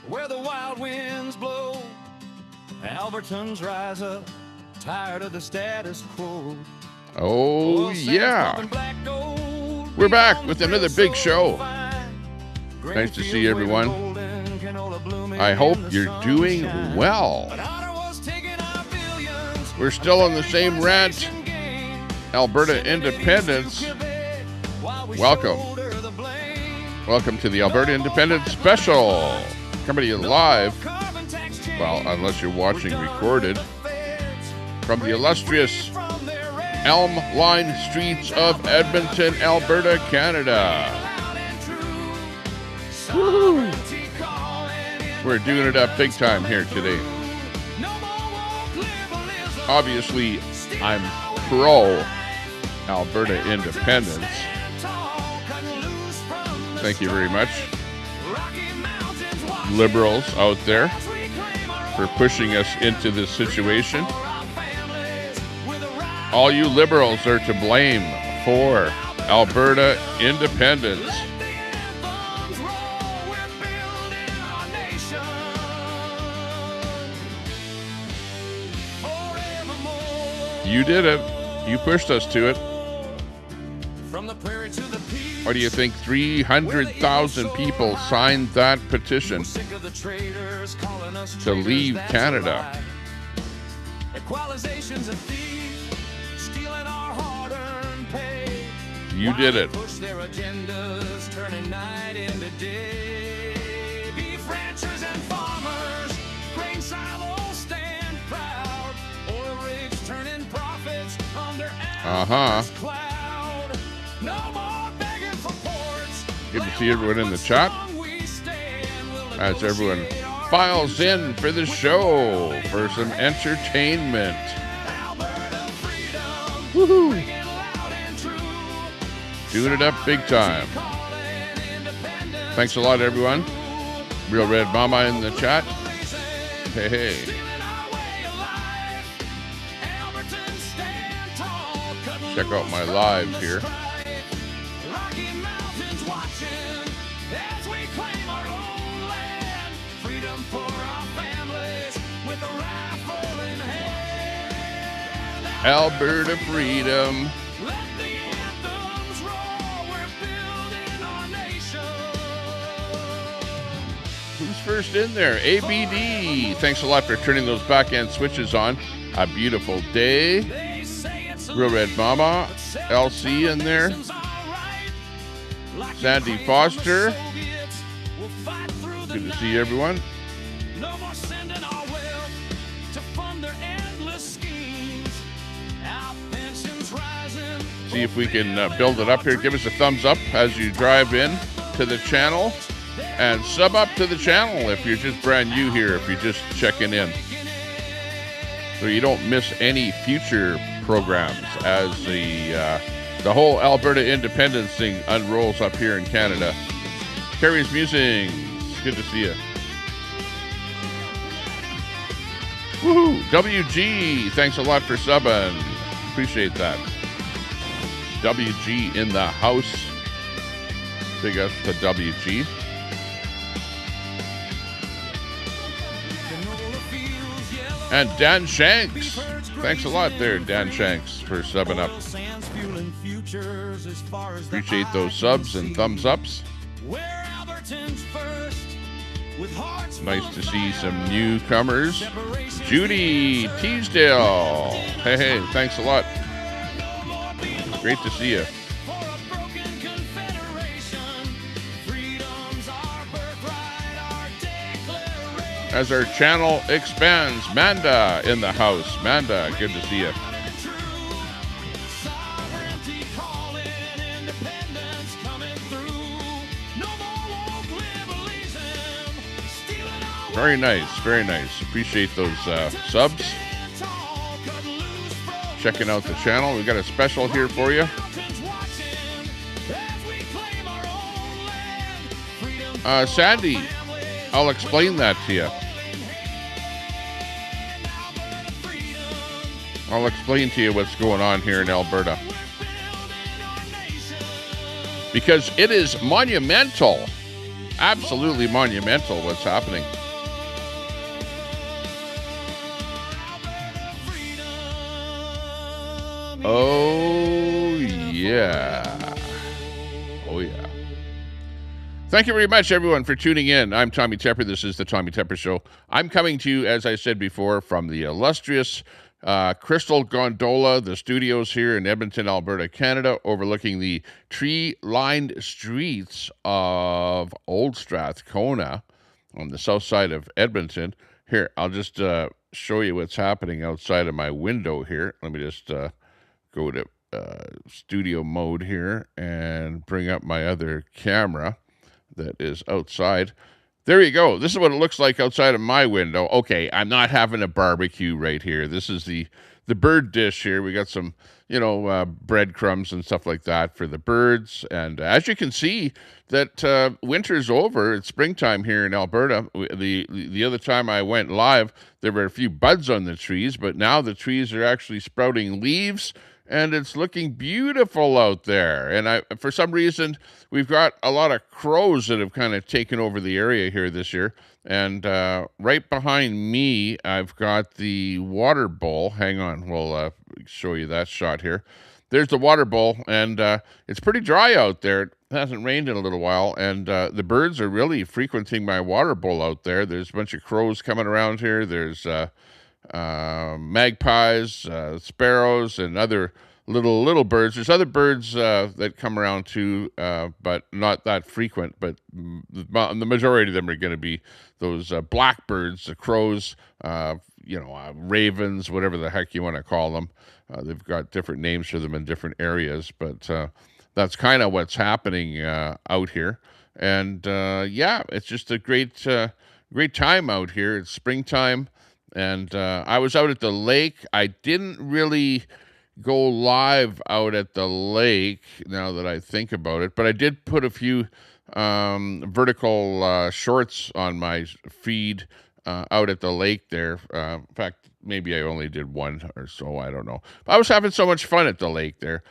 where the wild winds blow. Albertans rise up, tired of the status quo. Oh, yeah. We're back with another big show. Nice to see everyone. I hope you're doing well. We're still on the same rant. Alberta independence. Welcome. Welcome to the Alberta Independence Special. Coming to you live, well, unless you're watching recorded, from the illustrious Elm Line streets of Edmonton, Alberta, Canada. Woo-hoo. We're doing it up big time here today. Obviously, I'm pro Alberta independence. Thank you very much, liberals out there, for pushing us into this situation. All you liberals are to blame for Alberta independence. You did it. You pushed us to it. What do you think? 300,000 people signed that petition to leave Canada. You did it. Uh-huh. Good to see everyone in the chat as everyone files in for the show for some entertainment. Woohoo! Doing it up big time. Thanks a lot, everyone. Real Red Mama in the chat. Hey, hey. Check out my live here. Alberta freedom. Who's first in there? ABD. Thanks a lot for turning those back end switches on. A beautiful day. Real Red Mama. LC in there. Sandy Foster. Good to see everyone. See if we can build it up here. Give us a thumbs up as you drive in to the channel. And sub up to the channel if you're just brand new here, if you're just checking in, so you don't miss any future programs as the whole Alberta independence thing unrolls up here in Canada. Carrie's Musings, good to see you. Woohoo! WG, thanks a lot for subbing. Appreciate that. WG in the house. Big up to WG. And Dan Shanks. Thanks a lot there, Dan Shanks, for subbing up. Appreciate those subs and thumbs ups. Nice to see some newcomers. Judy Teasdale. Hey, hey, thanks a lot. Great to see you. As our channel expands, Manda in the house. Manda, good to see you. Very nice, very nice. Appreciate those subs. Checking out the channel. We got a special here for you. Sandy, I'll explain that to you. I'll explain to you what's going on here in Alberta. Because it is monumental absolutely monumental what's happening. Oh, yeah. Oh, yeah. Thank you very much, everyone, for tuning in. I'm Tommy Tepper. This is the Tommy Tepper Show. I'm coming to you, as I said before, from the illustrious Crystal Gondola, the studios here in Edmonton, Alberta, Canada, overlooking the tree-lined streets of Old Strathcona on the south side of Edmonton. Here, I'll just show you what's happening outside of my window here. Let me just go to studio mode here and bring up my other camera that is outside. There you go. This is what it looks like outside of my window. Okay, I'm not having a barbecue right here. This is the bird dish here. We got some, breadcrumbs and stuff like that for the birds. And as you can see, that winter's over. It's springtime here in Alberta. The other time I went live, there were a few buds on the trees, but now the trees are actually sprouting leaves, and it's looking beautiful out there. And for some reason, we've got a lot of crows that have kind of taken over the area here this year. And right behind me, I've got the water bowl. Hang on, we'll show you that shot here. There's the water bowl, and it's pretty dry out there. It hasn't rained in a little while, and the birds are really frequenting my water bowl out there. There's a bunch of crows coming around here. There's magpies, sparrows, and other little birds. There's other birds that come around too, but not that frequent. But the majority of them are going to be those blackbirds, the crows, ravens, whatever the heck you want to call them. They've got different names for them in different areas, but that's kind of what's happening out here. And it's just a great time out here. It's springtime. And I was out at the lake. I didn't really go live out at the lake now that I think about it, but I did put a few vertical shorts on my feed out at the lake there. In fact, maybe I only did one or so. I don't know. But I was having so much fun at the lake there.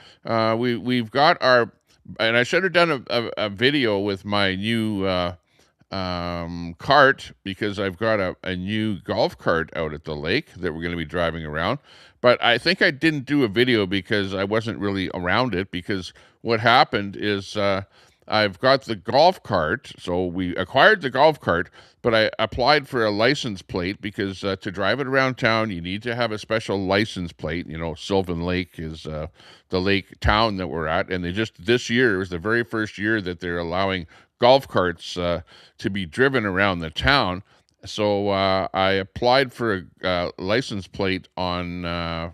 We've got our, and I should have done a video with my new cart, because I've got a new golf cart out at the lake that we're going to be driving around. But I think I didn't do a video because I wasn't really around it, because what happened is I've got the golf cart. So we acquired the golf cart, but I applied for a license plate because to drive it around town, you need to have a special license plate. Sylvan Lake is the lake town that we're at. And this year was the very first year that they're allowing golf carts to be driven around the town. So I applied for a license plate on,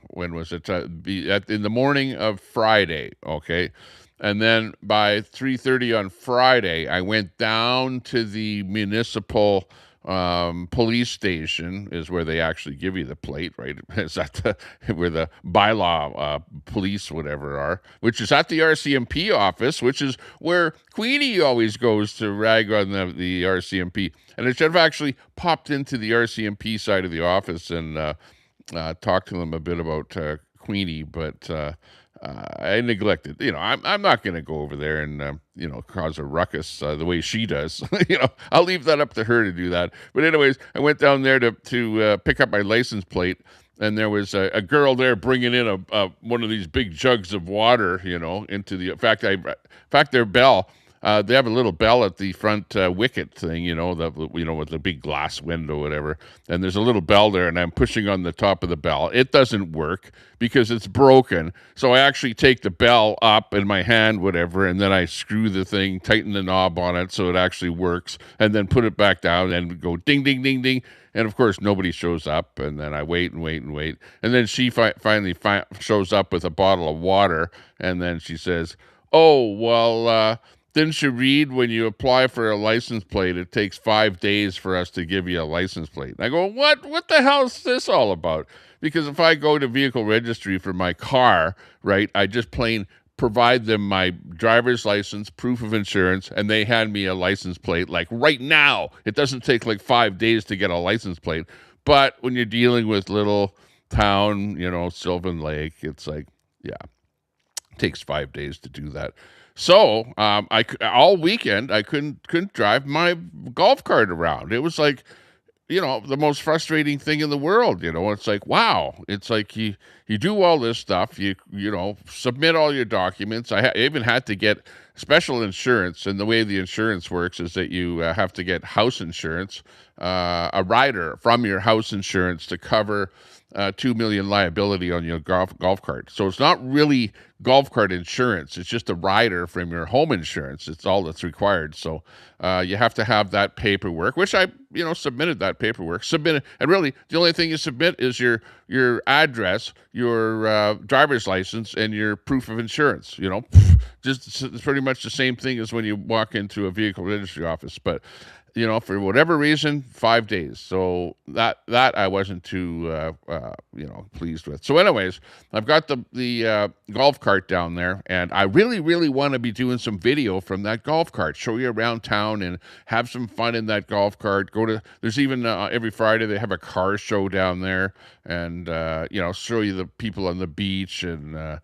when was it? In the morning of Friday, okay? And then by 3:30 on Friday, I went down to the municipal police station, is where they actually give you the plate, right? Is that where the bylaw police, whatever, are, which is at the RCMP office, which is where Queenie always goes to rag on the RCMP. And I should have actually popped into the RCMP side of the office and talked to them a bit about Queenie, but I neglected. I'm not going to go over there and cause a ruckus the way she does. I'll leave that up to her to do that. But anyways, I went down there to pick up my license plate, and there was a girl there bringing in a one of these big jugs of water, into the. In fact, their bell. They have a little bell at the front wicket thing, with the big glass window, whatever. And there's a little bell there, and I'm pushing on the top of the bell. It doesn't work because it's broken. So I actually take the bell up in my hand, whatever, and then I screw the thing, tighten the knob on it so it actually works, and then put it back down and go ding, ding, ding, ding. And of course, nobody shows up. And then I wait and wait and wait. And then she finally shows up with a bottle of water. And then she says, "Oh, well, didn't you read when you apply for a license plate, it takes 5 days for us to give you a license plate?" And I go, what the hell is this all about? Because if I go to vehicle registry for my car, right, I just plain provide them my driver's license, proof of insurance, and they hand me a license plate like right now. It doesn't take like 5 days to get a license plate. But when you're dealing with little town, Sylvan Lake, it's like, yeah, it takes 5 days to do that. So all weekend I couldn't drive my golf cart around. It was like, the most frustrating thing in the world. It's like, wow. It's like you do all this stuff. You submit all your documents. I even had to get special insurance, and the way the insurance works is that you have to get house insurance, a rider from your house insurance to cover $2 million liability on your golf cart. So it's not really golf cart insurance. It's just a rider from your home insurance. It's all that's required. So you have to have that paperwork, which I submitted that paperwork. And really the only thing you submit is your address, your driver's license, and your proof of insurance. Just it's pretty much the same thing as when you walk into a vehicle registry office. But for whatever reason, 5 days. So that I wasn't too, pleased with. So anyways, I've got the golf cart down there, and I really, really want to be doing some video from that golf cart, show you around town and have some fun in that golf cart. There's even every Friday they have a car show down there, and, show you the people on the beach and,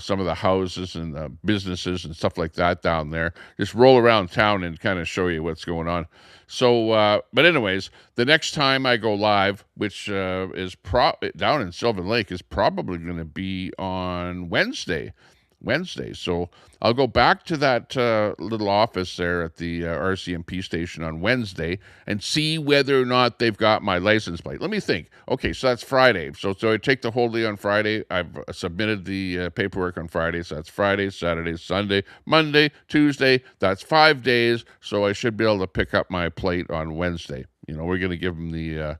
some of the houses and the businesses and stuff like that down there. Just roll around town and kind of show you what's going on. So, but anyways, the next time I go live, which is down in Sylvan Lake, is probably going to be on Wednesday. So I'll go back to that little office there at the RCMP station on Wednesday and see whether or not they've got my license plate. Let me think. Okay, so that's Friday. So I take the whole day on Friday. I've submitted the paperwork on Friday. So that's Friday, Saturday, Sunday, Monday, Tuesday. That's 5 days. So I should be able to pick up my plate on Wednesday. We're going to give them the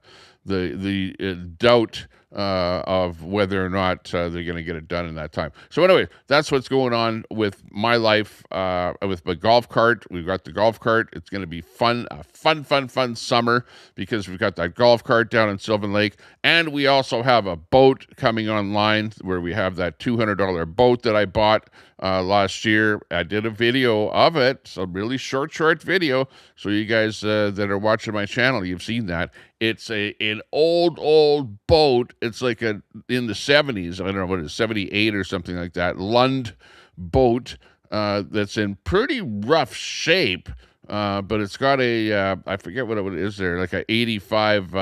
doubt of whether or not they're going to get it done in that time. So anyway, that's what's going on with my life with my golf cart. We've got the golf cart. It's going to be a fun summer because we've got that golf cart down in Sylvan Lake, and we also have a boat coming online where we have that $200 boat that I bought last year. I did a video of it, so really short video. So you guys that are watching my channel, you've seen that. It's an old boat. It's like in the 70s. I don't know what it is, 78 or something like that. Lund boat that's in pretty rough shape, but it's got I forget what it is there, like a 85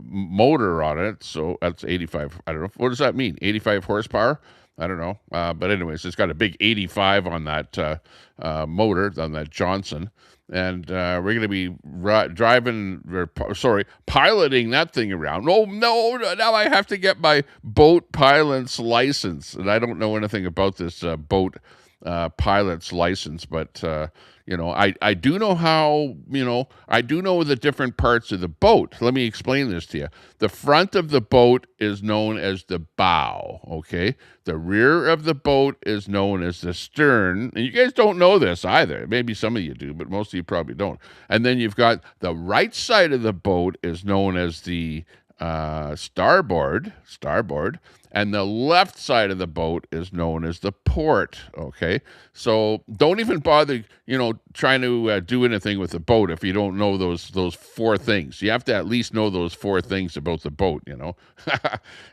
motor on it. So that's 85. I don't know. What does that mean? 85 horsepower? I don't know. But anyways, it's got a big 85 on that motor, on that Johnson. And we're going to be piloting that thing around. No, now I have to get my boat pilot's license. And I don't know anything about this boat pilot's license, but I do know how, I do know the different parts of the boat. Let me explain this to you. The front of the boat is known as the bow, okay? The rear of the boat is known as the stern. And you guys don't know this either. Maybe some of you do, but most of you probably don't. And then you've got the right side of the boat is known as the starboard, and the left side of the boat is known as the port, okay? So don't even bother, trying to do anything with the boat if you don't know those four things. You have to at least know those four things about the boat,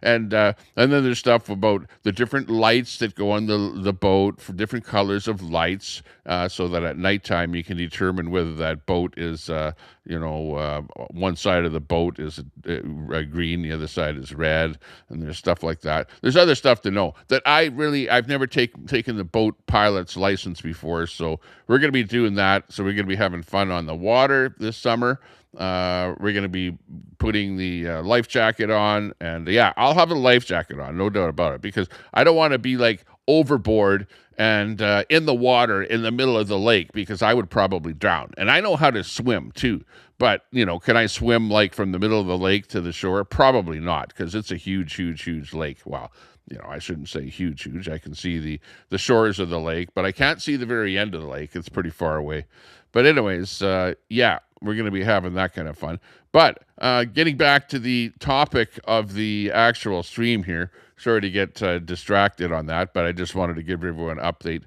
and then there's stuff about the different lights that go on the boat, for different colors of lights, so that at nighttime you can determine whether that boat is, one side of the boat is green, the other side is red, and there's stuff like that. There's other stuff to know that I've never taken the boat pilot's license before, so we're going to be doing that. So we're going to be having fun on the water this summer. We're going to be putting the life jacket on, and I'll have a life jacket on, no doubt about it, because I don't want to be like overboard and in the water in the middle of the lake, because I would probably drown. And I know how to swim too, but can I swim like from the middle of the lake to the shore? Probably not, because it's a huge lake. Wow. I shouldn't say huge. I can see the shores of the lake, but I can't see the very end of the lake. It's pretty far away. But anyways, we're going to be having that kind of fun. But getting back to the topic of the actual stream here, sorry to get distracted on that, but I just wanted to give everyone an update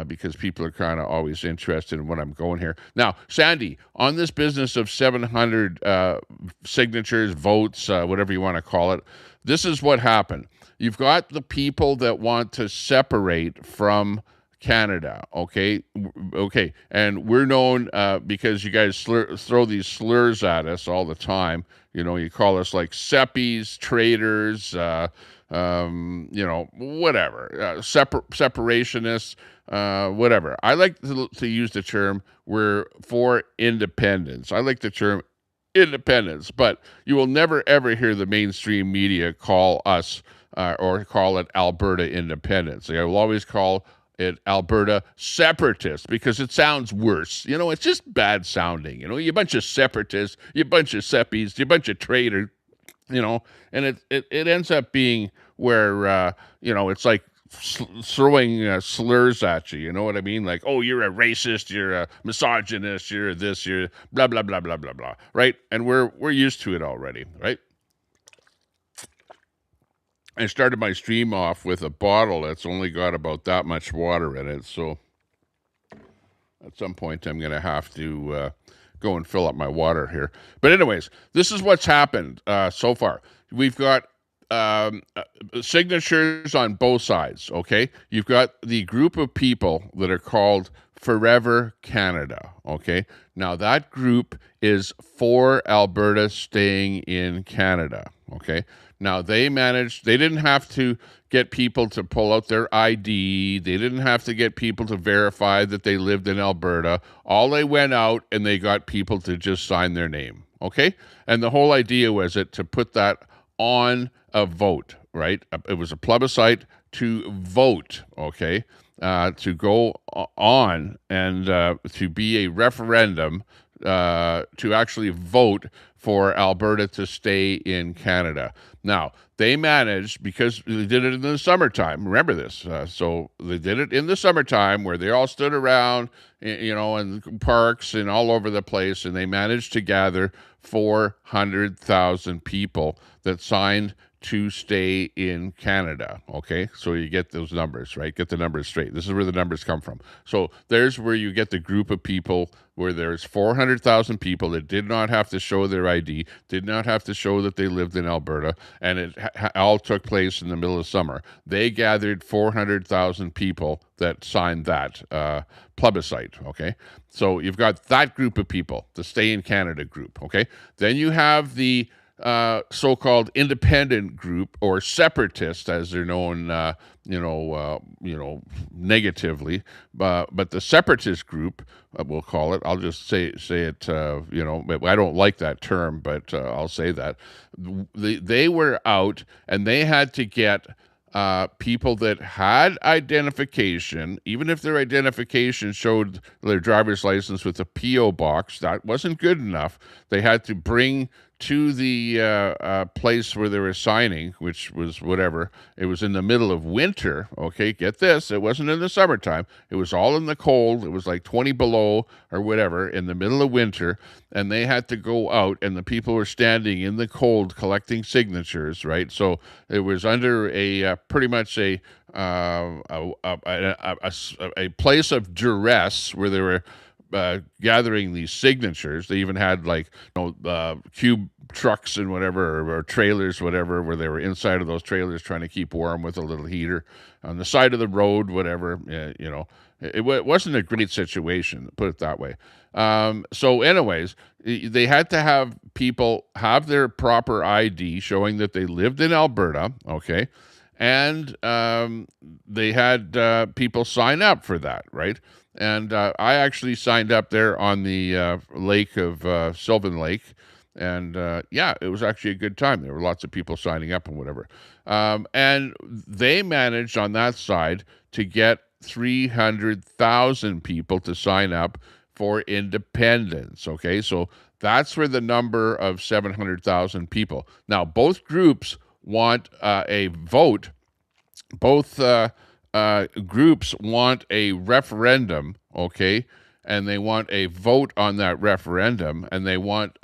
because people are kind of always interested in what I'm going here. Now, Sandy, on this business of 700 signatures, votes, whatever you want to call it, this is what happened. You've got the people that want to separate from Canada. Okay, okay, and we're known because you guys throw these slurs at us all the time. You know, you call us like seppies, traitors, whatever, separationists, whatever. I like to use the term we're for independence. I like the term independence, but you will never ever hear the mainstream media call us or call it Alberta independence. They will always call it Alberta separatist because it sounds worse. You know, it's just bad sounding. You know, you bunch of separatists, you bunch of seppies, you bunch of traitors. You know, and it ends up being where it's like throwing slurs at you. You know what I mean? Like, oh, you're a racist, you're a misogynist, you're this, you're blah blah blah blah blah blah. Right? And we're used to it already, right? I started my stream off with a bottle that's only got about that much water in it, so at some point I'm going to have to go and fill up my water here. But anyways, this is what's happened so far. We've got signatures on both sides, okay? You've got the group of people that are called Forever Canada, okay? Now, that group is for Alberta staying in Canada, okay? Now, they didn't have to get people to pull out their ID. They didn't have to get people to verify that they lived in Alberta. All they went out and they got people to just sign their name, okay? And the whole idea was to put that on a vote, right? It was a plebiscite to vote, okay? To go on and to be a referendum to actually vote for Alberta to stay in Canada. Now, they managed, because they did it in the summertime, remember this, so they did it in the summertime where they all stood around, in parks and all over the place, and they managed to gather 400,000 people that signed to stay in Canada, okay? So you get those numbers, right? Get the numbers straight. This is where the numbers come from. So there's where you get the group of people where there's 400,000 people that did not have to show their ID, did not have to show that they lived in Alberta, and it all took place in the middle of summer. They gathered 400,000 people that signed that plebiscite, okay? So you've got that group of people, the Stay in Canada group, okay? Then you have the so-called independent group, or separatist, as they're known, negatively. But the separatist group, we'll call it. I'll just say it. I don't like that term, but I'll say that they were out and they had to get people that had identification, even if their identification showed their driver's license with a P.O. box. That wasn't good enough. They had to bring to the place where they were signing, which was whatever. It was in the middle of winter, okay? Get this. It wasn't in the summertime. It was all in the cold. It was like 20 below or whatever in the middle of winter, and they had to go out, and the people were standing in the cold collecting signatures, right? So it was under a pretty much a place of duress where they were gathering these signatures. They even had cube trucks and whatever, or trailers, whatever, where they were inside of those trailers trying to keep warm with a little heater on the side of the road, whatever. It wasn't a great situation, put it that way. So anyways, they had to have people have their proper ID showing that they lived in Alberta, okay? And they had people sign up for that, right? And I actually signed up there on the lake of Sylvan Lake. And it was actually a good time. There were lots of people signing up and whatever. And they managed on that side to get 300,000 people to sign up for independence. Okay, so that's where the number of 700,000 people. Now, both groups want a vote. Both groups want a referendum, okay, and they want a vote on that referendum, and they want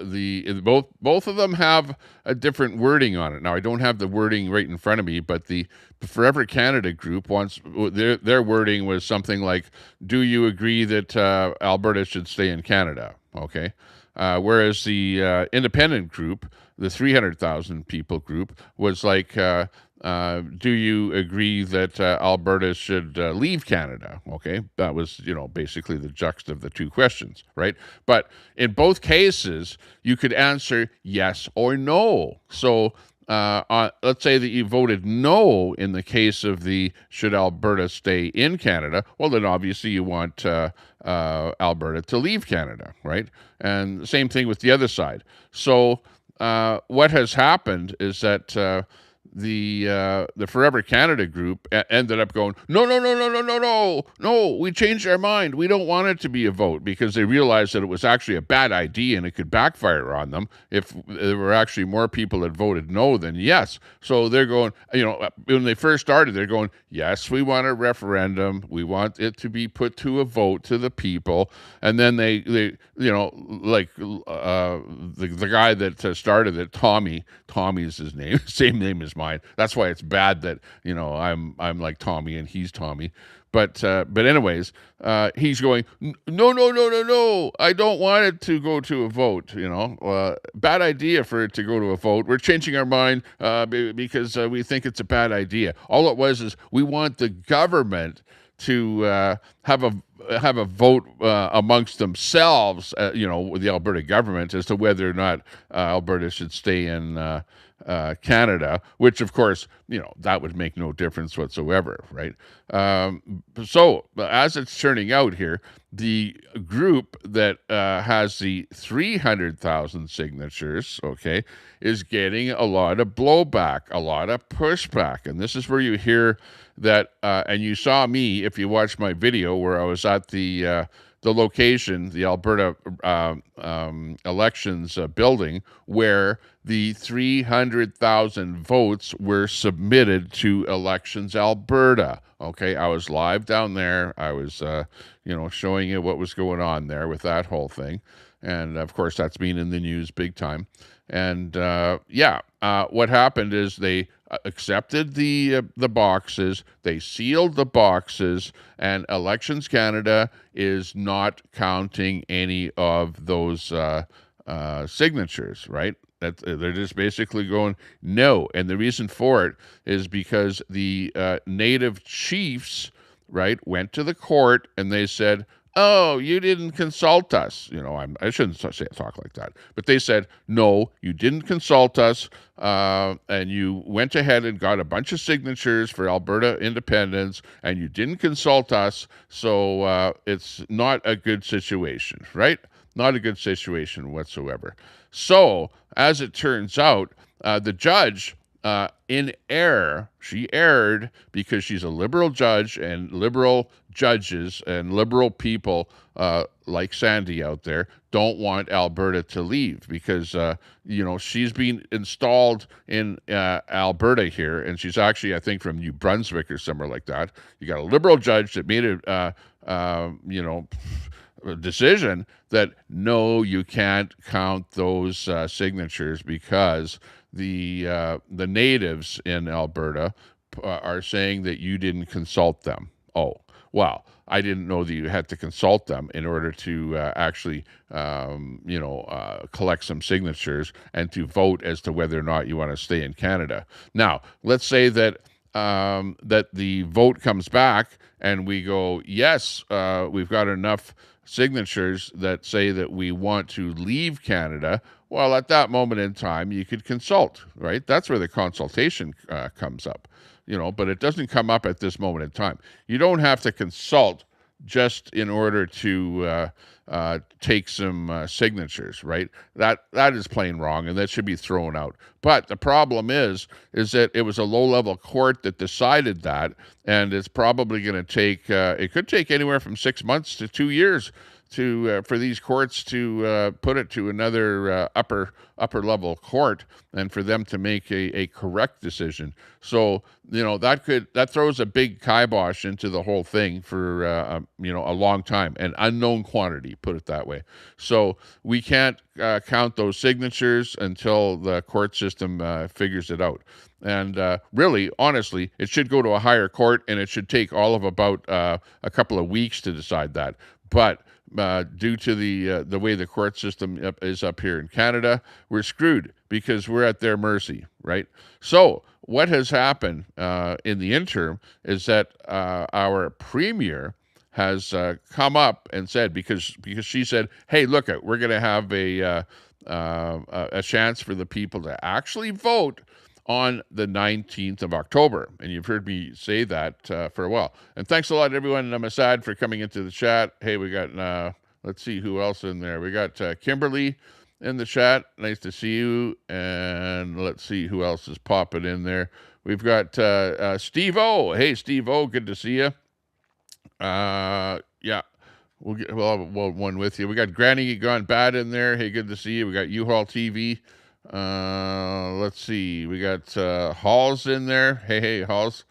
both of them have a different wording on it. Now, I don't have the wording right in front of me, but the Forever Canada group wants their wording was something like, "Do you agree that Alberta should stay in Canada?" Okay, whereas the independent group, the 300,000 people group, was like, do you agree that Alberta should leave Canada? Okay, that was, basically the juxta of the two questions, right? But in both cases, you could answer yes or no. So let's say that you voted no in the case of the should Alberta stay in Canada. Well, then obviously you want Alberta to leave Canada, right? And same thing with the other side. So what has happened is that the Forever Canada group ended up going, no, no, no, no, no, no, no, no, we changed our mind. We don't want it to be a vote, because they realized that it was actually a bad idea and it could backfire on them if there were actually more people that voted no than yes. So they're going, when they first started, they're going, yes, we want a referendum. We want it to be put to a vote to the people. And then they like the guy that started it, Tommy's his name, same name as mine. That's why it's bad that I'm like Tommy and he's Tommy. But anyways, he's going, no, no, no, no, no. I don't want it to go to a vote. Bad idea for it to go to a vote. We're changing our mind because we think it's a bad idea. All it was is we want the government to have a vote amongst themselves, with the Alberta government, as to whether or not Alberta should stay in Canada, which of course, that would make no difference whatsoever, right? So as it's turning out here, the group that has the 300,000 signatures, okay, is getting a lot of blowback, a lot of pushback. And this is where you hear that, and you saw me, if you watched my video, where I was at the location, the Alberta elections building, where the 300,000 votes were submitted to Elections Alberta. Okay, I was live down there. I was, showing you what was going on there with that whole thing. And of course, that's been in the news big time. And what happened is they accepted the boxes, they sealed the boxes, and Elections Canada is not counting any of those signatures, right? They're just basically going no. And the reason for it is because the native chiefs, right, went to the court and they said, oh, you didn't consult us. I shouldn't talk like that. But they said, no, you didn't consult us, and you went ahead and got a bunch of signatures for Alberta independence, and you didn't consult us, so it's not a good situation, right? Not a good situation whatsoever. So, as it turns out, the judge, in error, she erred because she's a liberal judge, and liberal judges and liberal people like Sandy out there don't want Alberta to leave because, she's been installed in Alberta here, and she's actually, I think, from New Brunswick or somewhere like that. You got a liberal judge that made a decision that no, you can't count those signatures because the natives in Alberta are saying that you didn't consult them. Oh, wow. I didn't know that you had to consult them in order to actually, collect some signatures and to vote as to whether or not you want to stay in Canada. Now, let's say that that the vote comes back and we go, yes, we've got enough signatures that say that we want to leave Canada. Well, at that moment in time, you could consult, right? That's where the consultation comes up, but it doesn't come up at this moment in time. You don't have to consult just in order to take some signatures, right? That is plain wrong, and that should be thrown out. But the problem is that it was a low-level court that decided that, and it's probably going to take, it could take anywhere from 6 months to 2 years for these courts to put it to another upper level court and for them to make a correct decision. So that throws a big kibosh into the whole thing for a long time, an unknown quantity, put it that way. So we can't count those signatures until the court system figures it out. And really, honestly, it should go to a higher court, and it should take all of about a couple of weeks to decide that. But due to the way the court system is up here in Canada, we're screwed because we're at their mercy, right? So what has happened in the interim is that our premier has come up and said, because she said, hey, look, we're going to have a chance for the people to actually vote on the 19th of October. And you've heard me say that for a while. And thanks a lot, everyone on my side, for coming into the chat. Hey, we got, let's see who else in there. We got Kimberly in the chat. Nice to see you. And let's see who else is popping in there. We've got Steve-O. Hey, Steve-O, good to see you. Yeah, we'll have one with you. We got Granny Gone Bad in there. Hey, good to see you. We got U-Haul TV. Let's see. We got Halls in there. Hey, Halls.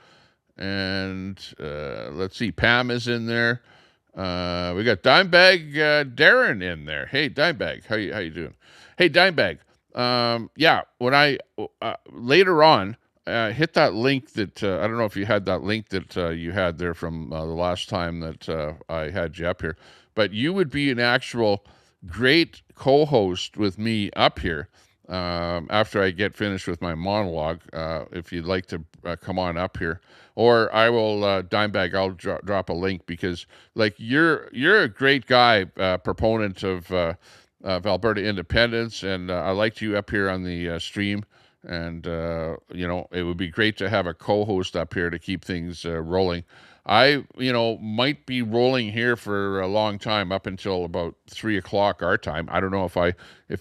And let's see. Pam is in there. We got Dimebag Darren in there. Hey, Dimebag, how you doing? Hey, Dimebag. Yeah, when I later on hit that link that I don't know if you had that link that you had there from the last time that I had you up here, but you would be an actual great co-host with me up here after I get finished with my monologue. If you'd like to come on up here, or I will Dimebag. I'll drop a link, because like you're a great guy, proponent of Alberta independence, and I liked you up here on the stream. And you know, it would be great to have a co-host up here to keep things rolling. I, you know, might be rolling here for a long time, up until about 3 o'clock our time. I don't know if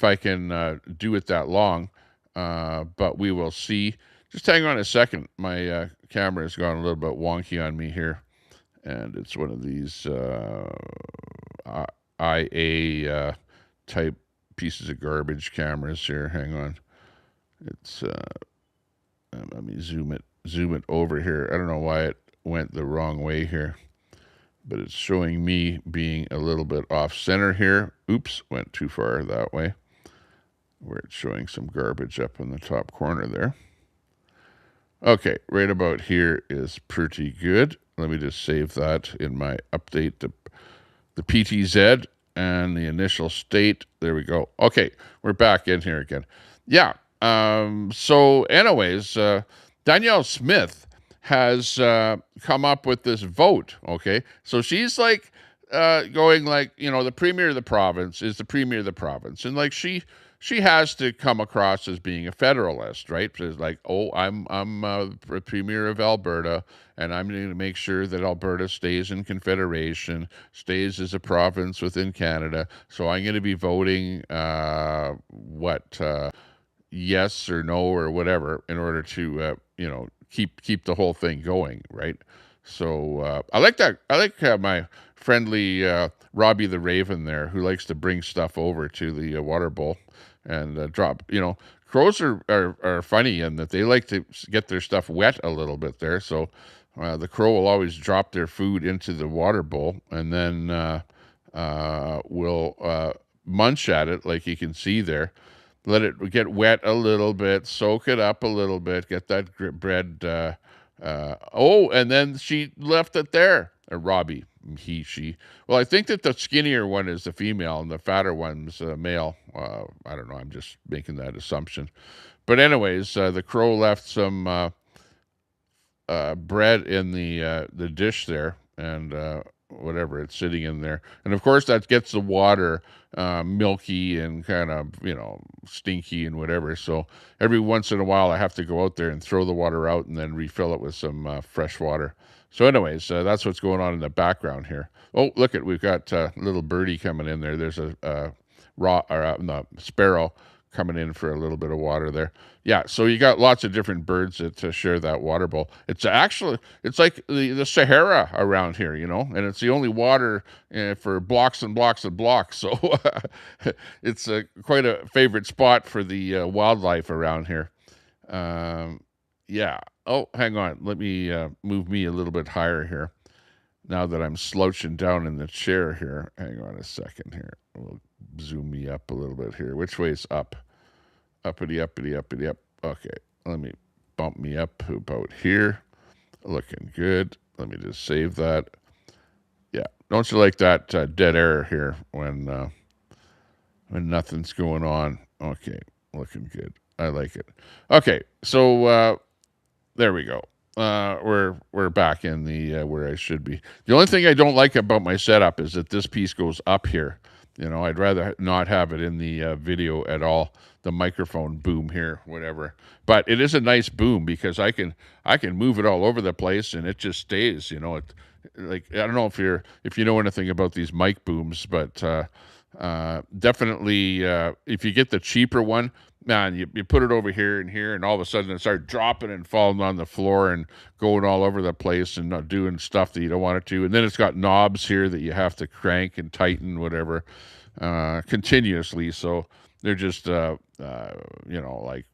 I can do it that long, but we will see. Just hang on a second. My camera has gone a little bit wonky on me here, and it's one of these IA type pieces of garbage cameras here. Hang on. It's let me zoom it over here. I don't know why it went the wrong way here, but it's showing me being a little bit off center here. Oops, went too far that way, where it's showing some garbage up in the top corner there. Okay, right about here is pretty good. Let me just save that in my update, the PTZ and the initial state. There we go. Okay, we're back in here again. Yeah. So anyways, Danielle Smith has come up with this vote. Okay, so she's like going like, you know, the premier of the province is the premier of the province, and like she has to come across as being a federalist, right? It's like, oh, I'm the premier of Alberta, and I'm going to make sure that Alberta stays in confederation, stays as a province within Canada. So I'm going to be voting yes or no or whatever, in order to you know, keep the whole thing going, right? So I like that. I like my friendly Robbie the Raven there, who likes to bring stuff over to the water bowl and drop. You know, crows are funny in that they like to get their stuff wet a little bit there. So the crow will always drop their food into the water bowl, and then will munch at it, like you can see there. Let it get wet a little bit, soak it up a little bit, get that bread. And then she left it there. Robbie, she. Well, I think that the skinnier one is the female and the fatter one's male. I don't know. I'm just making that assumption. But anyways, the crow left some bread in the dish there, and whatever, it's sitting in there. And of course that gets the water milky and kind of, you know, stinky and whatever. So every once in a while I have to go out there and throw the water out and then refill it with some fresh water. So anyways, that's what's going on in the background here. Oh, look at, we've got little birdie coming in there. There's a sparrow coming in for a little bit of water there. Yeah, so you got lots of different birds that share that water bowl. It's actually, it's like the Sahara around here, you know, and it's the only water for blocks and blocks and blocks. So it's quite a favorite spot for the wildlife around here. Yeah. Oh, hang on. Let me move me a little bit higher here. Now that I'm slouching down in the chair here. Hang on a second here. We'll zoom me up a little bit here. Which way is up? Uppity, uppity, uppity, up. Okay, let me bump me up about here. Looking good. Let me just save that. Yeah, don't you like that dead air here when nothing's going on? Okay, looking good. I like it. Okay, so There we go. We're back in the where I should be. The only thing I don't like about my setup is that this piece goes up here. I'd rather not have it in the video at all. The microphone boom here, whatever. But it is a nice boom because I can move it all over the place and it just stays. Like I don't know if you know anything about these mic booms, but definitely if you get the cheaper one, man, you put it over here and here, and all of a sudden it starts dropping and falling on the floor and going all over the place and not doing stuff that you don't want it to. And then it's got knobs here that you have to crank and tighten, whatever, continuously. So they're just, like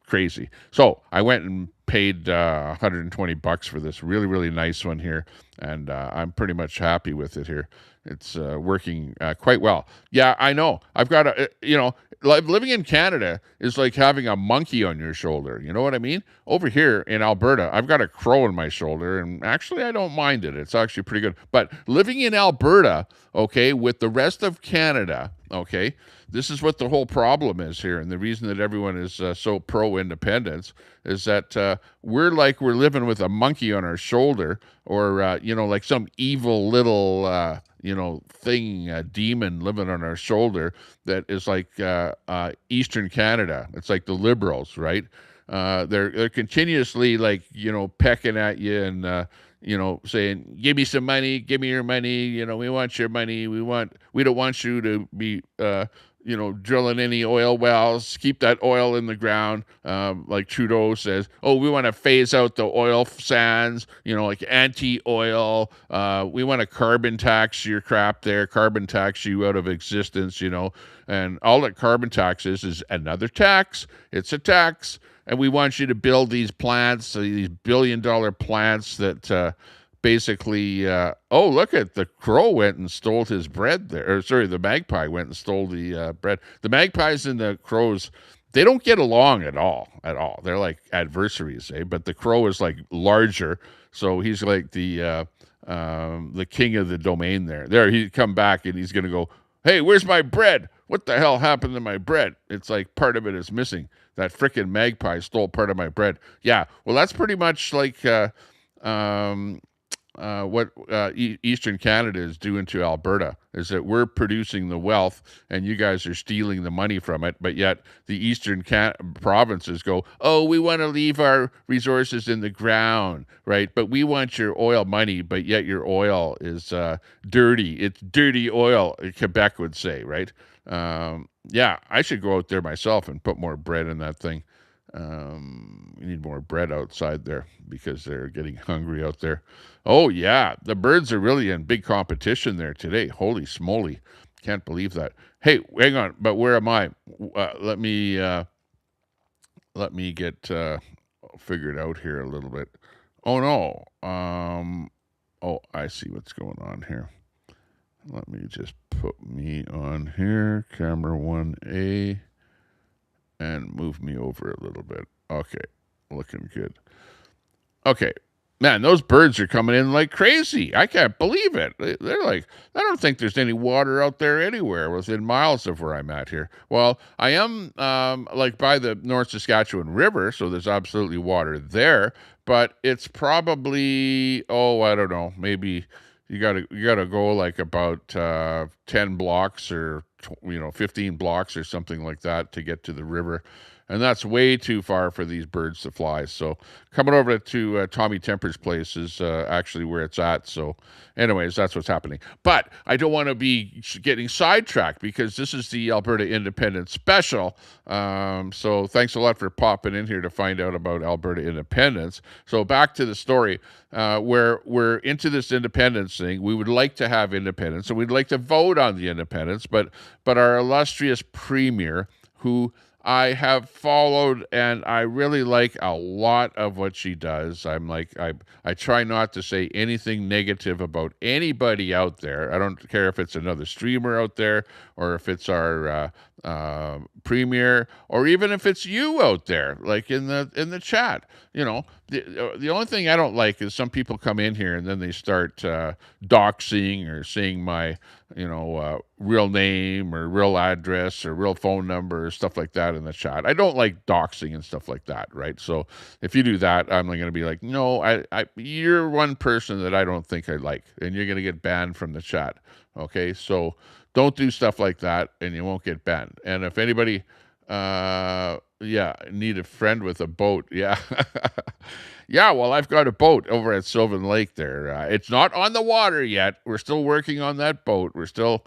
crazy. So I went and paid $120 for this really, really nice one here, and I'm pretty much happy with it here. It's working quite well. Yeah, I know. I've got living in Canada is like having a monkey on your shoulder. You know what I mean? Over here in Alberta, I've got a crow on my shoulder, and actually I don't mind it. It's actually pretty good. But living in Alberta, okay, with the rest of Canada, okay, this is what the whole problem is here. And the reason that everyone is so pro-independence is that we're living with a monkey on our shoulder, or, like some evil little, thing, a demon living on our shoulder that is like Eastern Canada. It's like the Liberals, right? They're continuously pecking at you and, saying, give me some money, give me your money. We want your money. We don't want you to be, drilling any oil wells, keep that oil in the ground. Like Trudeau says, we want to phase out the oil sands, like anti-oil. We want to carbon tax your crap there, carbon tax you out of existence, and all that carbon tax is another tax. It's a tax. And we want you to build these plants, these billion-dollar plants that basically, look at the crow went and stole his bread there. Or sorry, the magpie went and stole the bread. The magpies and the crows, they don't get along at all. They're like adversaries, eh? But the crow is like larger, so he's like the king of the domain there. There, he'd come back and he's gonna go, hey, where's my bread? What the hell happened to my bread? It's like part of it is missing. That frickin' magpie stole part of my bread. Yeah, well, that's pretty much like what Eastern Canada is doing to Alberta, is that we're producing the wealth and you guys are stealing the money from it, but yet the Eastern provinces go, we want to leave our resources in the ground, right? But we want your oil money, but yet your oil is dirty. It's dirty oil, Quebec would say, right? Yeah, I should go out there myself and put more bread in that thing. We need more bread outside there because they're getting hungry out there. Oh, yeah, the birds are really in big competition there today. Holy smoly. Can't believe that. Hey, hang on, but where am I? Let me get figured out here a little bit. Oh, no. I see what's going on here. Let me just put me on here, camera 1A, and move me over a little bit. Okay, looking good. Okay, man, those birds are coming in like crazy. I can't believe it. They're like, I don't think there's any water out there anywhere within miles of where I'm at here. Well, I am by the North Saskatchewan River, so there's absolutely water there, but it's probably, I don't know, maybe you gotta go like about 10 blocks or 15 blocks or something like that to get to the river, and that's way too far for these birds to fly. So coming over to Tommy Temper's place is actually where it's at. So anyways, that's what's happening. But I don't want to be getting sidetracked because this is the Alberta Independence Special. So thanks a lot for popping in here to find out about Alberta independence. So back to the story, where we're into this independence thing. We would like to have independence, and we'd like to vote on the independence, but our illustrious premier, who I have followed, and I really like a lot of what she does. I try not to say anything negative about anybody out there. I don't care if it's another streamer out there, or if it's our premier, or even if it's you out there, like in the chat. the only thing I don't like is some people come in here and then they start doxing or saying my real name or real address or real phone number or stuff like that in the chat. I don't like doxing and stuff like that, right? So if you do that, I'm going to be like, no, you're one person that I don't think I like, and you're going to get banned from the chat. Okay, so don't do stuff like that, and you won't get banned. And if anybody, need a friend with a boat, yeah. Yeah, well, I've got a boat over at Sylvan Lake there. It's not on the water yet. We're still working on that boat. We're still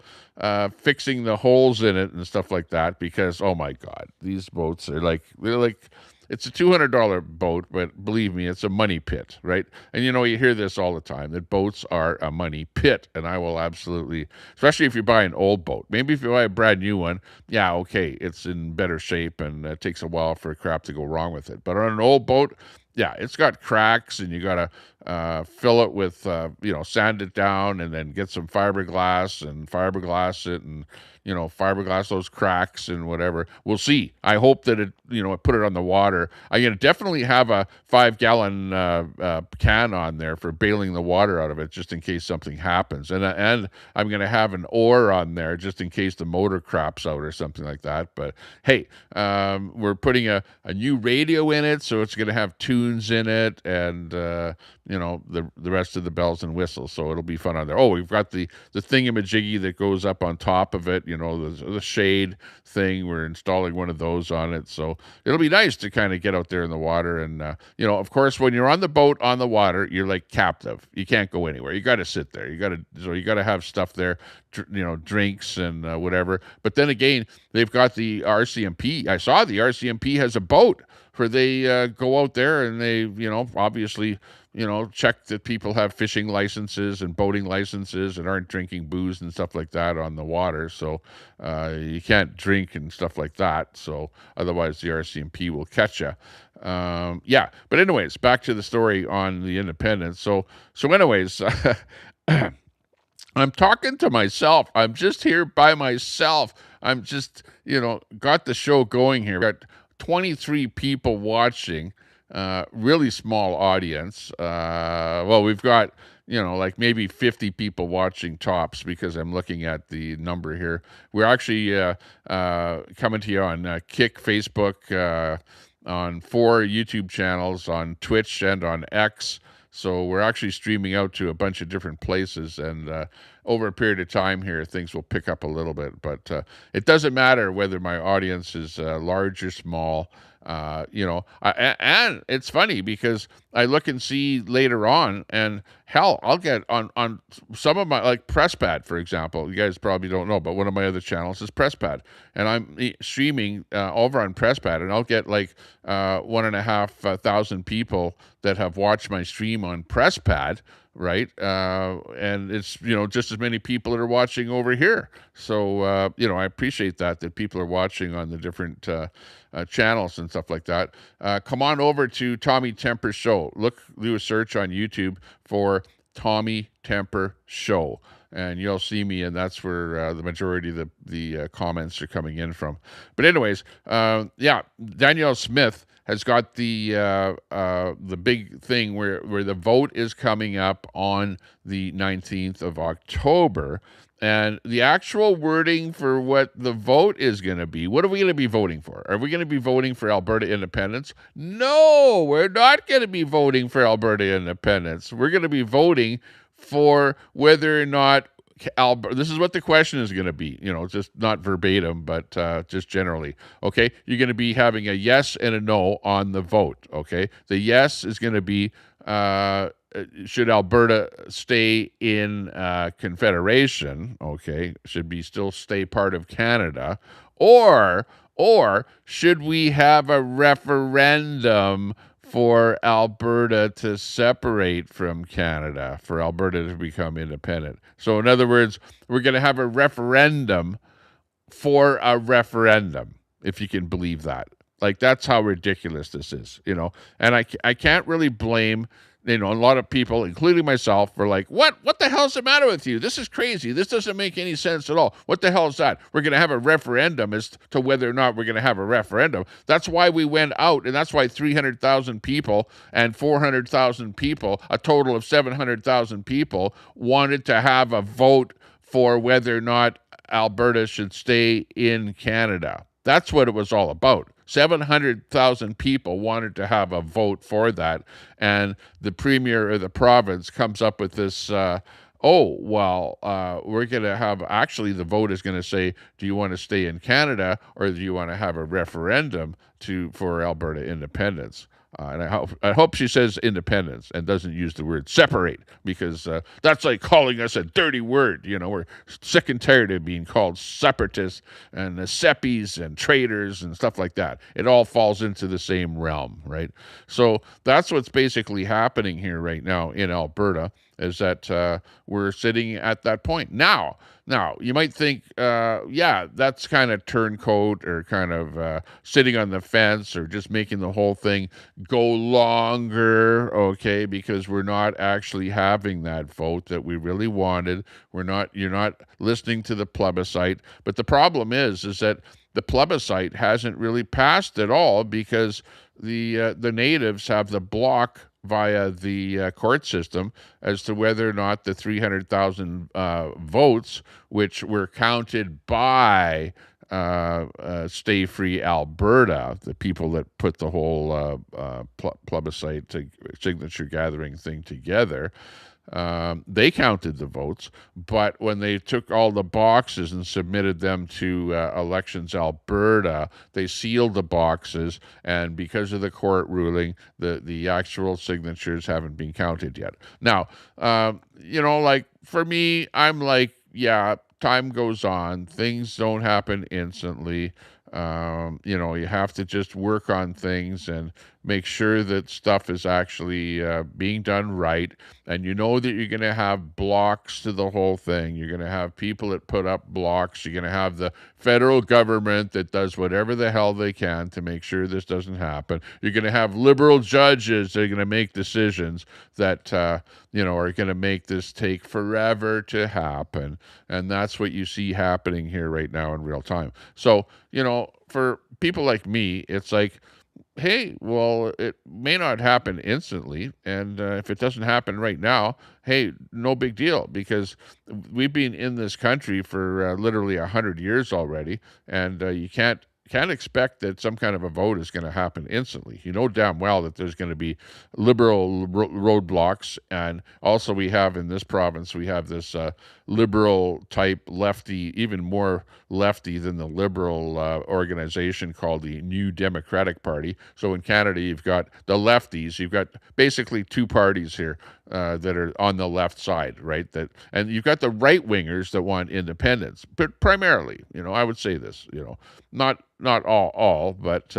fixing the holes in it and stuff like that because, oh my God, these boats are they're like, it's a $200 boat, but believe me, it's a money pit, right? And you hear this all the time, that boats are a money pit. And I will absolutely, especially if you buy an old boat. Maybe if you buy a brand new one, yeah, okay, it's in better shape and it takes a while for crap to go wrong with it. But on an old boat, yeah, it's got cracks, and you got to fill it with, sand it down, and then get some fiberglass and fiberglass it, and fiberglass those cracks and whatever. We'll see. I hope that it, I put it on the water. I'm gonna definitely have a 5-gallon can on there for bailing the water out of it, just in case something happens. And I'm gonna have an oar on there just in case the motor craps out or something like that. But hey, we're putting a new radio in it, so it's gonna have tunes in it, and the rest of the bells and whistles. So it'll be fun on there. Oh, we've got the thingamajiggy that goes up on top of it. The shade thing. We're installing one of those on it. So it'll be nice to kind of get out there in the water. And, of course, when you're on the boat on the water, you're like captive. You can't go anywhere. You got to sit there. You got to have stuff there, drinks and whatever. But then again, they've got the RCMP. I saw the RCMP has a boat where they go out there and they, obviously, check that people have fishing licenses and boating licenses and aren't drinking booze and stuff like that on the water. So you can't drink and stuff like that. So otherwise the RCMP will catch you. But anyways, back to the story on the Independence. So anyways, I'm talking to myself. I'm just here by myself. I'm just, got the show going here. Got 23 people watching. Really small audience. We've got, maybe 50 people watching tops because I'm looking at the number here. We're actually coming to you on Kick, Facebook, on 4 YouTube channels, on Twitch, and on X. So we're actually streaming out to a bunch of different places, and over a period of time here, things will pick up a little bit. But it doesn't matter whether my audience is large or small. And it's funny because I look and see later on, and hell, I'll get on some of my, like Presspad, for example. You guys probably don't know, but one of my other channels is Presspad, and I'm streaming over on Presspad, and I'll get 1,500 people that have watched my stream on Presspad, right? And it's, just as many people that are watching over here. So, I appreciate that people are watching on the different channels and stuff like that. Come on over to Tommy Temper Show. Do a search on YouTube for Tommy Temper Show, and you'll see me, and that's where the majority of the comments are coming in from. But anyways, Danielle Smith has got the big thing where the vote is coming up on the 19th of October. And the actual wording for what the vote is going to be, what are we going to be voting for? Are we going to be voting for Alberta independence? No, we're not going to be voting for Alberta independence. We're going to be voting for whether or not Alberta, this is what the question is going to be, just not verbatim, but just generally, okay? You're going to be having a yes and a no on the vote, okay? The yes is going to be, should Alberta stay in Confederation, okay? Should be still stay part of Canada, or should we have a referendum for Alberta to separate from Canada, for Alberta to become independent? So in other words, we're going to have a referendum for a referendum, if you can believe that. Like, that's how ridiculous this is, And I can't really blame, a lot of people, including myself, were like, what the hell's the matter with you? This is crazy. This doesn't make any sense at all. What the hell is that? We're going to have a referendum as to whether or not we're going to have a referendum. That's why we went out, and that's why 300,000 people and 400,000 people, a total of 700,000 people, wanted to have a vote for whether or not Alberta should stay in Canada. That's what it was all about. 700,000 people wanted to have a vote for that, and the premier of the province comes up with this, we're going to have, actually the vote is going to say, do you want to stay in Canada or do you want to have a referendum for Alberta independence? And I hope she says independence and doesn't use the word separate, because that's like calling us a dirty word. We're sick and tired of being called separatists and seppies and traitors and stuff like that. It all falls into the same realm, right? So that's what's basically happening here right now in Alberta, is that we're sitting at that point. Now, you might think, that's kind of turncoat, or kind of sitting on the fence, or just making the whole thing go longer, okay, because we're not actually having that vote that we really wanted. You're not listening to the plebiscite. But the problem is that the plebiscite hasn't really passed at all, because the natives have the block via the court system as to whether or not the 300,000 votes, which were counted by Stay Free Alberta, the people that put the whole plebiscite signature gathering thing together, they counted the votes, but when they took all the boxes and submitted them to Elections Alberta, they sealed the boxes, and because of the court ruling, the actual signatures haven't been counted yet. Now, like, for me, I'm like, yeah, time goes on. Things don't happen instantly. You have to just work on things and make sure that stuff is actually being done right. And you know that you're going to have blocks to the whole thing. You're going to have people that put up blocks. You're going to have the federal government that does whatever the hell they can to make sure this doesn't happen. You're going to have liberal judges that are going to make decisions that, are going to make this take forever to happen. And that's what you see happening here right now in real time. So, for people like me, it's like, hey, well, it may not happen instantly. And if it doesn't happen right now, hey, no big deal, because we've been in this country for literally 100 years already. And you can't expect that some kind of a vote is going to happen instantly. You know damn well that there's going to be liberal roadblocks. And also we have in this province, we have this liberal type lefty, even more lefty than the liberal organization called the New Democratic Party. So in Canada, you've got the lefties. You've got basically two parties here that are on the left side, right? And you've got the right wingers that want independence, but primarily, I would say this, not all, but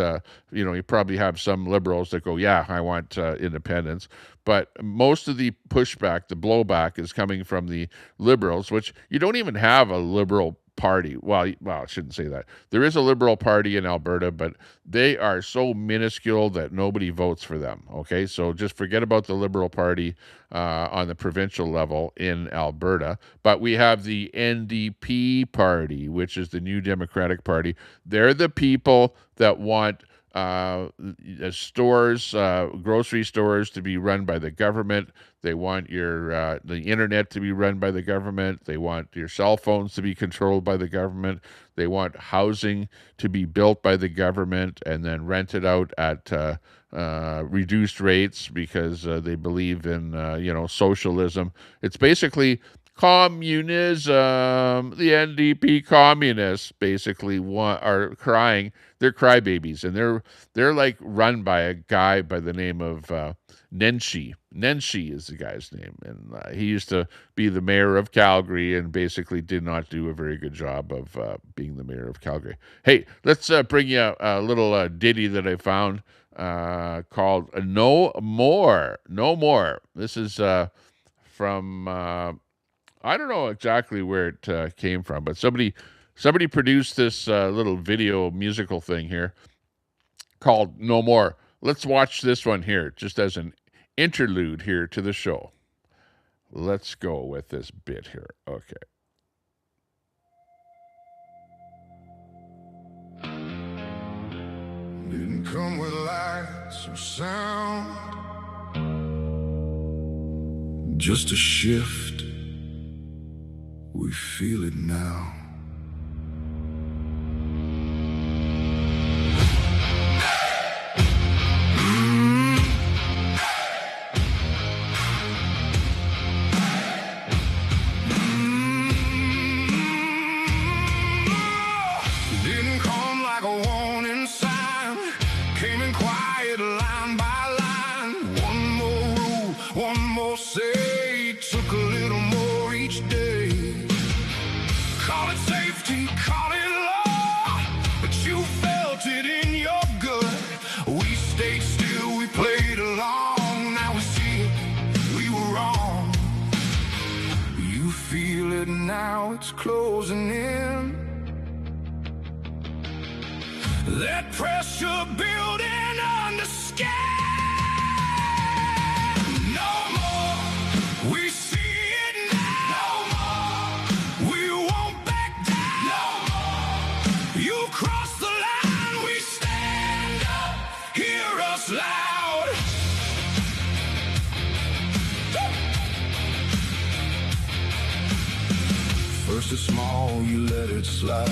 you probably have some liberals that go, yeah, I want independence. But most of the pushback, the blowback, is coming from the liberals, which you don't even have a liberal party. Well, I shouldn't say that. There is a liberal party in Alberta, but they are so minuscule that nobody votes for them. Okay, so just forget about the liberal party on the provincial level in Alberta. But we have the NDP party, which is the New Democratic Party. They're the people that want stores, grocery stores, to be run by the government. They want the internet to be run by the government. They want your cell phones to be controlled by the government. They want housing to be built by the government and then rented out at reduced rates, because they believe in socialism. It's basically communism. The NDP communists basically are crying. They're crybabies, and they're like run by a guy by the name of Nenshi. Nenshi is the guy's name, and he used to be the mayor of Calgary and basically did not do a very good job of being the mayor of Calgary. Hey, let's bring you a little ditty that I found called No More. No More. This is from... I don't know exactly where it came from, but somebody produced this little video musical thing here called No More. Let's watch this one here, just as an interlude here to the show. Let's go with this bit here. Okay. Didn't come with lights or sound, just a shift. We feel it now. Didn't come like a warning sign, came in quiet line by line. One more rule, one more say, took a little more each day. Call it safety, call it law, but you felt it in your gut. We stayed still, we played along. Now we see it, we were wrong. You feel it now, it's closing in. That pressure building under skin. No more, we see it now. No more, we won't back down. No more, you cross the line, we stand up, hear us loud. First it's small, you let it slide.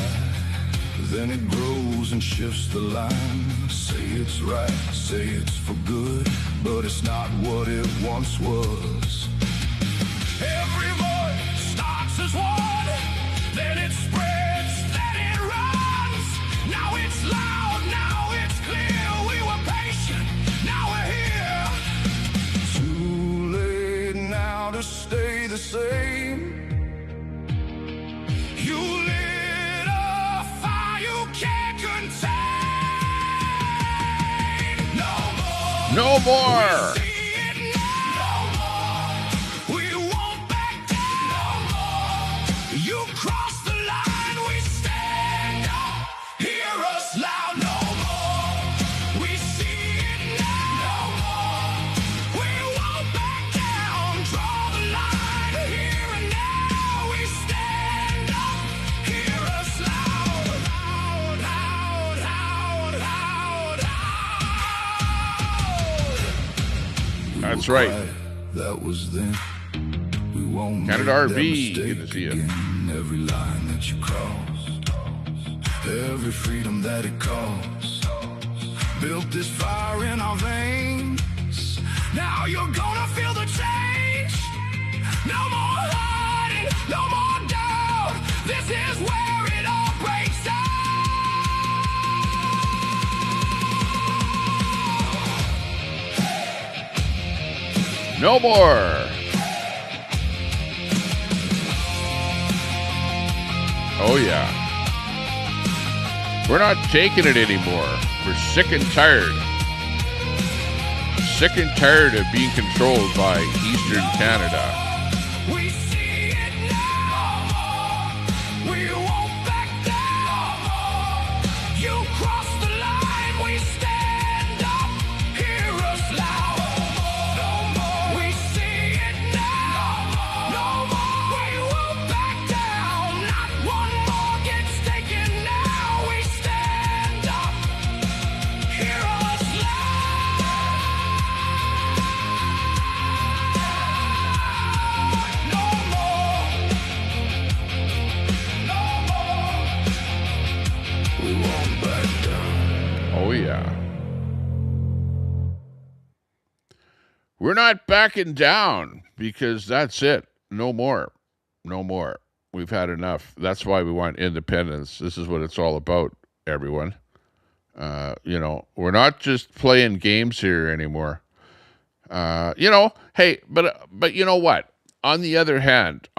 Then it grows and shifts the line. Say it's right, say it's for good, but it's not what it once was. Every voice starts as one, then it spreads, then it runs. Now it's loud, now it's clear. We were patient, now we're here. Too late now to stay the same. You lit a fire you can't contain. No more. No more. We see it now. No more. We won't back down. No more. You cross the line, we stand up. Hear us loud. No more. We see it now. No more. We won't back down. Draw the line here and now. We stand up. Hear us loud. Loud, loud, loud, loud, loud. That's right. That was then. We won't Canada make that RV, mistake good to see you. again. Every line that you crossed, every freedom that it cost, built this fire in our veins. Now you're gonna feel the change. No more hiding, no more doubt. This is where it all breaks down. No more. Oh, yeah. We're not taking it anymore. We're sick and tired. Sick and tired of being controlled by Eastern Canada. We see it now. We won't back down. You cross the line, we stand up. Hear us loud. No more. We see it now. No more. We won't back down. Not one more gets taken now. We stand up. Hear us loud. No more. No more. We won't back down. Oh, yeah. We're not backing down because that's it. No more. No more. We've had enough. That's why we want independence. This is what it's all about, everyone. We're not just playing games here anymore. Hey, but you know what? On the other hand,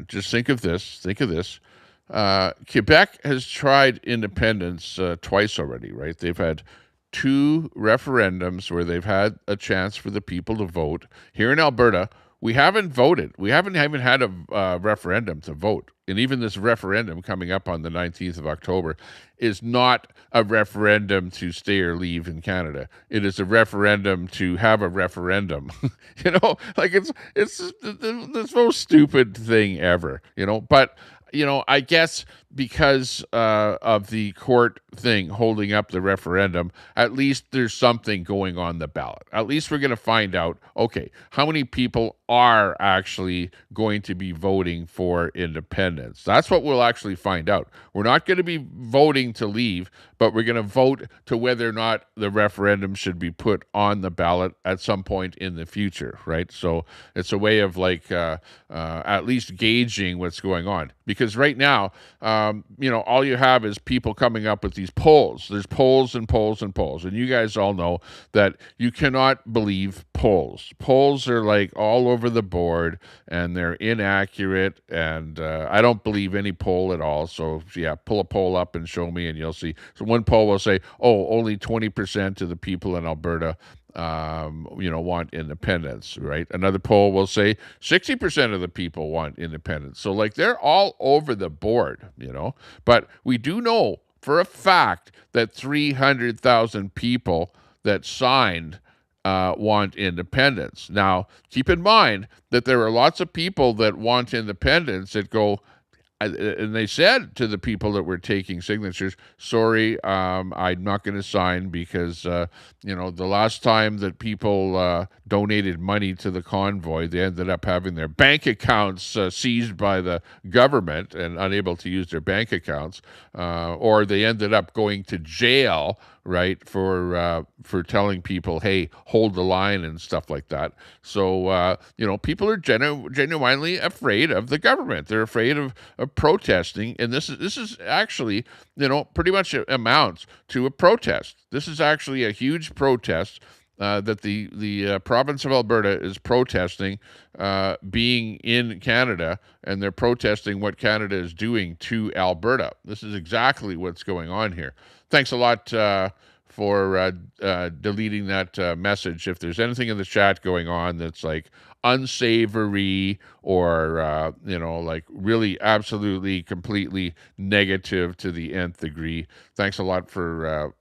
just think of this. Quebec has tried independence twice already, right? They've had 2 referendums where they've had a chance for the people to vote. Here in Alberta, we haven't voted. We haven't even had a referendum to vote. And even this referendum coming up on the 19th of October is not a referendum to stay or leave in Canada. It is a referendum to have a referendum. Like it's the most stupid thing ever, But, I guess because of the court thing holding up the referendum, at least there's something going on the ballot. At least we're going to find out, okay, how many people are actually going to be voting for independence. That's what we'll actually find out. We're not going to be voting to leave, but we're going to vote to whether or not the referendum should be put on the ballot at some point in the future, right? So it's a way of at least gauging what's going on. Because right now, all you have is people coming up with these polls. There's polls and polls and polls. And you guys all know that you cannot believe polls. Polls are like all over the board and they're inaccurate. And I don't believe any poll at all. So yeah, pull a poll up and show me and you'll see. So one poll will say, only 20% of the people in Alberta want independence, right? Another poll will say 60% of the people want independence. So they're all over the board, But we do know for a fact that 300,000 people that signed want independence. Now, keep in mind that there are lots of people that want independence that go, and they said to the people that were taking signatures, sorry, I'm not going to sign because, the last time that people donated money to the convoy, they ended up having their bank accounts seized by the government and unable to use their bank accounts, or they ended up going to jail, right, for telling people, hey, hold the line and stuff like that. So, people are genuinely afraid of the government. They're afraid of protesting, and this is actually, pretty much amounts to a protest. This is actually a huge protest that the province of Alberta is protesting being in Canada, and they're protesting what Canada is doing to Alberta. This is exactly what's going on here. Thanks a lot for deleting that message. If there's anything in the chat going on that's unsavory or really absolutely completely negative to the nth degree, thanks a lot for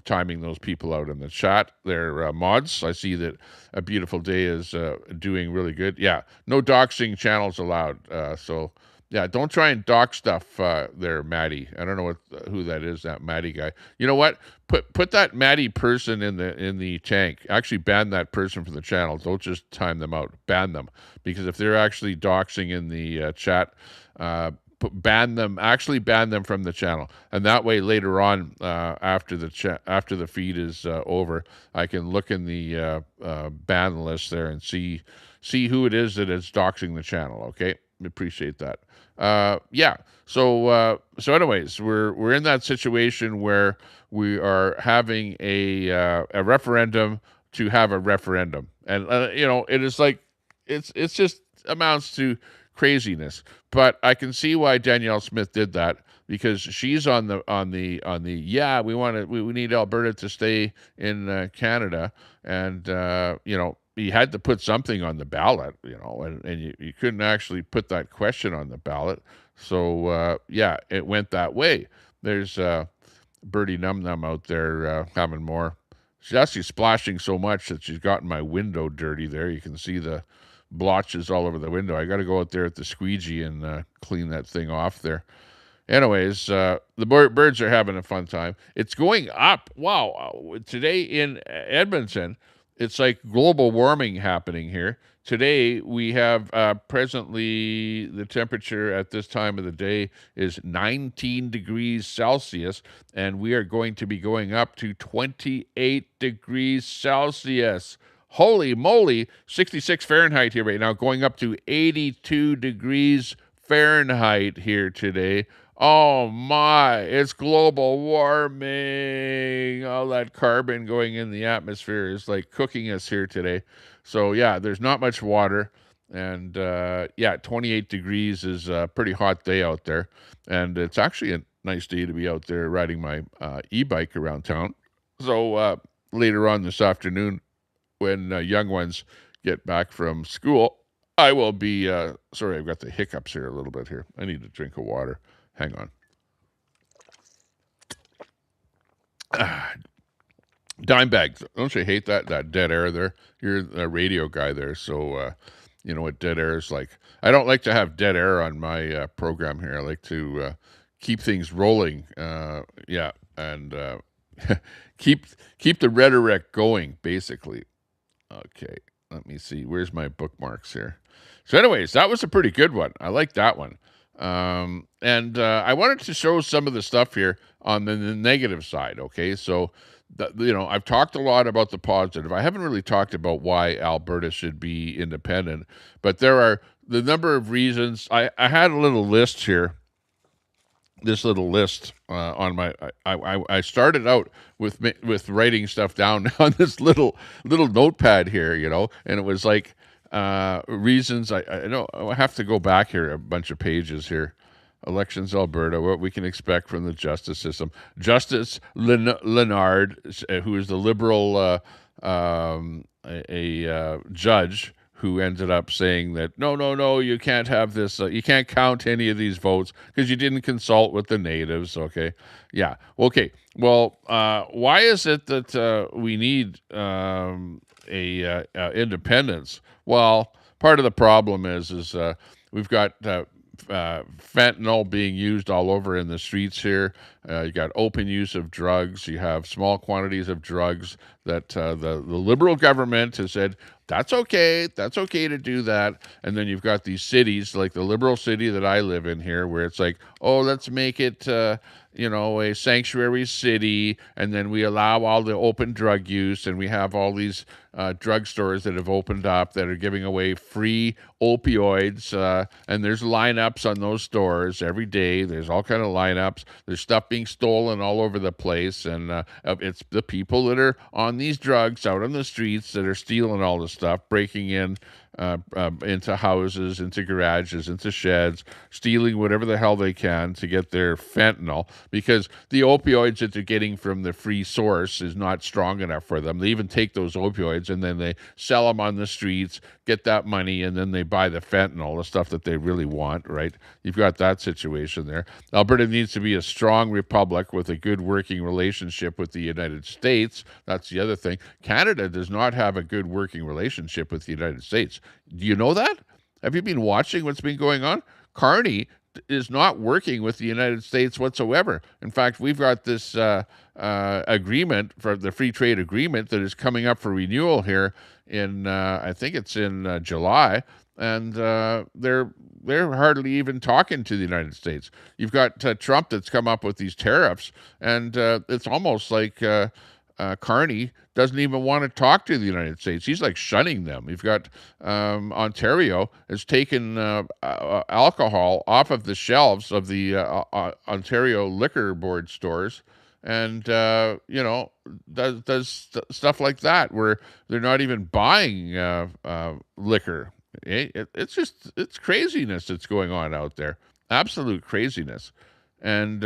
timing those people out in the chat. They're mods. I see that A Beautiful Day is doing really good. Yeah, no doxing channels allowed. So yeah, don't try and dox stuff there, Maddie. I don't know who that is, that Maddie guy. You know what? Put that Maddie person in the tank. Actually ban that person from the channel. Don't just time them out. Ban them. Because if they're actually doxing in the chat, ban them. Actually ban them from the channel. And that way later on, after the feed is over, I can look in the ban list there and see who it is that is doxing the channel, okay? Appreciate that. Yeah. So anyways, we're in that situation where we are having a referendum to have a referendum, and it is it's just amounts to craziness. But I can see why Danielle Smith did that, because she's on the yeah, we need Alberta to stay in Canada, and you had to put something on the ballot, and you couldn't actually put that question on the ballot. So, yeah, it went that way. There's Birdie Num Num out there having more. She's actually splashing so much that she's gotten my window dirty there. You can see the blotches all over the window. I got to go out there at the squeegee and clean that thing off there. Anyways, the birds are having a fun time. It's going up. Wow. Today in Edmonton, it's like global warming happening here. Today, we have presently the temperature at this time of the day is 19 degrees Celsius, and we are going to be going up to 28 degrees Celsius. Holy moly, 66 Fahrenheit here right now, going up to 82 degrees Fahrenheit here today. Oh my, it's global warming. All that carbon going in the atmosphere is cooking us here today. So yeah, there's not much water. And yeah, 28 degrees is a pretty hot day out there. And it's actually a nice day to be out there riding my e-bike around town. So later on this afternoon, when young ones get back from school, I will be, sorry, I've got the hiccups here a little bit here. I need a drink of water. Hang on. Dimebag, don't you hate that dead air there? You're a radio guy there, so you know what dead air is like. I don't like to have dead air on my program here. I like to keep things rolling. Yeah, and keep the rhetoric going, basically. Okay, let me see. Where's my bookmarks here? So, anyways, that was a pretty good one. I like that one. And I wanted to show some of the stuff here on the negative side. Okay, so I've talked a lot about the positive. I haven't really talked about why Alberta should be independent, but there are the number of reasons. I had a little list here. This little list on my. I started out with writing stuff down on this little notepad here, and it was like reasons. I know I have to go back here a bunch of pages here. Elections, Alberta, what we can expect from the justice system. Justice Leonard, who is the Liberal judge, who ended up saying that, no, you can't have this, you can't count any of these votes because you didn't consult with the natives, okay? Yeah, okay. Well, why is it that we need independence? Well, part of the problem is we've got fentanyl being used all over in the streets here. You got open use of drugs. You have small quantities of drugs that the Liberal government has said, that's okay to do that. And then you've got these cities, like the Liberal city that I live in here, where it's like, oh, let's make it, a sanctuary city, and then we allow all the open drug use, and we have all these drugstores that have opened up that are giving away free opioids, and there's lineups on those stores every day. There's all kind of lineups. There's stuff being stolen all over the place, and it's the people that are on these drugs out on the streets that are stealing all the stuff, breaking in into houses, into garages, into sheds, stealing whatever the hell they can to get their fentanyl, because the opioids that they're getting from the free source is not strong enough for them. They even take those opioids and then they sell them on the streets, get that money, and then they buy the fentanyl, the stuff that they really want, right? You've got that situation there. Alberta needs to be a strong republic with a good working relationship with the United States. That's the other thing. Canada does not have a good working relationship with the United States. Do you know that? Have you been watching what's been going on? Carney is not working with the United States whatsoever. In fact, we've got this agreement for the free trade agreement that is coming up for renewal here in, I think it's in July, and they're hardly even talking to the United States. You've got Trump that's come up with these tariffs, and it's almost like Carney doesn't even want to talk to the United States. He's like shunning them. You've got Ontario has taken alcohol off of the shelves of the Ontario Liquor Board stores, and does stuff like that where they're not even buying liquor. It's craziness that's going on out there. Absolute craziness. And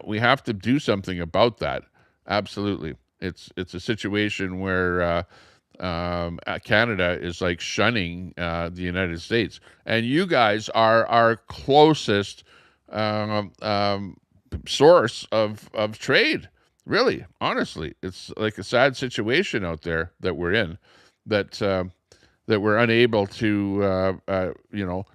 we have to do something about that. Absolutely. It's a situation where Canada is like shunning the United States. And you guys are our closest source of trade. Really, honestly. It's like a sad situation out there that we're in, that we're unable to,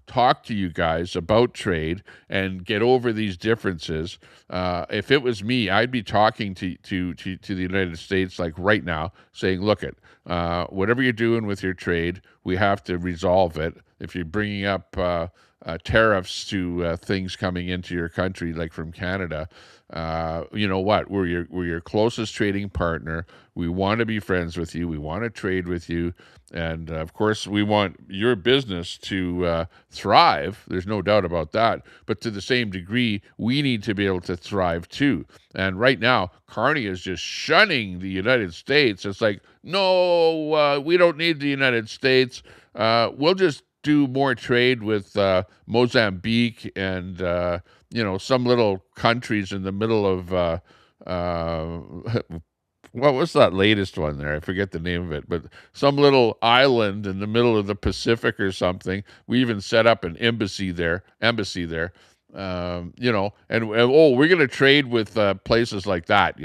talk to you guys about trade and get over these differences. If it was me, I'd be talking to the United States like right now, saying, look, whatever you're doing with your trade, we have to resolve it. If you're bringing up tariffs to things coming into your country, like from Canada, you know what? We're your closest trading partner. We want to be friends with you. We want to trade with you. And of course, we want your business to thrive. There's no doubt about that. But to the same degree, we need to be able to thrive too. And right now, Carney is just shunning the United States. It's like, no, we don't need the United States. We'll just do more trade with Mozambique and some little countries in the middle of what was that latest one there? I forget the name of it, but some little island in the middle of the Pacific or something. We even set up an embassy there. Oh, we're going to trade with places like that,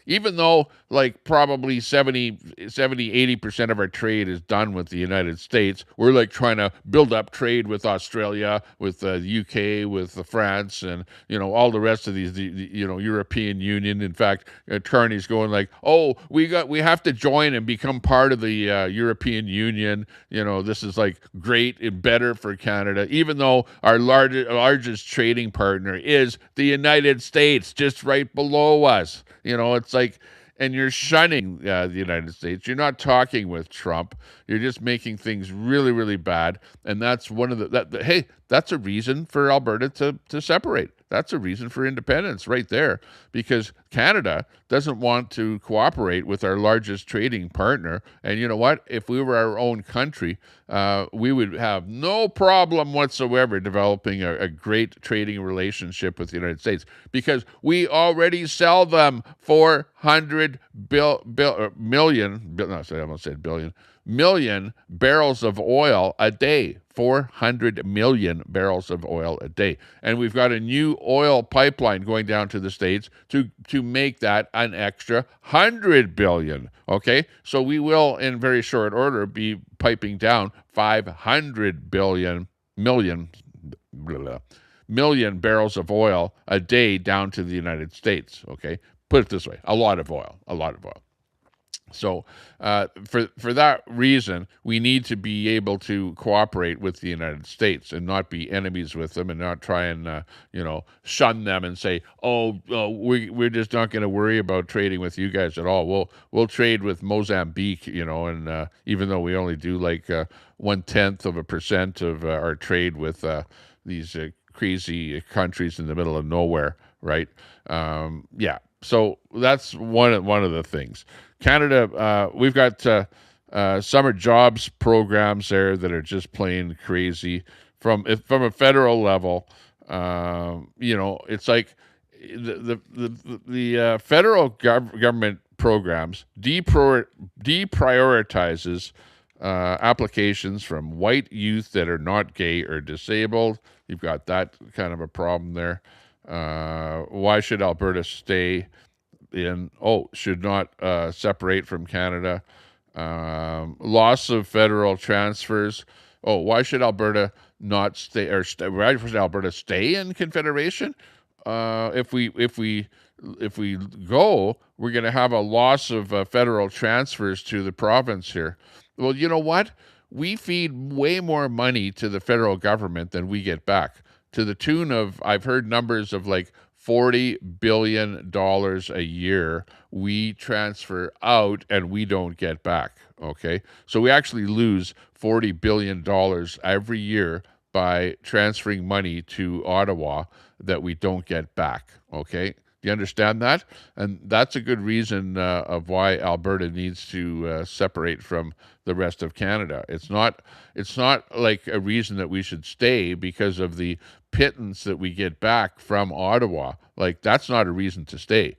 even though like probably 80% of our trade is done with the United States. We're like trying to build up trade with Australia, with the UK, with France, and, all the rest of these, European Union. In fact, Carney's going like, oh, we have to join and become part of the European Union. This is like great and better for Canada, even though our largest trading partner is the United States, just right below us. It's like, and you're shunning the United States. You're not talking with Trump. You're just making things really, really bad. And that's one of hey, that's a reason for Alberta to separate. That's a reason for independence right there, because Canada doesn't want to cooperate with our largest trading partner. And you know what? If we were our own country, we would have no problem whatsoever developing a great trading relationship with the United States, because we already sell them 400 million barrels of oil a day. 400 million barrels of oil a day. And we've got a new oil pipeline going down to the States to make that an extra 100 billion. Okay? So we will, in very short order, be piping down 500 million barrels of oil a day down to the United States. Okay? Put it this way, a lot of oil. So for that reason, we need to be able to cooperate with the United States and not be enemies with them, and not try and shun them and say, we're just not going to worry about trading with you guys at all. We'll trade with Mozambique, and even though we only do like 0.1% of our trade with these crazy countries in the middle of nowhere, right? So that's one of the things. Canada, we've got summer jobs programs there that are just plain crazy. From a federal level, it's like the federal government programs deprioritizes applications from white youth that are not gay or disabled. You've got that kind of a problem there. Why should Alberta stay in? Should not separate from Canada. Loss of federal transfers. Why should Alberta not stay, or why should Alberta stay in Confederation? If we go, we're going to have a loss of federal transfers to the province here. Well, you know what? We feed way more money to the federal government than we get back, to the tune of, I've heard numbers of like $40 billion a year we transfer out and we don't get back, okay? So we actually lose $40 billion every year by transferring money to Ottawa that we don't get back, okay? Do you understand that? And that's a good reason of why Alberta needs to separate from the rest of Canada. It's not like a reason that we should stay because of the pittance that we get back from Ottawa. Like, that's not a reason to stay.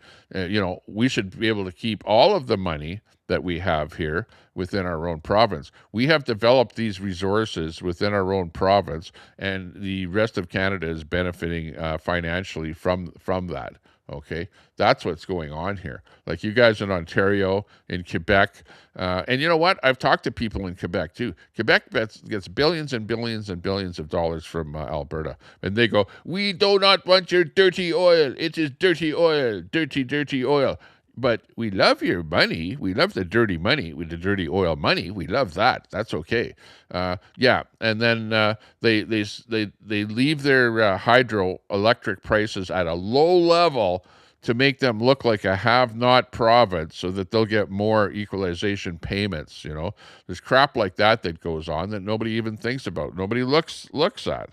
We should be able to keep all of the money that we have here within our own province. We have developed these resources within our own province, and the rest of Canada is benefiting financially from that. Okay, that's what's going on here. Like, you guys in Ontario, in Quebec, and you know what? I've talked to people in Quebec too. Quebec gets billions and billions and billions of dollars from Alberta, and they go, "We do not want your dirty oil. It is dirty oil, dirty oil." But we love your money. We love the dirty money, with the dirty oil money. We love that. That's okay. And then they leave their hydroelectric prices at a low level to make them look like a have-not province, so that they'll get more equalization payments. There's crap like that goes on that nobody even thinks about. Nobody looks at.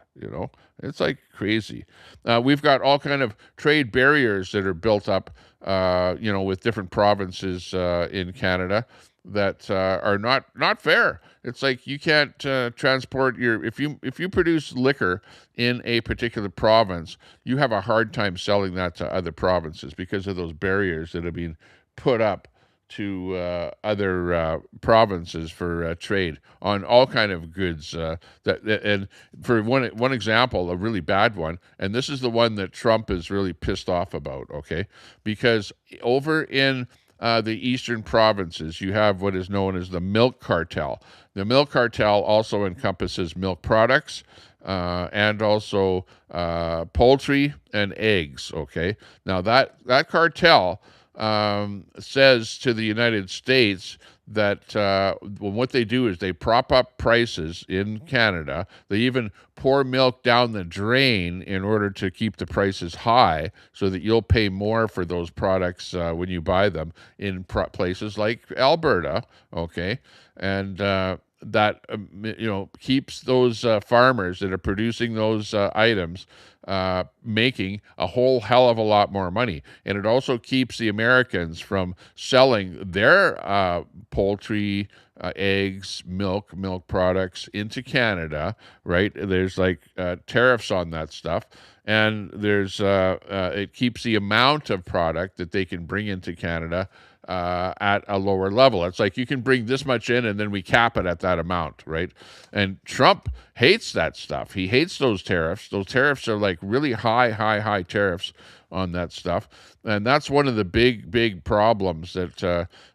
It's like crazy. We've got all kind of trade barriers that are built up, with different provinces in Canada that are not fair. It's like you can't transport if you produce liquor in a particular province, you have a hard time selling that to other provinces because of those barriers that have been put up other provinces for trade on all kind of goods. And for one example, a really bad one, and this is the one that Trump is really pissed off about. Okay, because over in the eastern provinces, you have what is known as the milk cartel. The milk cartel also encompasses milk products and also poultry and eggs. Okay, now that cartel says to the United States that what they do is they prop up prices in Canada. They even pour milk down the drain in order to keep the prices high so that you'll pay more for those products when you buy them in places like Alberta, okay? And that keeps those farmers that are producing those items making a whole hell of a lot more money. And it also keeps the Americans from selling their poultry, eggs, milk products into Canada, right? There's like tariffs on that stuff. And there's it keeps the amount of product that they can bring into Canada at a lower level. It's like you can bring this much in and then we cap it at that amount, right? And Trump hates that stuff. He hates those tariffs. Those tariffs are like really high tariffs on that stuff. And that's one of the big problems that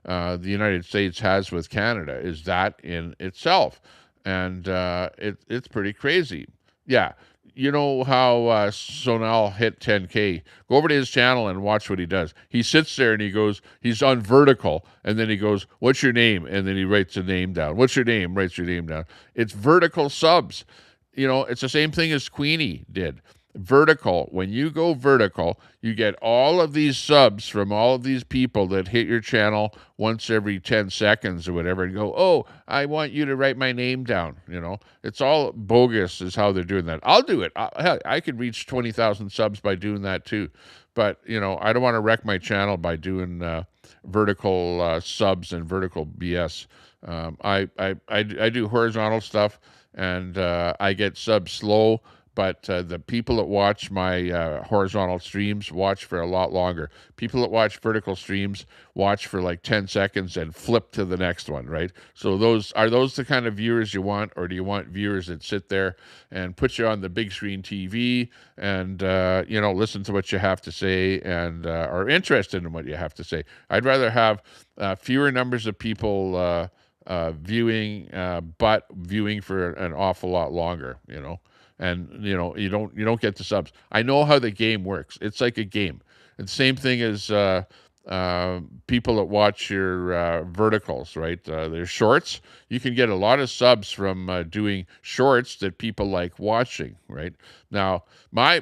the United States has with Canada is that in itself. And it's pretty crazy. Yeah. You know how Sonal hit 10K. Go over to his channel and watch what he does. He sits there and he goes, he's on vertical, and then he goes, "What's your name?" And then he writes a name down. "What's your name?" Writes your name down. It's vertical subs. It's the same thing as Queenie did. Vertical. When you go vertical, you get all of these subs from all of these people that hit your channel once every 10 seconds or whatever and go, "Oh, I want you to write my name down." It's all bogus is how they're doing that. I'll do it. Hell, I could reach 20,000 subs by doing that too. But, I don't want to wreck my channel by doing vertical subs and vertical BS. I do horizontal stuff and I get subs slow. But the people that watch my horizontal streams watch for a lot longer. People that watch vertical streams watch for like 10 seconds and flip to the next one, right? So are those the kind of viewers you want, or do you want viewers that sit there and put you on the big screen TV and listen to what you have to say and are interested in what you have to say? I'd rather have fewer numbers of people viewing, but viewing for an awful lot longer, And you don't get the subs. I know how the game works. It's like a game. It's the same thing as people that watch your verticals, right? Their shorts. You can get a lot of subs from doing shorts that people like watching, right? Now, my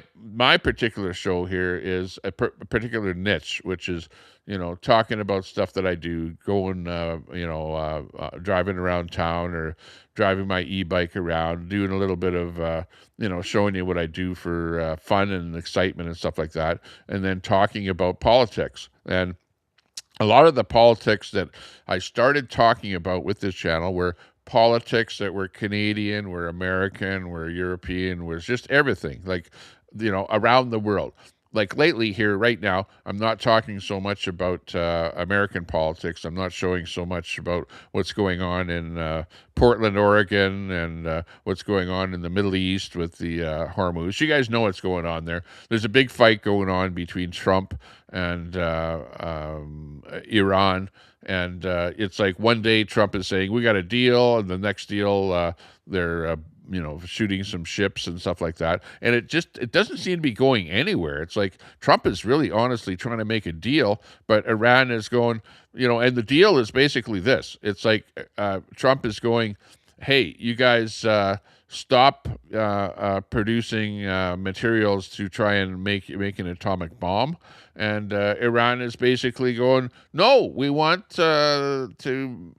particular show here is a particular niche, which is talking about stuff that I do, going, driving around town or driving my e-bike around, doing a little bit of, showing you what I do for fun and excitement and stuff like that, and then talking about politics. And a lot of the politics that I started talking about with this channel were politics that were Canadian, were American, were European, was just everything, like, around the world. Like lately here, right now, I'm not talking so much about American politics. I'm not showing so much about what's going on in Portland, Oregon, and what's going on in the Middle East with the Hormuz. You guys know what's going on there. There's a big fight going on between Trump and Iran. And it's like one day Trump is saying, "We got a deal," and the next deal they're shooting some ships and stuff like that. And it doesn't seem to be going anywhere. It's like Trump is really honestly trying to make a deal, but Iran is going, and the deal is basically this. It's like Trump is going, "Hey, you guys stop producing materials to try and make an atomic bomb." And Iran is basically going, "No, we want to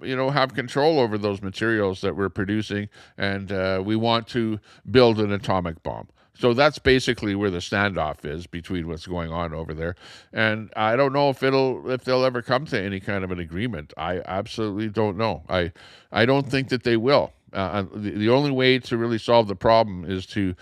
have control over those materials that we're producing, and we want to build an atomic bomb." So that's basically where the standoff is between what's going on over there. And I don't know if they'll ever come to any kind of an agreement. I absolutely don't know. I don't think that they will. The only way to really solve the problem is to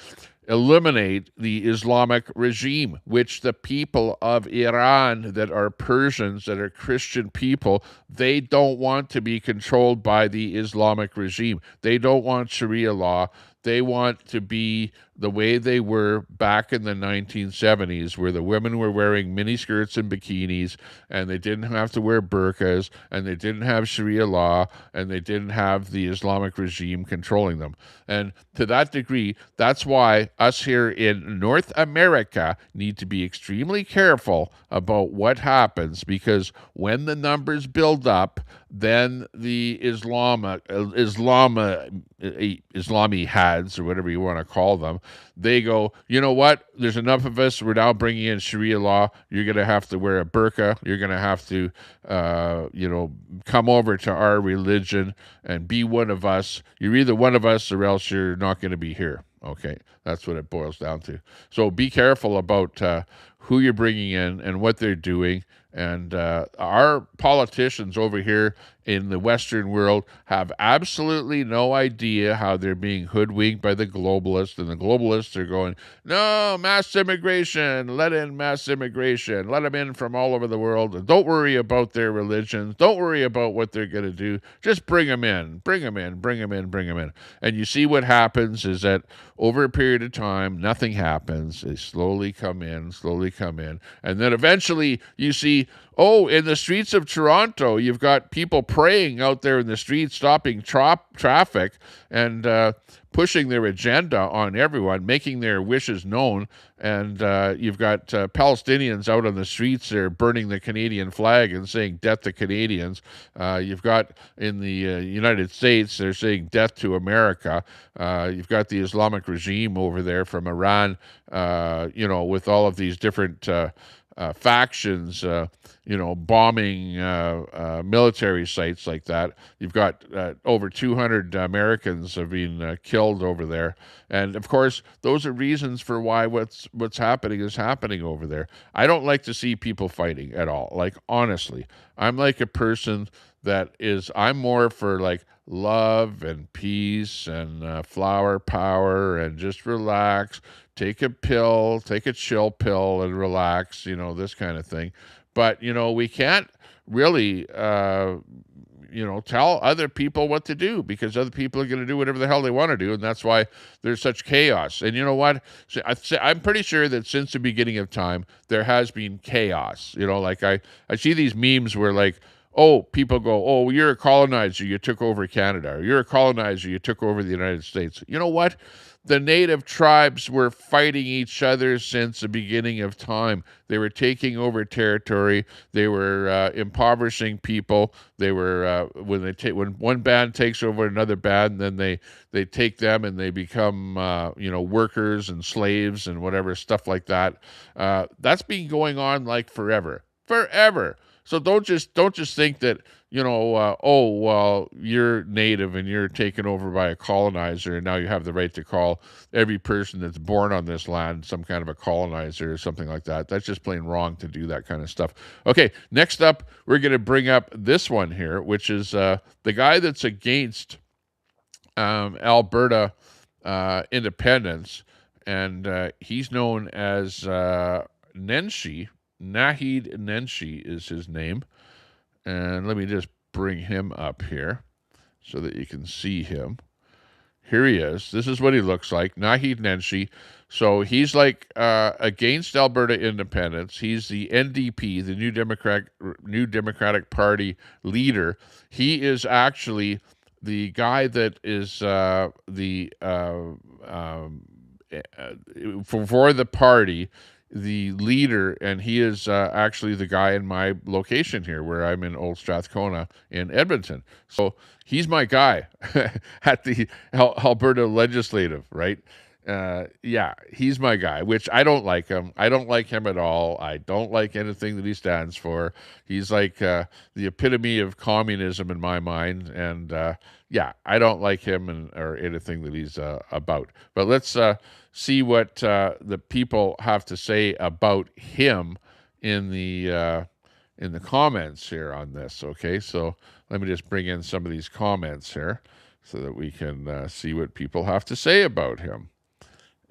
eliminate the Islamic regime, which the people of Iran that are Persians, that are Christian people, they don't want to be controlled by the Islamic regime. They don't want Sharia law. They want to be the way they were back in the 1970s, where the women were wearing miniskirts and bikinis, and they didn't have to wear burqas, and they didn't have Sharia law, and they didn't have the Islamic regime controlling them. And to that degree, that's why us here in North America need to be extremely careful about what happens, because when the numbers build up, then the Islami hads, or whatever you want to call them, they go, you know what? There's enough of us. We're now bringing in Sharia law. You're going to have to wear a burqa. You're going to have to, come over to our religion and be one of us. You're either one of us or else you're not going to be here. Okay, that's what it boils down to. So be careful about who you're bringing in and what they're doing. And our politicians over here in the Western world have absolutely no idea how they're being hoodwinked by the globalists. And the globalists are going, no, mass immigration, let in mass immigration, let them in from all over the world. And don't worry about their religions. Don't worry about what they're going to do. Just bring them in, bring them in, bring them in, bring them in. And you see what happens is that over a period of time, nothing happens. They slowly come in. And then eventually you see, oh, in the streets of Toronto, you've got people praying out there in the streets, stopping traffic and pushing their agenda on everyone, making their wishes known. And you've got Palestinians out on the streets there burning the Canadian flag and saying death to Canadians. You've got in the United States, they're saying death to America. You've got the Islamic regime over there from Iran, with all of these different factions, bombing military sites like that. You've got over 200 Americans have been killed over there. And of course, those are reasons for why what's happening is happening over there. I don't like to see people fighting at all. Like, honestly, I'm like a person I'm more for like love and peace and flower power and just relax. Take a chill pill and relax, this kind of thing. But, we can't really, tell other people what to do, because other people are going to do whatever the hell they want to do. And that's why there's such chaos. And you know what? I'm pretty sure that since the beginning of time, there has been chaos. Like I see these memes where like, oh, people go, oh, you're a colonizer, you took over Canada. Or you're a colonizer, you took over the United States. You know what? The native tribes were fighting each other since the beginning of time. They were taking over territory. They were impoverishing people. They were when one band takes over another band, then they take them and they become workers and slaves and whatever stuff like that. That's been going on like forever. So don't just think that, you're native and you're taken over by a colonizer and now you have the right to call every person that's born on this land some kind of a colonizer or something like that. That's just plain wrong to do that kind of stuff. Okay, next up, we're going to bring up this one here, which is the guy that's against Alberta independence, and he's known as Nenshi. Nahid Nenshi is his name. And let me just bring him up here so that you can see him. Here he is. This is what he looks like, Nahid Nenshi. So he's like against Alberta independence. He's the NDP, the New Democratic Party leader. He is actually the guy that is for the party, the leader, and he is actually the guy in my location here where I'm in Old Strathcona in Edmonton. So he's my guy at the Alberta Legislative, right? He's my guy, which I don't like him. I don't like him at all. I don't like anything that he stands for. He's like the epitome of communism in my mind. And I don't like him or anything that he's about. But let's see what the people have to say about him in the comments here on this. Okay, so let me just bring in some of these comments here so that we can see what people have to say about him.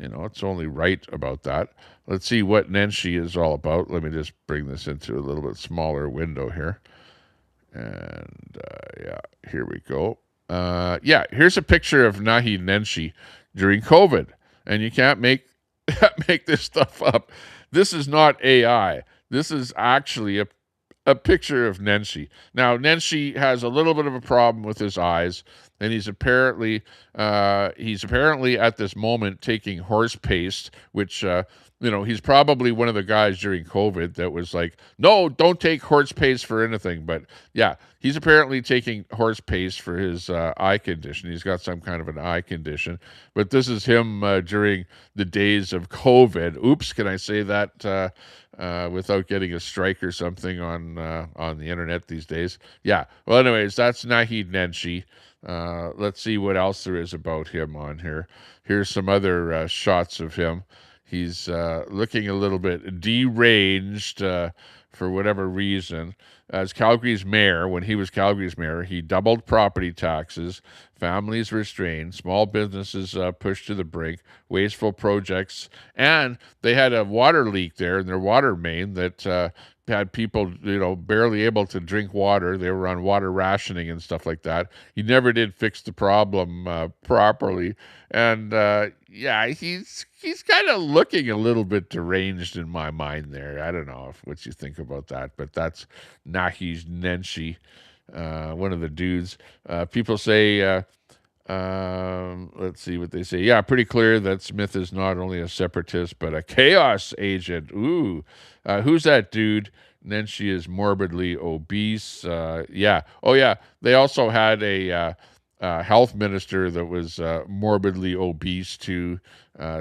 It's only right about that. Let's see what Nenshi is all about. Let me just bring this into a little bit smaller window here. And yeah, here we go. Yeah, here's a picture of Nahi Nenshi during COVID. And you can't make this stuff up. This is not AI. This is actually a picture of Nenshi. Now, Nenshi has a little bit of a problem with his eyes, and he's apparently at this moment taking horse paste, which he's probably one of the guys during COVID that was like, no, don't take horse paste for anything. But yeah, he's apparently taking horse paste for his eye condition. He's got some kind of an eye condition. But this is him during the days of COVID. Oops, can I say that without getting a strike or something on the internet these days? Yeah. Well, anyways, that's Nahid Nenshi. Let's see what else there is about him on here. Here's some other shots of him. He's looking a little bit deranged for whatever reason. As Calgary's mayor, when he was Calgary's mayor, he doubled property taxes, families restrained, small businesses pushed to the brink, wasteful projects, and they had a water leak there in their water main that had people, barely able to drink water. They were on water rationing and stuff like that. He never did fix the problem properly, and yeah, he's kind of looking a little bit deranged in my mind there. I don't know what you think about that, but that's Nahi Nenshi, one of the dudes. People say, let's see what they say. Yeah, pretty clear that Smith is not only a separatist, but a chaos agent. Ooh, who's that dude? Nenshi is morbidly obese. Yeah. Oh, yeah. They also had a health minister that was morbidly obese too,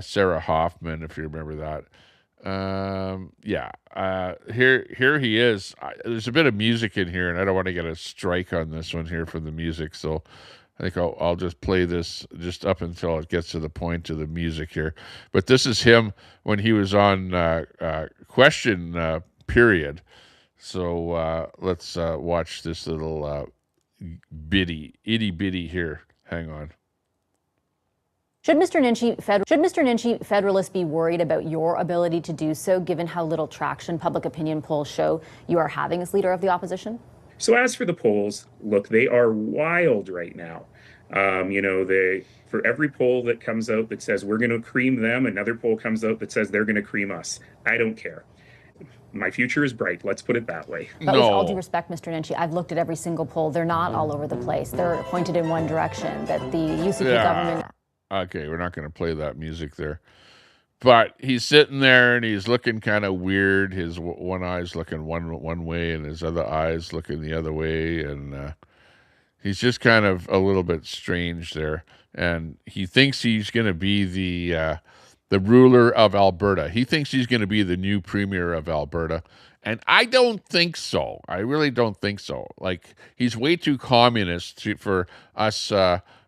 Sarah Hoffman, if you remember that. Yeah. Here he is. There's a bit of music in here, and I don't want to get a strike on this one here for the music, so I think I'll just play this just up until it gets to the point of the music here. But this is him when he was on Question Period. So let's watch this little itty bitty here. Hang on. Should Mr. Nenshi Federalists be worried about your ability to do so, given how little traction public opinion polls show you are having as leader of the opposition? So as for the polls, look, they are wild right now. For every poll that comes out that says we're going to cream them, another poll comes out that says they're going to cream us. I don't care. My future is bright. Let's put it that way. But with all due respect, Mr. Nenshi, I've looked at every single poll. They're not all over the place. They're pointed in one direction, that the UCP government... Okay, we're not going to play that music there. But he's sitting there and he's looking kind of weird. His one eye's looking one way and his other eye's looking the other way. And he's just kind of a little bit strange there. And he thinks he's going to be the ruler of Alberta. He thinks he's going to be the new premier of Alberta. And I don't think so. I really don't think so. Like, he's way too communist for us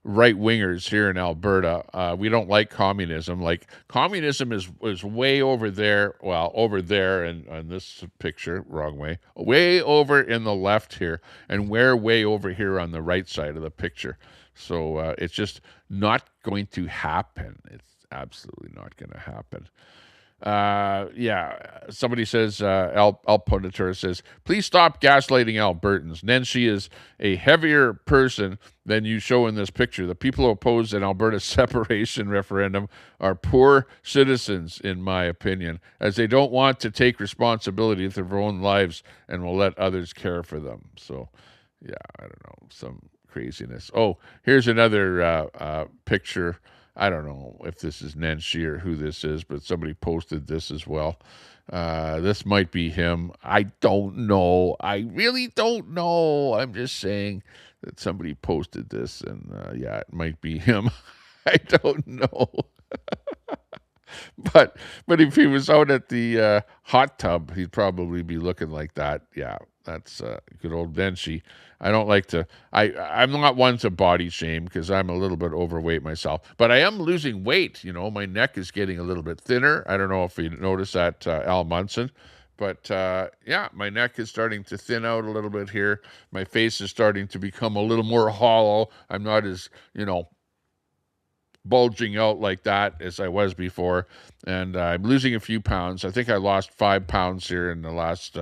right-wingers here in Alberta. We don't like communism. Like, communism is way over there. Well, over there in this picture, wrong way. Way over in the left here. And we're way over here on the right side of the picture. So it's just not going to happen. It's absolutely not going to happen. Yeah, somebody says, Alponitor says, please stop gaslighting Albertans. Nenshi is a heavier person than you show in this picture. The people who oppose an Alberta separation referendum are poor citizens, in my opinion, as they don't want to take responsibility for their own lives and will let others care for them. So, yeah, I don't know, some craziness. Oh, here's another picture. I don't know if this is Nenshi or who this is, but somebody posted this as well. This might be him. I don't know. I really don't know. I'm just saying that somebody posted this, and yeah, it might be him. I don't know. But if he was out at the hot tub, he'd probably be looking like that. Yeah, that's good old Nenshi. I don't like to, I'm not one to body shame because I'm a little bit overweight myself, but I am losing weight. My neck is getting a little bit thinner. I don't know if you noticed that, Al Munson, but yeah, my neck is starting to thin out a little bit here. My face is starting to become a little more hollow. I'm not as, bulging out like that as I was before, and I'm losing a few pounds. I think I lost 5 pounds here in the last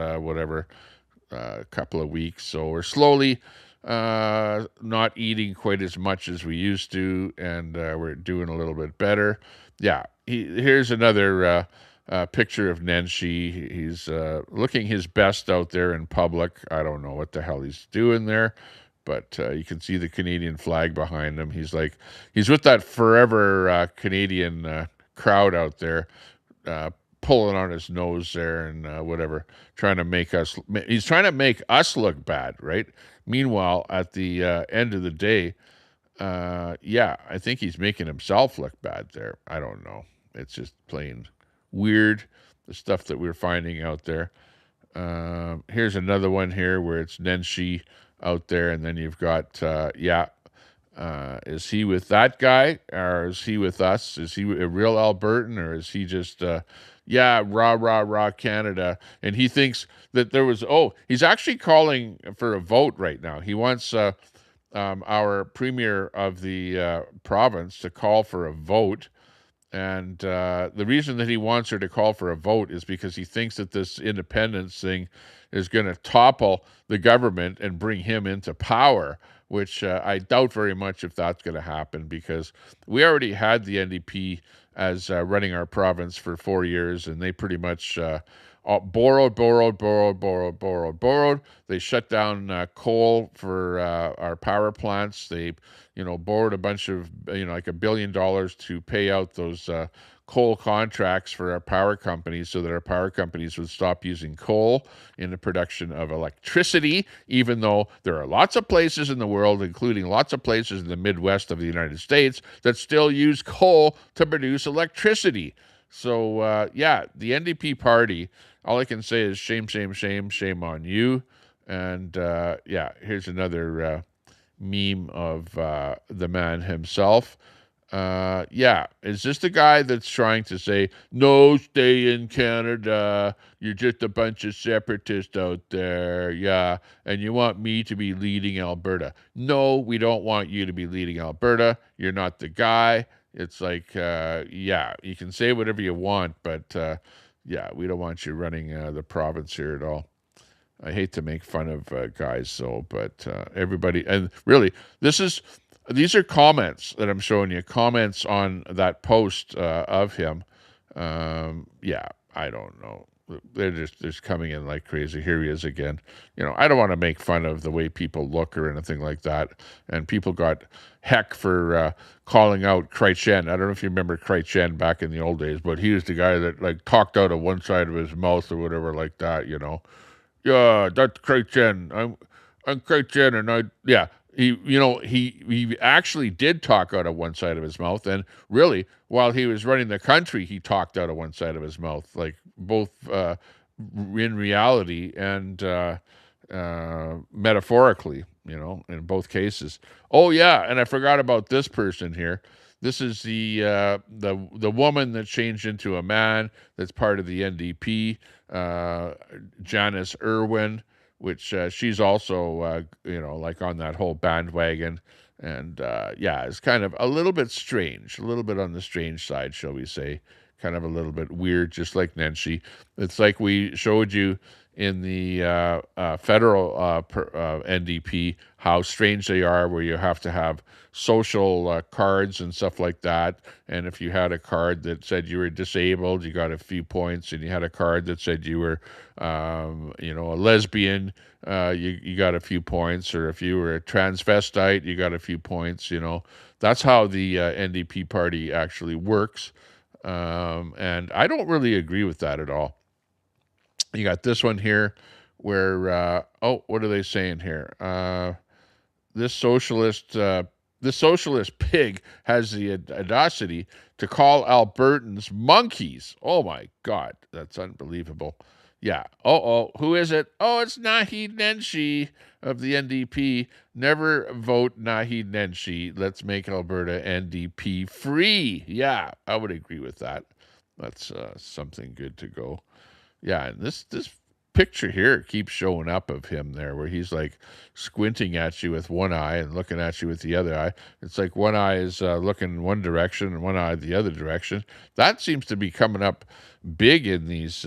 couple of weeks. So we're slowly not eating quite as much as we used to, and we're doing a little bit better. Yeah, here's another picture of Nenshi. He's looking his best out there in public. I don't know what the hell he's doing there, but you can see the Canadian flag behind him. He's with that forever Canadian crowd out there, pulling on his nose there and whatever, he's trying to make us look bad, right? Meanwhile, at the end of the day, yeah, I think he's making himself look bad there. I don't know. It's just plain weird, the stuff that we're finding out there. Here's another one here where it's Nenshi out there, and then you've got, is he with that guy, or is he with us? Is he a real Albertan, or is he just, rah, Canada? And he thinks that he's actually calling for a vote right now. He wants our premier of the province to call for a vote. And the reason that he wants her to call for a vote is because he thinks that this independence thing is going to topple the government and bring him into power, which I doubt very much if that's going to happen, because we already had the NDP as running our province for 4 years, and they pretty much borrowed. They shut down coal for our power plants. They, borrowed a bunch of, like $1 billion to pay out those coal contracts for our power companies so that our power companies would stop using coal in the production of electricity, even though there are lots of places in the world, including lots of places in the Midwest of the United States, that still use coal to produce electricity. So, the NDP party, all I can say is shame on you. And, here's another meme of the man himself. Is this the guy that's trying to say, no, stay in Canada, you're just a bunch of separatists out there, and you want me to be leading Alberta? No, we don't want you to be leading Alberta. You're not the guy. It's like, you can say whatever you want, but we don't want you running the province here at all. I hate to make fun of guys, but everybody, and really, these are comments that I'm showing you, comments on that post of him. I don't know. They're just coming in like crazy. Here he is again. I don't want to make fun of the way people look or anything like that. And people got heck for calling out Chrétien. I don't know if you remember Chrétien back in the old days, but he was the guy that talked out of one side of his mouth or whatever like that, Yeah, that's Chrétien. I'm Chrétien, and he actually did talk out of one side of his mouth, and really, while he was running the country, he talked out of one side of his mouth, like both in reality and metaphorically, in both cases. Oh yeah, and I forgot about this person here. This is the woman that changed into a man that's part of the NDP, Janice Irwin, which she's also, like on that whole bandwagon. And it's kind of a little bit strange, a little bit on the strange side, shall we say. Kind of a little bit weird, just like Nenshi. It's like we showed you in the federal NDP, how strange they are, where you have to have social cards and stuff like that. And if you had a card that said you were disabled, you got a few points. And you had a card that said you were, a lesbian, you got a few points. Or if you were a transvestite, you got a few points. That's how the NDP party actually works. And I don't really agree with that at all. You got this one here where, what are they saying here? This socialist pig has the audacity to call Albertans monkeys. Oh my God, that's unbelievable. Yeah. Who is it? Oh, it's Naheed Nenshi of the NDP. Never vote Naheed Nenshi. Let's make Alberta NDP free. Yeah, I would agree with that. That's something good to go. Yeah, and this picture here keeps showing up of him there where he's like squinting at you with one eye and looking at you with the other eye. It's like one eye is looking one direction and one eye the other direction. That seems to be coming up big in these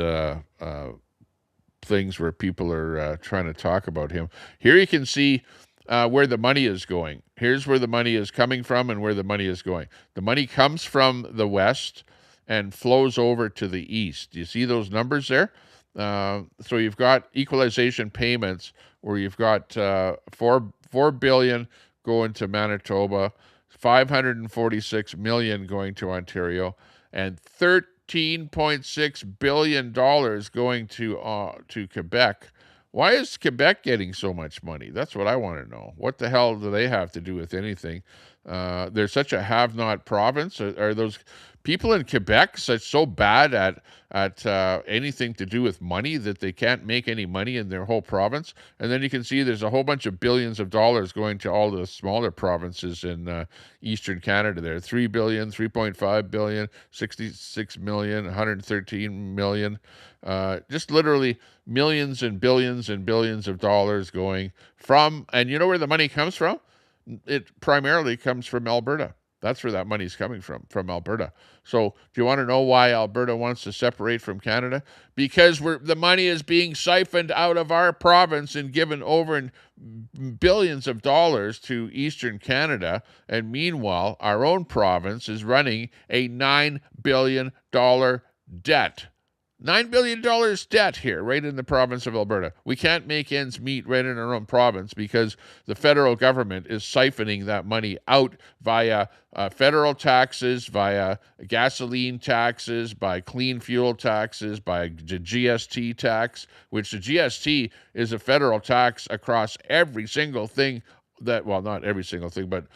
things where people are trying to talk about him. Here you can see where the money is going. Here's where the money is coming from and where the money is going. The money comes from the west and flows over to the east. Do you see those numbers there? So you've got equalization payments where you've got $4 billion going to Manitoba, $546 million going to Ontario, and $13.6 billion going to Quebec. Why is Quebec getting so much money? That's what I want to know. What the hell do they have to do with anything? They're such a have-not province. Are those people in Quebec so bad at anything to do with money that they can't make any money in their whole province? And then you can see there's a whole bunch of billions of dollars going to all the smaller provinces in eastern Canada there. 3 billion, 3.5 billion, 66 million, 113 million. Just literally millions and billions of dollars going from, and you know where the money comes from? It primarily comes from Alberta. That's where that money's coming from Alberta. So do you want to know why Alberta wants to separate from Canada? Because the money is being siphoned out of our province and given over in billions of dollars to Eastern Canada. And meanwhile, our own province is running a $9 billion debt. $9 billion debt here, right in the province of Alberta. We can't make ends meet right in our own province because the federal government is siphoning that money out via federal taxes, via gasoline taxes, by clean fuel taxes, by the GST tax, which the GST is a federal tax across every single thing that, well, not every single thing, but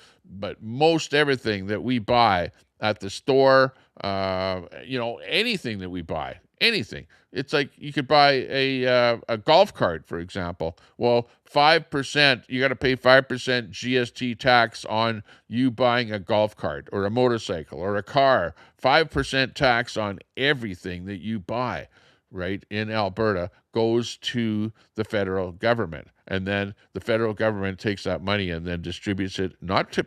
most everything that we buy at the store, anything that we buy. Anything. It's like you could buy a golf cart, for example. Well, 5%, you got to pay 5% GST tax on you buying a golf cart or a motorcycle or a car. 5% tax on everything that you buy, right, in Alberta goes to the federal government. And then the federal government takes that money and then distributes it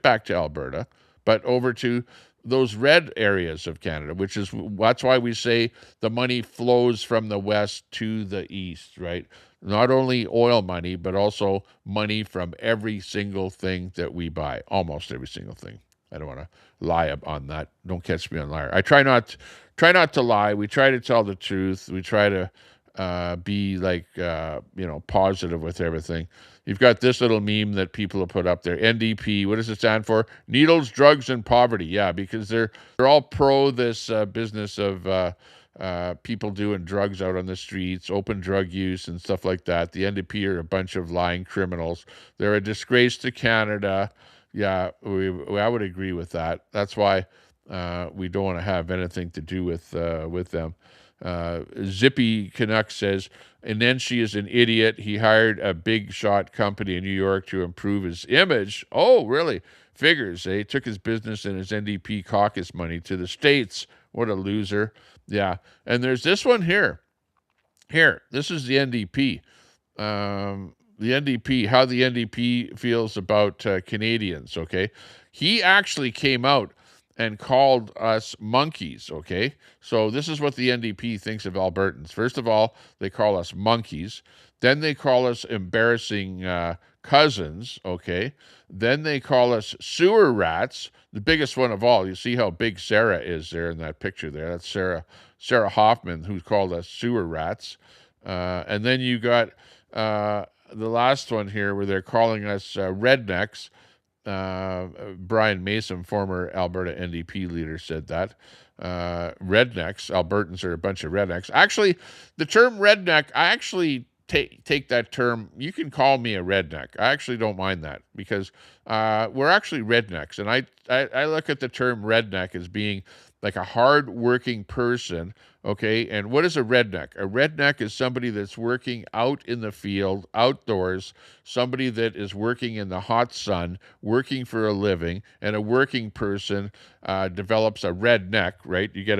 back to Alberta, but over to those red areas of Canada, that's why we say the money flows from the west to the east, right? Not only oil money, but also money from every single thing that we buy, almost every single thing. I don't want to lie on that. Don't catch me on liar. I try not to lie. We try to tell the truth. We try to be like, positive with everything. You've got this little meme that people have put up there. NDP, what does it stand for? Needles, drugs, and poverty. Yeah, because they're all pro this business of people doing drugs out on the streets, open drug use and stuff like that. The NDP are a bunch of lying criminals. They're a disgrace to Canada. Yeah, I would agree with that. That's why we don't want to have anything to do with them. Zippy Canuck says, and then she is an idiot. He hired a big shot company in New York to improve his image. Oh, really? Figures, eh? Took his business and his NDP caucus money to the States. What a loser. Yeah. And there's this one here. Here, this is the NDP. The NDP, how the NDP feels about Canadians, okay? He actually came out and called us monkeys, okay? So this is what the NDP thinks of Albertans. First of all, they call us monkeys. Then they call us embarrassing cousins, okay? Then they call us sewer rats, the biggest one of all. You see how big Sarah is there in that picture there. That's Sarah Hoffman, who called us sewer rats. And then you got the last one here where they're calling us rednecks. Brian Mason, former Alberta NDP leader, said that. Rednecks, Albertans are a bunch of rednecks. Actually, the term redneck, I actually take that term. You can call me a redneck. I actually don't mind that because we're actually rednecks. And I look at the term redneck as being like a hard-working person, okay? And what is a redneck? A redneck is somebody that's working out in the field, outdoors, somebody that is working in the hot sun, working for a living, and a working person develops a red neck, right? You get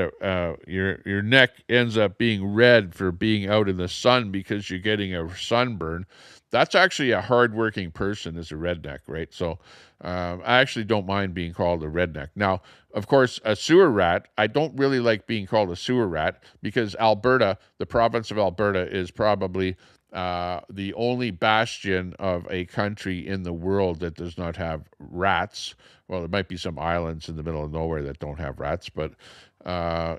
your neck ends up being red for being out in the sun because you're getting a sunburn. That's actually a hardworking person is a redneck, right? So I actually don't mind being called a redneck. Now, of course, a sewer rat, I don't really like being called a sewer rat because Alberta, the province of Alberta, is probably the only bastion of a country in the world that does not have rats. Well, there might be some islands in the middle of nowhere that don't have rats, but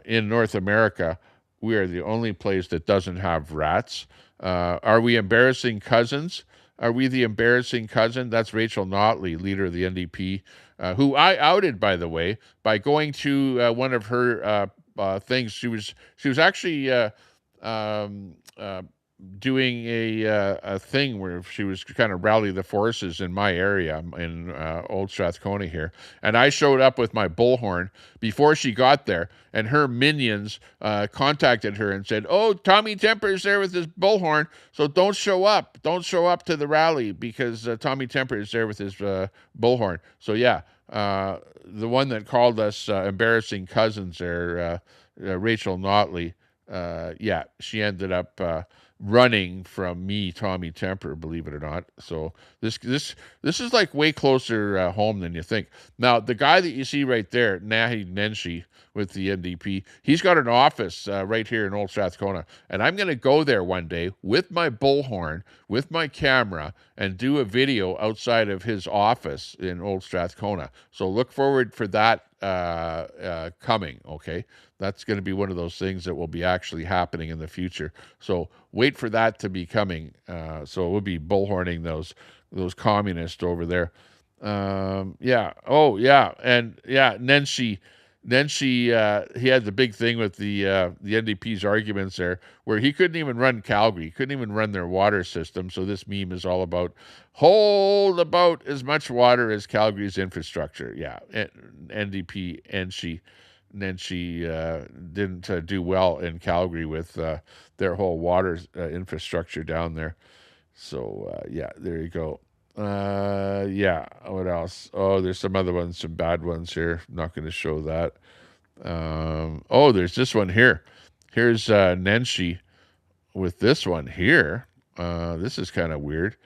in North America, we are the only place that doesn't have rats. Are we embarrassing cousins? Are we the embarrassing cousin? That's Rachel Notley, leader of the NDP, who I outed, by the way, by going to one of her things. She was actually doing a thing where she was kind of rally the forces in my area in Old Strathcona here, and I showed up with my bullhorn before she got there, and her minions contacted her and said, "Oh, Tommy Temper's there with his bullhorn, so don't show up to the rally because Tommy Temper is there with his bullhorn." So yeah, the one that called us embarrassing cousins there, Rachel Notley, yeah, she ended up running from me, Tommy Temper, believe it or not. So this is like way closer home than you think. Now, the guy that you see right there, Naheed Nenshi with the NDP, he's got an office right here in Old Strathcona, and I'm going to go there one day with my bullhorn, with my camera, and do a video outside of his office in Old Strathcona. So look forward for that coming, okay? That's going to be one of those things that will be actually happening in the future. So wait for that to be coming. So we'll be bullhorning those communists over there. Yeah. Oh, yeah. And yeah, Nenshi, he had the big thing with the NDP's arguments there, where he couldn't even run Calgary, he couldn't even run their water system. So this meme is all about hold about as much water as Calgary's infrastructure. Yeah, NDP Nenshi didn't do well in Calgary with their whole water infrastructure down there. So yeah, there you go. Yeah, what else? Oh, there's some other ones, some bad ones here. I'm not going to show that. Oh, there's this one here. Here's Nenshi with this one here. This is kind of weird.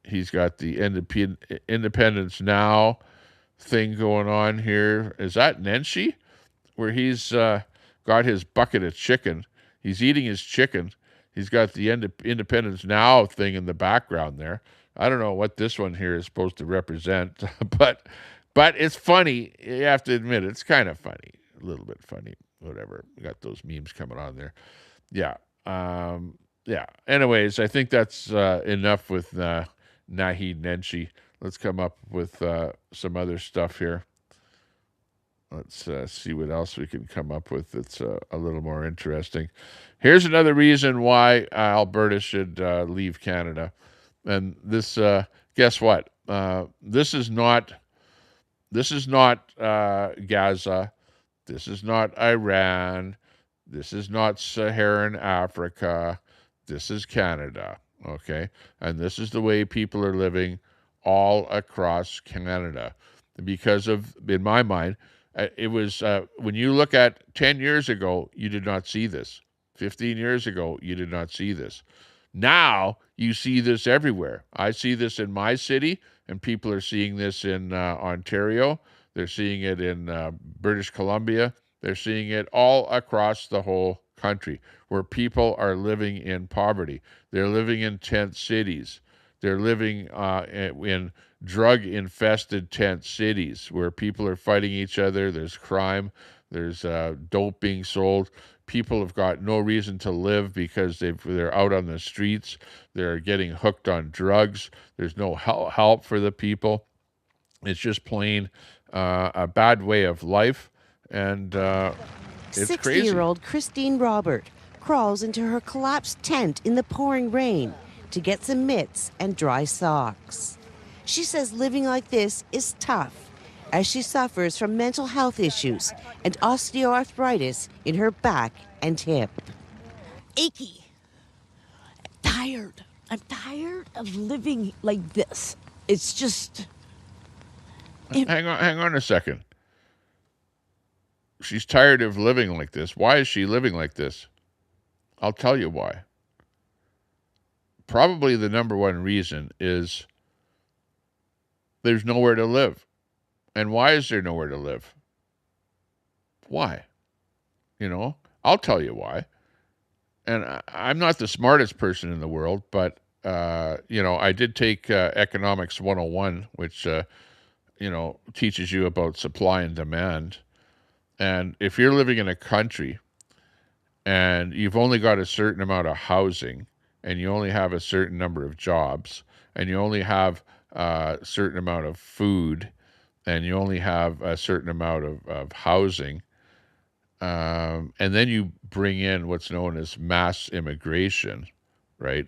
He's got the Independence Now thing going on here. Is that Nenshi? Where he's got his bucket of chicken. He's eating his chicken. He's got the Independence Now thing in the background there. I don't know what this one here is supposed to represent, but it's funny. You have to admit it's kind of funny, a little bit funny. Whatever. We got those memes coming on there. Yeah. Yeah. Anyways, I think that's enough with Naheed Nenshi. Let's come up with some other stuff here. Let's see what else we can come up with that's a little more interesting. Here's another reason why Alberta should leave Canada. And this, guess what? This is not Gaza. This is not Iran. This is not Saharan Africa. This is Canada, okay? And this is the way people are living all across Canada. Because of, in my mind, it was, when you look at 10 years ago, you did not see this. 15 years ago, you did not see this. Now, you see this everywhere. I see this in my city, and people are seeing this in Ontario. They're seeing it in British Columbia. They're seeing it all across the whole country, where people are living in poverty. They're living in tent cities. They're living in drug-infested tent cities where people are fighting each other. There's crime. There's dope being sold. People have got no reason to live because they're out on the streets. They're getting hooked on drugs. There's no help for the people. It's just plain a bad way of life, and it's crazy. 60-year-old Christine Robert crawls into her collapsed tent in the pouring rain to get some mitts and dry socks. She says living like this is tough, as she suffers from mental health issues and osteoarthritis in her back and hip. Achy. Tired. I'm tired of living like this. It's just... Hang on a second. She's tired of living like this. Why is she living like this? I'll tell you why. Probably the number one reason is there's nowhere to live. And why is there nowhere to live? Why? You know, I'll tell you why. And I'm not the smartest person in the world, but, you know, I did take Economics 101, which, you know, teaches you about supply and demand. And if you're living in a country and you've only got a certain amount of housing and you only have a certain number of jobs and you only have a certain amount of food and you only have a certain amount of housing, and then you bring in what's known as mass immigration, right?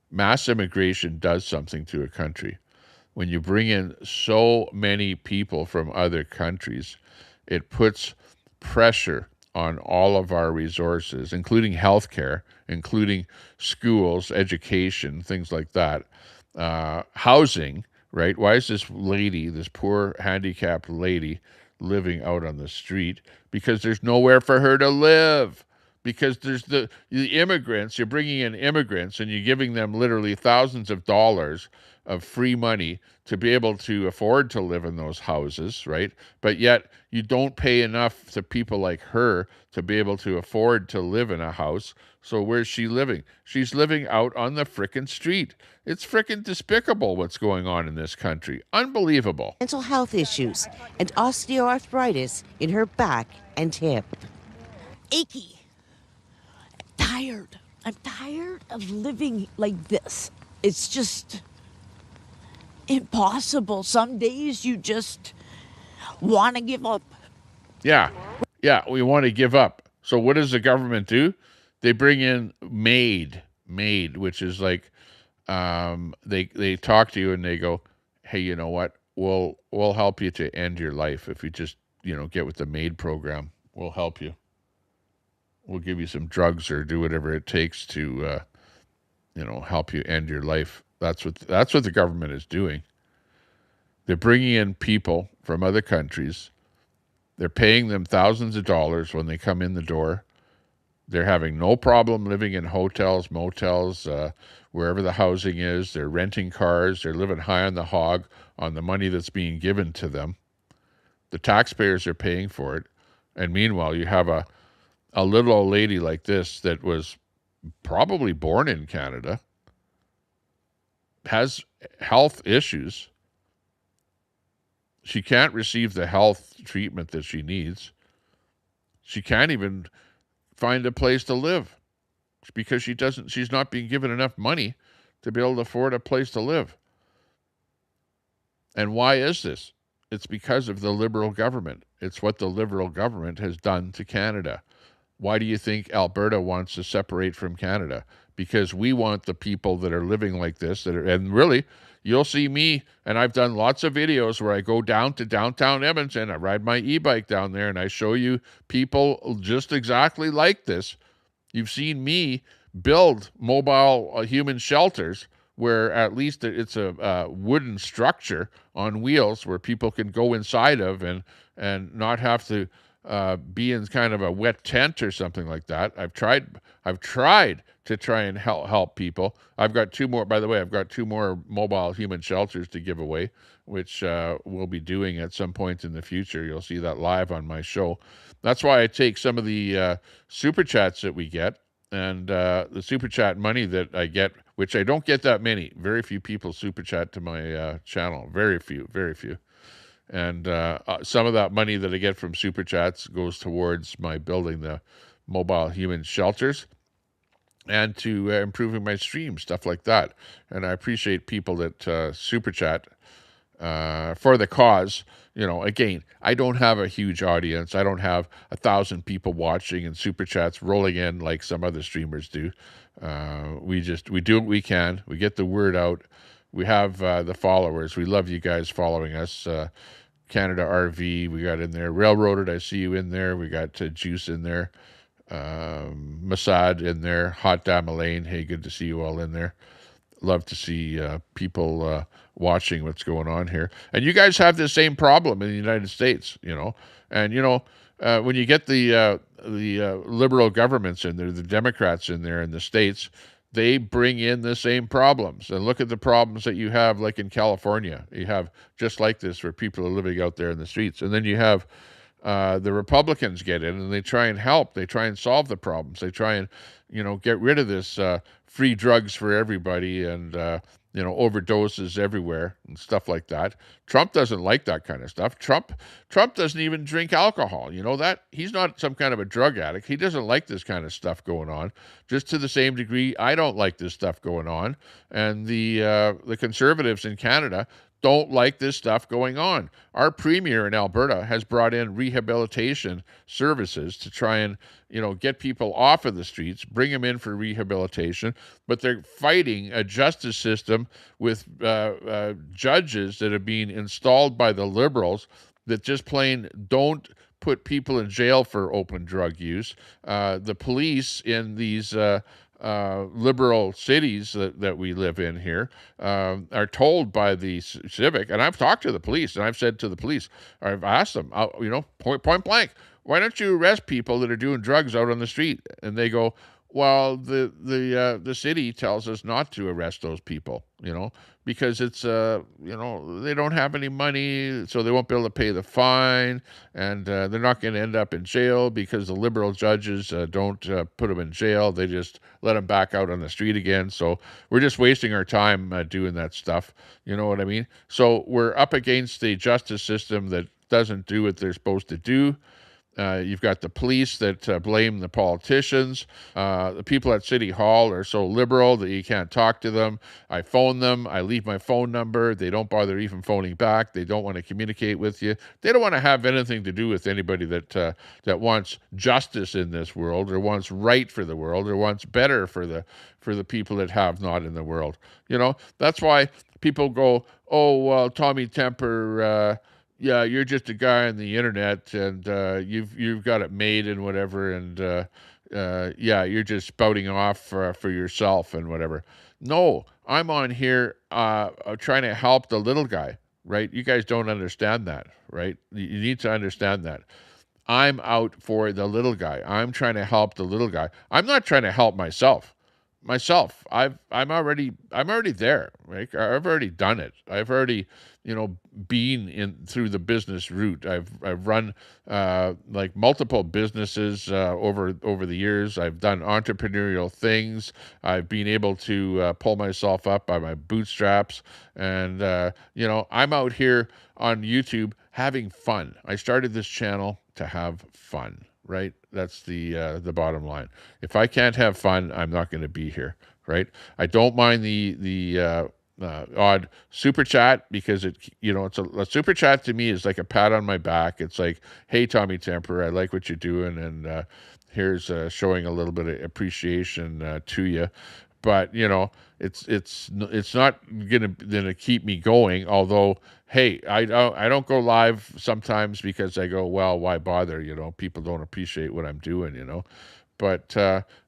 Mass immigration does something to a country. When you bring in so many people from other countries, it puts pressure on all of our resources, including healthcare, including schools, education, things like that. Housing, right? Why is this lady, this poor handicapped lady, living out on the street? Because there's nowhere for her to live. Because there's the immigrants, you're bringing in immigrants and you're giving them literally thousands of dollars of free money to be able to afford to live in those houses, right? But yet you don't pay enough to people like her to be able to afford to live in a house. So where's she living? She's living out on the frickin' street. It's frickin' despicable what's going on in this country. Unbelievable. Mental health issues and osteoarthritis in her back and hip. Achy. Tired. I'm tired of living like this. It's just impossible. Some days you just want to give up. Yeah, we want to give up. So what does the government do? They bring in maid, which is like they talk to you and they go, hey, you know what? We'll help you to end your life if you just, you know, get with the maid program. We'll help you. We'll give you some drugs or do whatever it takes to, you know, help you end your life. That's what the government is doing. They're bringing in people from other countries. They're paying them thousands of dollars when they come in the door. They're having no problem living in hotels, motels, wherever the housing is. They're renting cars. They're living high on the hog on the money that's being given to them. The taxpayers are paying for it. And meanwhile, you have a little old lady like this that was probably born in Canada, has health issues. She can't receive the health treatment that she needs. She can't even find a place to live because she's not being given enough money to be able to afford a place to live. And why is this? It's because of the Liberal government. It's what the Liberal government has done to Canada. Why do you think Alberta wants to separate from Canada? Because we want the people that are living like this, and really, you'll see me, and I've done lots of videos where I go down to downtown Edmonton, I ride my e-bike down there, and I show you people just exactly like this. You've seen me build mobile human shelters where at least it's a wooden structure on wheels where people can go inside of and not have to be in kind of a wet tent or something like that. I've tried to try and help people. I've got two more, by the way, I've got two more mobile human shelters to give away, which we'll be doing at some point in the future. You'll see that live on my show. That's why I take some of the super chats that we get and the super chat money that I get, which I don't get that many. Very few people super chat to my channel. Very few. And some of that money that I get from super chats goes towards my building the mobile human shelters and to improving my stream, stuff like that. And I appreciate people that super chat for the cause. You know, again, I don't have a huge audience. I don't have 1,000 people watching and super chats rolling in like some other streamers do. We do what we can. We get the word out. We have the followers. We love you guys following us. Canada RV, we got in there. Railroaded, I see you in there. We got Juice in there. Masad in there. Hot Dam Elaine, hey, good to see you all in there. Love to see people watching what's going on here. And you guys have the same problem in the United States, And, when you get the liberal governments in there, the Democrats in there in the States, they bring in the same problems. And look at the problems that you have, like in California. You have just like this where people are living out there in the streets. And then you have the Republicans get in and they try and help. They try and solve the problems. They try and, get rid of this free drugs for everybody and, overdoses everywhere and stuff like that. Trump doesn't like that kind of stuff. Trump doesn't even drink alcohol. You know that? He's not some kind of a drug addict. He doesn't like this kind of stuff going on. Just to the same degree, I don't like this stuff going on. And the conservatives in Canada don't like this stuff going on. Our premier in Alberta has brought in rehabilitation services to try and, get people off of the streets, bring them in for rehabilitation, but they're fighting a justice system with judges that have been installed by the Liberals that just plain don't put people in jail for open drug use. The police in these liberal cities that we live in here are told by the civic, and I've talked to the police, and I've said to the police, I've asked them, point blank, why don't you arrest people that are doing drugs out on the street? And they go, well, the city tells us not to arrest those people, because it's, they don't have any money, so they won't be able to pay the fine, and they're not going to end up in jail because the liberal judges don't put them in jail. They just let them back out on the street again. So we're just wasting our time doing that stuff. You know what I mean? So we're up against the justice system that doesn't do what they're supposed to do. You've got the police that blame the politicians. The people at City Hall are so liberal that you can't talk to them. I phone them. I leave my phone number. They don't bother even phoning back. They don't want to communicate with you. They don't want to have anything to do with anybody that wants justice in this world, or wants right for the world, or wants better for the people that have not in the world. That's why people go, oh, well, Tommy Temper, yeah, you're just a guy on the internet, and you've got it made and whatever, and yeah, you're just spouting off for yourself and whatever. No, I'm on here trying to help the little guy, right? You guys don't understand that, right? You need to understand that. I'm out for the little guy. I'm trying to help the little guy. I'm not trying to help myself. I'm already there, right? I've already done it. I've already, been in through the business route. I've run like multiple businesses over the years. I've done entrepreneurial things. I've been able to pull myself up by my bootstraps, and I'm out here on YouTube having fun. I started this channel to have fun. Right? That's the bottom line. If I can't have fun, I'm not going to be here. Right? I don't mind the odd super chat, because it's a super chat to me is like a pat on my back. It's like, hey, Tommy Temper, I like what you're doing, and here's showing a little bit of appreciation to you. But it's not gonna keep me going. Although, hey, I don't go live sometimes because I go, well, why bother? People don't appreciate what I'm doing. But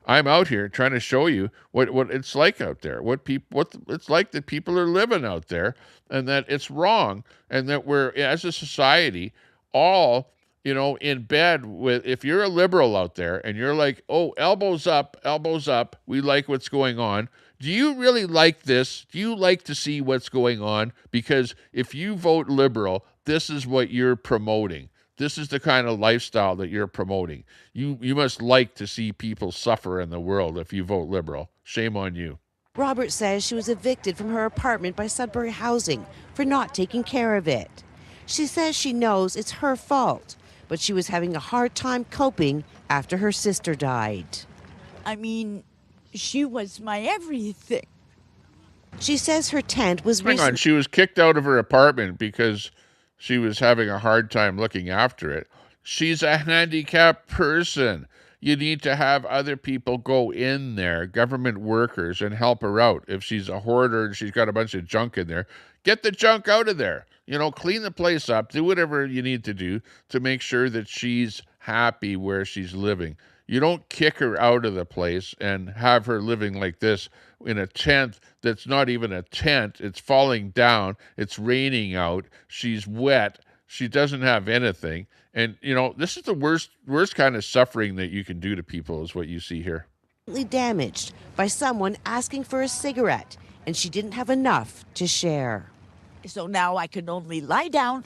I'm out here trying to show you what it's like out there, what it's like that people are living out there, and that it's wrong, and that we're, as a society, all in bed with, if you're a liberal out there and you're like, oh, elbows up, we like what's going on. Do you really like this? Do you like to see what's going on? Because if you vote liberal, this is what you're promoting. This is the kind of lifestyle that you're promoting. You must like to see people suffer in the world if you vote liberal. Shame on you. Robert says she was evicted from her apartment by Sudbury Housing for not taking care of it. She says she knows it's her fault, but she was having a hard time coping after her sister died. I mean, she was my everything. She says her tent was Hang on, she was kicked out of her apartment because she was having a hard time looking after it. She's a handicapped person. You need to have other people go in there, government workers, and help her out. If she's a hoarder and she's got a bunch of junk in there, get the junk out of there. You know, clean the place up, do whatever you need to do to make sure that she's happy where she's living. You don't kick her out of the place and have her living like this in a tent that's not even a tent. It's falling down. It's raining out. She's wet. She doesn't have anything. And, you know, this is the worst kind of suffering that you can do to people is what you see here. Damaged by someone asking for a cigarette, and she didn't have enough to share. So now I can only lie down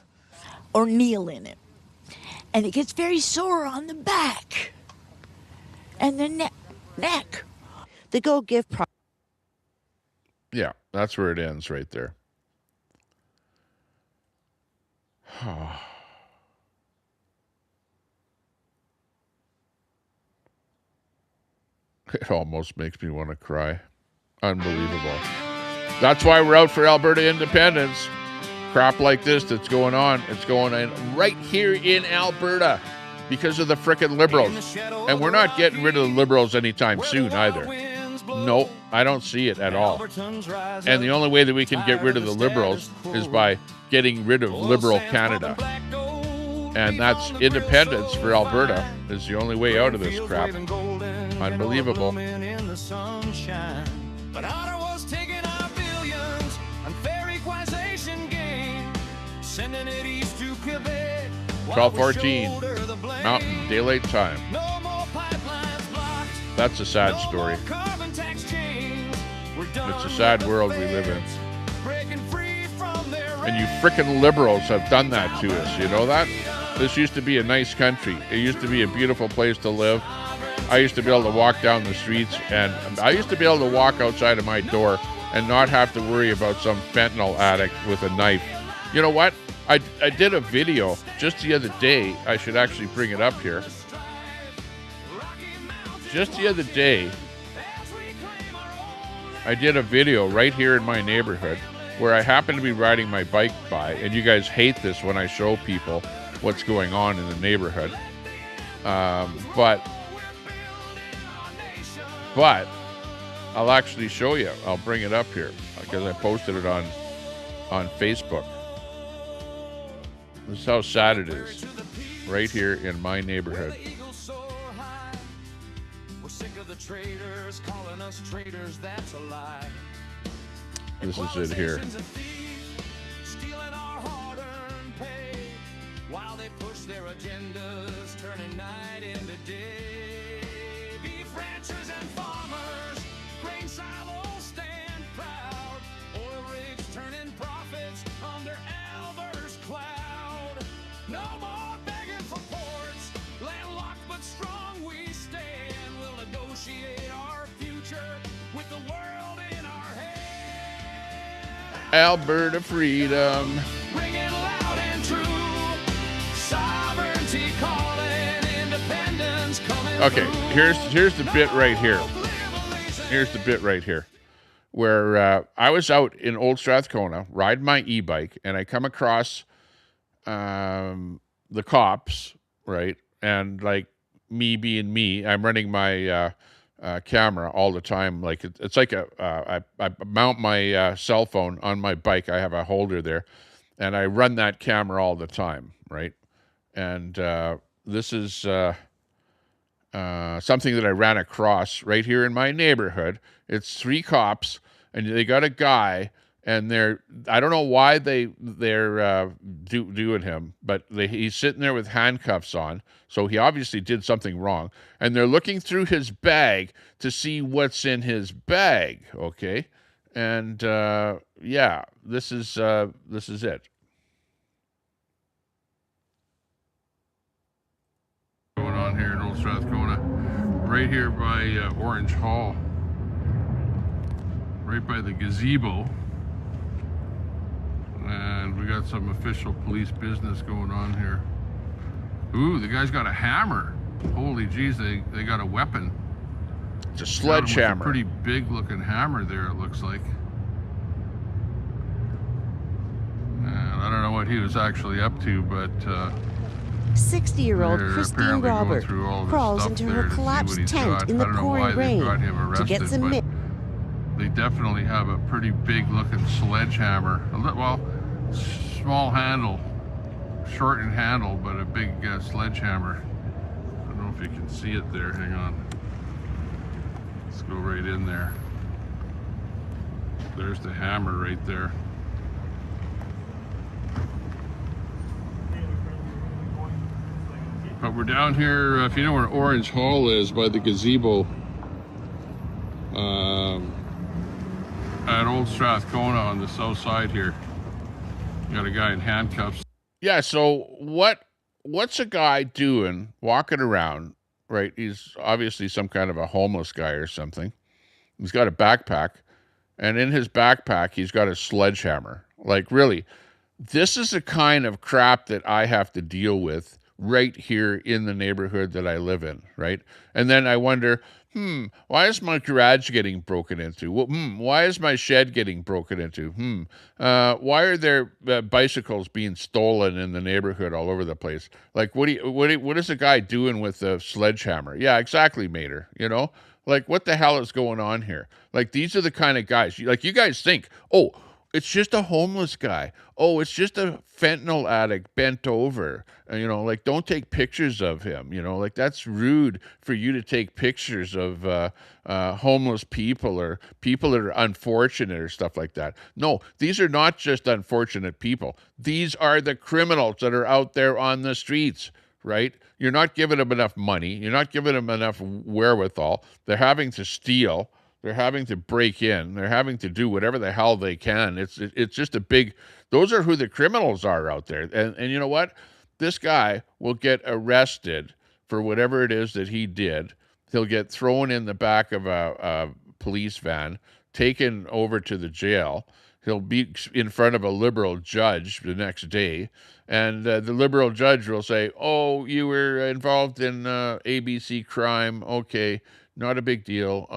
or kneel in it. And it gets very sore on the back and the neck. The Go Give Yeah, that's where it ends right there. It almost makes me want to cry. Unbelievable. That's why we're out for Alberta independence. Crap like this that's going on, it's going on right here in Alberta because of the frickin' Liberals. And we're not getting rid of the Liberals anytime soon either. No, I don't see it at all. And the only way that we can get rid of the Liberals is by getting rid of Liberal Canada. And that's independence for Alberta is the only way out of this crap. Unbelievable. But Ottawa's taking our billions on fair equalization gain, sending it east to Quebec. 12:14 Mountain Daylight Time. No more pipelines blocked. That's a sad story. Carbon tax change. It's a sad world we live in. Breaking free from their And you frickin' Liberals have done that to us. You know that? This used to be a nice country. It used to be a beautiful place to live. I used to be able to walk down the streets, and I used to be able to walk outside of my door and not have to worry about some fentanyl addict with a knife. You know what? I did a video just the other day. I should actually bring it up here. Just the other day, I did a video right here in my neighborhood where I happened to be riding my bike by, and you guys hate this when I show people what's going on in the neighborhood. But I'll actually show you. I'll bring it up here because I posted it on Facebook. This is how sad it is right here in my neighborhood. We're sick of the traitors calling us traitors, that's a lie. This is it here. Stealing our hard-earned pay while they push their agendas, turning night into day. Beef ranchers and farmers, grain silos stand proud. Oil rigs turning profits under Alberta's cloud. No more begging for ports, landlocked but strong we stand. We'll negotiate our future with the world in our hands. Alberta freedom. Ring it loud and true. Sovereignty calling, independence coming. Okay, here's the bit right here. Here's the bit right here, where I was out in Old Strathcona riding my e-bike, and I come across the cops, right? And like me being me, I'm running my camera all the time. Like it's like I mount my cell phone on my bike. I have a holder there, and I run that camera all the time, right? And this is something that I ran across right here in my neighborhood. It's 3 cops, and they got a guy, and I don't know why they're doing him, but he's sitting there with handcuffs on, so he obviously did something wrong, and they're looking through his bag to see what's in his bag, okay? And yeah, this is it. Going on here in Old Strathcona, right here by Orange Hall, right by the gazebo. And we got some official police business going on here. Ooh, the guy's got a hammer. Holy jeez, they got a weapon. It's a sledgehammer. A pretty big looking hammer there, it looks like. And I don't know what he was actually up to, but 60-year-old Christine Robert crawls into her collapsed tent in the pouring rain to get some milk. They definitely have a pretty big looking sledgehammer. Well, small handle, shortened handle, but a big sledgehammer. I don't know if you can see it there. Hang on. Let's go right in there. There's the hammer right there. But we're down here, if you know where Orange Hall is, by the gazebo at Old Strathcona on the south side here. You got a guy in handcuffs. Yeah, so what's a guy doing walking around, right? He's obviously some kind of a homeless guy or something. He's got a backpack, and in his backpack, he's got a sledgehammer. Like, really, this is the kind of crap that I have to deal with right here in the neighborhood that I live in, right? And then I wonder, why is my garage getting broken into? Well, why is my shed getting broken into? Why are there bicycles being stolen in the neighborhood all over the place? Like, what is a guy doing with a sledgehammer? Yeah, exactly, Mater. You know, like, what the hell is going on here? Like, these are the kind of guys, like, you guys think, oh, it's just a homeless guy. Oh, it's just a fentanyl addict bent over. You know, like, don't take pictures of him. You know, like, that's rude for you to take pictures of homeless people or people that are unfortunate or stuff like that. No, these are not just unfortunate people. These are the criminals that are out there on the streets, right? You're not giving them enough money. You're not giving them enough wherewithal. They're having to steal. They're having to break in. They're having to do whatever the hell they can. It's just a big. Those are who the criminals are out there. And you know what? This guy will get arrested for whatever it is that he did. He'll get thrown in the back of a police van, taken over to the jail. He'll be in front of a liberal judge the next day, and the liberal judge will say, "Oh, you were involved in ABC crime. Okay, not a big deal.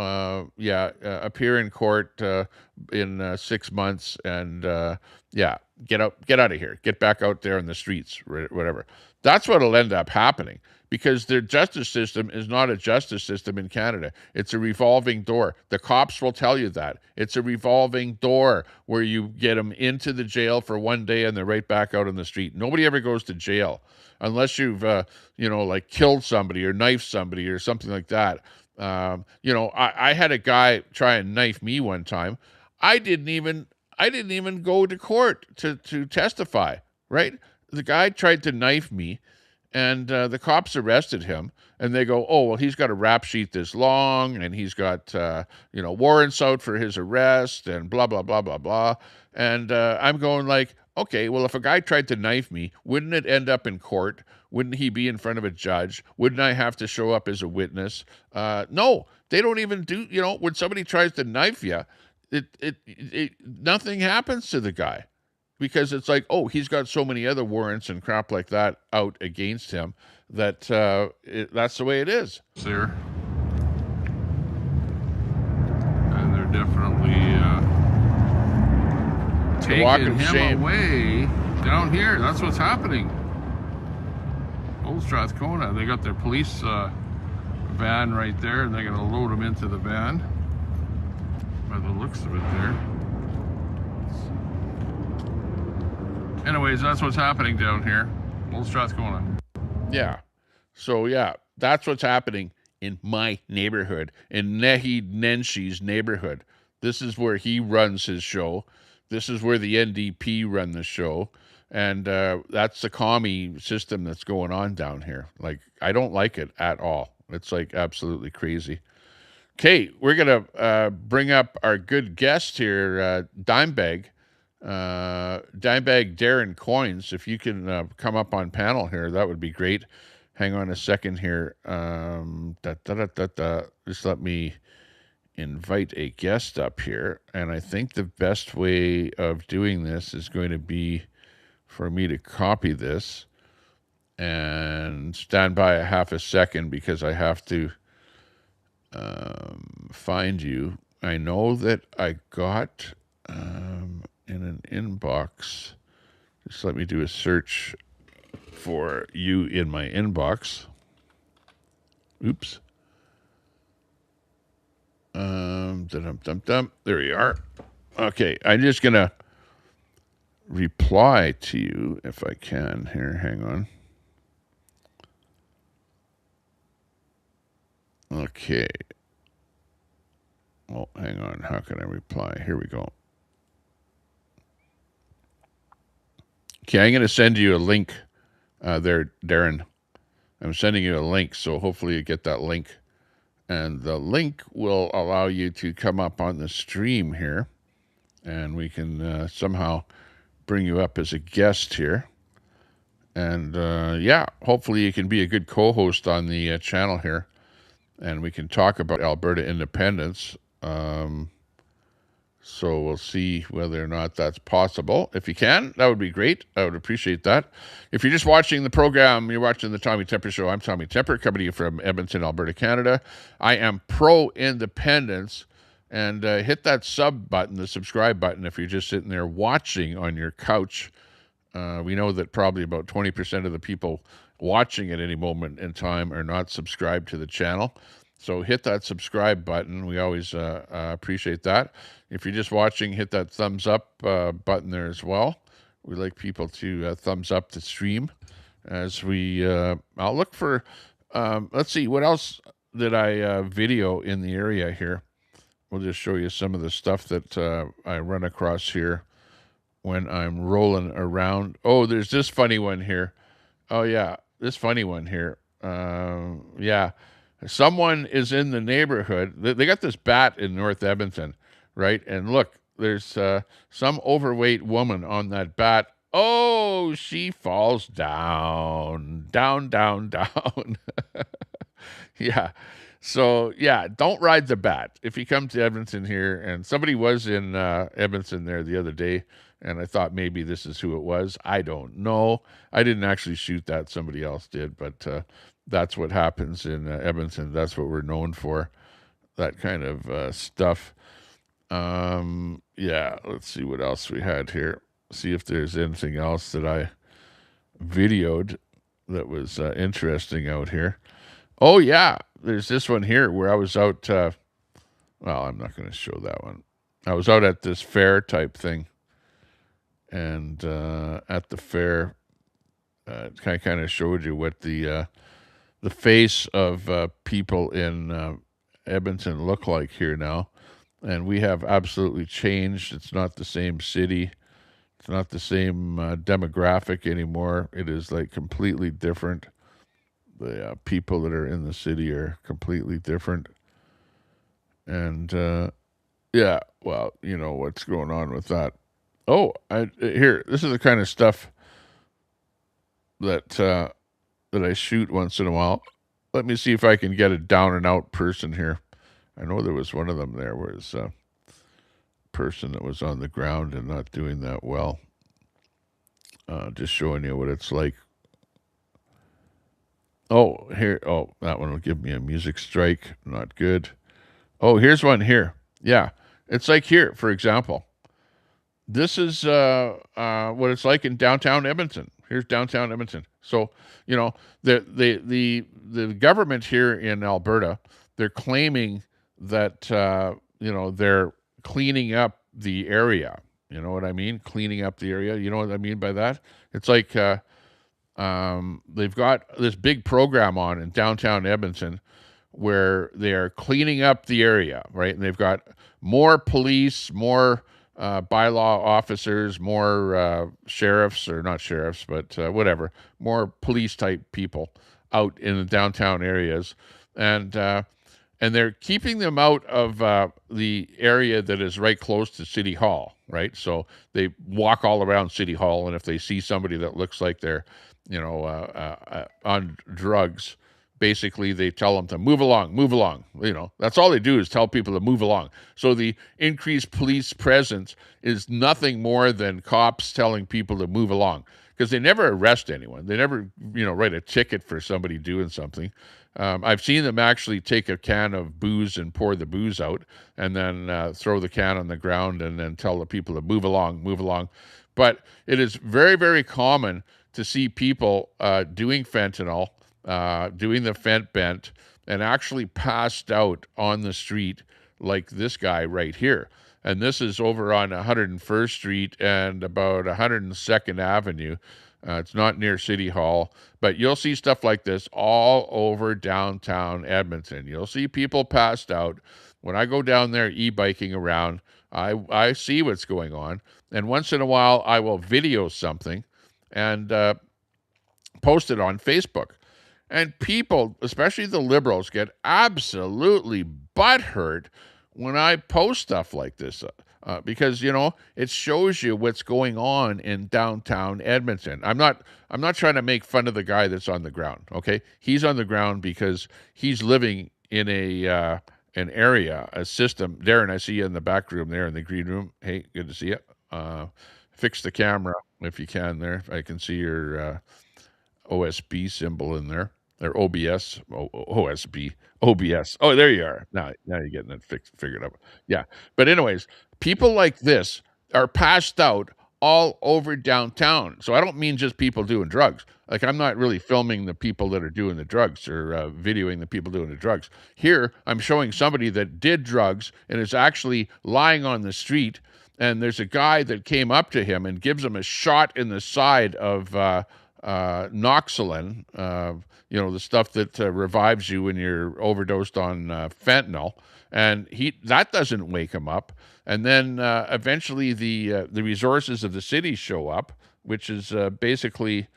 Appear in court in 6 months, and get out of here. Get back out there in the streets, whatever." That's what'll end up happening, because the justice system is not a justice system in Canada. It's a revolving door. The cops will tell you that. It's a revolving door where you get them into the jail for one day and they're right back out on the street. Nobody ever goes to jail unless you've, like, killed somebody or knifed somebody or something like that. I had a guy try and knife me one time. I didn't even go to court to testify, right? The guy tried to knife me, and the cops arrested him, and they go, "Oh, well, he's got a rap sheet this long, and he's got, warrants out for his arrest, and blah, blah, blah, blah, blah." And I'm going like, okay, well, if a guy tried to knife me, wouldn't it end up in court? Wouldn't he be in front of a judge? Wouldn't I have to show up as a witness? No, they don't even do, when somebody tries to knife you, nothing happens to the guy, because it's like, oh, he's got so many other warrants and crap like that out against him that that's the way it is. There. And they're definitely taking him away down here. That's what's happening. Old Strathcona, they got their police van right there, and they're going to load him into the van by the looks of it there. Anyways, that's what's happening down here. Old Strathcona. Yeah. So, yeah, that's what's happening in my neighborhood, in Nehi Nenshi's neighborhood. This is where he runs his show. This is where the NDP run the show. And that's the commie system that's going on down here. Like, I don't like it at all. It's, like, absolutely crazy. Okay, we're going to bring up our good guest here, Dimebag Darren Coins. If you can come up on panel here, that would be great. Hang on a second here. Just let me invite a guest up here. And I think the best way of doing this is going to be for me to copy this and stand by a half a second, because I have to find you. I know that I got in an inbox. Just let me do a search for you in my inbox. Oops. There you are. Okay, I'm just gonna reply to you if I can here. Hang on. Okay. Oh, hang on. How can I reply? Here we go. Okay, I'm going to send you a link there, Darren. I'm sending you a link, so hopefully you get that link. And the link will allow you to come up on the stream here, and we can somehow bring you up as a guest here. And yeah, hopefully you can be a good co-host on the channel here, and we can talk about Alberta independence. So we'll see whether or not that's possible. If you can, that would be great. I would appreciate that. If you're just watching the program, you're watching the Tommy Temper Show. I'm Tommy Temper, coming to you from Edmonton, Alberta, Canada. I am pro-independence. And hit that sub button, the subscribe button, if you're just sitting there watching on your couch. We know that probably about 20% of the people watching at any moment in time are not subscribed to the channel. So hit that subscribe button. We always appreciate that. If you're just watching, hit that thumbs up button there as well. We like people to thumbs up the stream as we, I'll look for, let's see, what else did I video in the area here? We'll just show you some of the stuff that I run across here when I'm rolling around. Oh, there's this funny one here. Oh, yeah, this funny one here. Yeah. Someone is in the neighborhood. They got this bat in North Edmonton, right? And look, there's some overweight woman on that bat. Oh, she falls down, down, down, down. Yeah. So, yeah, don't ride the bat. If you come to Edmonton here, and somebody was in Edmonton there the other day, and I thought maybe this is who it was. I don't know. I didn't actually shoot that. Somebody else did, but that's what happens in Edmonton. That's what we're known for, that kind of stuff. Yeah, let's see what else we had here. See if there's anything else that I videoed that was interesting out here. Oh, yeah, there's this one here where I was out. Well, I'm not going to show that one. I was out at this fair type thing. And at the fair, I kind of showed you what the face of people in Edmonton look like here now. And we have absolutely changed. It's not the same city. It's not the same demographic anymore. It is like completely different. The people that are in the city are completely different. And yeah, well, you know what's going on with that. Oh, here, this is the kind of stuff that that I shoot once in a while. Let me see if I can get a down and out person here. I know there was one of them there where it's a person that was on the ground and not doing that well. Just showing you what it's like. Oh, here. Oh, that one will give me a music strike. Not good. Oh, here's one here. Yeah, it's like here, for example. This is what it's like in downtown Edmonton. Here's downtown Edmonton. So, you know, the government here in Alberta, they're claiming that, you know, they're cleaning up the area. You know what I mean? Cleaning up the area. You know what I mean by that? It's like they've got this big program on in downtown Edmonton where they're cleaning up the area, right? And they've got more police, more bylaw officers, more sheriffs, or not sheriffs, but whatever, more police type people out in the downtown areas, and they're keeping them out of the area that is right close to City Hall, right? So they walk all around City Hall, and if they see somebody that looks like they're, you know, on drugs, basically they tell them to move along, move along. You know, that's all they do is tell people to move along. So the increased police presence is nothing more than cops telling people to move along, because they never arrest anyone. They never, you know, write a ticket for somebody doing something. I've seen them actually take a can of booze and pour the booze out and then throw the can on the ground and then tell the people to move along, move along. But it is very, very common to see people doing fentanyl, doing the fent bent, and actually passed out on the street like this guy right here. And this is over on 101st Street and about 102nd Avenue. It's not near City Hall, but you'll see stuff like this all over downtown Edmonton. You'll see people passed out. When I go down there e-biking around, I see what's going on. And once in a while, I will video something and post it on Facebook. And people, especially the Liberals, get absolutely butthurt when I post stuff like this. Because, you know, it shows you what's going on in downtown Edmonton. I'm not trying to make fun of the guy that's on the ground, okay? He's on the ground because he's living in an area, a system. Darren, I see you in the back room there in the green room. Hey, good to see you. Fix the camera if you can there. I can see your OSB symbol in there. Or OBS, OSB, OBS. Oh, there you are. Now you're getting it figured out. Yeah. But anyways, people like this are passed out all over downtown. So I don't mean just people doing drugs. Like, I'm not really filming the people that are doing the drugs or videoing the people doing the drugs. Here, I'm showing somebody that did drugs and is actually lying on the street. And there's a guy that came up to him and gives him a shot in the side of Noxolin, you know, the stuff that revives you when you're overdosed on fentanyl, and that doesn't wake him up. And then eventually the resources of the city show up, which is basically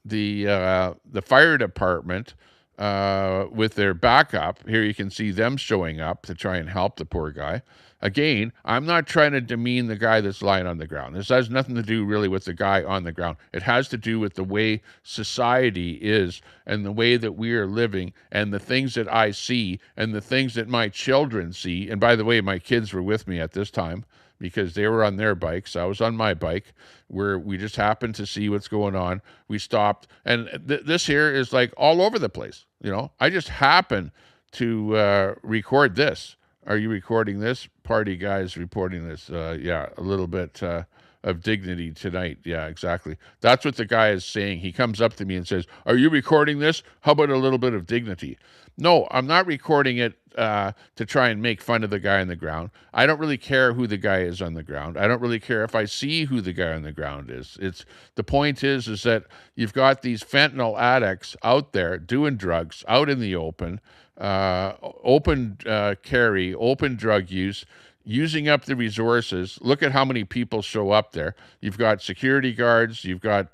the fire department with their backup. Here you can see them showing up to try and help the poor guy. Again, I'm not trying to demean the guy that's lying on the ground. This has nothing to do really with the guy on the ground. It has to do with the way society is and the way that we are living and the things that I see and the things that my children see. And by the way, my kids were with me at this time because they were on their bikes. I was on my bike, where we just happened to see what's going on. We stopped. And this here is like all over the place. You know, I just happened to record this. Are you recording this? Party guys reporting this. Yeah, a little bit of dignity tonight. Yeah, exactly. That's what the guy is saying. He comes up to me and says, "Are you recording this? How about a little bit of dignity?" No, I'm not recording it to try and make fun of the guy on the ground. I don't really care who the guy is on the ground. I don't really care if I see who the guy on the ground is. The point is that you've got these fentanyl addicts out there doing drugs out in the open. Open carry, open drug use, using up the resources. Look at how many people show up there. You've got security guards, you've got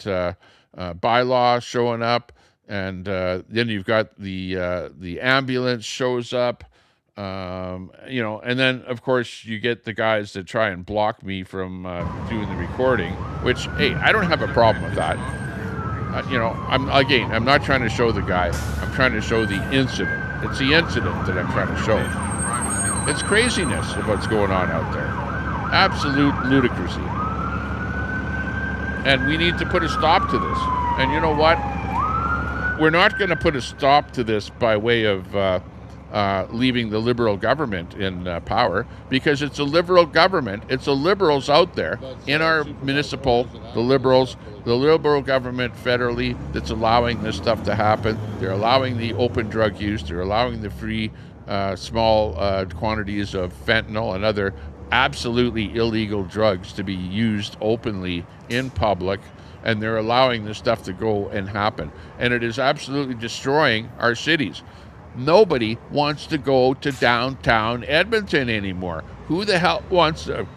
bylaw showing up, and then you've got the ambulance shows up. You know, and then of course you get the guys that try and block me from doing the recording, which, hey, I don't have a problem with that. You know, I'm not trying to show the guy. I'm trying to show the incident. It's the incident that I'm trying to show. It's craziness of what's going on out there. Absolute ludicrousy. And we need to put a stop to this. And you know what? We're not going to put a stop to this by way of leaving the Liberal government in power, because it's a Liberal government. It's the Liberals out there in our municipal, the Liberal government federally that's allowing this stuff to happen. They're allowing the open drug use. They're allowing the free small quantities of fentanyl and other absolutely illegal drugs to be used openly in public. And they're allowing this stuff to go and happen. And it is absolutely destroying our cities. Nobody wants to go to downtown Edmonton anymore. Who the hell wants to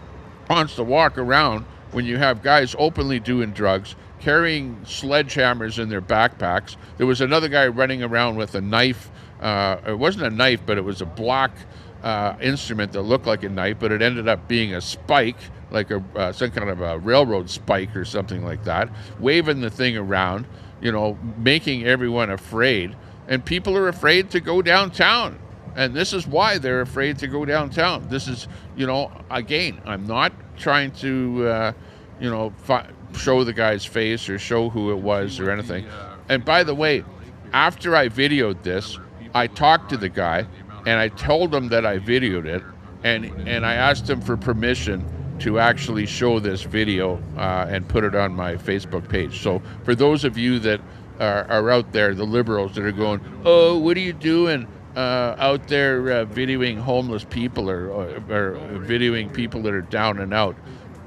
walk around when you have guys openly doing drugs, carrying sledgehammers in their backpacks? There was another guy running around with a knife. It wasn't a knife, but it was a black instrument that looked like a knife, but it ended up being a spike, like some kind of a railroad spike or something like that, waving the thing around, you know, making everyone afraid. And people are afraid to go downtown. And this is why they're afraid to go downtown. This is, you know, again, I'm not trying to, you know, show the guy's face or show who it was or anything. And by the way, after I videoed this, I talked to the guy and I told him that I videoed it. And I asked him for permission to actually show this video and put it on my Facebook page. So for those of you that are out there, the Liberals that are going, "Oh, what are you doing? out there videoing homeless people or videoing people that are down and out.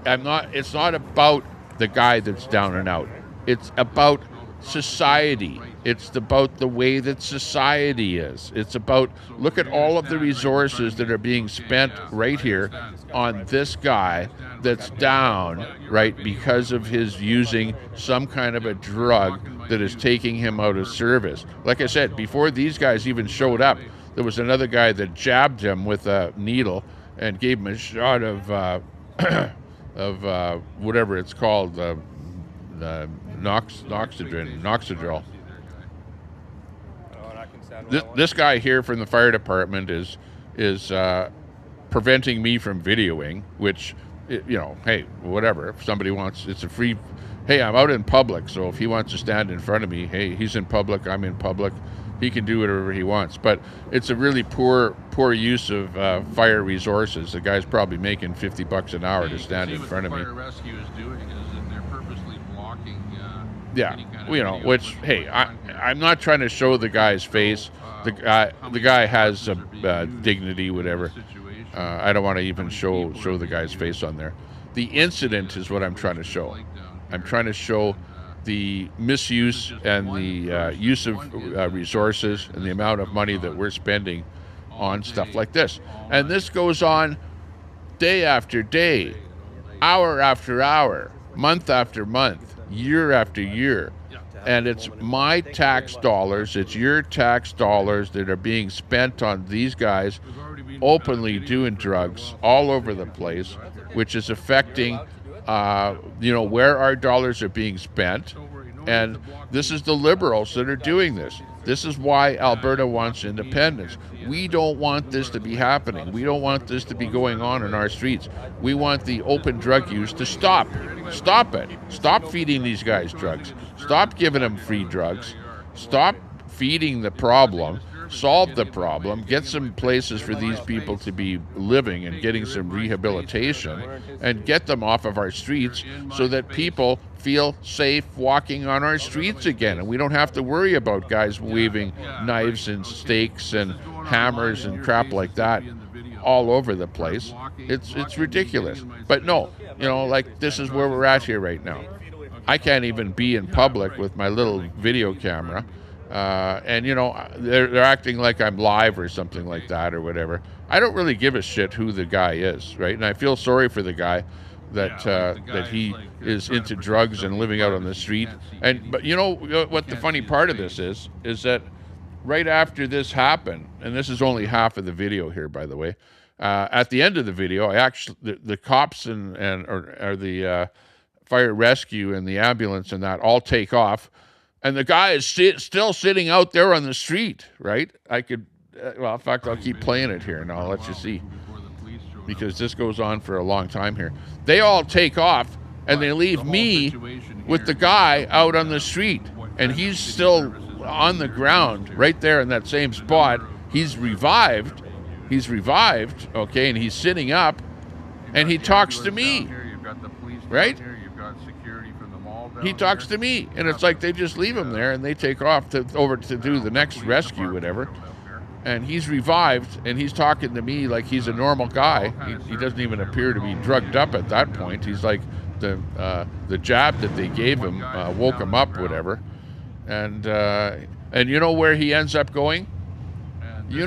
It's not about the guy that's down and out. It's about society. It's about the way that society is. It's about, look at all of the resources that are being spent right here on this guy that's down, right, because of his using some kind of a drug that is taking him out of service. Like I said, before these guys even showed up, there was another guy that jabbed him with a needle and gave him a shot of whatever it's called, Noxidrol. This guy here from the fire department is preventing me from videoing, which, hey, whatever. If somebody wants, it's a free. Hey, I'm out in public, so if he wants to stand in front of me, hey, he's in public, I'm in public. He can do whatever he wants. But it's a really poor use of fire resources. The guy's probably making $50 an hour to stand in front of me. Fire rescue is doing is that they're purposely blocking. Which, hey, I'm not trying to show the guy's face. The guy has a dignity, whatever. I don't want to even show the guy's face on there. The incident is what I'm trying to show. I'm trying to show the misuse and the use of resources and the amount of money that we're spending on stuff like this. And this goes on day after day, hour after hour, month after month, year after year. And it's my tax dollars, it's your tax dollars that are being spent on these guys openly doing drugs all over the place, which is affecting where our dollars are being spent. And this is the liberals that are doing this. This is why Alberta wants independence. We don't want this to be happening. We don't want this to be going on in our streets. We want the open drug use to stop. Stop it. Stop feeding these guys drugs. Stop giving them free drugs. Stop feeding the problem. Solve the problem, get some places for these people to be living and getting some rehabilitation, and get them off of our streets so that people feel safe walking on our streets again. And we don't have to worry about guys waving knives and stakes and hammers and crap like that all over the place. It's ridiculous. But no, this is where we're at here right now. I can't even be in public with my little video camera. And they're acting like I'm live or something like that or whatever. I don't really give a shit who the guy is, right? And I feel sorry for the guy that he is into drugs and living out on the street. But what the funny part of this is that right after this happened, and this is only half of the video here, by the way. At the end of the video, the cops and the fire rescue and the ambulance and that all take off. And the guy is still sitting out there on the street, right? In fact, I'll keep playing it here and I'll let you see. Because this goes on for a long time here. They all take off and they leave me with the guy out on the street. And he's still on the ground right there in that same spot. He's revived, okay? And he's sitting up and he talks to me, right? He talks to me, and it's like they just leave him there and they take off over to do the next rescue, whatever. And he's revived, and he's talking to me like he's a normal guy. He doesn't even appear to be drugged up at that point. He's like the jab that they gave him woke him up, whatever. And you know where he ends up going? He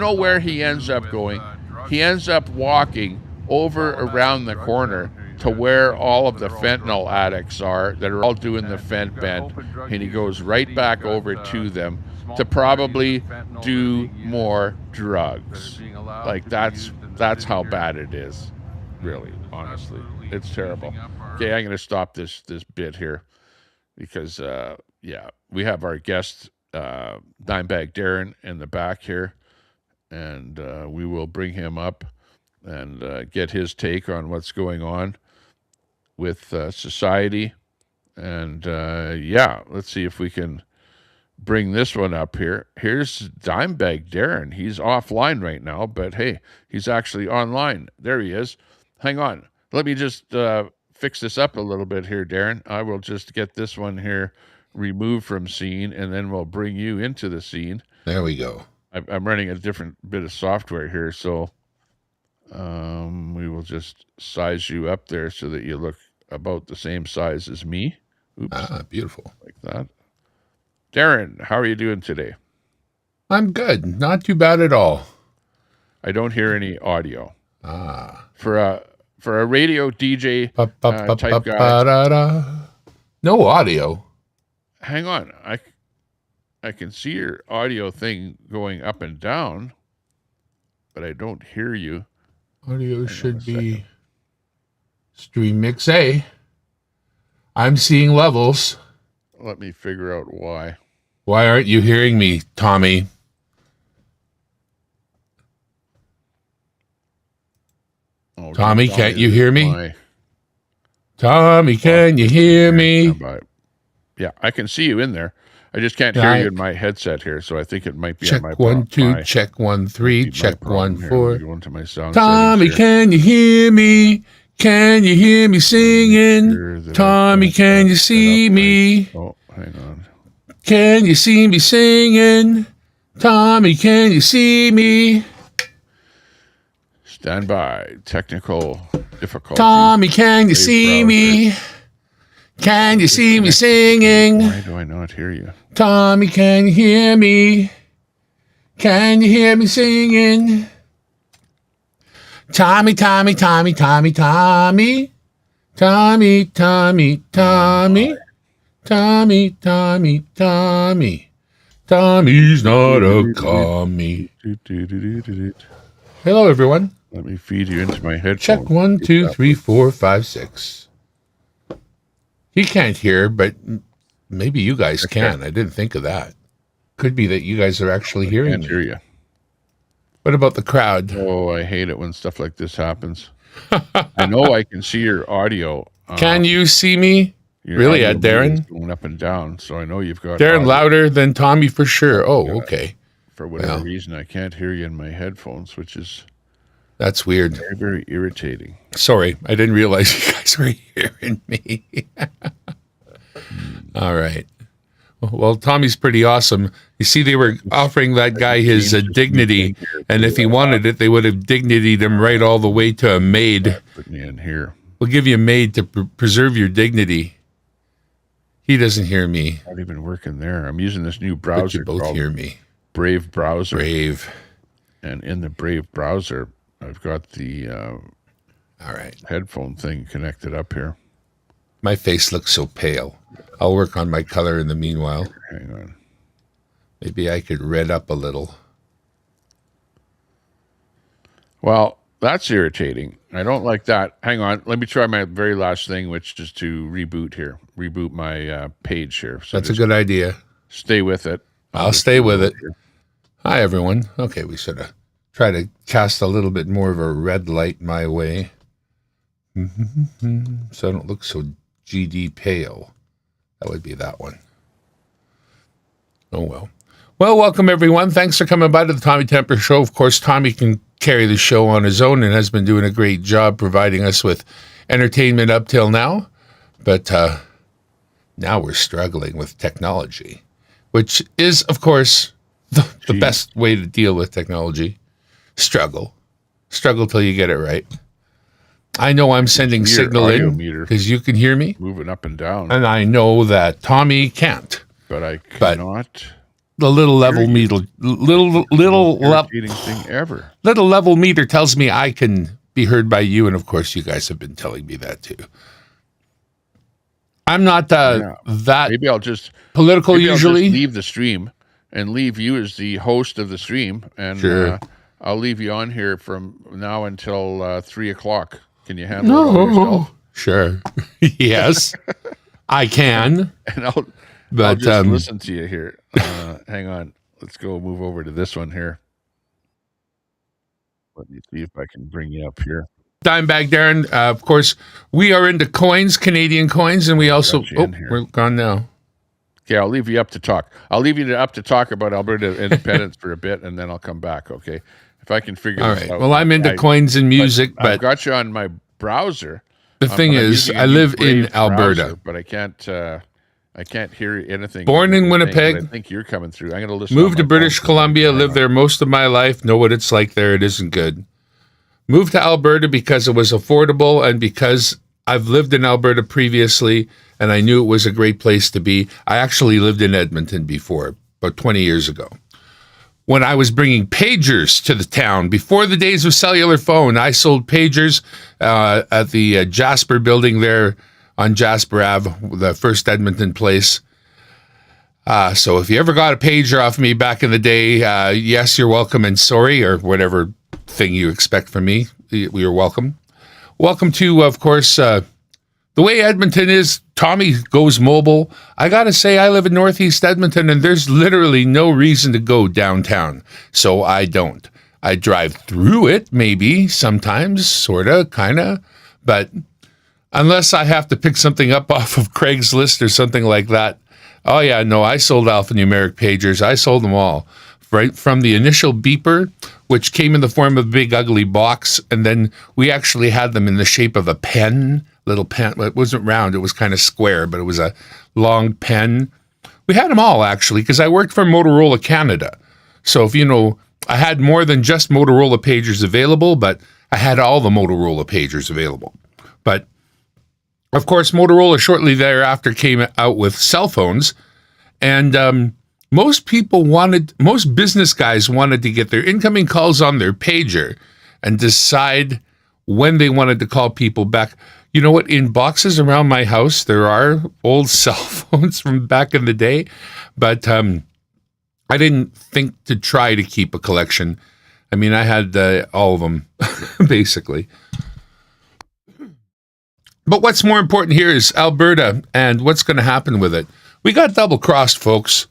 ends up walking over around the corner to where all of the fentanyl addicts are that are all doing the fent bend, and he goes right back over to them to probably do more drugs. Like that's how bad it is, really, honestly. It's terrible. Okay, I'm going to stop this bit here because we have our guest Dimebag Darren in the back here, and we will bring him up and get his take on what's going on with society. And let's see if we can bring this one up here. Here's Dimebag Darren. He's offline right now, but hey, he's actually online. There he is. Hang on. Let me just fix this up a little bit here, Darren. I will just get this one here removed from scene, and then we'll bring you into the scene. There we go. I'm running a different bit of software here, so we will just size you up there so that you look about the same size as me. Oops. Beautiful. Like that. Darren, how are you doing today? I'm good. Not too bad at all. I don't hear any audio. For a radio DJ type guy. No audio. Hang on. I can see your audio thing going up and down, but I don't hear you. Audio should be stream mix A. I'm seeing levels. Let me figure out why. Why aren't you hearing me, Tommy? Oh, Tommy, can't you hear me? Tommy, can you hear me? Yeah, I can see you in there. I just can't hear you in my headset here, so I think it might be check on my 1 2, check 1 3, check 1 4. Go into my sound Tommy, can you hear me? Can you hear me singing? Tommy, can you see me? Oh, hang on. Can you see me singing? Tommy, can you see me? Stand by. Technical difficulty. Tommy, can you see me? Can you see me singing? Why do I not hear you? Tommy, can you hear me? Can you hear me singing? Tommy, Tommy, Tommy, Tommy, Tommy. Tommy, Tommy, Tommy. Tommy, Tommy, Tommy. Tommy's not a commie. Hello, everyone. Let me feed you into my headphones. Check 1 2 3 4 5 6. He can't hear, but maybe you guys can. I didn't think of that. Could be that you guys are actually hearing me. I can't hear you. What about the crowd? Oh, I hate it when stuff like this happens. I know I can see your audio. Can you see me? Really, Darren? Going up and down, so I know you've got Darren audio. louder than Tommy for sure. Oh, okay. For whatever reason, I can't hear you in my headphones, which is that's weird. Very, very irritating. Sorry, I didn't realize you guys were hearing me. All right. Well, Tommy's pretty awesome. You see, they were offering that guy his dignity, and if he wanted it, they would have dignitied him right all the way to a maid. Put me in here. We'll give you a maid to preserve your dignity. He doesn't hear me. Not even working there. I'm using this new browser. But you both hear me. Brave browser. Brave. And in the Brave browser, I've got the all right headphone thing connected up here. My face looks so pale. I'll work on my color in the meanwhile. Hang on. Maybe I could red up a little. Well, that's irritating. I don't like that. Hang on. Let me try my very last thing, which is to reboot here. Reboot my page here. So that's a good idea. Stay with it. I'll stay with it. Here. Hi, everyone. Okay, we sort of try to cast a little bit more of a red light my way. So I don't look so GD pale. That would be that one. Oh, well. Well, welcome, everyone. Thanks for coming by to the Tommy Temper Show. Of course, Tommy can carry the show on his own and has been doing a great job providing us with entertainment up till now. But now we're struggling with technology, which is, of course, the best way to deal with technology. Struggle till you get it right. I know I'm sending signal in because you can hear me moving up and down, and I know that Tommy can't. But I cannot. The little level meter, little thing ever. Little level meter tells me I can be heard by you, and of course, you guys have been telling me that too. I'm not that. Maybe I'll just political. Usually, I'll just leave the stream and leave you as the host of the stream, and I'll leave you on here from now until 3:00. Can you handle it yourself? Sure. Yes, I can. And I'll just listen to you here. Hang on. Let's go move over to this one here. Let me see if I can bring you up here. Dimebag Darren, of course, we are into coins, Canadian coins, and we also... we're gone now. Okay, I'll leave you up to talk. I'll leave you up to talk about Alberta independence for a bit, and then I'll come back, okay? If I can figure this out. Well, I'm into coins and music, but... I've got you on my browser. The thing is, I live in Alberta. Browser, but I can't I can't hear anything. Born in Winnipeg. I think you're coming through. I'm going to listen. Moved to British Columbia, lived there most of my life, know what it's like there. It isn't good. Moved to Alberta because it was affordable and because I've lived in Alberta previously and I knew it was a great place to be. I actually lived in Edmonton before, about 20 years ago. When I was bringing pagers to the town, before the days of cellular phone, I sold pagers at the Jasper building there on Jasper Ave, the first Edmonton place. So if you ever got a pager off me back in the day, yes, you're welcome and sorry, or whatever thing you expect from me, you're welcome. Welcome to, of course, the way Edmonton is, Tommy goes mobile. I got to say, I live in Northeast Edmonton, and there's literally no reason to go downtown, so I don't. I drive through it, maybe, sometimes, sort of, kind of, but unless I have to pick something up off of Craigslist or something like that. Oh, yeah, no, I sold alphanumeric pagers. I sold them all. Right from the initial beeper, which came in the form of a big, ugly box, and then we actually had them in the shape of a pen, little pen. It wasn't round. It was kind of square, but it was a long pen. We had them all, actually, because I worked for Motorola Canada. So if you know, I had more than just Motorola pagers available, but I had all the Motorola pagers available. But of course, Motorola shortly thereafter came out with cell phones, and most business guys wanted to get their incoming calls on their pager and decide when they wanted to call people back. You know what? In boxes around my house, there are old cell phones from back in the day, but I didn't think to try to keep a collection. I mean, I had all of them, basically. But what's more important here is Alberta and what's going to happen with it. We got double-crossed, folks.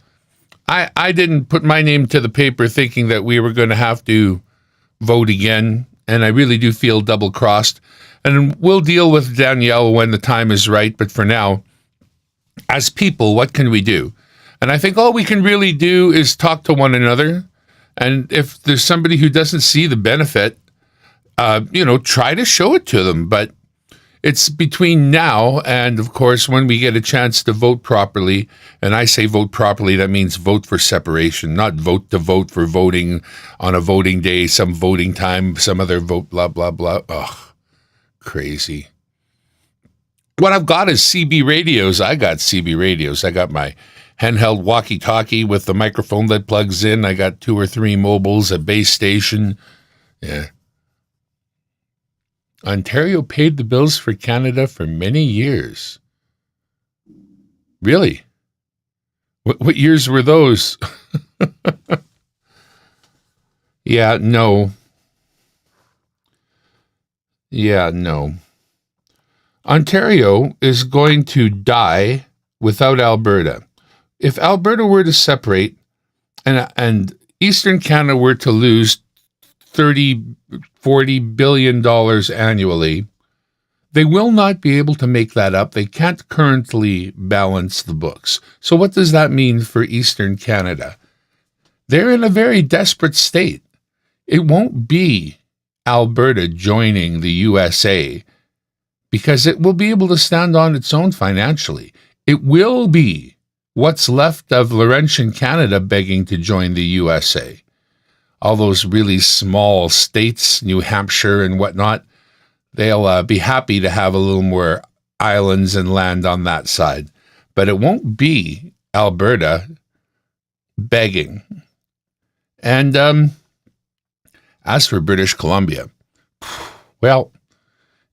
I didn't put my name to the paper thinking that we were going to have to vote again, and I really do feel double-crossed. And we'll deal with Danielle when the time is right, but for now, as people, what can we do? And I think all we can really do is talk to one another, and if there's somebody who doesn't see the benefit, try to show it to them, but it's between now and, of course, when we get a chance to vote properly. And I say vote properly, that means vote for separation, not vote to vote for voting on a voting day, some voting time, some other vote, blah, blah, blah. Ugh, crazy. What I've got is CB radios. I got CB radios. I got my handheld walkie-talkie with the microphone that plugs in. I got 2 or 3 mobiles, a base station. Yeah. Ontario paid the bills for Canada for many years. Really? What years were those? Yeah, no. Ontario is going to die without Alberta. If Alberta were to separate and Eastern Canada were to lose $40 billion annually, they will not be able to make that up. They can't currently balance the books. So what does that mean for Eastern Canada? They're in a very desperate state. It won't be Alberta joining the USA because it will be able to stand on its own financially. It will be what's left of Laurentian Canada begging to join the USA. All those really small states, New Hampshire and whatnot, they'll be happy to have a little more islands and land on that side. But it won't be Alberta begging. And as for British Columbia, well,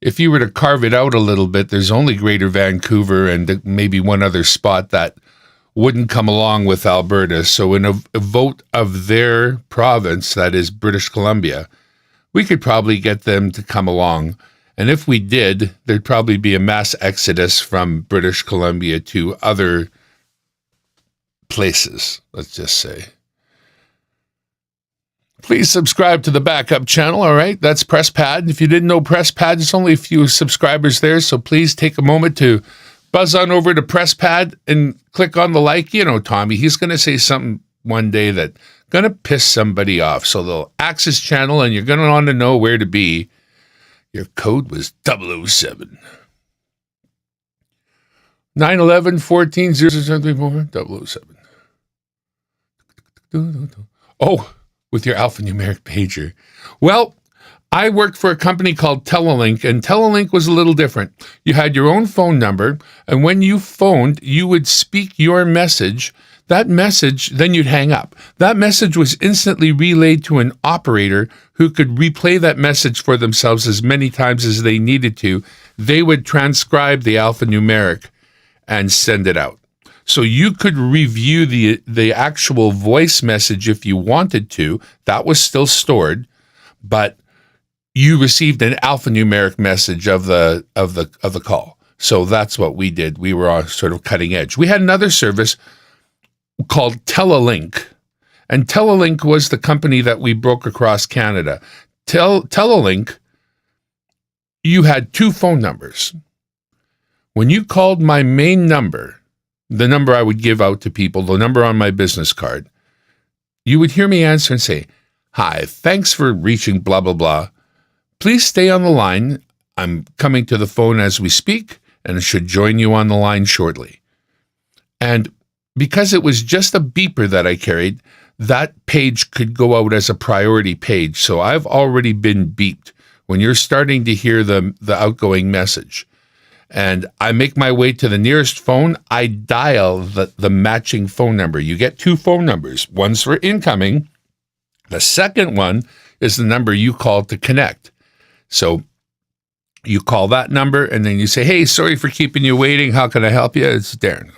if you were to carve it out a little bit, there's only Greater Vancouver and maybe one other spot that wouldn't come along with Alberta. So in a vote of their province, that is British Columbia, we could probably get them to come along. And if we did, there'd probably be a mass exodus from British Columbia to other places, let's just say. Please subscribe to the backup channel, all right? That's PressPad. If you didn't know PressPad, there's only a few subscribers there, so please take a moment to buzz on over to PressPad and click on the like. You know, Tommy, he's going to say something one day that's going to piss somebody off. So they'll axe his channel and you're going to want to know where to be. Your code was 007. 911-14-007. Oh, with your alphanumeric pager. Well, I worked for a company called Telelink, and Telelink was a little different. You had your own phone number, and when you phoned, you would speak your message. That message, then you'd hang up. That message was instantly relayed to an operator who could replay that message for themselves as many times as they needed to. They would transcribe the alphanumeric and send it out. So you could review the actual voice message if you wanted to. That was still stored, but you received an alphanumeric message of the call. So that's what we did. We were on sort of cutting edge. We had another service called Telelink, and Telelink was the company that we broke across Canada. Telelink, you had 2 phone numbers. When you called my main number, the number I would give out to people, the number on my business card, you would hear me answer and say, "Hi, thanks for reaching blah, blah, blah. Please stay on the line. I'm coming to the phone as we speak and should join you on the line shortly." And because it was just a beeper that I carried, that page could go out as a priority page. So I've already been beeped when you're starting to hear the outgoing message. And I make my way to the nearest phone. I dial the matching phone number. You get 2 phone numbers. One's for incoming. The second one is the number you call to connect. So you call that number and then you say, "Hey, sorry for keeping you waiting. How can I help you?" It's Darren.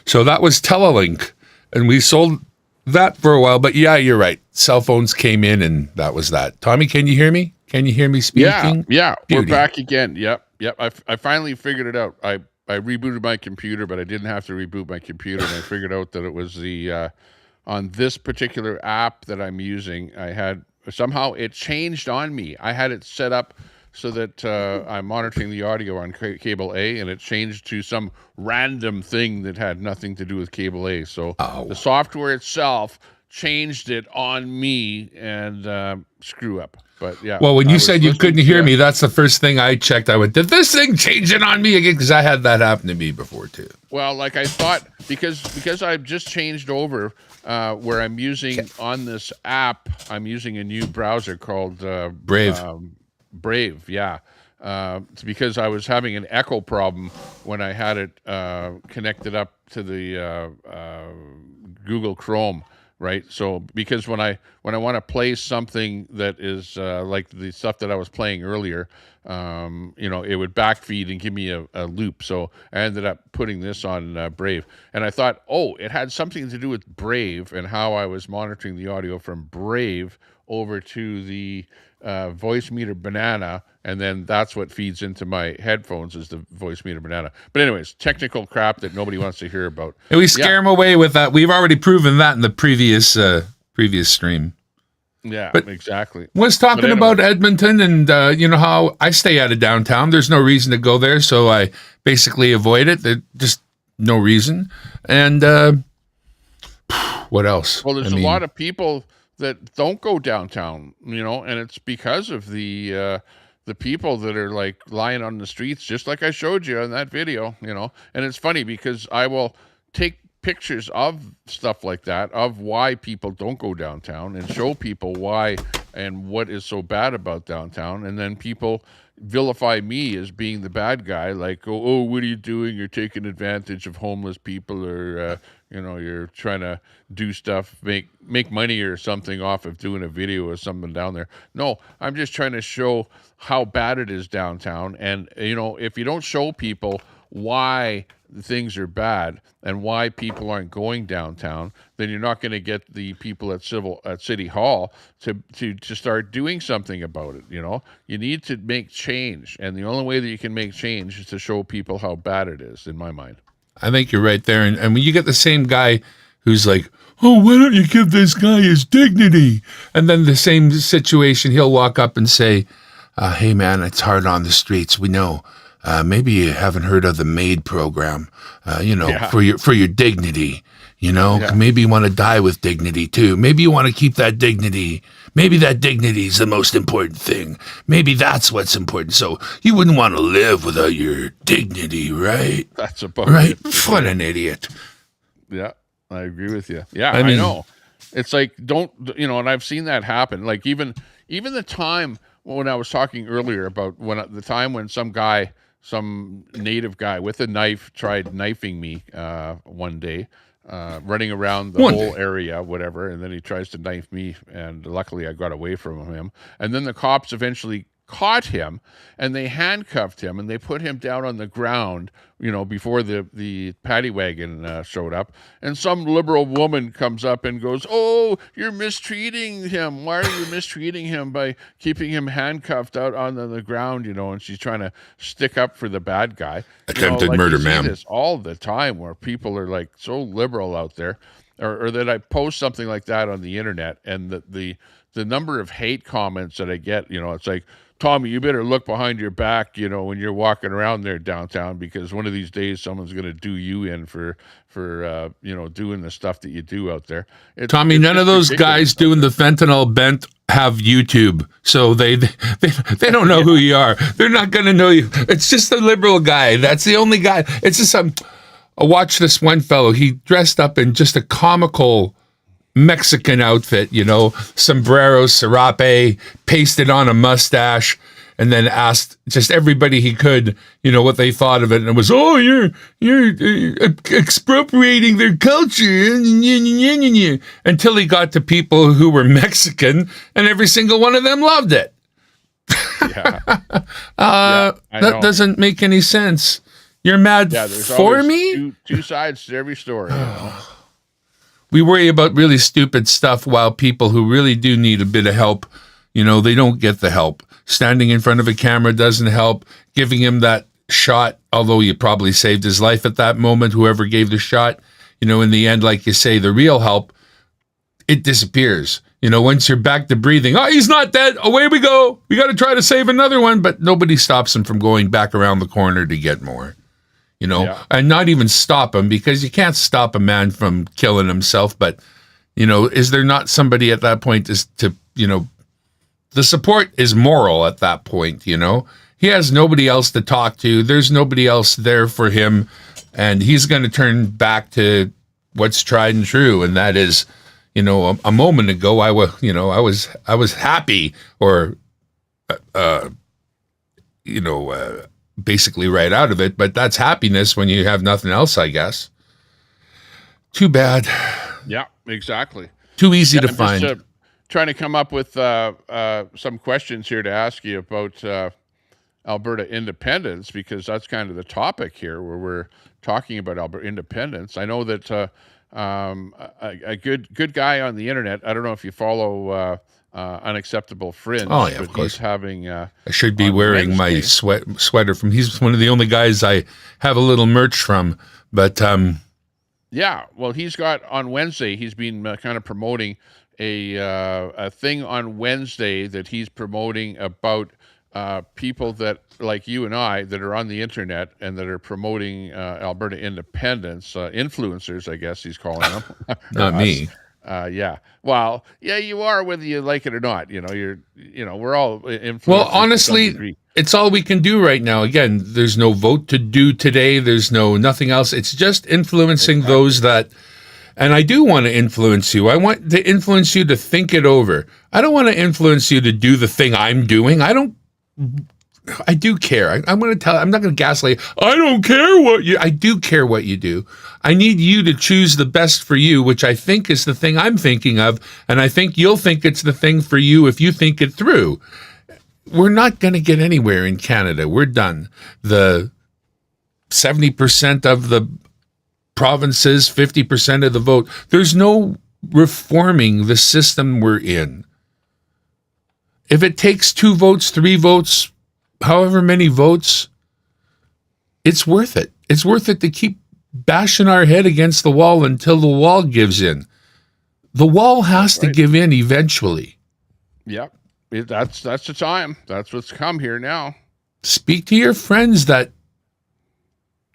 So that was Telelink, and we sold that for a while. But yeah, you're right. Cell phones came in, and that was that. Tommy, can you hear me? Can you hear me speaking? Yeah, Beauty. we're back again. Yep. I finally figured it out. I rebooted my computer, but I didn't have to reboot my computer, and I figured out that it was the on this particular app that I'm using. I had somehow it changed on me. I had it set up so that I'm monitoring the audio on cable A, and it changed to some random thing that had nothing to do with cable A. So the software itself changed it on me and screw up. But yeah. Well, when you said you couldn't hear me, that's the first thing I checked. I went, did this thing change it on me again? Because I had that happen to me before too. Well, like I thought, because I've just changed over where I'm using on this app, I'm using a new browser called Brave. Brave, yeah. It's because I was having an echo problem when I had it connected up to the Google Chrome, right? So because when I want to play something that is like the stuff that I was playing earlier, it would backfeed and give me a loop. So I ended up putting this on Brave, and I thought, it had something to do with Brave and how I was monitoring the audio from Brave over to the voice meter banana, and then that's what feeds into my headphones is the voice meter banana. But anyways, technical crap that nobody wants to hear about. And we scare them away with that. We've already proven that in the previous stream. Yeah, but exactly. Was talking about Edmonton and how I stay out of downtown. There's no reason to go there, so I basically avoid it. There's just no reason. And what else? Well, there's a lot of people that don't go downtown, and it's because of the people that are like lying on the streets, just like I showed you in that video, And it's funny because I will take pictures of stuff like that, of why people don't go downtown, and show people why and what is so bad about downtown, and then people vilify me as being the bad guy, like, oh, what are you doing? You're taking advantage of homeless people, or you're trying to do stuff, make money or something off of doing a video of something down there. No, I'm just trying to show how bad it is downtown, and if you don't show people why things are bad and why people aren't going downtown, then you're not going to get the people at City Hall to start doing something about it. You need to make change, and the only way that you can make change is to show people how bad it is, in my mind. I think you're right there. And when you get the same guy who's like, "Oh, why don't you give this guy his dignity?" And then the same situation, he'll walk up and say, "Hey man, it's hard on the streets. We know. Maybe you haven't heard of the MAID program, for your dignity. You know, Yeah. maybe you want to die with dignity too. Maybe you want to keep that dignity. Maybe that dignity is the most important thing. Maybe that's what's important. So you wouldn't want to live without your dignity, right? That's about Right? it. What an idiot. Yeah, I agree with you. Yeah, I I mean- know. It's like, don't, you know, and I've seen that happen. Like even the time when I was talking earlier about the time when some native guy with a knife tried knifing me one day, running around the whole area, whatever, and then he tries to knife me, and luckily I got away from him. And then the cops eventually caught him, and they handcuffed him, and they put him down on the ground, you know, before the paddy wagon showed up. And some liberal woman comes up and goes, "Oh, you're mistreating him. Why are you mistreating him by keeping him handcuffed out on the ground?" You know, and she's trying to stick up for the bad guy. Attempted like murder, you see ma'am. this all the time where people are like so liberal out there, or that I post something like that on the internet, and the number of hate comments that I get, you know, it's like, "Tommy, you better look behind your back, you know, when you're walking around there downtown, because one of these days someone's going to do you in for you know, doing the stuff that you do out there." Tommy, it's none of just those ridiculous guys out doing the fentanyl bent have YouTube, so they don't know who you are. They're not going to know you. It's just a liberal guy. That's the only guy. It's just I watched this one fellow. He dressed up in just a comical Mexican outfit, you know, sombrero, serape, pasted on a mustache, and then asked just everybody he could, you know, what they thought of it. And it was, "Oh, you're expropriating their culture," until he got to people who were Mexican, and every single one of them loved it. Yeah. That doesn't make any sense. You're mad There's for always me? two sides to every story. You know? We worry about really stupid stuff while people who really do need a bit of help, you know, they don't get the help. Standing in front of a camera doesn't help. Giving him that shot, although you probably saved his life at that moment, whoever gave the shot, you know, in the end, like you say, the real help, it disappears. You know, once you're back to breathing, "Oh, he's not dead. Away we go. We got to try to save another one." But nobody stops him from going back around the corner to get more. You know, and not even stop him, because you can't stop a man from killing himself. But, you know, is there not somebody at that point to, you know, the support is moral at that point, you know? He has nobody else to talk to. There's nobody else there for him. And he's going to turn back to what's tried and true. And that is, you know, a moment ago, I was happy, or, you know, basically right out of it, but that's happiness when you have nothing else, I guess. Too bad. Yeah, exactly. Too easy to I'm find. Just, trying to come up with some questions here to ask you about Alberta independence, because that's kind of the topic here, where we're talking about Alberta independence. I know that a good guy on the internet, I don't know if you follow Unacceptable Fringe. Oh, yeah, but of course. he's having I should be on wearing my Wednesday. sweater from. He's one of the only guys I have a little merch from. But yeah, well, he's got on Wednesday. He's been kind of promoting a thing on Wednesday that he's promoting about people that, like you and I, that are on the internet and that are promoting Alberta independence, influencers, I guess he's calling them. not me. Yeah. Well, yeah, you are, whether you like it or not. You know, we're all influenced. Well, honestly, it's all we can do right now. Again, there's no vote to do today. There's nothing else. It's just influencing those that, and I do want to influence you. I want to influence you to think it over. I don't want to influence you to do the thing I'm doing. I do care. I'm going to tell, I'm not going to gaslight. I don't care I do care what you do. I need you to choose the best for you, which I think is the thing I'm thinking of. And I think you'll think it's the thing for you if you think it through. We're not going to get anywhere in Canada. We're done. The 70% of the provinces, 50% of the vote. There's no reforming the system we're in. If it takes 2 votes, 3 votes, however many votes, it's worth it. It's worth it to keep bashing our head against the wall until the wall gives in. The wall has to give in eventually. Yep. That's the time. That's what's come here now. Speak to your friends that,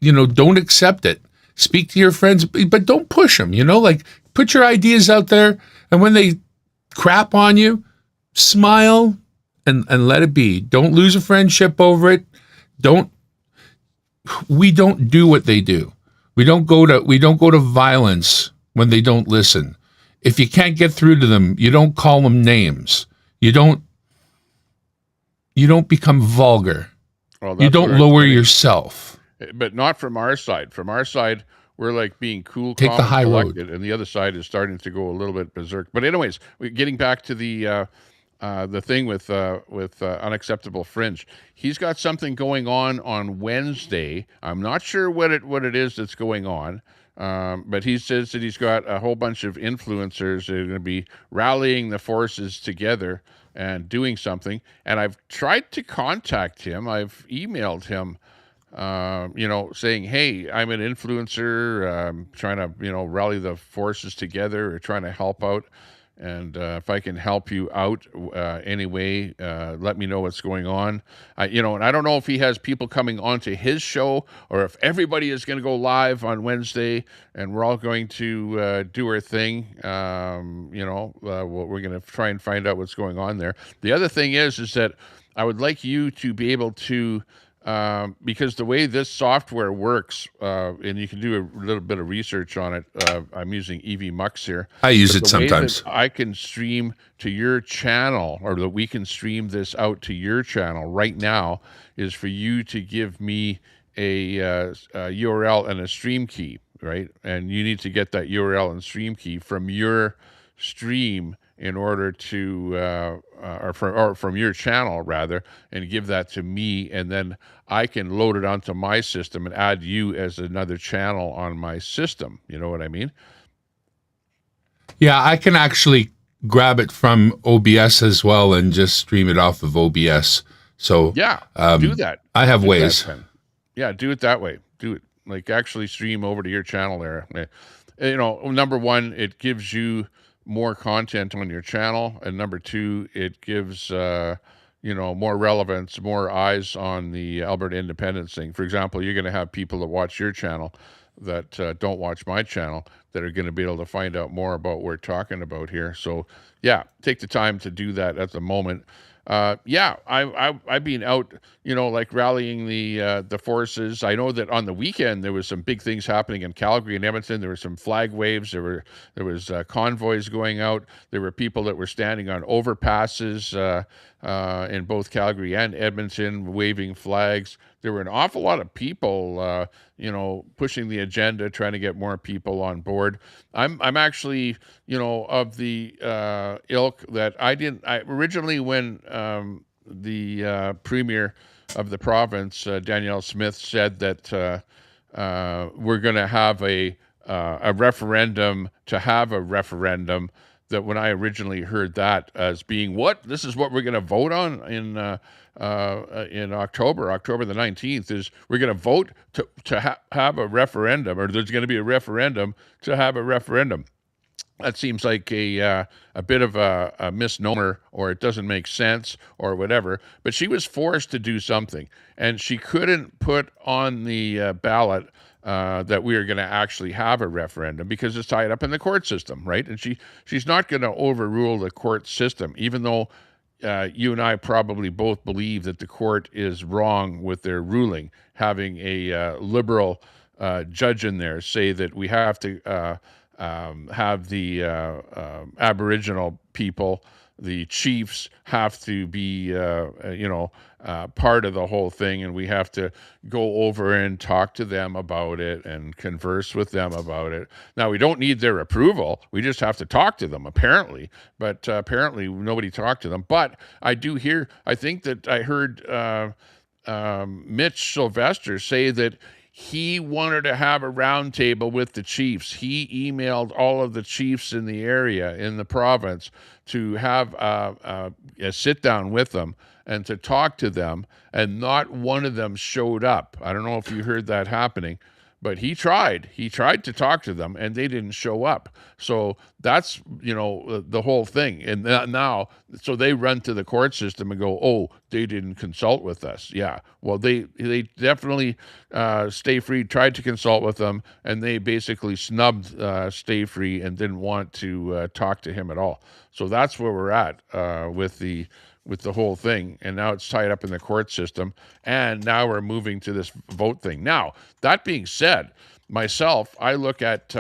don't accept it. speak to your friends, but don't push them, like put your ideas out there. And when they crap on you, smile and let it be. Don't lose a friendship over it. We don't do what they do. We don't go to violence when they don't listen. If you can't get through to them, you don't call them names. You don't become vulgar. Well, you don't lower yourself. But not from our side. From our side, we're like being cool, Take calm, the high and road. collected, and the other side is starting to go a little bit berserk. But anyways, getting back to the thing with unacceptable fringe. He's got something going on Wednesday. I'm not sure what it is that's going on, but he says that he's got a whole bunch of influencers that are going to be rallying the forces together and doing something. And I've tried to contact him. I've emailed him, saying, hey, I'm an influencer, trying to, rally the forces together or trying to help out. And if I can help you out anyway, let me know what's going on. And I don't know if he has people coming onto his show or if everybody is going to go live on Wednesday and we're all going to do our thing. We're going to try and find out what's going on there. The other thing is that I would like you to be able to, because the way this software works, and you can do a little bit of research on it. I'm using EV-Mux here. I use it the sometimes. way that I can stream to your channel, or that we can stream this out to your channel right now, is for you to give me a URL and a stream key, right? And you need to get that URL and stream key from your stream in order to, or from your channel rather, and give that to me, and then I can load it onto my system and add you as another channel on my system. You know what I mean? Yeah, I can actually grab it from OBS as well and just stream it off of OBS. So yeah, do that. I have ways. Yeah, do it that way. Do it like actually stream over to your channel there. Number one, it gives you more content on your channel, and number two, it gives more relevance, more eyes on the Alberta independence thing. For example, you're going to have people that watch your channel that don't watch my channel that are going to be able to find out more about what we're talking about here. So yeah, take the time to do that at the moment. I've been out, like rallying the forces. I know that on the weekend there was some big things happening in Calgary and Edmonton. There were some flag waves. There was convoys going out. There were people that were standing on overpasses in both Calgary and Edmonton, waving flags. There were an awful lot of people, pushing the agenda, trying to get more people on board. I'm actually, of the ilk that I originally when the premier of the province, Danielle Smith, said that we're going to have a referendum to have a referendum, that when I originally heard that as being this is what we're going to vote on in October the 19th, is we're going to vote to have a referendum, or there's going to be a referendum to have a referendum. That seems like a bit of a misnomer, or it doesn't make sense, or whatever. But she was forced to do something, and she couldn't put on the ballot that we are going to actually have a referendum because it's tied up in the court system, right? And she's not going to overrule the court system, even though you and I probably both believe that the court is wrong with their ruling, having a liberal judge in there say that we have to have the Aboriginal people, the chiefs, have to be, part of the whole thing, and we have to go over and talk to them about it and converse with them about it. Now, we don't need their approval. We just have to talk to them, apparently. But apparently, nobody talked to them. But I think that I heard Mitch Sylvester say that he wanted to have a roundtable with the chiefs. He emailed all of the chiefs in the area, in the province, to have a sit down with them and to talk to them, and not one of them showed up. I don't know if you heard that happening, But he tried to talk to them, and they didn't show up. So that's, the whole thing. And now, so they run to the court system and go, oh, they didn't consult with us. Yeah, well, they definitely, Stay Free tried to consult with them, and they basically snubbed Stay Free and didn't want to talk to him at all. So that's where we're at with the whole thing. And now it's tied up in the court system. And now we're moving to this vote thing. Now, that being said, myself, I look at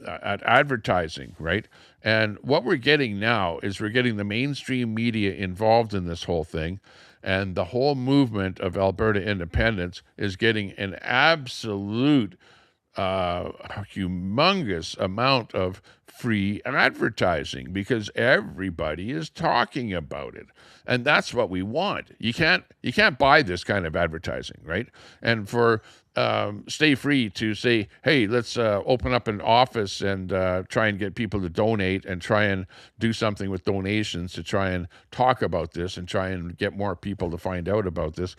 advertising, right? And what we're getting now is we're getting the mainstream media involved in this whole thing. And the whole movement of Alberta independence is getting an absolute humongous amount of free advertising because everybody is talking about it, and that's what we want. You can't buy this kind of advertising, right? And for Stay Free to say, hey, let's open up an office and try and get people to donate and try and do something with donations to try and talk about this and try and get more people to find out about this.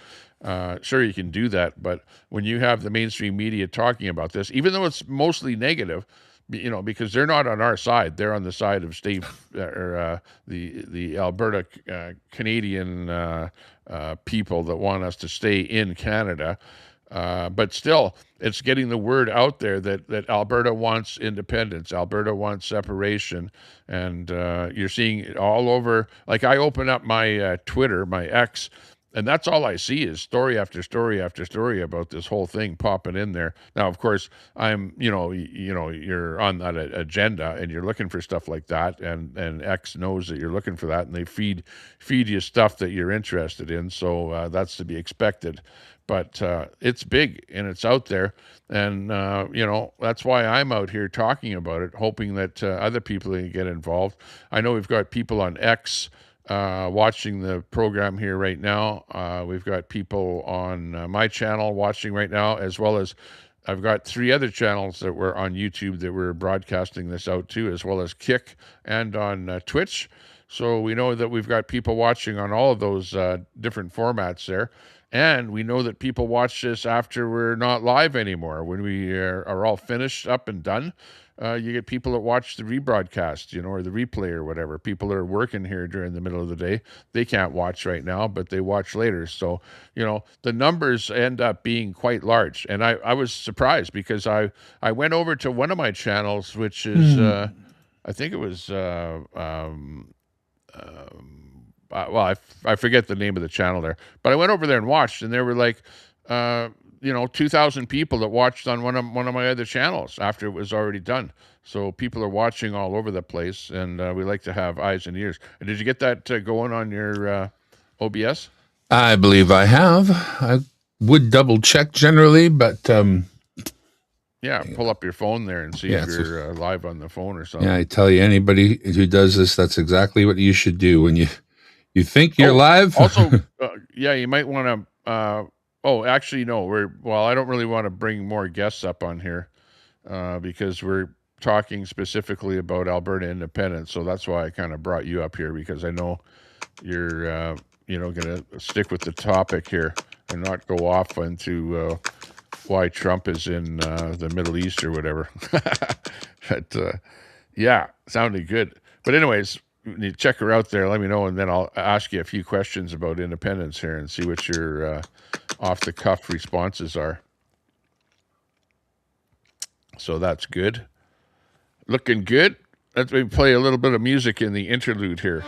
Sure, you can do that, but when you have the mainstream media talking about this, even though it's mostly negative, because they're not on our side, they're on the side of the Alberta Canadian people that want us to stay in Canada. But still, it's getting the word out there that Alberta wants independence, Alberta wants separation, and you're seeing it all over. Like, I open up my Twitter, my X, and that's all I see is story after story after story about this whole thing popping in there. Now, of course, I'm, you're on that agenda and you're looking for stuff like that, and X knows that you're looking for that, and they feed you stuff that you're interested in. So that's to be expected. But it's big and it's out there, and that's why I'm out here talking about it, hoping that other people can get involved. I know we've got people on X watching the program here right now. We've got people on my channel watching right now, as well as I've got 3 other channels that were on YouTube that we're broadcasting this out to, as well as Kick and on Twitch. So we know that we've got people watching on all of those different formats there. And we know that people watch this after we're not live anymore. When we are all finished up and done, you get people that watch the rebroadcast, or the replay or whatever. People that are working here during the middle of the day, they can't watch right now, but they watch later. So, the numbers end up being quite large. And I was surprised because I went over to one of my channels, which is, I think it was... I forget the name of the channel there, but I went over there and watched, and there were like, 2,000 people that watched on one of my other channels after it was already done. So people are watching all over the place, and we like to have eyes and ears. And did you get that going on your OBS? I believe I have. I would double check generally, but yeah, pull up your phone there and see if you're live on the phone or something. Yeah, I tell you, anybody who does this, that's exactly what you should do when you think you're live. Also, you might want to. Actually, no. I don't really want to bring more guests up on here because we're talking specifically about Alberta independence. So that's why I kind of brought you up here, because I know you're going to stick with the topic here and not go off into why Trump is in the Middle East or whatever. But sounded good. But anyways, you check her out there. Let me know, and then I'll ask you a few questions about independence here and see what your off-the-cuff responses are. So that's good. Looking good. Let me play a little bit of music in the interlude here.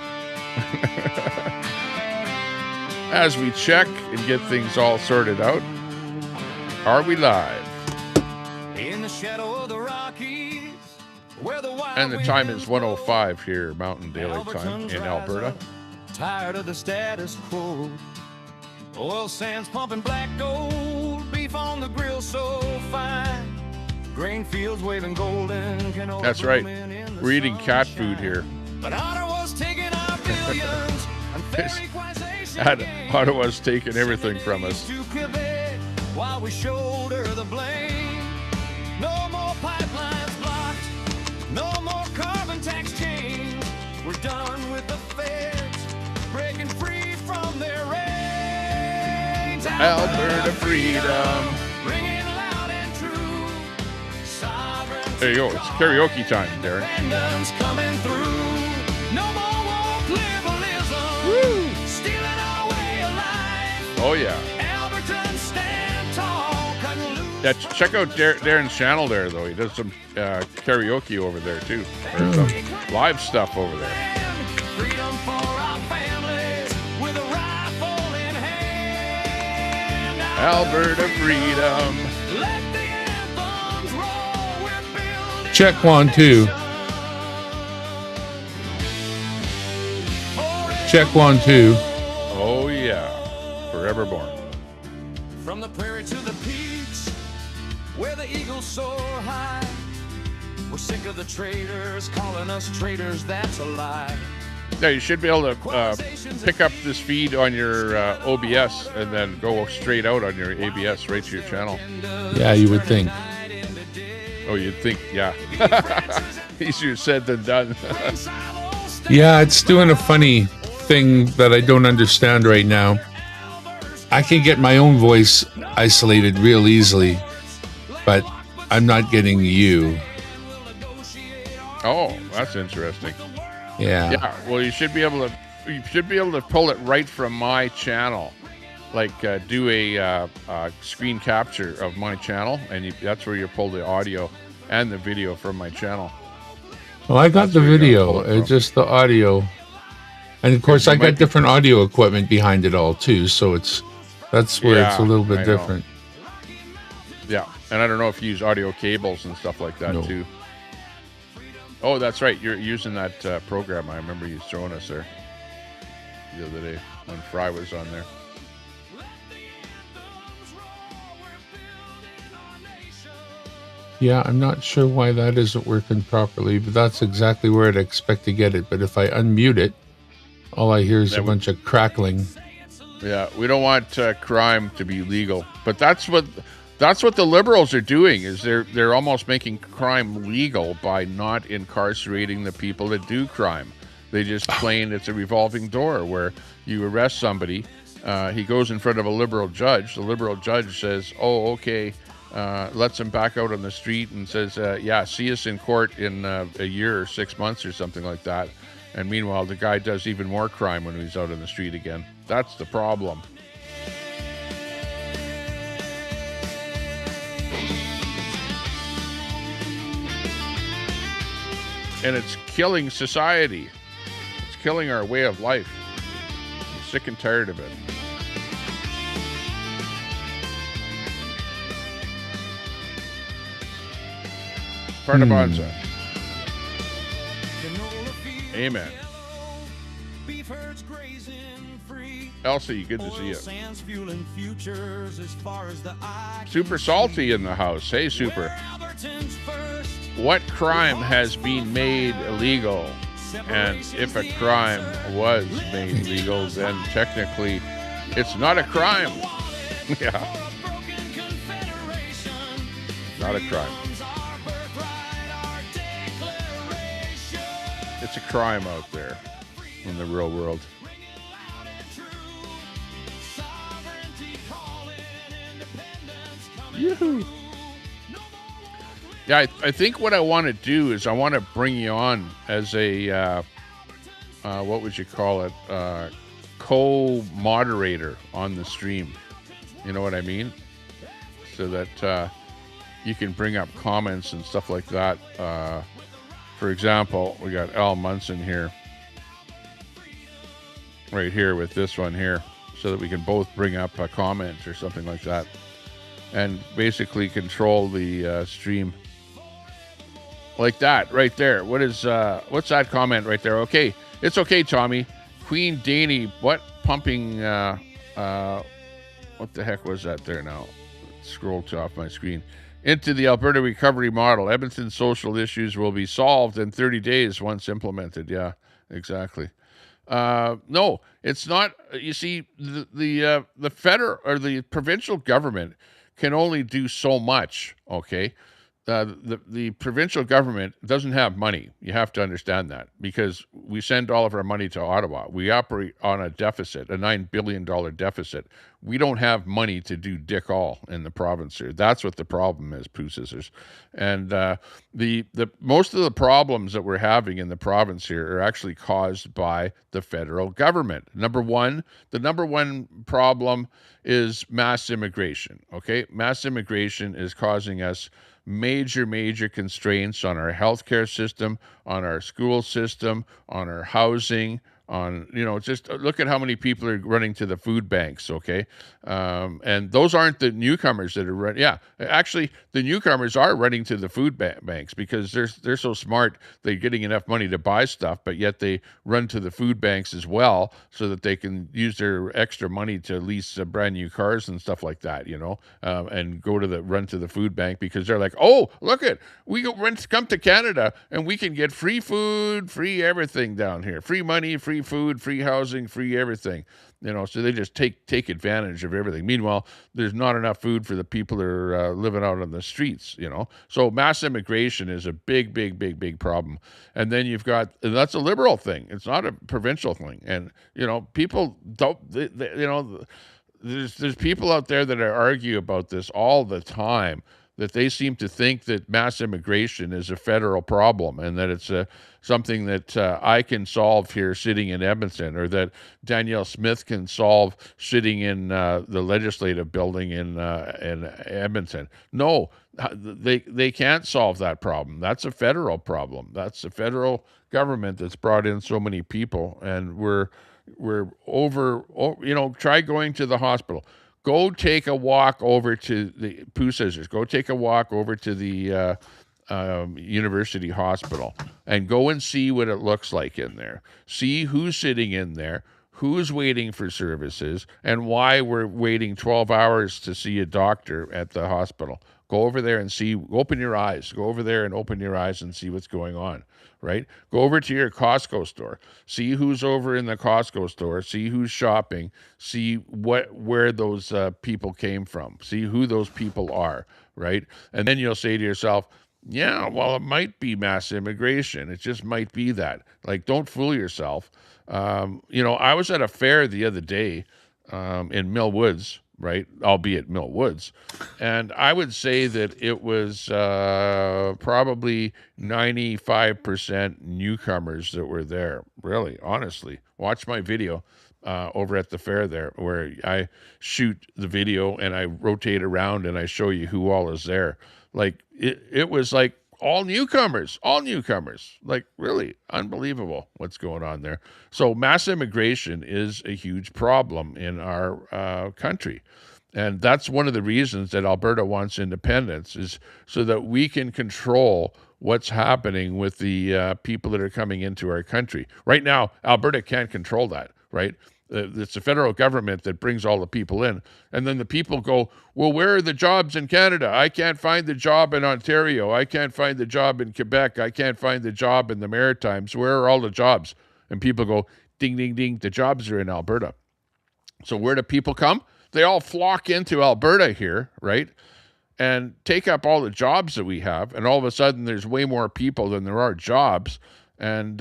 As we check and get things all sorted out. Are we live? In the shadow of the Rockies, where the wild And the time is 1:05 here, Mountain Daylight Time in Alberta. Tired of the status quo. Oil sands pumping black gold, beef on the grill so fine. Grain fields waving golden. That's right. We're eating cat food here. But Ottawa's taking our billions. Ottawa's taking everything from us. While we shoulder the blame. No more pipelines blocked. No more carbon tax change. We're done with the feds breaking free from their reins. Alberta freedom. Ringing loud There you go. It's karaoke time, Darren. Independence coming through. No more woke liberalism. Stealing our way of life. Oh, yeah. Albertans stand tall. Cutting loose. Yeah, check out Darren's channel there, though. He does some karaoke over there, too. Or some live stuff over there. Freedom for our families with a rifle in hand. Alberta freedom. Let the anthems roll. We're building Check 1, 2. Check 1, 2. Oh, yeah. Forever born. from the prairie to the peaks where the eagles soar high. We're sick of the traitors calling us traitors. That's a lie. Yeah, you should be able to pick up this feed on your OBS and then go straight out on your ABS right to your channel. Yeah, you would think. Oh, you'd think, yeah. Easier said than done. Yeah, it's doing a funny thing that I don't understand right now. I can get my own voice isolated real easily, but I'm not getting you. Oh, that's interesting. Yeah. Yeah, well, you should be able to pull it right from my channel, like do a screen capture of my channel, and that's where you pull the audio and the video from my channel. Well, I got That's the where you gotta video, pull it it's from. just the audio, and of course You I might got be- different audio equipment behind it all too. So that's where it's a Yeah, little bit I know. different. Yeah, and I don't know if you use audio cables and stuff like that No. too. Oh, that's right. You're using that program. I remember you showing us there the other day when Fry was on there. Yeah, I'm not sure why that isn't working properly, but that's exactly where I'd expect to get it. But if I unmute it, all I hear is That a would- bunch of crackling. Yeah, we don't want crime to be legal, but that's what the liberals are doing. Is they're almost making crime legal by not incarcerating the people that do crime. They just claim it's a revolving door where you arrest somebody, he goes in front of a liberal judge. The liberal judge says, "Oh, okay," lets him back out on the street and says, "Yeah, see us in court in a year or 6 months or something like that." And meanwhile, the guy does even more crime when he's out on the street again. That's the problem. And it's killing society. It's killing our way of life. I'm sick and tired of it. Parnabanza. Amen. Beef herds grazing free. Elsie, good to see Oil you. sands fueling futures as far as the eye can Super Salty in the house. Hey, Super. Albertans first. What crime has been made illegal? And if a crime was made legal, then technically it's not a crime. Yeah, Broken confederation. not a crime. Our birthright, our declaration. It's a crime out there in the real world. Sovereignty calling, independence coming. Yoo-hoo. Yeah, I think what I want to do is I want to bring you on as a, what would you call it, co-moderator on the stream. You know what I mean? So that you can bring up comments and stuff like that. For example, we got Al Munson here, right here with this one here, so that we can both bring up a comment or something like that, and basically control the stream. Like that, right there. What's that comment right there? Okay, it's okay, Tommy. Queen Danny, what pumping? What the heck was that there now? Scroll to off my screen. Into the Alberta recovery model. Edmonton's social issues will be solved in 30 days once implemented. Yeah, exactly. No, it's not. You see, the federal or the provincial government can only do so much. Okay. the provincial government doesn't have money. You have to understand that, because we send all of our money to Ottawa. We operate on a deficit, a $9 billion deficit. We don't have money to do dick all in the province here. That's what the problem is, Pooh Scissors. And the most of the problems that we're having in the province here are actually caused by the federal government. The number one problem is mass immigration. Okay, mass immigration is causing us major constraints on our healthcare system, on our school system, on our housing, on, just look at how many people are running to the food banks, okay? And those aren't the newcomers that are running. Yeah, actually, the newcomers are running to the food banks because they're so smart, they're getting enough money to buy stuff, but yet they run to the food banks as well so that they can use their extra money to lease brand new cars and stuff like that, and run to the food bank because they're like, oh, look it, come to Canada and we can get free food, free everything down here, free money, free food, free housing, free everything. So they just take advantage of everything. Meanwhile, there's not enough food for the people that are living out on the streets, So mass immigration is a big problem. And then that's a liberal thing. It's not a provincial thing. And, people don't, there's people out there that argue about this all the time, that they seem to think that mass immigration is a federal problem and that it's something that I can solve here sitting in Edmonton, or that Danielle Smith can solve sitting in the legislative building in Edmonton. No, they can't solve that problem. That's a federal problem. That's the federal government that's brought in so many people, and we're try going to the hospital. Go take a walk over to the Pooh Scissors. Go take a walk over to the University Hospital and go and see what it looks like in there. See who's sitting in there, who's waiting for services, and why we're waiting 12 hours to see a doctor at the hospital. Go over there and see, open your eyes. Go over there and open your eyes and see what's going on, right? Go over to your Costco store. See who's over in the Costco store. See who's shopping. See where those people came from. See who those people are, right? And then you'll say to yourself, yeah, well, it might be mass immigration. It just might be that. Like, don't fool yourself. I was at a fair the other day in Mill Woods, right? Albeit Mill Woods. And I would say that it was probably 95% newcomers that were there. Really, honestly. Watch my video over at the fair there, where I shoot the video and I rotate around and I show you who all is there. Like, it was like all newcomers, like really unbelievable what's going on there. So mass immigration is a huge problem in our country. And that's one of the reasons that Alberta wants independence, is so that we can control what's happening with the people that are coming into our country. Right now, Alberta can't control that, right? It's the federal government that brings all the people in. And then the people go, well, where are the jobs in Canada? I can't find the job in Ontario. I can't find the job in Quebec. I can't find the job in the Maritimes. Where are all the jobs? And people go, ding, ding, ding, the jobs are in Alberta. So where do people come? They all flock into Alberta here, right? And take up all the jobs that we have. And all of a sudden, there's way more people than there are jobs. And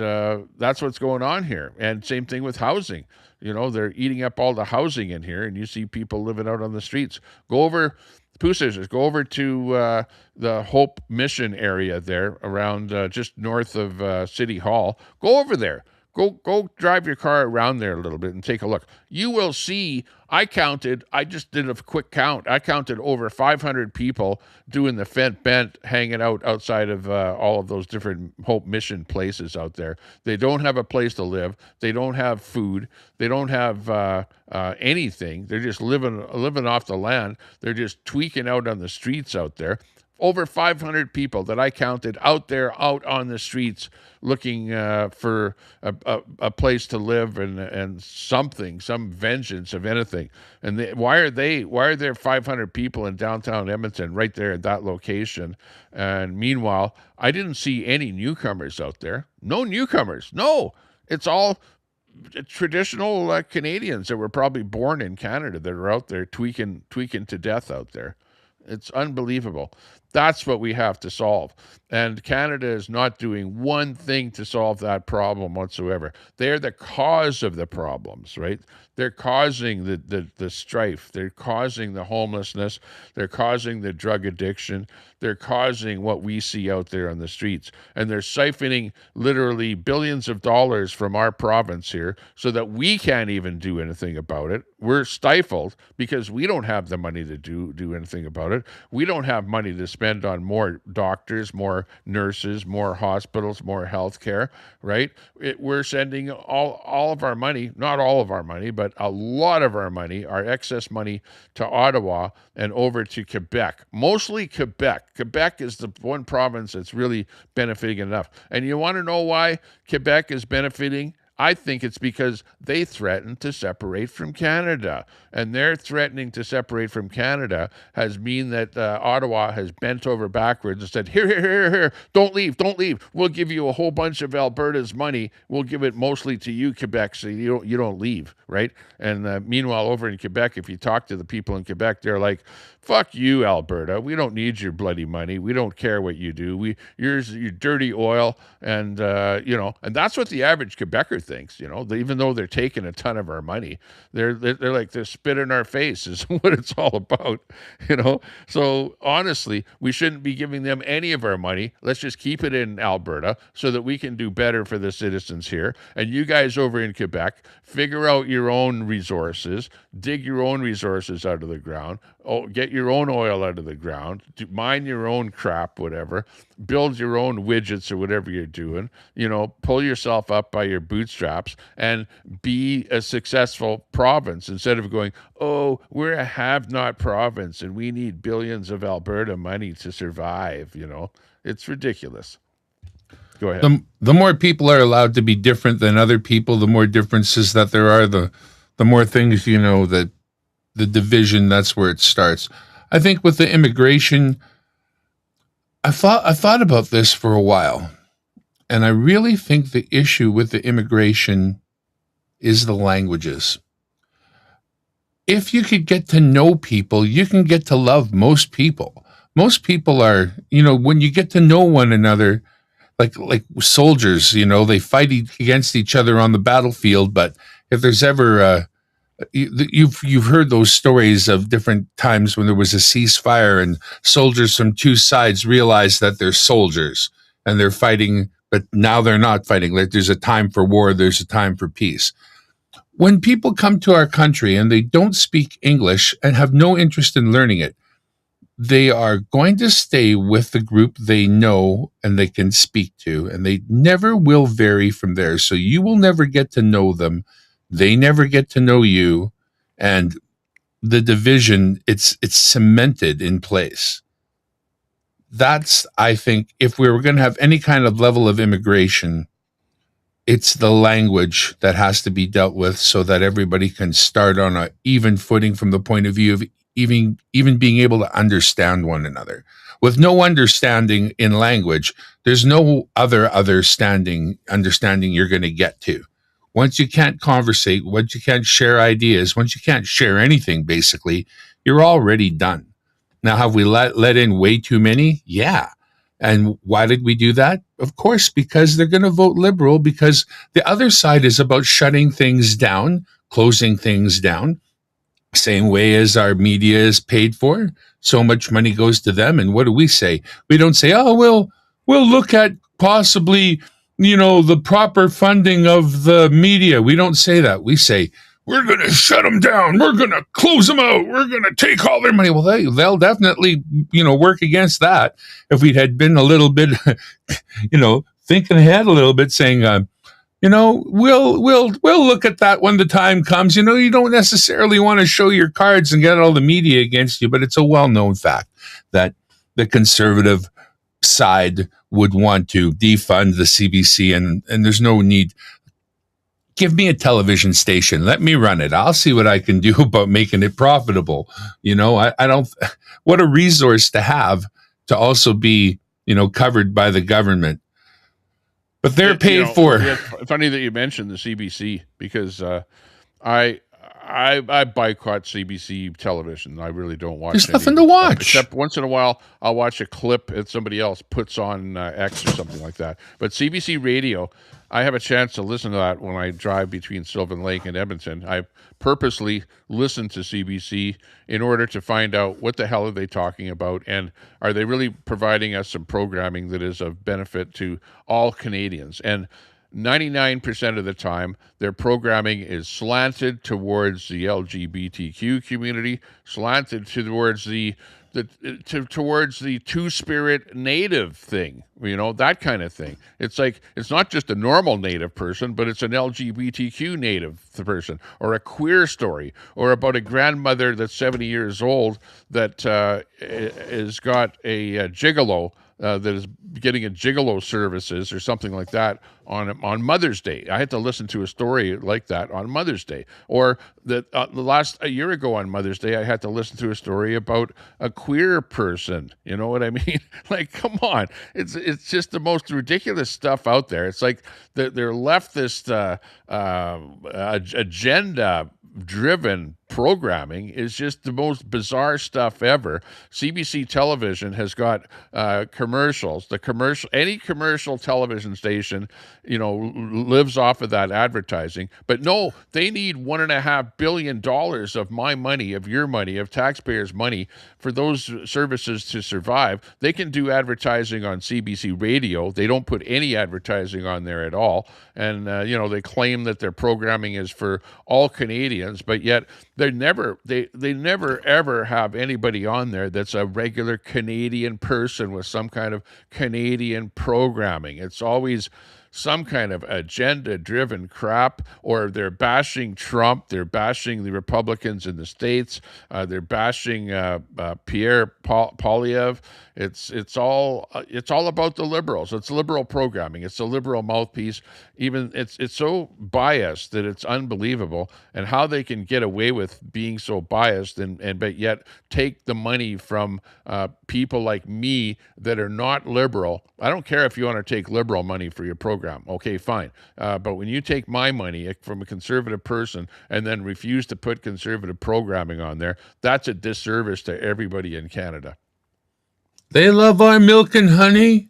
that's what's going on here. And same thing with housing. They're eating up all the housing in here, and you see people living out on the streets. Go over, Pooh Scissors, go over to the Hope Mission area there, around just north of City Hall. Go over there. Go drive your car around there a little bit and take a look. You will see, I just did a quick count. I counted over 500 people doing the fent bent, hanging out outside of all of those different Hope Mission places out there. They don't have a place to live. They don't have food. They don't have anything. They're just living off the land. They're just tweaking out on the streets out there. Over 500 people that I counted out on the streets, looking for a place to live and some vengeance of anything. And why are there 500 people in downtown Edmonton right there at that location? And meanwhile, I didn't see any newcomers out there. No newcomers. No, it's all traditional Canadians that were probably born in Canada that are out there tweaking to death out there. It's unbelievable. That's what we have to solve. And Canada is not doing one thing to solve that problem whatsoever. They're the cause of the problems, right? They're causing the strife. They're causing the homelessness. They're causing the drug addiction. They're causing what we see out there on the streets. And they're siphoning literally billions of dollars from our province here so that we can't even do anything about it. We're stifled because we don't have the money to do anything about it. We don't have money to spend on more doctors, more nurses, more hospitals, more healthcare, right? We're sending all of our money, not all of our money, but a lot of our money, our excess money, to Ottawa and over to Quebec, mostly Quebec. Quebec is the one province that's really benefiting enough. And you want to know why Quebec is benefiting? I think it's because they threatened to separate from Canada. And their threatening to separate from Canada has mean that Ottawa has bent over backwards and said, here, don't leave. We'll give you a whole bunch of Alberta's money. We'll give it mostly to you, Quebec, so you don't leave, right? And meanwhile, over in Quebec, if you talk to the people in Quebec, they're like, fuck you, Alberta. We don't need your bloody money. We don't care what you do. Your dirty oil, and and that's what the average Quebecer thinks. Even though they're taking a ton of our money, they're like they're spit in our face is what it's all about. So honestly, we shouldn't be giving them any of our money. Let's just keep it in Alberta so that we can do better for the citizens here. And you guys over in Quebec, figure out your own resources, dig your own resources out of the ground. Get your own oil out of the ground, mine your own crap, whatever, build your own widgets or whatever you're doing, pull yourself up by your bootstraps and be a successful province instead of going, oh, we're a have-not province and we need billions of Alberta money to survive. It's ridiculous. Go ahead. The more people are allowed to be different than other people, the more differences that there are, the more things, that the division, that's where it starts. I think with the immigration, I thought about this for a while, and I really think the issue with the immigration is the languages. If you could get to know people, you can get to love most people. Most people are, when you get to know one another, like soldiers, they fight against each other on the battlefield, but if there's ever you've heard those stories of different times when there was a ceasefire and soldiers from two sides realized that they're soldiers and they're fighting, but now they're not fighting. Like there's a time for war, there's a time for peace. When people come to our country and they don't speak English and have no interest in learning it, they are going to stay with the group they know and they can speak to, and they never will vary from there. So you will never get to know them. They never get to know you, and the division, it's cemented in place. That's, I think, if we were going to have any kind of level of immigration, it's the language that has to be dealt with so that everybody can start on an even footing from the point of view of even being able to understand one another. With no understanding in language, there's no other understanding you're going to get to. Once you can't conversate, once you can't share ideas, once you can't share anything, basically, you're already done. Now, have we let in way too many? Yeah. And why did we do that? Of course, because they're going to vote Liberal, because the other side is about shutting things down, closing things down, same way as our media is paid for. So much money goes to them. And what do we say? We don't say, oh, we'll look at possibly the proper funding of the media. We don't say that. We say, we're going to shut them down. We're going to close them out. We're going to take all their money. Well, they'll definitely, work against that. If we had been a little bit, thinking ahead a little bit, saying, we'll look at that when the time comes. You don't necessarily want to show your cards and get all the media against you, but it's a well-known fact that the conservative side would want to defund the CBC, and there's no need. Give me a television station. Let me run it. I'll see what I can do about making it profitable. I don't, what a resource to have to also be, covered by the government. But they're paid for. Funny that you mentioned the CBC, because I I boycott CBC television. I really don't watch. There's nothing to watch. Except once in a while, I'll watch a clip that somebody else puts on X or something like that. But CBC Radio, I have a chance to listen to that when I drive between Sylvan Lake and Edmonton. I purposely listen to CBC in order to find out what the hell are they talking about, and are they really providing us some programming that is of benefit to all Canadians. And 99% of the time, their programming is slanted towards the LGBTQ community, slanted towards towards the two-spirit native thing, that kind of thing. It's like, it's not just a normal native person, but it's an LGBTQ native person, or a queer story, or about a grandmother that's 70 years old that has got a gigolo that is getting a gigolo services or something like that on Mother's Day. I had to listen to a story like that on Mother's Day. Or that a year ago on Mother's Day, I had to listen to a story about a queer person. You know what I mean? Like, come on. It's just the most ridiculous stuff out there. It's like they're leftist agenda-driven programming is just the most bizarre stuff ever. CBC television has got commercials. Any commercial television station, lives off of that advertising. But no, they need $1.5 billion of my money, of your money, of taxpayers' money for those services to survive. They can do advertising on CBC radio. They don't put any advertising on there at all. And, they claim that their programming is for all Canadians, but yet they never ever have anybody on there that's a regular Canadian person with some kind of Canadian programming. It's always some kind of agenda-driven crap, or they're bashing Trump, they're bashing the Republicans in the States, they're bashing Pierre Poilievre. It's all about the liberals. It's liberal programming. It's a liberal mouthpiece. Even it's so biased that it's unbelievable, and how they can get away with being so biased and but yet take the money from people like me that are not liberal. I don't care if you want to take liberal money for your program. Okay, fine. But when you take my money from a conservative person and then refuse to put conservative programming on there, that's a disservice to everybody in Canada. They love our milk and honey.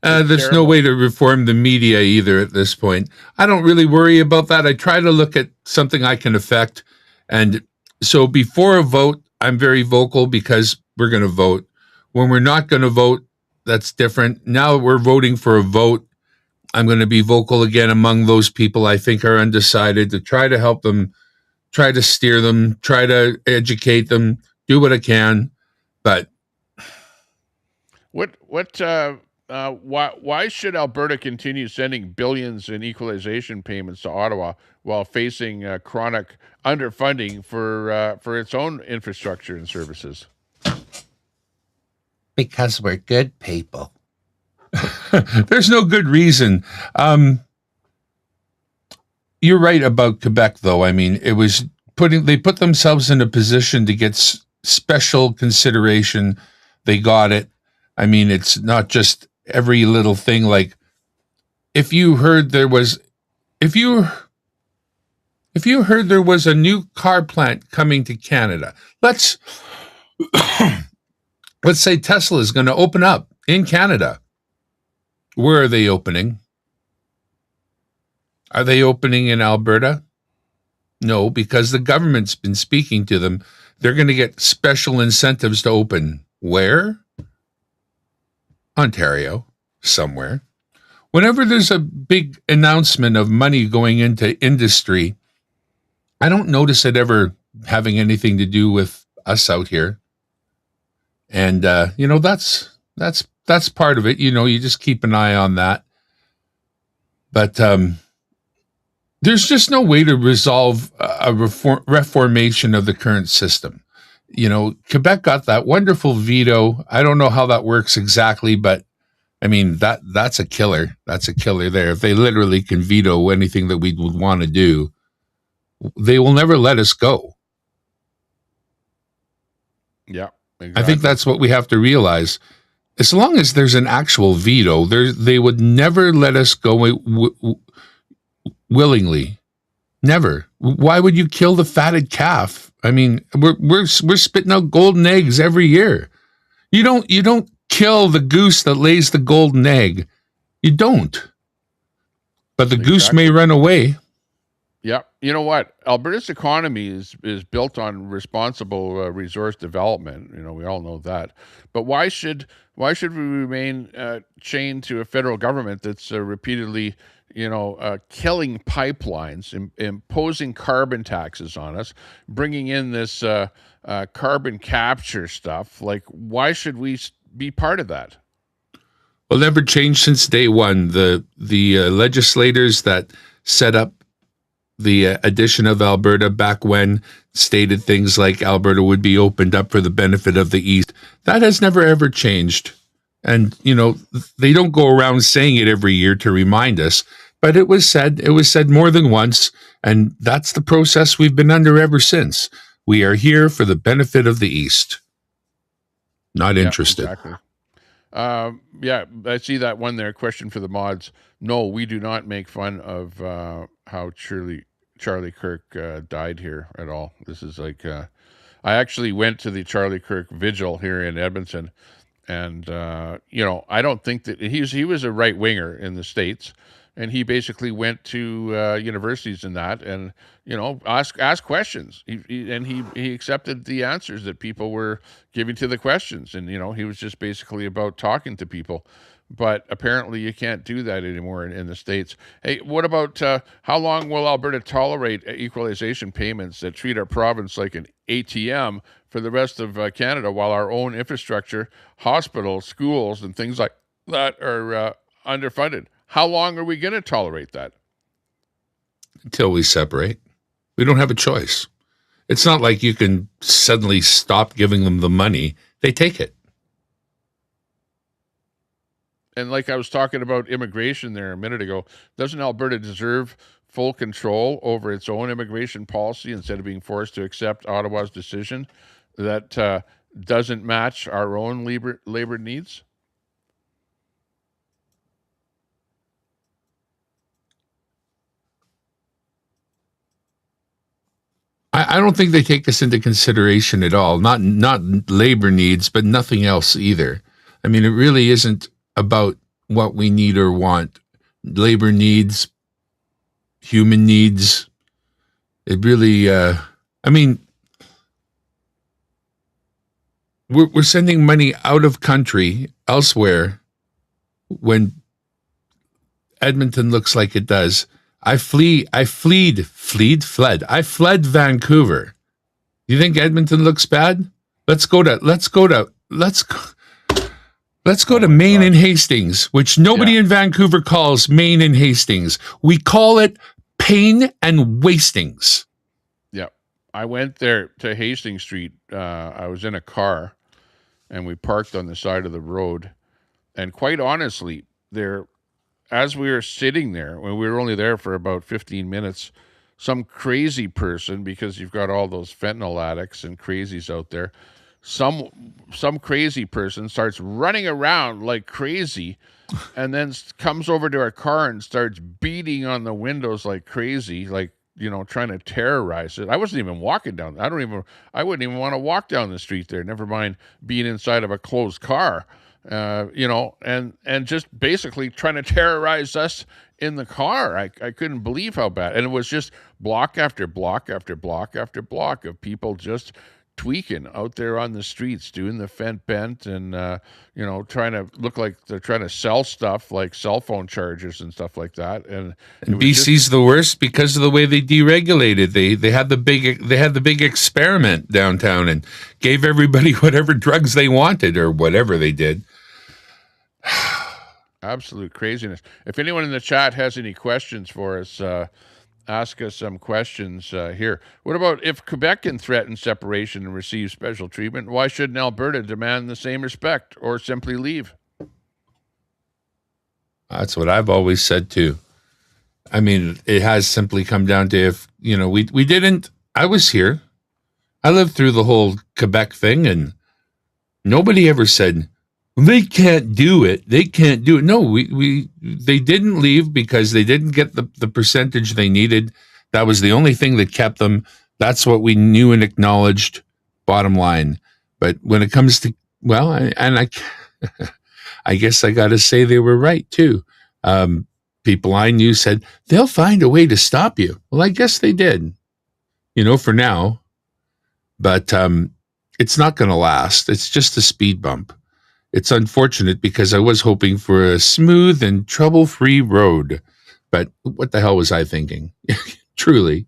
There's no way to reform the media either at this point. I don't really worry about that. I try to look at something I can affect. And so before a vote, I'm very vocal because we're going to vote. When we're not going to vote, that's different. Now we're voting for a vote. I'm going to be vocal again among those people I think are undecided, to try to help them, try to steer them, try to educate them, do what I can. But why should Alberta continue sending billions in equalization payments to Ottawa while facing chronic underfunding for its own infrastructure and services? Because we're good people. There's no good reason. You're right about Quebec, though. I mean, they put themselves in a position to get special consideration. They got it. I mean, it's not just every little thing. Like, if you heard there was a new car plant coming to Canada, let's say Tesla is going to open up in Canada. Where are they opening? Are they opening in Alberta? No, because the government's been speaking to them. They're going to get special incentives to open. Where? Ontario, somewhere. Whenever there's a big announcement of money going into industry, I don't notice it ever having anything to do with us out here. And, that's part of it. You just keep an eye on that. But there's just no way to resolve a reformation of the current system. Quebec got that wonderful veto. I don't know how that works exactly, but I mean, that's a killer. That's a killer there. If they literally can veto anything that we would want to do, they will never let us go. Yeah, exactly. I think that's what we have to realize. As long as there's an actual veto, they would never let us go. willingly. Never. Why would you kill the fatted calf? I mean, we're spitting out golden eggs every year. You don't kill the goose that lays the golden egg. You don't. But the goose may run away. Yeah. You know what? Alberta's economy is built on responsible resource development. You know, we all know that. But why should we remain chained to a federal government that's repeatedly, killing pipelines, imposing carbon taxes on us, bringing in this carbon capture stuff? Like, why should we be part of that? Well, never changed since day one. The legislators that set up the addition of Alberta back when stated things like Alberta would be opened up for the benefit of the East. That has never, ever changed. And, they don't go around saying it every year to remind us, but it was said more than once. And that's the process we've been under ever since. We are here for the benefit of the East. Not interested. Exactly. I see that one there. Question for the mods. No, we do not make fun of how Charlie Kirk died here at all. This is like, I actually went to the Charlie Kirk vigil here in Edmonton, and I don't think that he was a right winger in the States, and he basically went to universities and that, and ask questions. He accepted the answers that people were giving to the questions, and he was just basically about talking to people. But apparently you can't do that anymore in the States. Hey, what about how long will Alberta tolerate equalization payments that treat our province like an ATM for the rest of Canada, while our own infrastructure, hospitals, schools, and things like that are underfunded? How long are we going to tolerate that? Until we separate. We don't have a choice. It's not like you can suddenly stop giving them the money. They take it. And like I was talking about immigration there a minute ago, doesn't Alberta deserve full control over its own immigration policy instead of being forced to accept Ottawa's decision that doesn't match our own labor needs? I don't think they take this into consideration at all. Not labor needs, but nothing else either. I mean, it really isn't about what we need or want. Labor needs, human needs. It really, we're sending money out of country elsewhere when Edmonton looks like it does. I fled Vancouver. You think Edmonton looks bad? Let's go to Maine and Hastings, which nobody in Vancouver calls Maine and Hastings. We call it Pain and Wastings. Yeah. I went there to Hastings Street. I was in a car, and we parked on the side of the road. And quite honestly, as we were sitting there, when we were only there for about 15 minutes, some crazy person, because you've got all those fentanyl addicts and crazies out there, some crazy person starts running around like crazy, and then comes over to our car and starts beating on the windows like crazy, like, trying to terrorize it. I wasn't even walking down. I wouldn't even want to walk down the street there. Never mind being inside of a closed car. And just basically trying to terrorize us in the car. I couldn't believe how bad. And it was just block after block after block after block of people just tweaking out there on the streets, doing the fent bent and, trying to look like they're trying to sell stuff like cell phone chargers and stuff like that. And BC's the worst because of the way they deregulated. They had the big experiment downtown and gave everybody whatever drugs they wanted or whatever they did. Absolute craziness. If anyone in the chat has any questions for us, ask us some questions here. What about if Quebec can threaten separation and receive special treatment? Why shouldn't Alberta demand the same respect or simply leave? That's what I've always said too. I mean, it has simply come down to if, we didn't, I was here. I lived through the whole Quebec thing and nobody ever said, they can't do it. They can't do it. No, they didn't leave because they didn't get the percentage they needed. That was the only thing that kept them. That's what we knew and acknowledged, bottom line. But when it comes to, well, I guess I got to say they were right too. People I knew said, they'll find a way to stop you. Well, I guess they did, for now. But it's not going to last. It's just a speed bump. It's unfortunate because I was hoping for a smooth and trouble-free road. But what the hell was I thinking? Truly.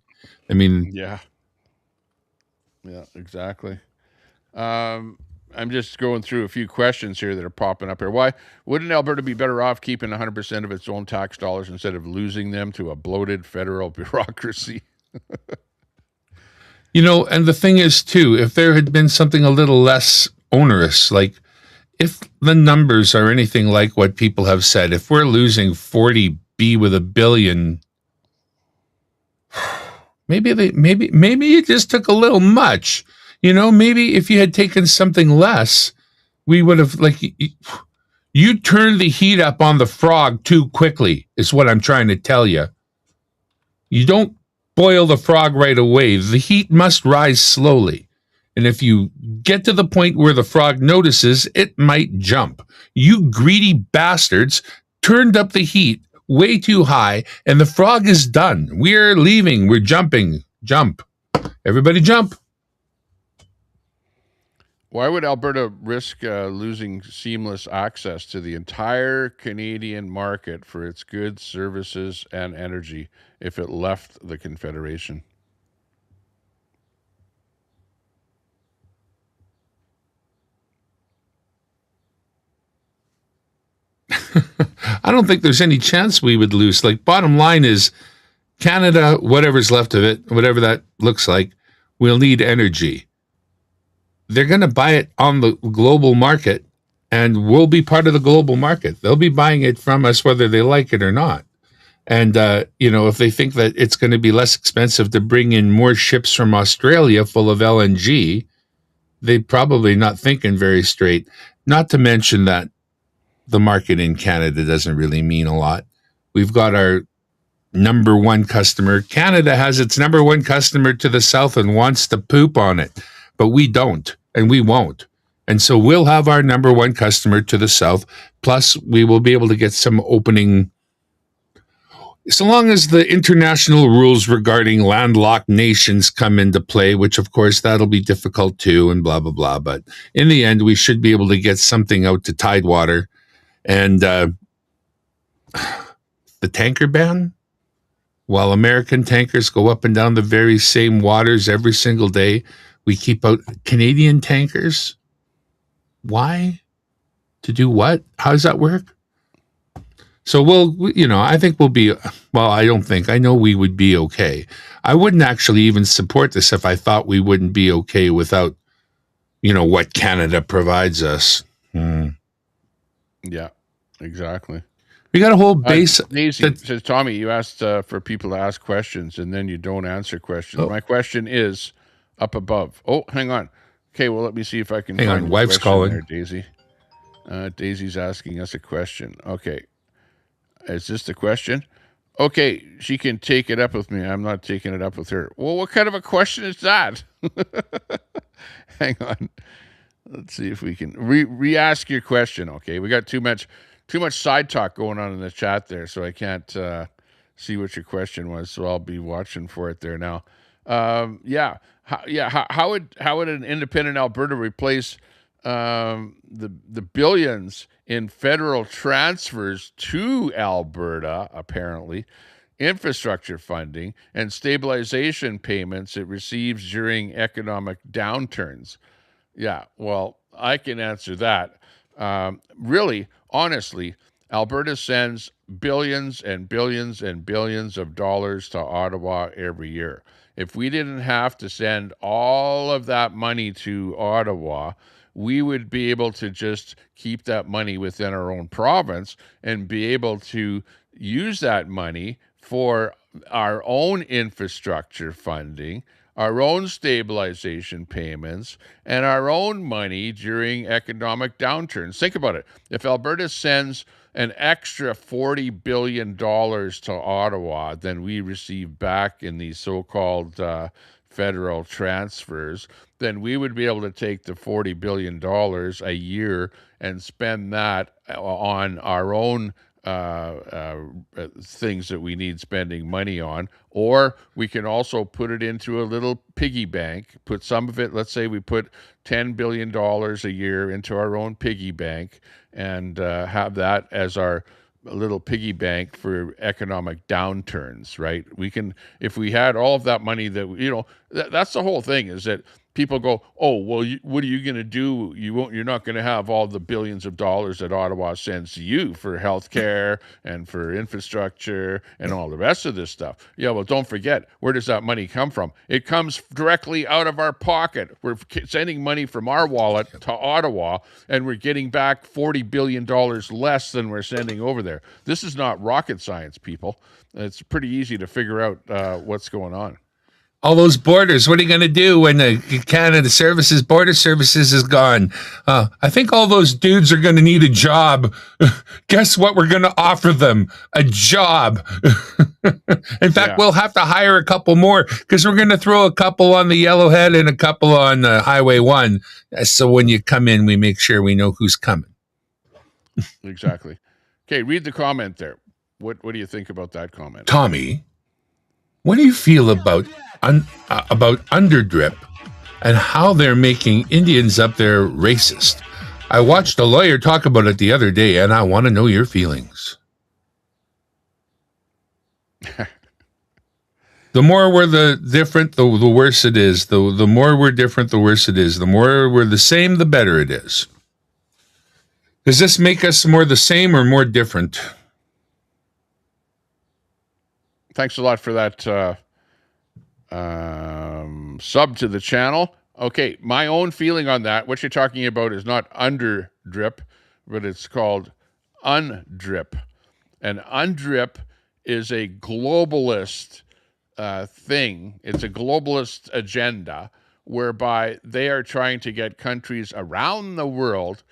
I mean... Yeah, exactly. I'm just going through a few questions here that are popping up here. Why wouldn't Alberta be better off keeping 100% of its own tax dollars instead of losing them to a bloated federal bureaucracy? And the thing is, too, if there had been something a little less onerous, like if the numbers are anything like what people have said, if we're losing 40B with $1 billion, maybe it just took a little much. Maybe if you had taken something less, we would have, you turned the heat up on the frog too quickly, is what I'm trying to tell you. You don't boil the frog right away. The heat must rise slowly. And if you get to the point where the frog notices, it might jump. You greedy bastards turned up the heat way too high, and the frog is done. We're leaving. We're jumping. Jump. Everybody jump. Why would Alberta risk losing seamless access to the entire Canadian market for its goods, services, and energy if it left the Confederation? I don't think there's any chance we would lose. Bottom line is Canada, whatever's left of it, whatever that looks like, will need energy. They're going to buy it on the global market, and we'll be part of the global market. They'll be buying it from us whether they like it or not. And, if they think that it's going to be less expensive to bring in more ships from Australia full of LNG, they're probably not thinking very straight. Not to mention that the market in Canada doesn't really mean a lot. We've got our number one customer. Canada has its number one customer to the south and wants to poop on it, but we don't, and we won't. And so we'll have our number one customer to the south, plus we will be able to get some opening, so long as the international rules regarding landlocked nations come into play, which of course that'll be difficult too, and blah, blah, blah. But in the end, we should be able to get something out to Tidewater. And the tanker ban, while American tankers go up and down the very same waters every single day, we keep out Canadian tankers. Why? To do what? How does that work? So I think we'll be, I know we would be okay. I wouldn't actually even support this if I thought we wouldn't be okay without, what Canada provides us. Yeah, exactly. We got a whole base. Daisy says, Tommy, you asked for people to ask questions, and then you don't answer questions. Oh. My question is up above. Oh, hang on. Okay, well, let me see if I can hang find on. Wife's calling. there, Daisy. Daisy's asking us a question. Okay. Is this the question? Okay, she can take it up with me. I'm not taking it up with her. Well, what kind of a question is that? Hang on. Let's see if we can re-ask your question. Okay, we got too much side talk going on in the chat there, so I can't see what your question was. So I'll be watching for it there now. How would an independent Alberta replace the billions in federal transfers to Alberta, apparently, infrastructure funding, and stabilization payments it receives during economic downturns? Yeah, well, I can answer that. Really, honestly, Alberta sends billions and billions and billions of dollars to Ottawa every year. If we didn't have to send all of that money to Ottawa, we would be able to just keep that money within our own province and be able to use that money for our own infrastructure funding, our own stabilization payments, and our own money during economic downturns. Think about it. If Alberta sends an extra $40 billion to Ottawa than we receive back in these so-called federal transfers, then we would be able to take the $40 billion a year and spend that on our own things that we need spending money on, or we can also put it into a little piggy bank, put some of it, let's say we put $10 billion a year into our own piggy bank and have that as our little piggy bank for economic downturns, right? We can, if we had all of that money that, that's the whole thing, is that people go, oh, well, what are you going to do? You're not going to have all the billions of dollars that Ottawa sends to you for healthcare and for infrastructure and all the rest of this stuff. Yeah, well, don't forget, where does that money come from? It comes directly out of our pocket. We're sending money from our wallet to Ottawa, and we're getting back $40 billion less than we're sending over there. This is not rocket science, people. It's pretty easy to figure out what's going on. All those borders, what are you going to do when the Canada Border Services is gone? I think all those dudes are going to need a job. Guess what we're going to offer them? A job. In fact, we'll have to hire a couple more because we're going to throw a couple on the Yellowhead and a couple on Highway 1. So when you come in, we make sure we know who's coming. Exactly. Okay, read the comment there. What do you think about that comment? Tommy, what do you feel about underdrip and how they're making Indians up there racist? I watched a lawyer talk about it the other day, and I want to know your feelings. The more we're different, the worse it is. The more we're different, the worse it is. The more we're the same, the better it is. Does this make us more the same or more different? Thanks a lot for that sub to the channel. Okay, my own feeling on that, what you're talking about is not under drip, but it's called undrip. And undrip is a globalist thing. It's a globalist agenda whereby they are trying to get countries around the world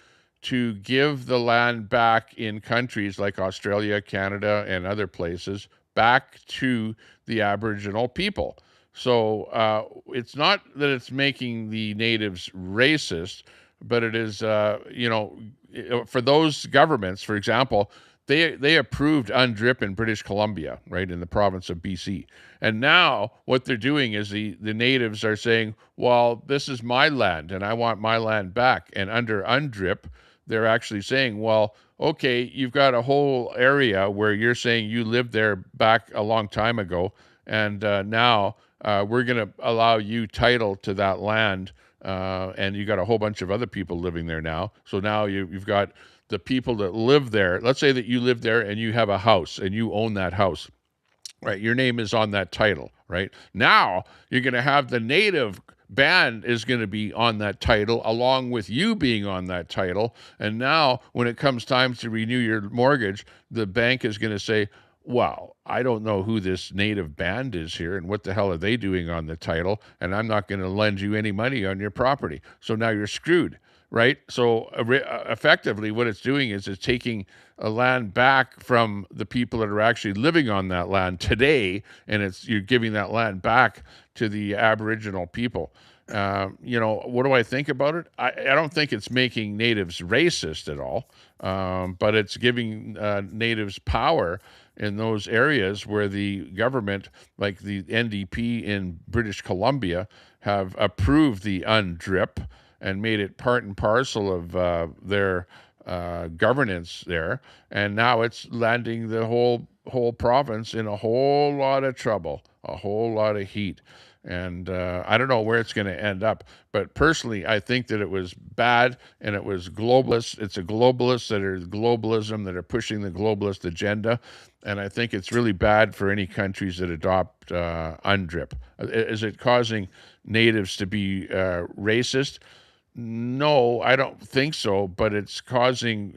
to give the land back in countries like Australia, Canada, and other places back to the Aboriginal people. So it's not that it's making the natives racist, but it is, for those governments, for example, they approved UNDRIP in British Columbia, right, in the province of BC. And now what they're doing is the natives are saying, well, this is my land and I want my land back. And under UNDRIP, they're actually saying, well, okay, you've got a whole area where you're saying you lived there back a long time ago, and now we're going to allow you title to that land, and you got a whole bunch of other people living there now. So now you've got the people that live there. Let's say that you live there and you have a house and you own that house, right? Your name is on that title, right? Now you're going to have the native band is going to be on that title along with you being on that title. And now when it comes time to renew your mortgage, the bank is going to say, well, I don't know who this native band is here and what the hell are they doing on the title, and I'm not going to lend you any money on your property. So now you're screwed, right? So effectively what it's doing is it's taking a land back from the people that are actually living on that land today, and you're giving that land back to the Aboriginal people. What do I think about it? I don't think it's making natives racist at all, but it's giving natives power in those areas where the government, like the NDP in British Columbia, have approved the UNDRIP and made it part and parcel of their governance there. And now it's landing the whole province in a whole lot of trouble, a whole lot of heat. And I don't know where it's going to end up. But personally, I think that it was bad and it was globalist. It's a globalist that are globalism that are pushing the globalist agenda. And I think it's really bad for any countries that adopt UNDRIP. Is it causing natives to be racist? No, I don't think so. But it's causing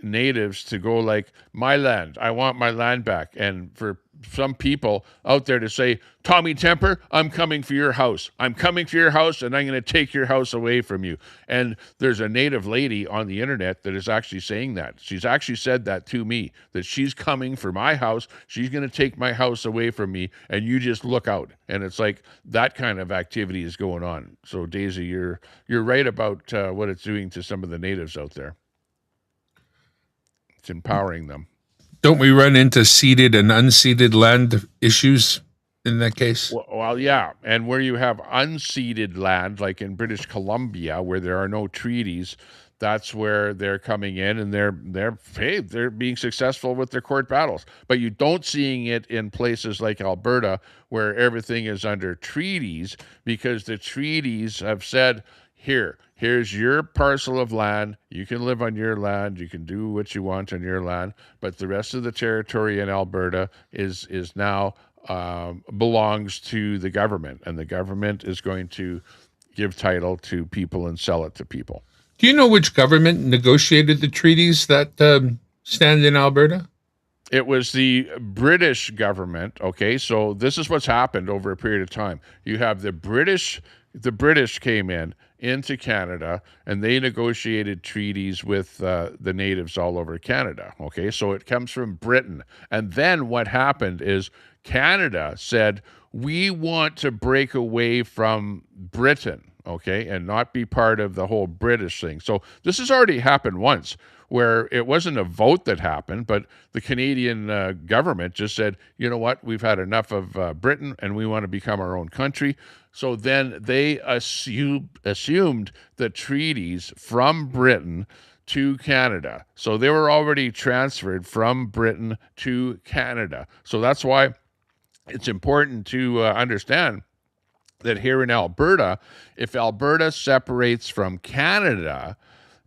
natives to go like, my land, I want my land back. And for some people out there to say, Tommy Temper, I'm coming for your house. I'm coming for your house, and I'm going to take your house away from you. And there's a native lady on the internet that is actually saying that. She's actually said that to me, that she's coming for my house. She's going to take my house away from me, and you just look out. And it's like that kind of activity is going on. So, Daisy, you're right about what it's doing to some of the natives out there. It's empowering them. Don't we run into ceded and unceded land issues in that case? Well, yeah. And where you have unceded land, like in British Columbia, where there are no treaties, that's where they're coming in, and they're being successful with their court battles. But you don't seeing it in places like Alberta, where everything is under treaties, because the treaties have said, here's your parcel of land. You can live on your land. You can do what you want on your land. But the rest of the territory in Alberta is now belongs to the government, and the government is going to give title to people and sell it to people. Do you know which government negotiated the treaties that stand in Alberta? It was the British government. Okay, so this is what's happened over a period of time. You have the British came into Canada, and they negotiated treaties with the natives all over Canada. Okay, so it comes from Britain. And then what happened is Canada said, we want to break away from Britain, okay, and not be part of the whole British thing. So this has already happened once, where it wasn't a vote that happened, but the Canadian government just said, you know what, we've had enough of Britain, and we want to become our own country. So then they assumed the treaties from Britain to Canada. So they were already transferred from Britain to Canada. So that's why it's important to understand that here in Alberta, if Alberta separates from Canada,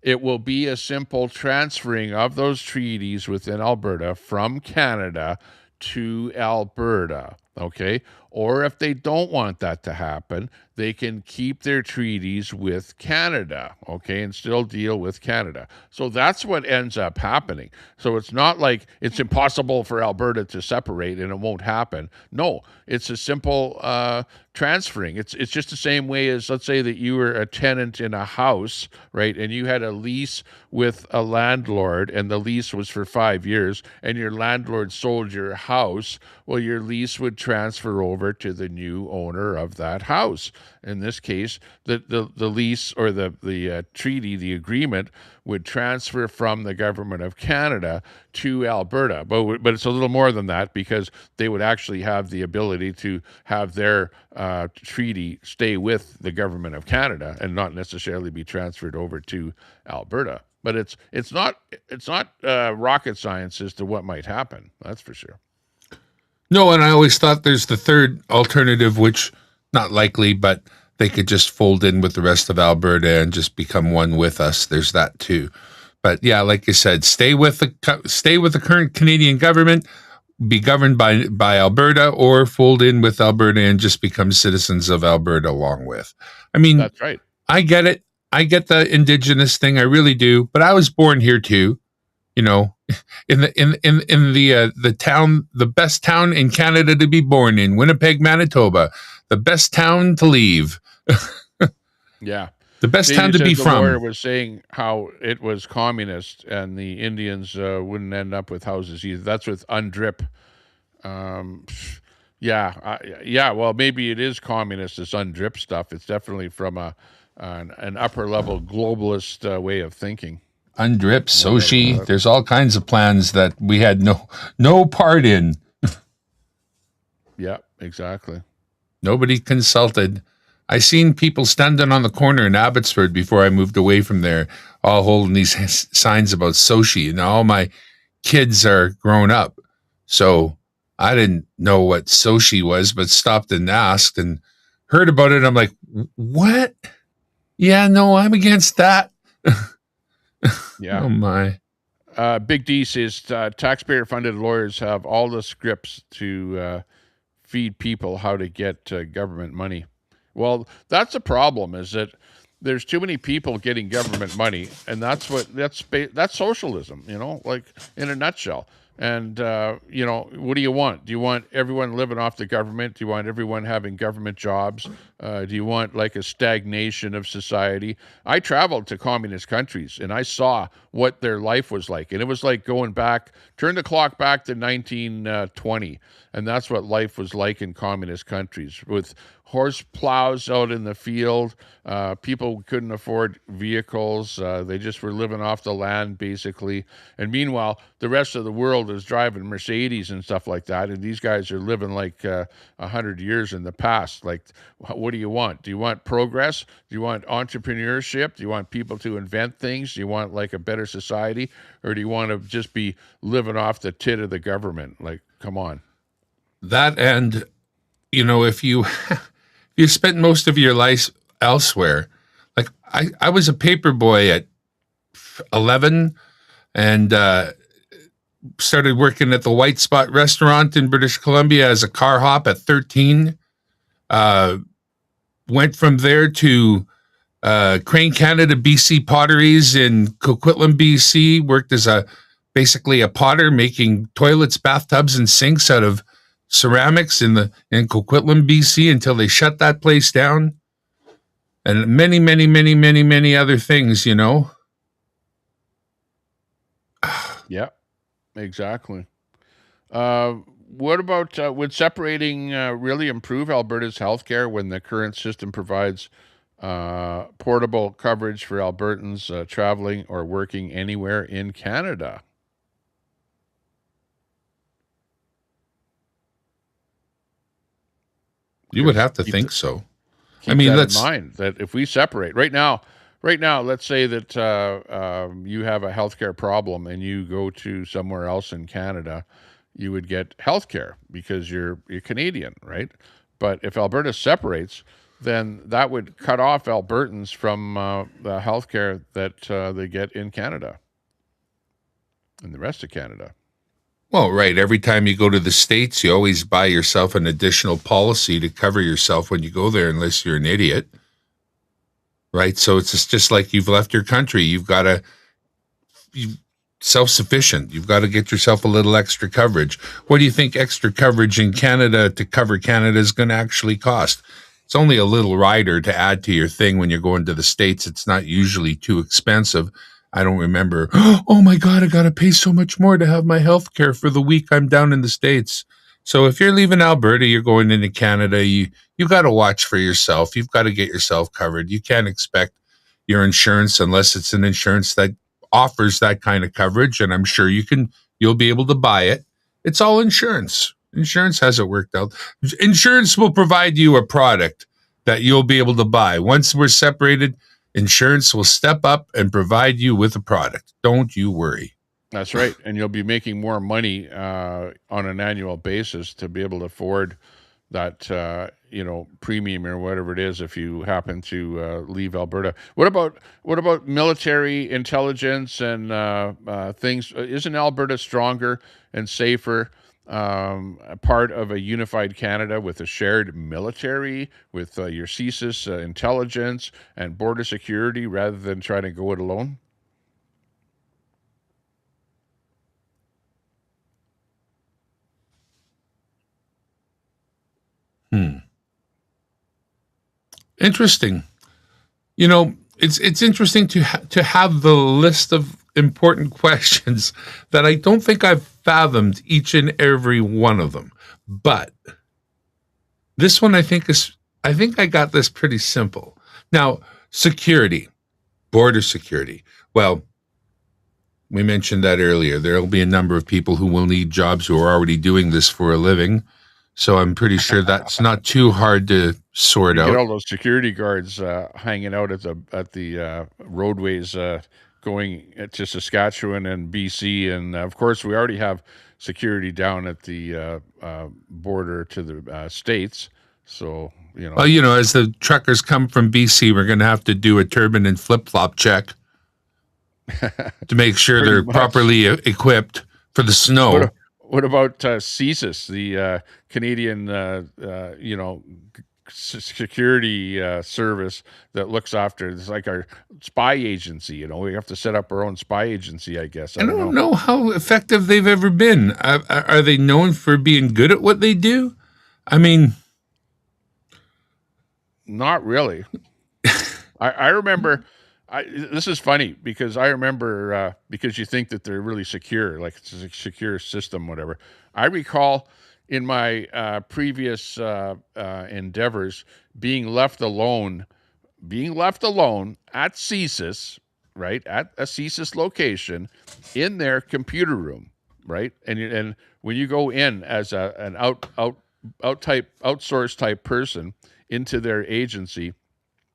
it will be a simple transferring of those treaties within Alberta from Canada to Alberta, okay? Or if they don't want that to happen, they can keep their treaties with Canada, okay, and still deal with Canada. So that's what ends up happening. So it's not like it's impossible for Alberta to separate and it won't happen. No, it's a simple transferring. It's just the same way as, let's say that you were a tenant in a house, right, and you had a lease with a landlord, and the lease was for 5 years, and your landlord sold your house. Well, your lease would transfer over to the new owner of that house. In this case, the lease or the treaty, the agreement, would transfer from the government of Canada to Alberta. But it's a little more than that, because they would actually have the ability to have their treaty stay with the government of Canada and not necessarily be transferred over to Alberta. But it's not rocket science as to what might happen. That's for sure. No, and I always thought there's the third alternative, which not likely, but they could just fold in with the rest of Alberta and just become one with us. There's that too. But yeah, like you said, stay with the current Canadian government, be governed by Alberta, or fold in with Alberta and just become citizens of Alberta along with. I mean, that's right. I get it. I get the Indigenous thing. I really do. But I was born here too. You know, in the town, the best town in Canada to be born in, Winnipeg, Manitoba, the best town to leave. Yeah. The best town to be the from. lawyer was saying how it was communist and the Indians wouldn't end up with houses either. That's with UNDRIP. Yeah. Well, maybe it is communist, this UNDRIP stuff. It's definitely from an upper level globalist way of thinking. UNDRIP, Sochi. There's all kinds of plans that we had no part in. Yeah, exactly. Nobody consulted. I seen people standing on the corner in Abbotsford before I moved away from there, all holding these signs about Sochi, and all my kids are grown up. So I didn't know what Sochi was, but stopped and asked and heard about it. I'm like, what? Yeah, no, I'm against that. Yeah. Oh my. Big D says taxpayer-funded lawyers have all the scripts to feed people how to get government money. Well, that's a problem, is that there's too many people getting government money, and that's socialism, you know, like in a nutshell. And, what do you want? Do you want everyone living off the government? Do you want everyone having government jobs? Do you want like a stagnation of society? I traveled to communist countries and I saw what their life was like. And it was like turn the clock back to 1920. And that's what life was like in communist countries, with horse plows out in the field. People couldn't afford vehicles. They just were living off the land, basically. And meanwhile, the rest of the world is driving Mercedes and stuff like that. And these guys are living like 100 years in the past. Like, what do you want? Do you want progress? Do you want entrepreneurship? Do you want people to invent things? Do you want like a better society? Or do you want to just be living off the tit of the government? Like, come on. That, and, if you you spent most of your life elsewhere. Like I was a paper boy at 11 and started working at the White Spot restaurant in British Columbia as a car hop at 13. Went from there to Crane Canada BC Potteries in Coquitlam, BC. Worked as basically a potter, making toilets, bathtubs, and sinks out of ceramics in Coquitlam, BC, until they shut that place down, and many, many, many, many, many other things. Yeah, exactly. What about would separating really improve Alberta's healthcare when the current system provides portable coverage for Albertans traveling or working anywhere in Canada? You would have to think so. Keep that in mind, that if we separate right now, let's say that you have a healthcare problem and you go to somewhere else in Canada, you would get healthcare because you're Canadian, right? But if Alberta separates, then that would cut off Albertans from the healthcare that they get in Canada and the rest of Canada. Well, right. Every time you go to the States, you always buy yourself an additional policy to cover yourself when you go there, unless you're an idiot. Right? So it's just like you've left your country. You've got to self-sufficient. You've got to get yourself a little extra coverage. What do you think extra coverage in Canada to cover Canada is going to actually cost? It's only a little rider to add to your thing when you're going to the States. It's not usually too expensive. I don't remember, oh my God, I got to pay so much more to have my health care for the week I'm down in the States. So if you're leaving Alberta, you're going into Canada, you got to watch for yourself. You've got to get yourself covered. You can't expect your insurance unless it's an insurance that offers that kind of coverage. And I'm sure you'll be able to buy it. It's all insurance. Insurance hasn't worked out. Insurance will provide you a product that you'll be able to buy. Once we're separated, insurance will step up and provide you with a product. Don't you worry. That's right. And you'll be making more money on an annual basis to be able to afford that, premium or whatever it is if you happen to leave Alberta. What about military intelligence and things? Isn't Alberta stronger and safer, a part of a unified Canada with a shared military, with your CSIS intelligence and border security, rather than trying to go it alone? Interesting. It's interesting to have the list of important questions that I don't think I've fathomed each and every one of them. But this one I think I got this pretty simple. Now, security, border security. Well, we mentioned that earlier. There will be a number of people who will need jobs who are already doing this for a living. So I'm pretty sure that's not too hard to sort out. Get all those security guards hanging out at the roadways going to Saskatchewan and BC, and of course we already have security down at the border to the states. So well, as the truckers come from BC, we're going to have to do a turban and flip flop check to make sure they're properly equipped for the snow. What about CSIS, the Canadian, security service that looks after. It's like our spy agency. You know, we have to set up our own spy agency, I guess. I don't know how effective they've ever been. Are they known for being good at what they do? I mean, not really. I remember. This is funny because I remember because you think that they're really secure, like it's a secure system, whatever. I recall in my previous endeavors being left alone at CSIS, right, at a CSIS location in their computer room, right, and when you go in as an outsourced type person into their agency.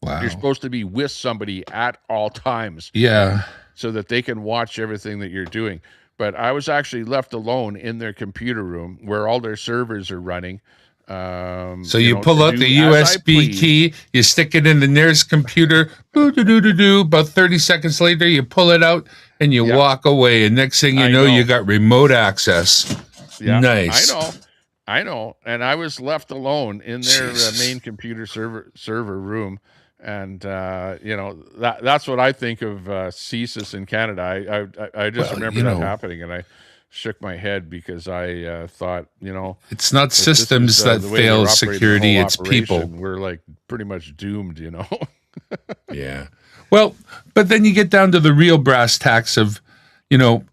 wow. You're supposed to be with somebody at all times. Yeah. So that they can watch everything that you're doing. But I was actually left alone in their computer room where all their servers are running. So you pull out the USB key, you stick it in the nearest computer, about 30 seconds later, you pull it out and you walk away. And next thing you know, you got remote access. Yeah, nice. I know. And I was left alone in their main computer server room. And that's what I think of CSIS in Canada. I just remember that happening, and I shook my head because I thought, it's not systems that fail security; it's people. We're like pretty much doomed, Yeah. Well, but then you get down to the real brass tacks of, 10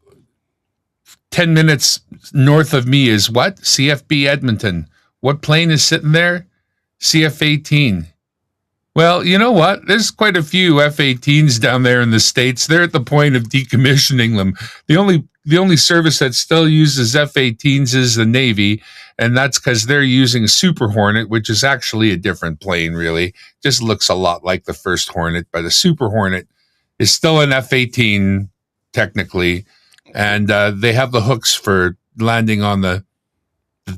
minutes north of me is what? CFB Edmonton. What plane is sitting there? CF-18. Well, you know what? There's quite a few F-18s down there in the States. They're at the point of decommissioning them. The only service that still uses F-18s is the Navy, and that's because they're using a Super Hornet, which is actually a different plane, really. Just looks a lot like the first Hornet, but a Super Hornet is still an F-18, technically, and they have the hooks for landing on the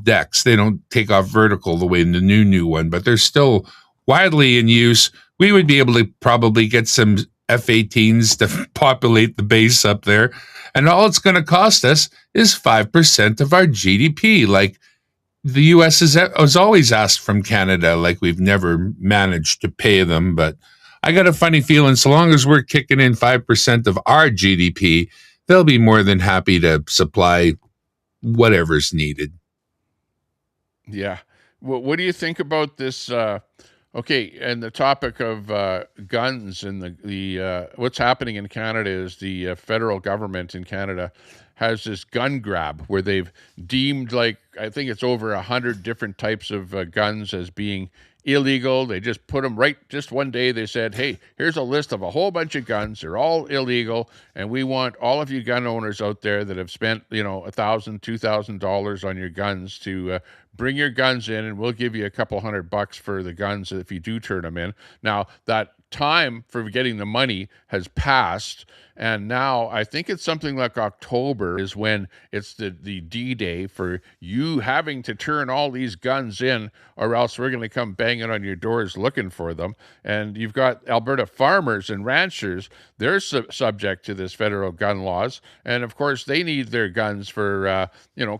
decks. They don't take off vertical the way in the new one, but they're still widely in use. We would be able to probably get some F-18s to populate the base up there. And all it's going to cost us is 5% of our GDP. Like the U.S. has always asked from Canada, like we've never managed to pay them. But I got a funny feeling so long as we're kicking in 5% of our GDP, they'll be more than happy to supply whatever's needed. Yeah. Well, what do you think about this? Okay, and the topic of guns and the what's happening in Canada is the federal government in Canada has this gun grab where they've deemed, like, I think it's over 100 different types of guns as being illegal. They just put them just one day they said, hey, here's a list of a whole bunch of guns. They're all illegal, and we want all of you gun owners out there that have spent, $1,000, $2,000 on your guns to bring your guns in, and we'll give you a couple $100 for the guns if you do turn them in. Now, that time for getting the money has passed, and now I think it's something like October is when it's the D-Day for you having to turn all these guns in, or else we're going to come banging on your doors looking for them. And you've got Alberta farmers and ranchers, they're subject to this federal gun laws, and of course they need their guns for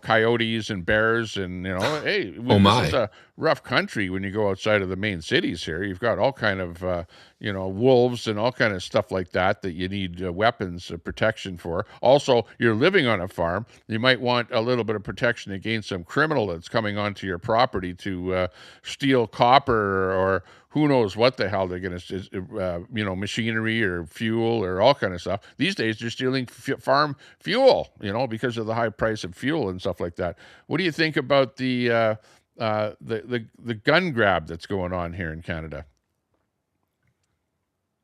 coyotes and bears, and hey, this is a rough country when you go outside of the main cities here. You've got all kind of wolves and all kind of stuff like that you need weapons of protection for. Also, you're living on a farm. You might want a little bit of protection against some criminal that's coming onto your property to steal copper or who knows what the hell they're going to, machinery or fuel or all kind of stuff. These days, they're stealing farm fuel, because of the high price of fuel and stuff like that. What do you think about the gun grab that's going on here in Canada?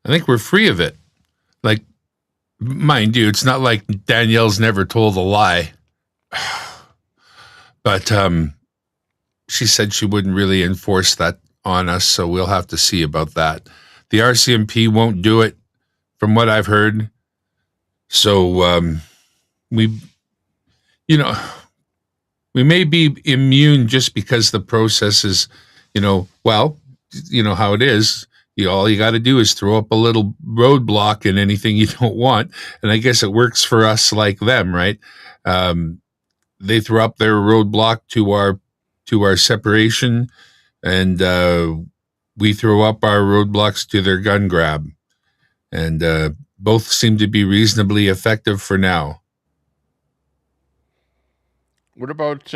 I think we're free of it. Like, mind you, it's not like Danielle's never told a lie. But she said she wouldn't really enforce that on us, so we'll have to see about that. The RCMP won't do it, from what I've heard. So we may be immune just because the process is, how it is. All you got to do is throw up a little roadblock in anything you don't want. And I guess it works for us like them, right? They throw up their roadblock to our separation, and we throw up our roadblocks to their gun grab. And both seem to be reasonably effective for now. What about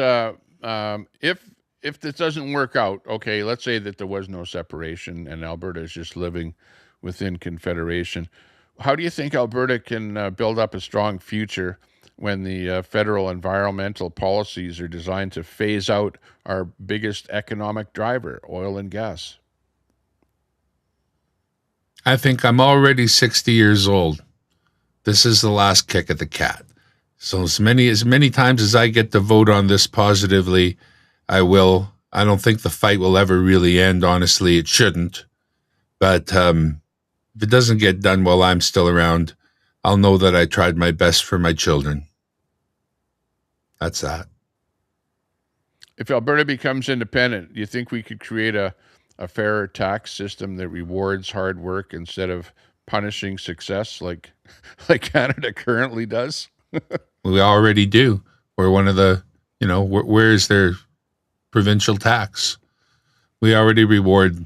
if this doesn't work out? Okay, let's say that there was no separation and Alberta is just living within Confederation. How do you think Alberta can build up a strong future when the federal environmental policies are designed to phase out our biggest economic driver, oil and gas? I think I'm already 60 years old. This is the last kick at the cat. So as many times as I get to vote on this positively, I will. I don't think the fight will ever really end. Honestly, it shouldn't. But if it doesn't get done while I'm still around, I'll know that I tried my best for my children. That's that. If Alberta becomes independent, do you think we could create a fairer tax system that rewards hard work instead of punishing success like Canada currently does? We already do. We're one of the, where is their provincial tax? We already reward,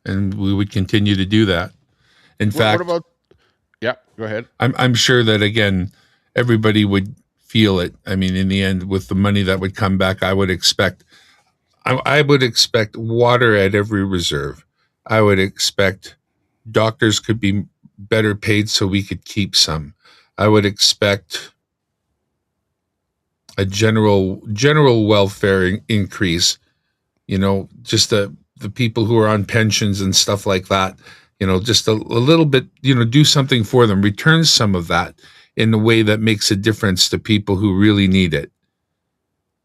and we would continue to do that. In fact, what about? Yeah, go ahead. I'm sure that again, everybody would feel it. I mean, in the end, with the money that would come back, I would expect water at every reserve. I would expect doctors could be better paid so we could keep some. I would expect a general welfare increase, just the people who are on pensions and stuff like that, just a little bit, do something for them, return some of that in a way that makes a difference to people who really need it.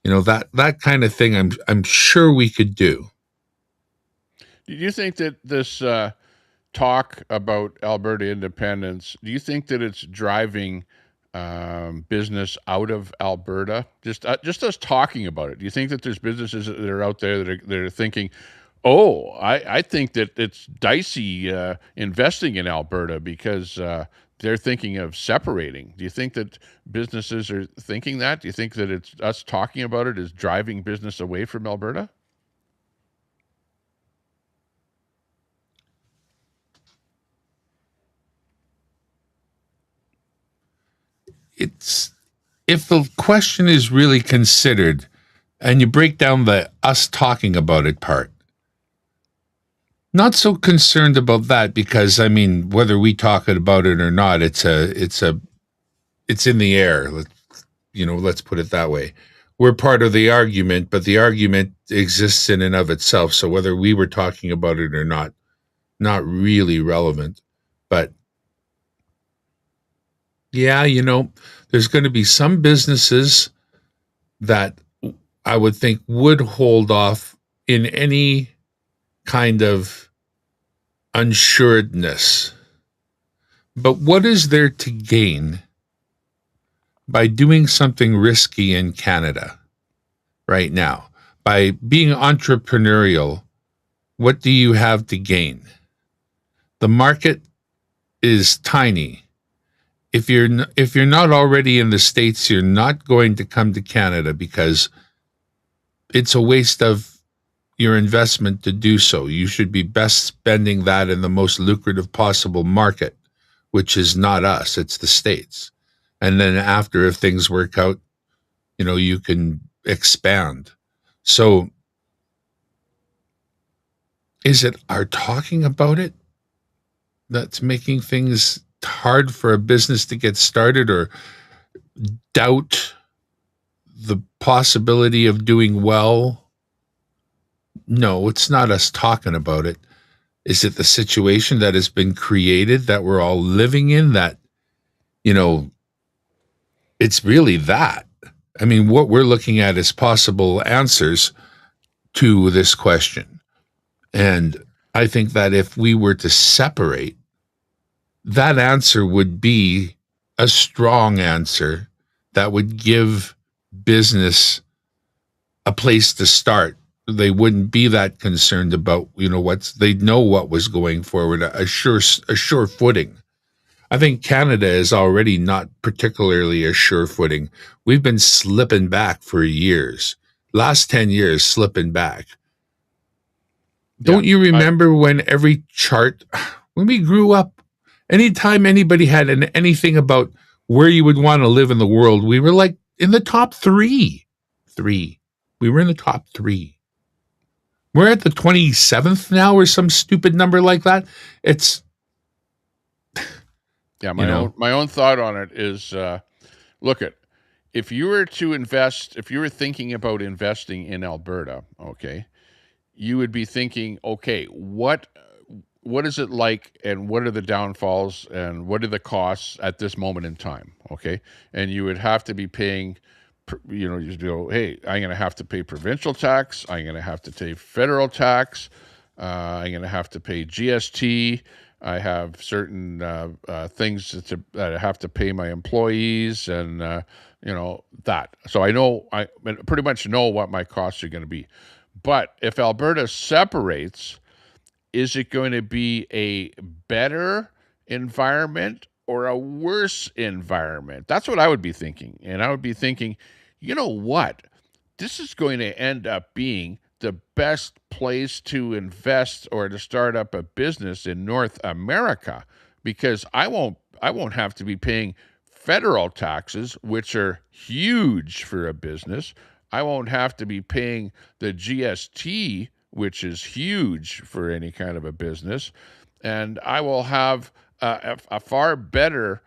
That kind of thing I'm sure we could do. Do you think that this talk about Alberta independence, do you think that it's driving business out of Alberta? Just us talking about it. Do you think that there's businesses that are out there that are thinking, oh, I think that it's dicey investing in Alberta because they're thinking of separating. Do you think that businesses are thinking that? Do you think that it's us talking about it is driving business away from Alberta? It's if the question is really considered and you break down the us talking about it part, not so concerned about that because, I mean, whether we talk about it or not, it's in the air. Let's put it that way. We're part of the argument, but the argument exists in and of itself. So whether we were talking about it or not really relevant. But yeah, there's going to be some businesses that I would think would hold off in any kind of unsuredness. But what is there to gain by doing something risky in Canada right now? By being entrepreneurial, what do you have to gain? The market is tiny. If you're not already in the States, you're not going to come to Canada because it's a waste of your investment to do so. You should be best spending that in the most lucrative possible market, which is not us, it's the States. And then after, if things work out, you can expand. So is it our talking about it that's making things hard for a business to get started or doubt the possibility of doing well? No, it's not us talking about it. Is it the situation that has been created that we're all living in that, it's really that. I mean, what we're looking at is possible answers to this question. And I think that if we were to separate, that answer would be a strong answer that would give business a place to start. They wouldn't be that concerned about, they'd know what was going forward, a sure footing. I think Canada is already not particularly a sure footing. We've been slipping back for years. Last 10 years, slipping back. Don't you remember when every chart, when we grew up, anytime anybody had anything about where you would want to live in the world, we were like in the top three. We were in the top 3. We're at the 27th now, or some stupid number like that. It's my own thought on it is, look at, if you were to invest, if you were thinking about investing in Alberta, okay, you would be thinking, okay, what is it like, and what are the downfalls, and what are the costs at this moment in time, okay? And you would have to be paying, you go, hey, I'm going to have to pay provincial tax, I'm going to have to pay federal tax, I'm going to have to pay GST, I have certain things that I have to pay my employees, and that. So I pretty much know what my costs are going to be. But if Alberta separates, is it going to be a better environment or a worse environment? That's what I would be thinking. And I would be thinking, you know what? This is going to end up being the best place to invest or to start up a business in North America, because I won't have to be paying federal taxes, which are huge for a business. I won't have to be paying the GST, which is huge for any kind of a business. And I will have a far better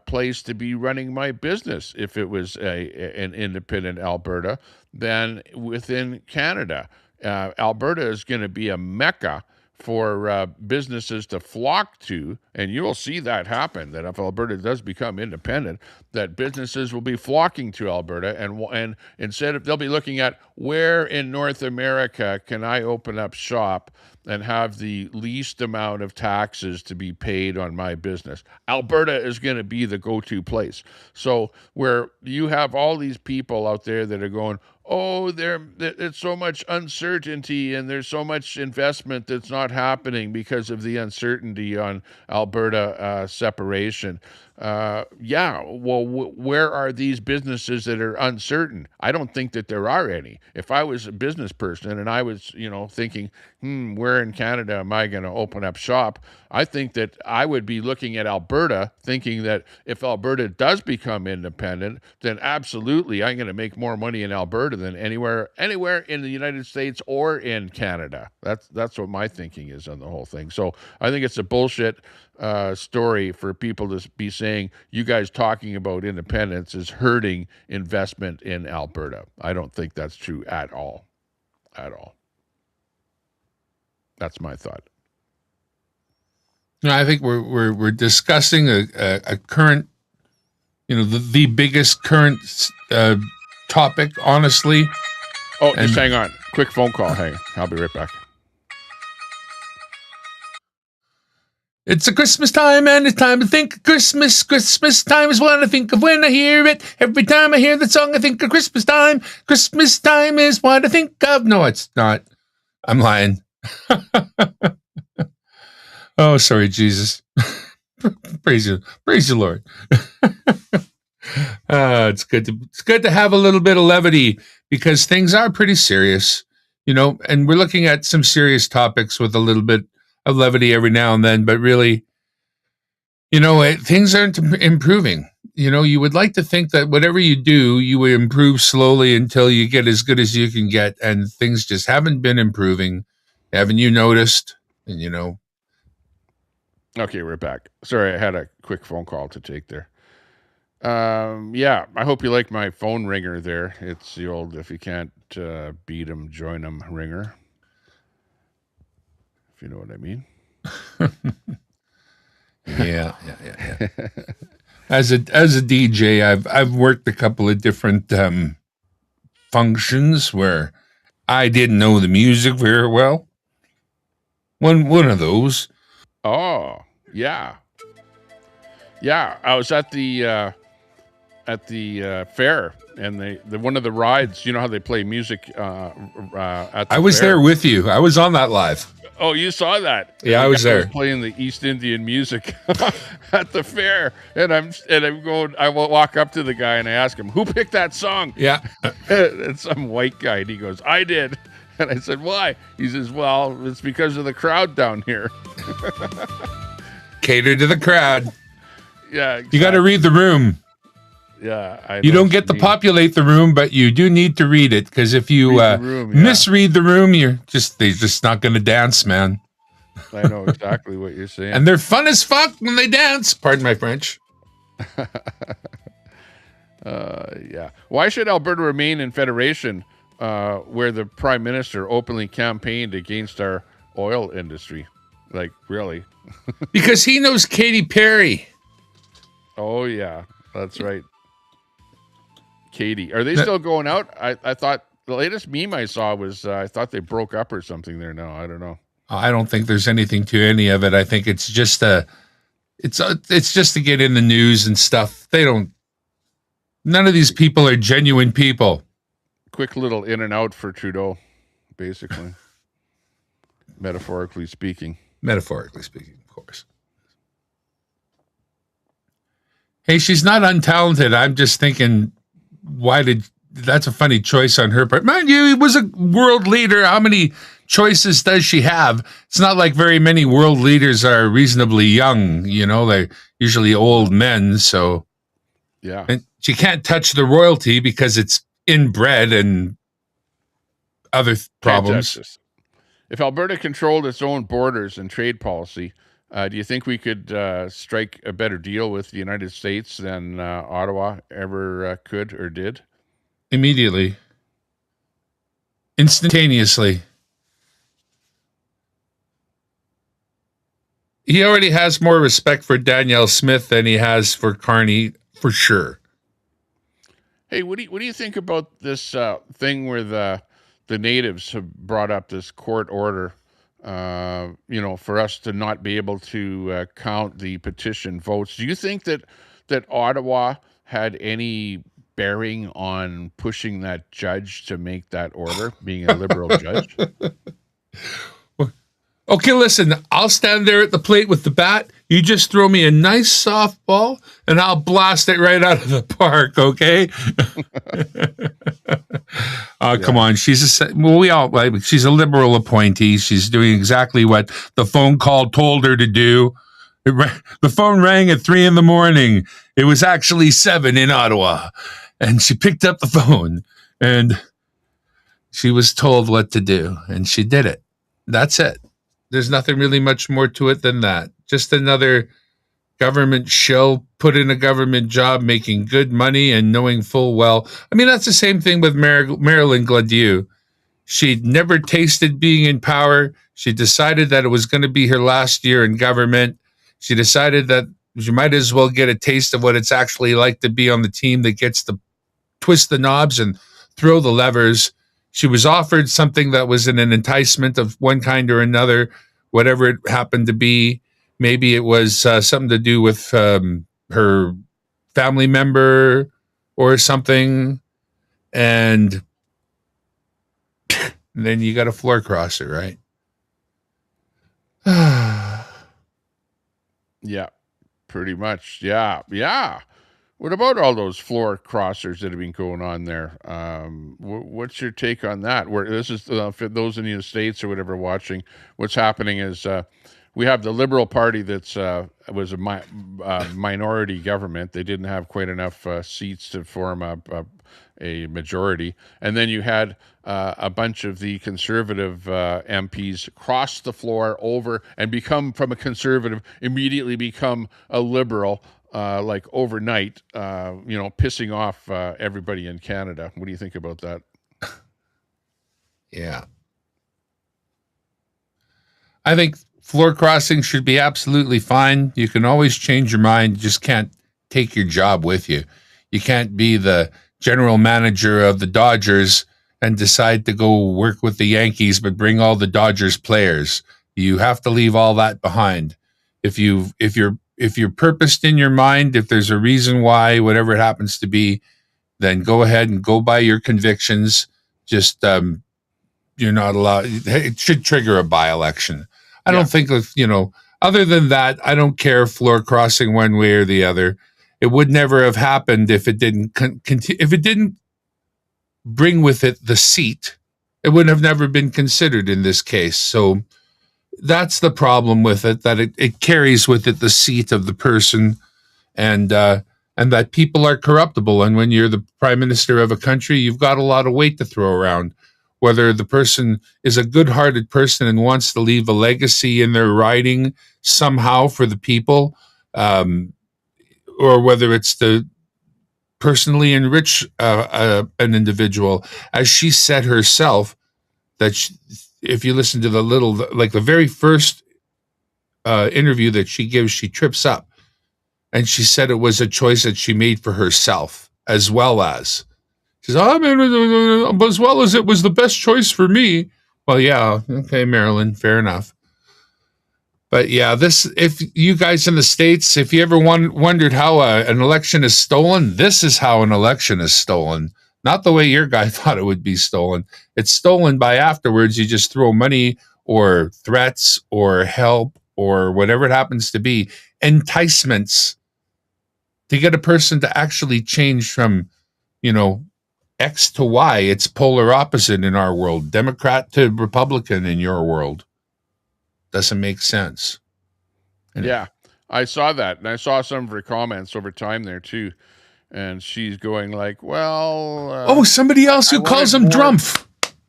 place to be running my business if it was an independent Alberta than within Canada. Alberta is going to be a mecca for businesses to flock to, and you'll see that happen, that if Alberta does become independent, that businesses will be flocking to Alberta, and instead of, they'll be looking at, where in North America can I open up shop and have the least amount of taxes to be paid on my business. Alberta is going to be the go-to place. So where you have all these people out there that are going, oh, there's so much uncertainty and there's so much investment that's not happening because of the uncertainty on Alberta separation. Where are these businesses that are uncertain? I don't think that there are any. If I was a business person and I was, thinking, where in Canada am I going to open up shop? I think that I would be looking at Alberta, thinking that if Alberta does become independent, then absolutely I'm going to make more money in Alberta than anywhere in the United States or in Canada. That's what my thinking is on the whole thing. So I think it's a bullshit story for people to be saying you guys talking about independence is hurting investment in Alberta. I don't think that's true at all. At all. That's my thought. No, I think we're discussing a current, the biggest current topic, honestly. Oh, just hang on. Quick phone call. Hey, I'll be right back. It's a Christmas time, and it's time to think of Christmas. Christmas time is what I think of when I hear it. Every time I hear the song, I think of Christmas time. Christmas time is what I think of. No, it's not. I'm lying. Oh, sorry, Jesus. Praise you, Lord. It's good to have a little bit of levity, because things are pretty serious, and we're looking at some serious topics with a little bit of levity every now and then, but really, things aren't improving. You would like to think that whatever you do, you would improve slowly until you get as good as you can get, and things just haven't been improving. Haven't you noticed? And Okay, we're back. Sorry, I had a quick phone call to take there. I hope you like my phone ringer there. It's the old, if you can't beat 'em, join 'em ringer. If you know what I mean. Yeah. As a DJ, I've worked a couple of different functions where I didn't know the music very well. One of those. Oh, yeah. Yeah, I was at the fair, and the one of the rides, you know how they play music at the I was fair? there with you. I was on that live. Oh, you saw that? Yeah, I was there. Playing the East Indian music at the fair, and I'm going. I will walk up to the guy and I ask him, "Who picked that song?" Yeah, and some white guy, and he goes, "I did." And I said, why? He says, well, it's because of the crowd down here. Cater to the crowd. Yeah, exactly. You got to read the room. Yeah, you don't get to populate the room, but you do need to read it, because if you misread the room, they're just not going to dance, man. I know exactly what you're saying. And they're fun as fuck when they dance. Pardon my French. Yeah. Why should Alberta remain in Federation, where the Prime Minister openly campaigned against our oil industry? Like, really? Because he knows Katy Perry. Oh, yeah. That's right. Katie. Are they still going out? I thought the latest meme I saw was I thought they broke up or something there now. I don't know. I don't think there's anything to any of it. I think it's just it's just to get in the news and stuff. None of these people are genuine people. Quick little in and out for Trudeau, basically. Metaphorically speaking. Metaphorically speaking, of course. Hey, she's not untalented. I'm just thinking, that's a funny choice on her part. Mind you, he was a world leader. How many choices does she have? It's not like very many world leaders are reasonably young. They're usually old men. So yeah, and she can't touch the royalty because it's inbred and other problems. If Alberta controlled its own borders and trade policy, do you think we could strike a better deal with the United States than Ottawa ever could or did? Immediately. Instantaneously. He already has more respect for Danielle Smith than he has for Carney, for sure. Hey, what do you think about this thing where the natives have brought up this court order, for us to not be able to count the petition votes? Do you think that Ottawa had any bearing on pushing that judge to make that order, being a liberal judge? Okay, listen, I'll stand there at the plate with the bat. You just throw me a nice softball, and I'll blast it right out of the park, okay? Come on. She's a liberal appointee. She's doing exactly what the phone call told her to do. The phone rang at 3 a.m. It was actually 7 in Ottawa. And she picked up the phone, and she was told what to do, and she did it. That's it. There's nothing really much more to it than that. Just another government shill put in a government job, making good money and knowing full well. I mean, that's the same thing with Marilyn Gladieux. She'd never tasted being in power. She decided that it was going to be her last year in government. She decided that she might as well get a taste of what it's actually like to be on the team that gets to twist the knobs and throw the levers. She was offered something that was an enticement of one kind or another, whatever it happened to be. Maybe it was something to do with her family member or something. And then you got a floor crosser, right? Yeah, pretty much. Yeah. What about all those floor crossers that have been going on there? What's your take on that? Where this is for those in the States or whatever watching, what's happening is we have the Liberal Party that's was a minority government. They didn't have quite enough seats to form a majority, and then you had a bunch of the Conservative MPs cross the floor over and become from a Conservative immediately become a Liberal. Like overnight, pissing off everybody in Canada. What do you think about that? Yeah. I think floor crossing should be absolutely fine. You can always change your mind. You just can't take your job with you. You can't be the general manager of the Dodgers and decide to go work with the Yankees, but bring all the Dodgers players. You have to leave all that behind. If you're purposed in your mind, if there's a reason why, whatever it happens to be, then go ahead and go by your convictions. Just, you're not allowed, it should trigger a by-election. I don't think, other than that, I don't care floor crossing one way or the other. It would never have happened if it didn't if it didn't bring with it the seat It would have never been considered in this case. So that's the problem with it, that it carries with it the seat of the person, and that people are corruptible. And when you're the prime minister of a country, you've got a lot of weight to throw around. Whether the person is a good-hearted person and wants to leave a legacy in their riding somehow for the people, or whether it's to personally enrich an individual, as she said herself, that if you listen to the very first interview that she gives, she trips up. And she said it was a choice that she made for herself, as well as. She says, as well as it was the best choice for me. Well, yeah, okay, Marilyn, fair enough. But yeah, if you guys in the States, if you ever wondered how an election is stolen, this is how an election is stolen. Not the way your guy thought it would be stolen. It's stolen by afterwards. You just throw money or threats or help or whatever it happens to be, enticements to get a person to actually change from, X to Y. It's polar opposite in our world. Democrat to Republican in your world. Doesn't make sense. Yeah, I saw that, and I saw some of her comments over time there too. And she's going like, well... somebody else who calls him Drumpf.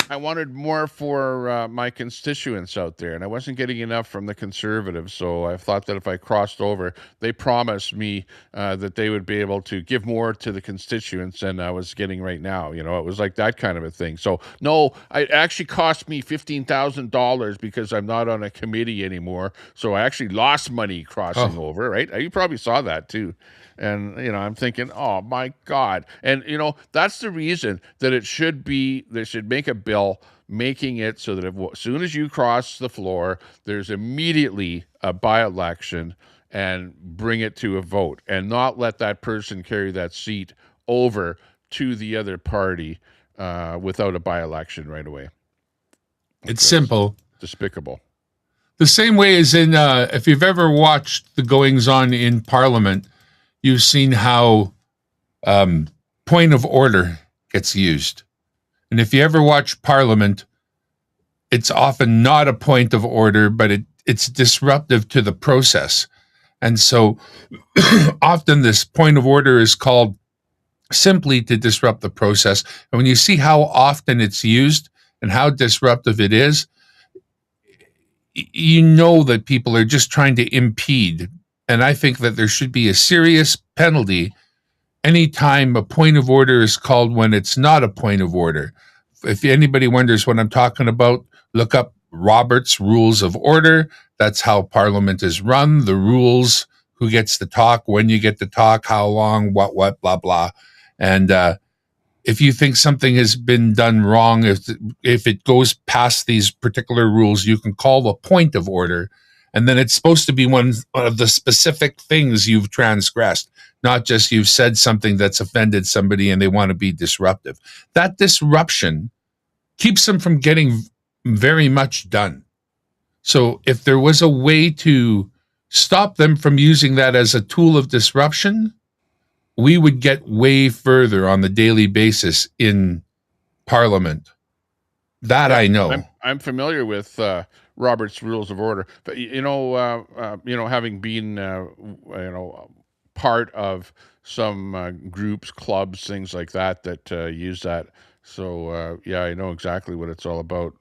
I wanted more for my constituents out there, and I wasn't getting enough from the Conservatives, so I thought that if I crossed over, they promised me that they would be able to give more to the constituents than I was getting right now. It was like that kind of a thing. So, no, it actually cost me $15,000 because I'm not on a committee anymore, so I actually lost money crossing over, right? You probably saw that, too. And, I'm thinking, oh, my God. And, that's the reason that they should make a bill making it so that as soon as you cross the floor, there's immediately a by-election and bring it to a vote and not let that person carry that seat over to the other party without a by-election right away. It's simple. Despicable. The same way as in, if you've ever watched the goings-on in Parliament, you've seen how point of order gets used. And if you ever watch Parliament, it's often not a point of order, but it's disruptive to the process. And so often this point of order is called simply to disrupt the process. And when you see how often it's used and how disruptive it is, you know that people are just trying to impede. And I think that there should be a serious penalty anytime a point of order is called when it's not a point of order. If anybody wonders what I'm talking about, look up Robert's Rules of Order. That's how Parliament is run. The rules, who gets to talk, when you get to talk, how long, what, blah, blah. And if you think something has been done wrong, if it goes past these particular rules, you can call a point of order. And then it's supposed to be one of the specific things you've transgressed, not just you've said something that's offended somebody and they want to be disruptive. That disruption keeps them from getting very much done. So if there was a way to stop them from using that as a tool of disruption, we would get way further on the daily basis in Parliament. That I know. I'm familiar with Robert's Rules of Order, but having been part of some groups, clubs, things like that use that. So I know exactly what it's all about.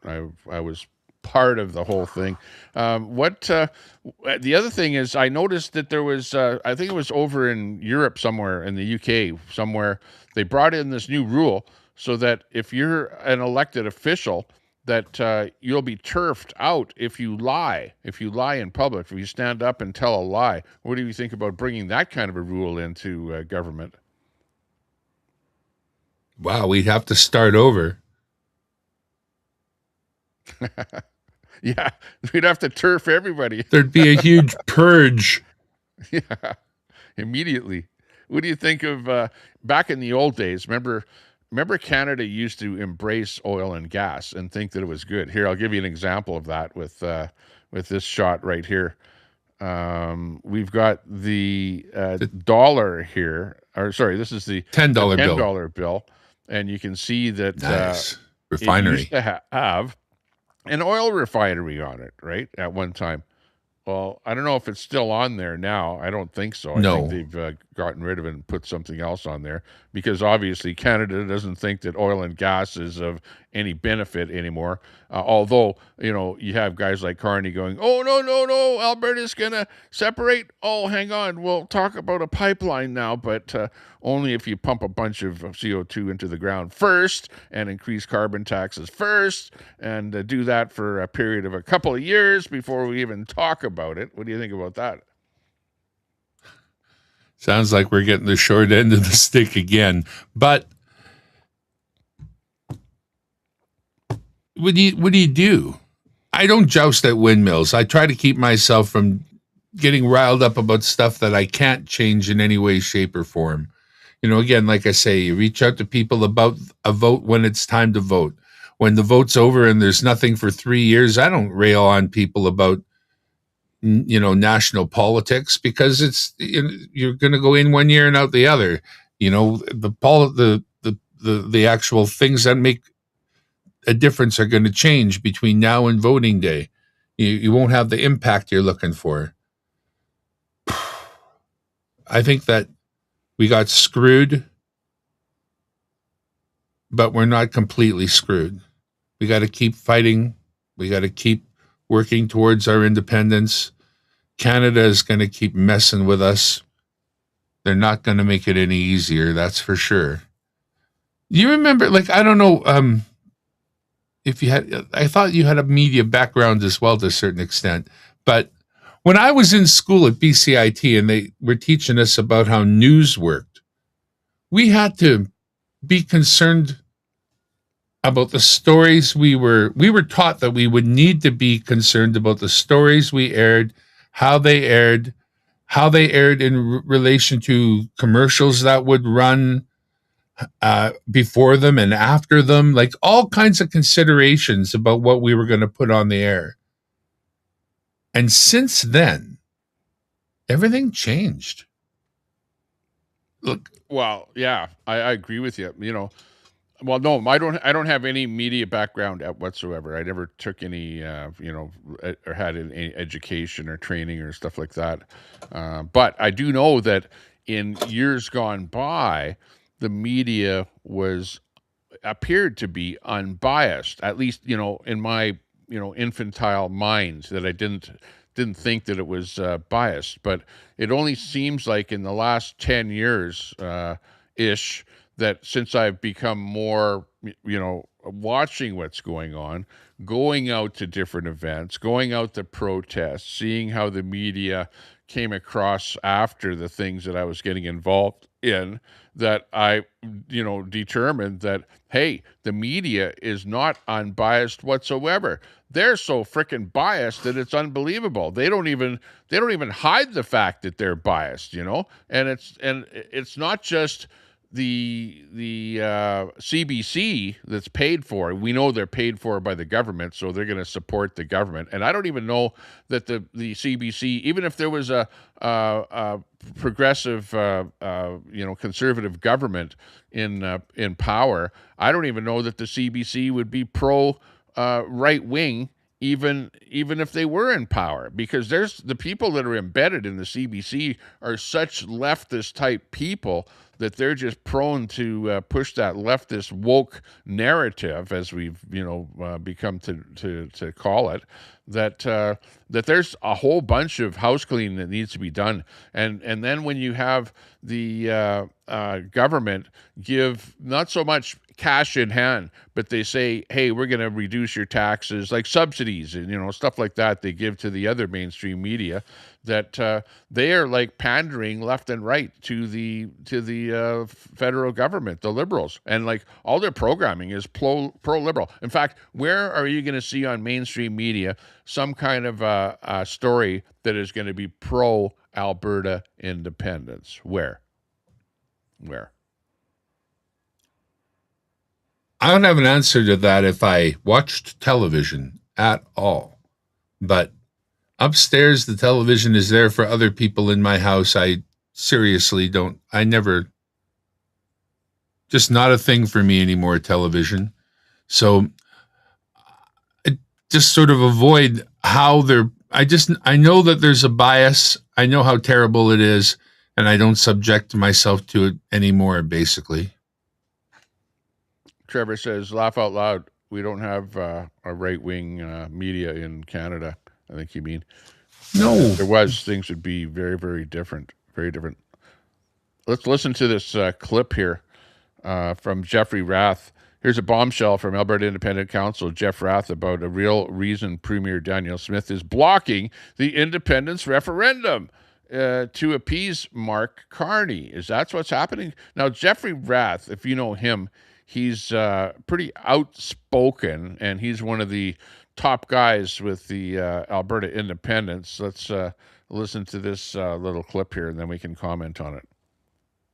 I was part of the whole thing. The other thing is, I noticed that there was, I think it was over in Europe somewhere, in the UK somewhere, they brought in this new rule so that if you're an elected official, that you'll be turfed out if you lie in public, if you stand up and tell a lie. What do you think about bringing that kind of a rule into government? Wow, we'd have to start over. Yeah, we'd have to turf everybody. There'd be a huge purge. Yeah, immediately. What do you think of back in the old days? Remember Canada used to embrace oil and gas and think that it was good. Here, I'll give you an example of that with this shot right here. We've got the dollar here. Or sorry, this is the $10 bill. $10 bill. And you can see that nice. refinery. It used to have an oil refinery on it, right? At one time. Well, I don't know if it's still on there now. I don't think so. I think No. they've gotten rid of it and put something else on there because obviously Canada doesn't think that oil and gas is of any benefit anymore. Although, you have guys like Carney going, oh, no, Alberta's going to separate. Oh, hang on. We'll talk about a pipeline now, but only if you pump a bunch of CO2 into the ground first and increase carbon taxes first and do that for a period of a couple of years before we even talk about it. What do you think about that? Sounds like we're getting the short end of the stick again. But what do you do? I don't joust at windmills. I try to keep myself from getting riled up about stuff that I can't change in any way, shape, or form. Again, like I say, you reach out to people about a vote when it's time to vote. When the vote's over and there's nothing for 3 years, I don't rail on people about, national politics because it's, you're going to go in 1 year and out the other. The actual things that make a difference are going to change between now and voting day. You won't have the impact you're looking for. I think that we got screwed, but we're not completely screwed. We got to keep fighting. We got to keep working towards our independence. Canada is going to keep messing with us. They're not going to make it any easier, that's for sure. You remember, I don't know, I thought you had a media background as well to a certain extent, but when I was in school at BCIT and they were teaching us about how news worked, we had to be concerned about the stories we were taught that we would need to be concerned about the stories we aired, how they aired in relation to commercials that would run before them and after them, like all kinds of considerations about what we were going to put on the air. And since then, everything changed. Look. Well, yeah, I agree with you. Well, no, I don't have any media background whatsoever. I never took any, or had any education or training or stuff like that. But I do know that in years gone by, the media appeared to be unbiased, at least, in my, infantile mind, that I didn't think that it was biased. But it only seems like in the last 10 years ish that since I've become more, watching what's going on, going out to different events, going out to protests, seeing how the media came across after the things that I was getting involved in, that I, determined that, hey, the media is not unbiased whatsoever. They're so freaking biased that it's unbelievable. They don't even hide the fact that they're biased, and it's not just the CBC that's paid for. We know they're paid for by the government, so they're going to support the government. And I don't even know that the CBC, even if there was a progressive, conservative government in power, I don't even know that the CBC would be pro right wing. Even if they were in power, because there's the people that are embedded in the CBC are such leftist type people that they're just prone to push that leftist woke narrative, as we've become to call it. That there's a whole bunch of house cleaning that needs to be done, and then when you have the government give not so much cash in hand, but they say, hey, we're going to reduce your taxes, like subsidies and stuff like that they give to the other mainstream media, that they are like pandering left and right to the federal government, the liberals, and like all their programming is pro-liberal. In fact, where are you going to see on mainstream media some kind of a story that is going to be pro-Alberta independence? Where? I don't have an answer to that if I watched television at all. But upstairs, the television is there for other people in my house. I seriously just not a thing for me anymore, television. So I just sort of avoid how they're, I know that there's a bias. I know how terrible it is, and I don't subject myself to it anymore, basically. Trevor says, laugh out loud. We don't have a right-wing media in Canada. I think you mean. No. If there was, things would be very, very different. Very different. Let's listen to this clip here from Jeffrey Rath. Here's a bombshell from Alberta Independent Council, Jeff Rath, about a real reason Premier Danielle Smith is blocking the independence referendum to appease Mark Carney. Is that what's happening? Now, Jeffrey Rath, if you know him, he's pretty outspoken, and he's one of the top guys with the Alberta Independents. Let's listen to this little clip here, and then we can comment on it.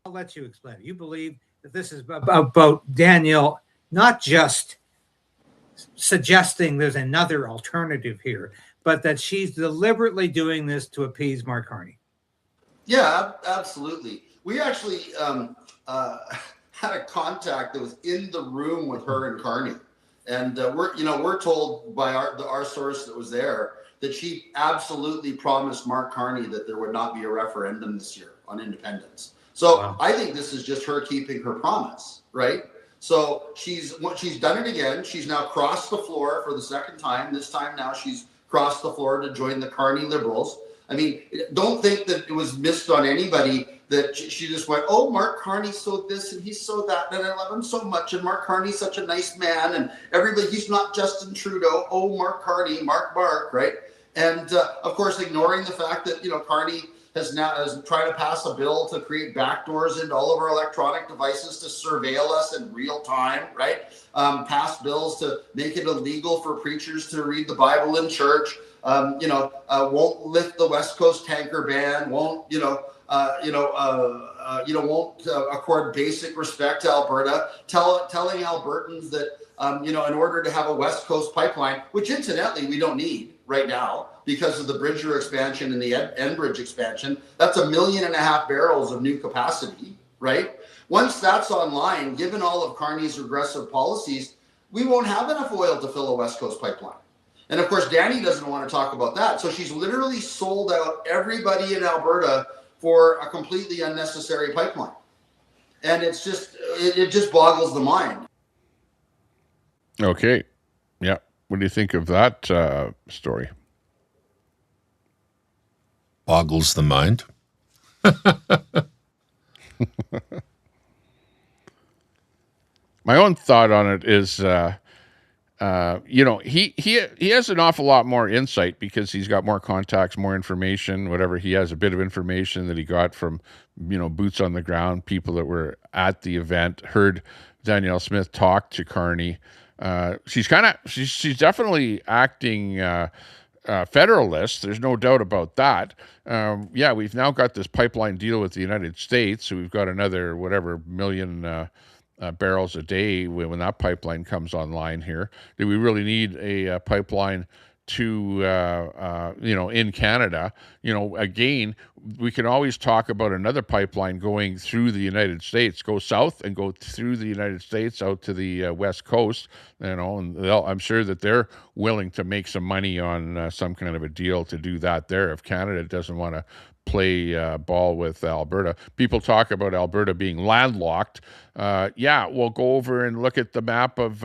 I'll let you explain. You believe that this is about Danielle not just suggesting there's another alternative here, but that she's deliberately doing this to appease Mark Carney. Yeah, absolutely. We actually had a contact that was in the room with her and Carney, and we're told by our source that was there that she absolutely promised Mark Carney that there would not be a referendum this year on independence. So wow. I think this is just her keeping her promise, right? So she's done it again. She's now crossed the floor for the second time. This time now she's crossed the floor to join the Carney Liberals. I mean, don't think that it was missed on anybody that she just went, oh, Mark Carney so this and he's so that, and I love him so much, and Mark Carney's such a nice man, and everybody, he's not Justin Trudeau, oh, Mark Carney, Mark, right? And of course, ignoring the fact that, Carney has tried to pass a bill to create backdoors into all of our electronic devices to surveil us in real time, right? Pass bills to make it illegal for preachers to read the Bible in church. Won't lift the West Coast tanker ban. Won't accord basic respect to Alberta. Telling Albertans that in order to have a West Coast pipeline, which incidentally we don't need right now, because of the Bridger expansion and the Enbridge expansion, that's 1.5 million barrels of new capacity, right? Once that's online, given all of Carney's regressive policies, we won't have enough oil to fill a West Coast pipeline. And of course, Danny doesn't want to talk about that. So she's literally sold out everybody in Alberta for a completely unnecessary pipeline. And it's just, it just boggles the mind. Okay. Yeah. What do you think of that story? Boggles the mind. My own thought on it is, he has an awful lot more insight because he's got more contacts, more information, whatever. He has a bit of information that he got from, boots on the ground, people that were at the event, heard Danielle Smith talk to Carney. She's definitely acting federalist. There's no doubt about that. We've now got this pipeline deal with the United States, so we've got another million barrels a day when that pipeline comes online here. Do we really need a pipeline to in Canada? Again, we can always talk about another pipeline going through the United States, go south and go through the United States out to the West Coast, and I'm sure that they're willing to make some money on some kind of a deal to do that there if Canada doesn't want to play ball with Alberta. People talk about Alberta being landlocked. We'll go over and look at the map of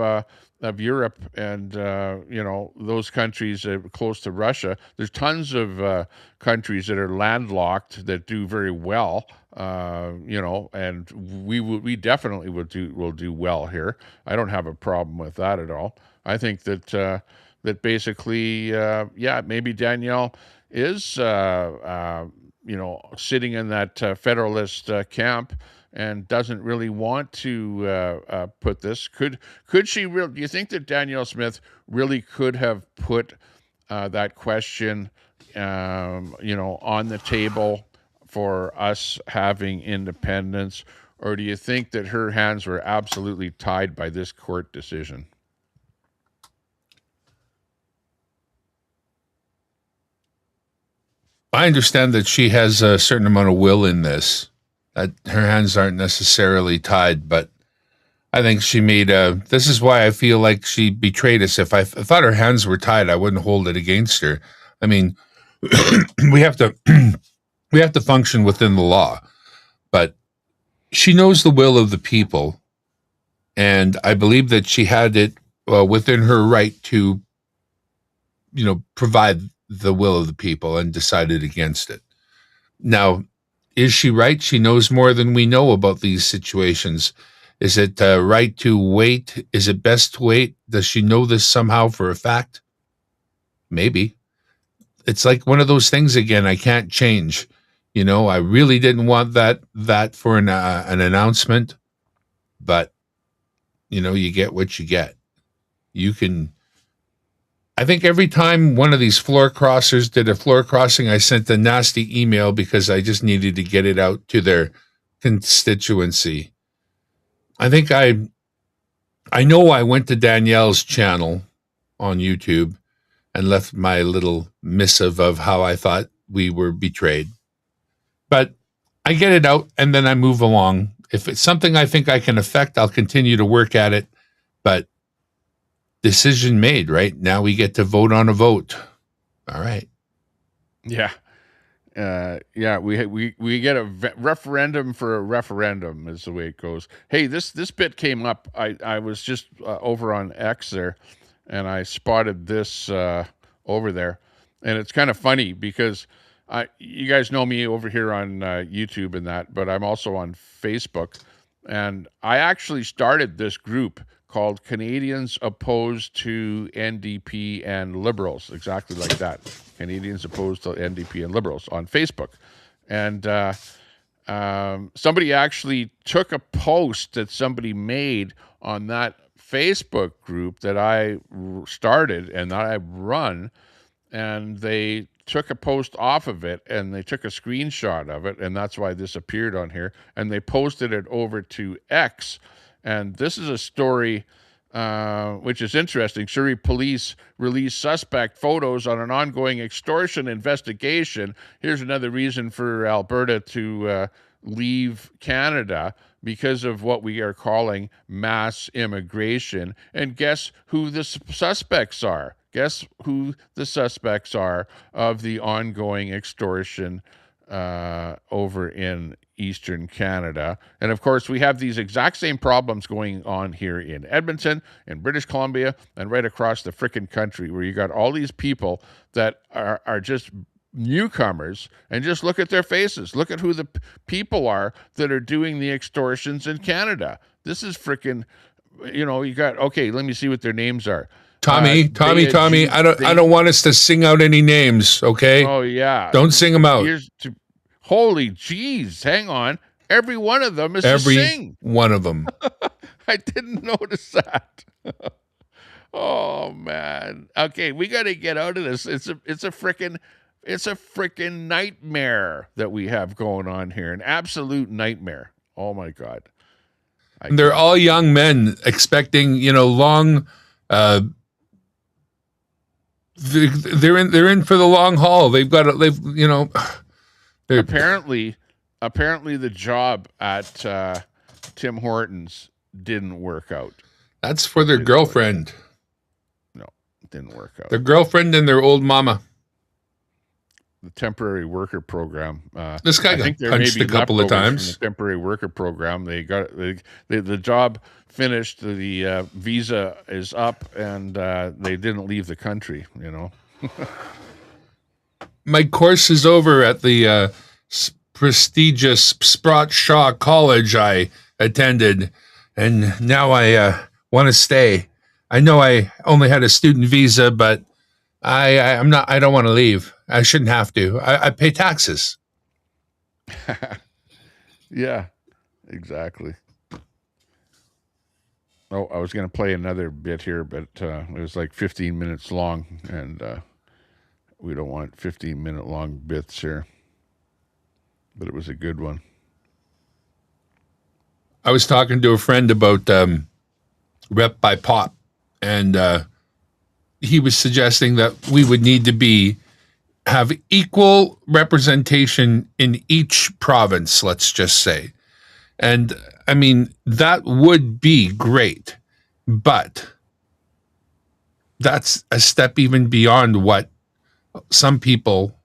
Europe and those countries close to Russia. There's tons of countries that are landlocked that do very well. And we definitely will do well here. I don't have a problem with that at all. I think that basically maybe Danielle is sitting in that federalist camp and doesn't really want to put this. Could she do you think that Danielle Smith really could have put that question on the table for us having independence, or do you think that her hands were absolutely tied by this court decision? I understand that she has a certain amount of will in this, that her hands aren't necessarily tied, but I think she made this is why I feel like she betrayed us. If I thought her hands were tied, I wouldn't hold it against her. I mean, we have to we have to function within the law, but she knows the will of the people, and I believe that she had it within her right to, provide the will of the people, and decided against it. Now, is she right? She knows more than we know about these situations. Is it right to wait? Is it best to wait? Does she know this somehow for a fact? Maybe. It's like one of those things again, I can't change. I really didn't want that for an announcement, but you get what you get. I think every time one of these floor crossers did a floor crossing, I sent a nasty email because I just needed to get it out to their constituency. I think I know I went to Danielle's channel on YouTube and left my little missive of how I thought we were betrayed. But I get it out and then I move along. If it's something I think I can affect, I'll continue to work at it. But decision made, right? Now we get to vote on a vote. All right. Yeah. We get a referendum for a referendum is the way it goes. Hey, this bit came up. I was just over on X there, and I spotted this over there, and it's kind of funny because you guys know me over here on YouTube and that, but I'm also on Facebook, and I actually started this group called Canadians Opposed to NDP and Liberals, exactly like that. Canadians Opposed to NDP and Liberals on Facebook. And somebody actually took a post that somebody made on that Facebook group that I started and that I run, and they took a post off of it and they took a screenshot of it, and that's why this appeared on here, and they posted it over to X. And this is a story which is interesting. Surrey police release suspect photos on an ongoing extortion investigation. Here's another reason for Alberta to leave Canada, because of what we are calling mass immigration. And guess who the suspects are? Guess who the suspects are of the ongoing extortion over in Eastern Canada. And of course, we have these exact same problems going on here in Edmonton, in British Columbia, and right across the frickin' country, where you got all these people that are just newcomers, and just look at their faces. Look at who the people are that are doing the extortions in Canada. This is frickin', you got, okay, let me see what their names are. Tommy, I don't want us to sing out any names, okay? Oh, yeah. Don't sing them out. Holy jeez, hang on. Every one of them is a sing. One of them. I didn't notice that. Oh, man. Okay, we got to get out of this. It's a freaking nightmare that we have going on here. An absolute nightmare. Oh, my God. And they're all young men expecting, long... They're in for the long haul. Apparently the job at Tim Hortons didn't work out. That's for their girlfriend. No, it didn't work out. Their girlfriend and their old mama. The temporary worker program. This guy got punched a couple of times. The temporary worker program. They got the job finished. The visa is up, and they didn't leave the country. My course is over at the prestigious Sprott Shaw College I attended, and now I want to stay. I know I only had a student visa, but I don't want to leave. I shouldn't have to. I pay taxes. Yeah, exactly. Oh, I was going to play another bit here, but it was like 15 minutes long, and we don't want 15-minute long bits here. But it was a good one. I was talking to a friend about Rep by Pop, and he was suggesting that we would need to have equal representation in each province, let's just say. And I mean, that would be great, but that's a step even beyond what some people,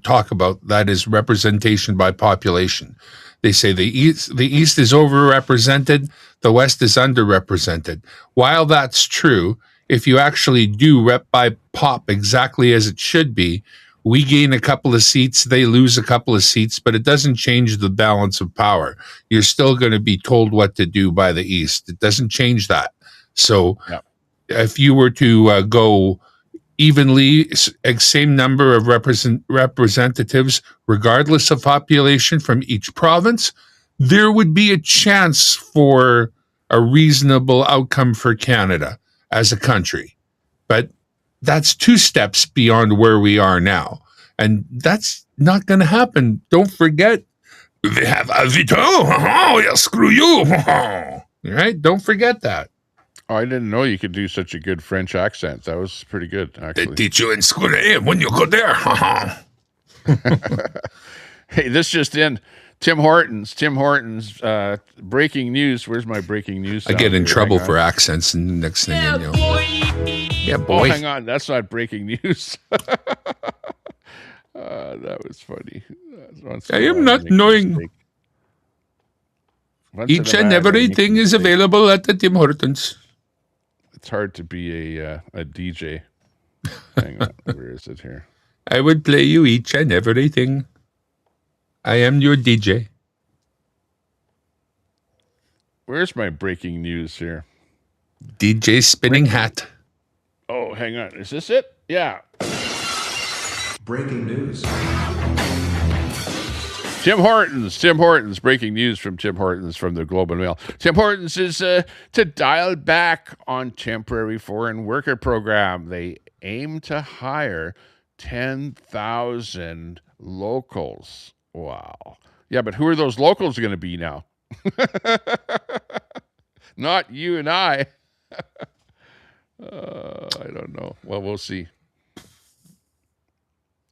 talk about. That is representation by population. They say the East is overrepresented, the West is underrepresented. While that's true, if you actually do rep by pop exactly as it should be, we gain a couple of seats, they lose a couple of seats, but it doesn't change the balance of power. You're still going to be told what to do by the East. It doesn't change that. So if you were to go evenly, same number of representatives, regardless of population from each province, there would be a chance for a reasonable outcome for Canada as a country. But that's 2 steps beyond where we are now. And that's not going to happen. Don't forget, they have a veto. Oh, yeah, screw you. Right? Don't forget that. Oh, I didn't know you could do such a good French accent. That was pretty good, actually. They teach you in school when you go there. Hey, this just in. Tim Hortons, breaking news. Where's my breaking news? I get in trouble for accents, and next thing you know. Yeah, boy. Oh, hang on. That's not breaking news. That was funny. I am not knowing. Each and everything is available at the Tim Hortons. It's hard to be a DJ. Hang on. Where is it here? I would play you each and everything. I am your DJ. Where's my breaking news here? DJ spinning hat. Oh, hang on. Is this it? Yeah. Breaking news. Tim Hortons, breaking news from Tim Hortons from the Globe and Mail. Tim Hortons is to dial back on temporary foreign worker program. They aim to hire 10,000 locals. Wow. Yeah, but who are those locals going to be now? Not you and I. I don't know. Well, we'll see.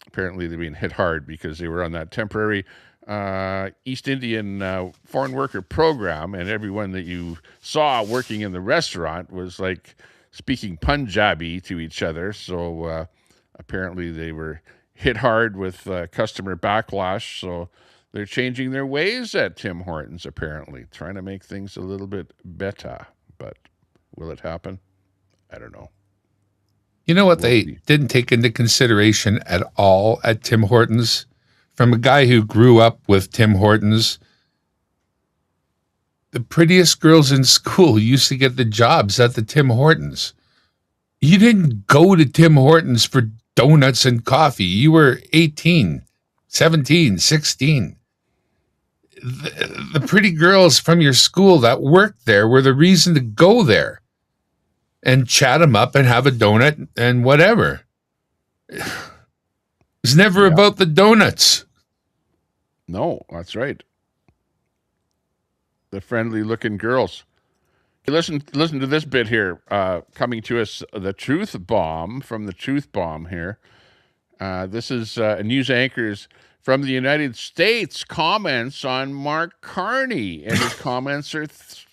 Apparently they're being hit hard because they were on that temporary East Indian foreign worker program, and everyone that you saw working in the restaurant was like speaking Punjabi to each other. So apparently they were hit hard with customer backlash. So they're changing their ways at Tim Hortons, apparently, trying to make things a little bit better. But will it happen? I don't know. You know what they didn't take into consideration at all at Tim Hortons? From a guy who grew up with Tim Hortons, the prettiest girls in school used to get the jobs at the Tim Hortons. You didn't go to Tim Hortons for donuts and coffee. You were 18, 17, 16. The pretty girls from your school that worked there were the reason to go there and chat them up and have a donut and whatever. It's never about the donuts. No, that's right. The friendly-looking girls. Listen to this bit here. Coming to us, the Truth Bomb, from the Truth Bomb here. This is news anchors from the United States comments on Mark Carney, and his comments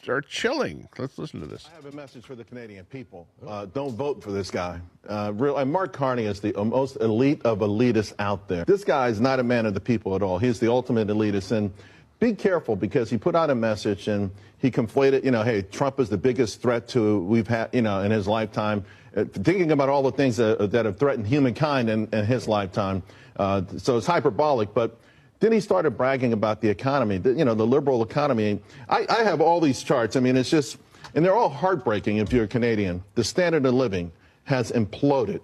are chilling. Let's listen to this. I have a message for the Canadian people. Don't vote for this guy. Mark Carney is the most elite of elitists out there. This guy is not a man of the people at all. He's the ultimate elitist. And be careful, because he put out a message and he conflated, hey, Trump is the biggest threat we've had, in his lifetime. Thinking about all the things that have threatened humankind in his lifetime. So it's hyperbolic, but then he started bragging about the economy, the liberal economy. I have all these charts. I mean, it's just, and they're all heartbreaking if you're a Canadian. The standard of living has imploded.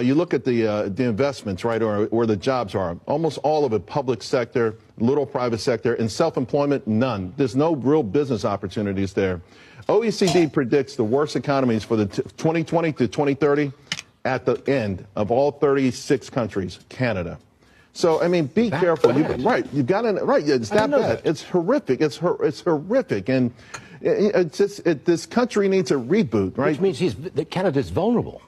You look at the investments, right, or where the jobs are. Almost all of it public sector, little private sector, and self-employment, none. There's no real business opportunities there. OECD predicts the worst economies for the 2020 to 2030 at the end of all 36 countries, Canada. So, I mean, be careful. You've got to, right, it's that bad. It's horrific. It's horrific. And this country needs a reboot, right? Which means Canada's vulnerable.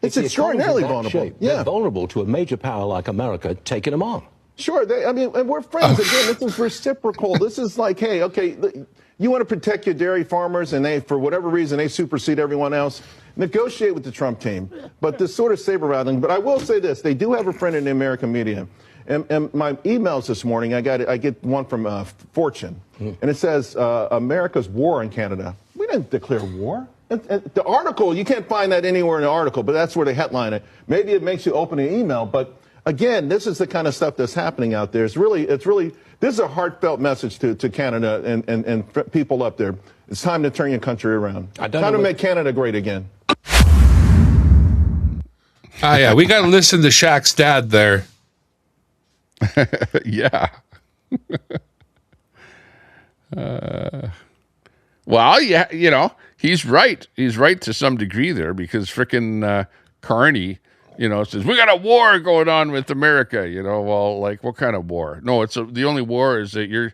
It's extraordinarily vulnerable. They're vulnerable to a major power like America taking them on. Sure. I mean, and we're friends. Again, this is reciprocal. This is like, hey, okay, you want to protect your dairy farmers, and they, for whatever reason, they supersede everyone else. Negotiate with the Trump team. But this sort of saber rattling. But I will say this: they do have a friend in the American media. And my emails this morning, I get one from Fortune, and it says America's war on Canada. We didn't declare war. The article, you can't find that anywhere in the article, but that's where they headline it. Maybe it makes you open an email, but again, this is the kind of stuff that's happening out there. It's really, this is a heartfelt message to Canada and people up there. It's time to turn your country around. Time to make Canada great again. Yeah, we got to listen to Shaq's dad there. Yeah. Well, yeah, you know, he's right. He's right to some degree there, because frickin' Carney, you know, says we got a war going on with America. You know, well, like, what kind of war? No, the only war is that you're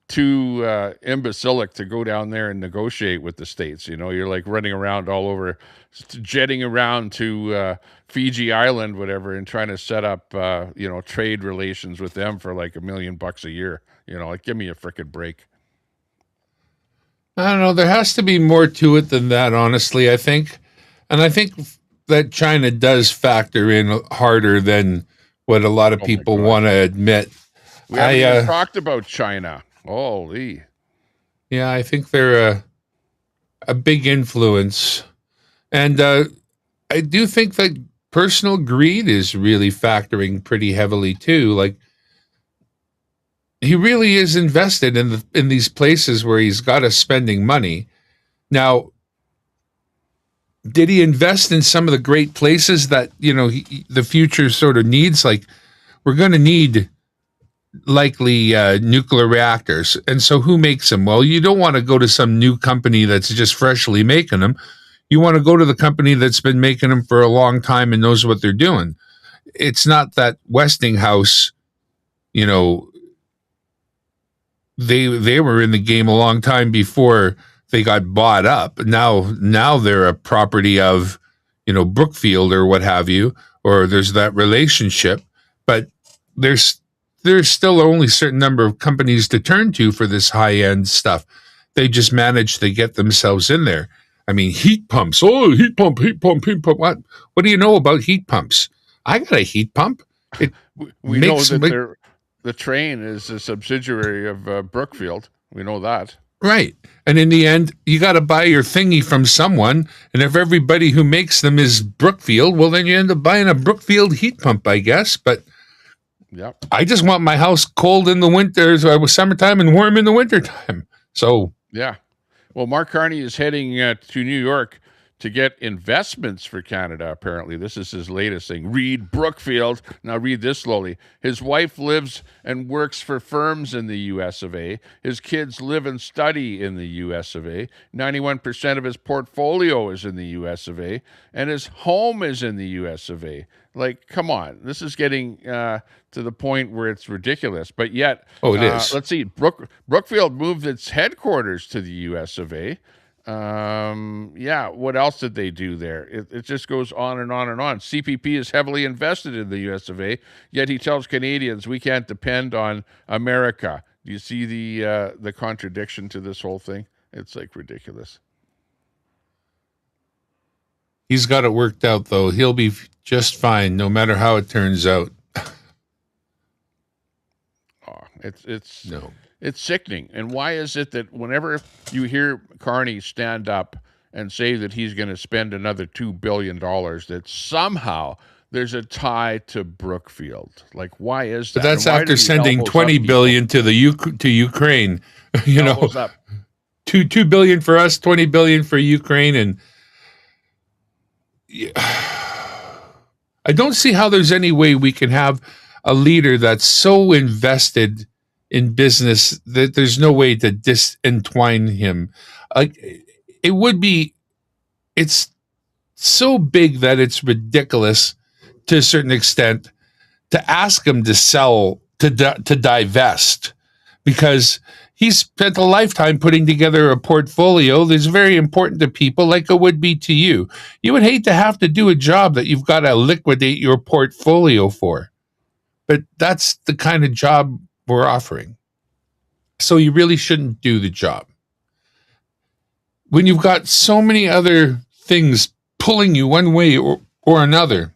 too imbecilic to go down there and negotiate with the states. You know, you're like running around all over, jetting around to Fiji Island, whatever, and trying to set up, you know, trade relations with them for like $1 million a year. You know, like, give me a frickin' break. I don't know. There has to be more to it than that, honestly, I think. And I think that China does factor in harder than what a lot of people want to admit. We haven't even talked about China. Holy. Yeah, I think they're a big influence. And I do think that personal greed is really factoring pretty heavily too. Like, he really is invested in these places where he's got us spending money. Now, did he invest in some of the great places that, you know, the future sort of needs? Like, we're going to need likely nuclear reactors. And so who makes them? Well, you don't want to go to some new company that's just freshly making them. You want to go to the company that's been making them for a long time and knows what they're doing. It's not that Westinghouse, you know, they were in the game a long time before they got bought up. Now they're a property of, you know, Brookfield or what have you, or there's that relationship. But there's still only a certain number of companies to turn to for this high-end stuff. They just managed to get themselves in there. I mean, heat pumps. Oh, heat pump. What do you know about heat pumps? I got a heat pump. We know that the train is a subsidiary of Brookfield. We know that. Right. And in the end, you got to buy your thingy from someone. And if everybody who makes them is Brookfield, well, then you end up buying a Brookfield heat pump, I guess. But yep. I just want my house cold in the winter, summertime, and warm in the wintertime. So, yeah. Well, Mark Carney is heading to New York to get investments for Canada, apparently. This is his latest thing. Read Brookfield. Now read this slowly. His wife lives and works for firms in the U.S. of A. His kids live and study in the U.S. of A. 91% of his portfolio is in the U.S. of A. And his home is in the U.S. of A. Like, come on. This is getting to the point where it's ridiculous. But yet, it is. Let's see. Brookfield moved its headquarters to the U.S. of A. Yeah, what else did they do there? It just goes on and on and on. CPP is heavily invested in the US of A, yet he tells Canadians we can't depend on America. Do you see the contradiction to this whole thing? It's like ridiculous. He's got it worked out, though. He'll be just fine, no matter how it turns out. It's sickening. And why is it that whenever you hear Carney stand up and say that he's going to spend another $2 billion, that somehow there's a tie to Brookfield? Like, why is that? But that's after sending $20 billion to Ukraine. You know, $2 billion for us, $20 billion for Ukraine, and I don't see how there's any way we can have a leader that's so invested in business that there's no way to disentwine him. It's so big that it's ridiculous to a certain extent to ask him to sell, to divest, because he's spent a lifetime putting together a portfolio that's very important to people, like it would be to you. You would hate to have to do a job that you've got to liquidate your portfolio for. but that's the kind of job we're offering. So you really shouldn't do the job. When you've got so many other things pulling you one way or another,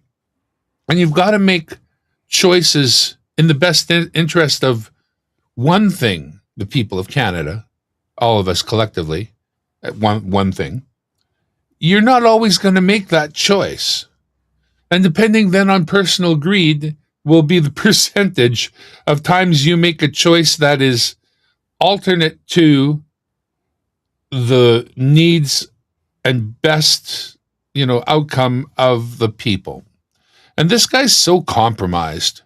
and you've got to make choices in the best interest of one thing, the people of Canada, all of us collectively, one thing, you're not always going to make that choice. And depending then on personal greed will be the percentage of times you make a choice that is alternate to the needs and best, outcome of the people. And this guy's so compromised.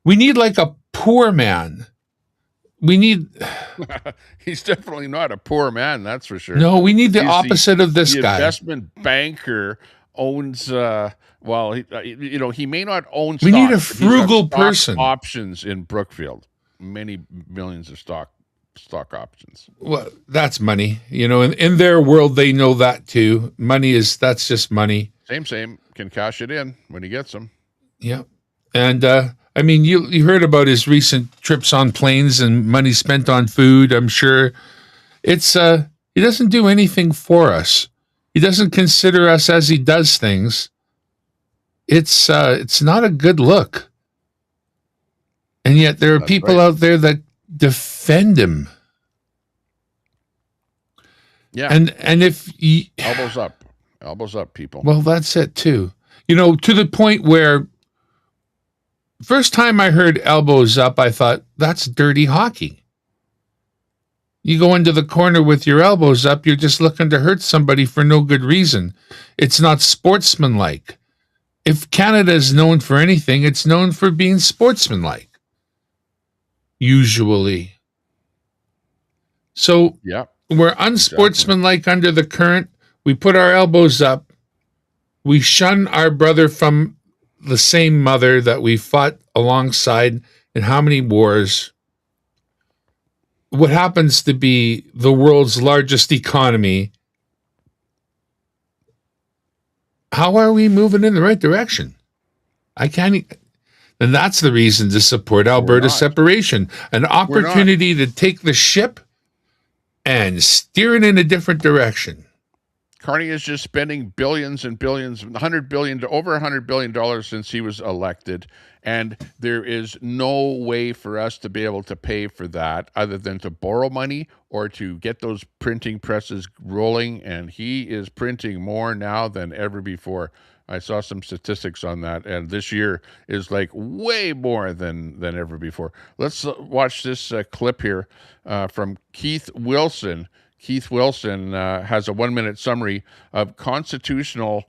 We need like a poor man. We need... He's definitely not a poor man, that's for sure. No, we need the opposite of this guy. Investment banker owns... he may not own stock. We need a frugal person. Options in Brookfield. Many millions of stock options. Well, that's money. In their world, they know that too. That's just money. Same. Can cash it in when he gets them. Yeah. And, you heard about his recent trips on planes and money spent on food. I'm sure he doesn't do anything for us. He doesn't consider us as he does things. It's not a good look. And yet there are people out there that defend him. Yeah. And if elbows up, people. Well, that's it too. To the point where first time I heard elbows up, I thought that's dirty hockey. You go into the corner with your elbows up, you're just looking to hurt somebody for no good reason. It's not sportsmanlike. If Canada is known for anything, it's known for being sportsmanlike. Usually. So we're unsportsmanlike under the current. We put our elbows up. We shun our brother from the same mother that we fought alongside in how many wars. What happens to be the world's largest economy. How are we moving in the right direction? And that's the reason to support Alberta separation, an opportunity to take the ship and steer it in a different direction. Carney is just spending billions and billions, over $100 billion since he was elected. And there is no way for us to be able to pay for that other than to borrow money or to get those printing presses rolling. And he is printing more now than ever before. I saw some statistics on that, and this year is like way more than ever before. Let's watch this clip here from Keith Wilson. Keith Wilson has a 1-minute summary of constitutional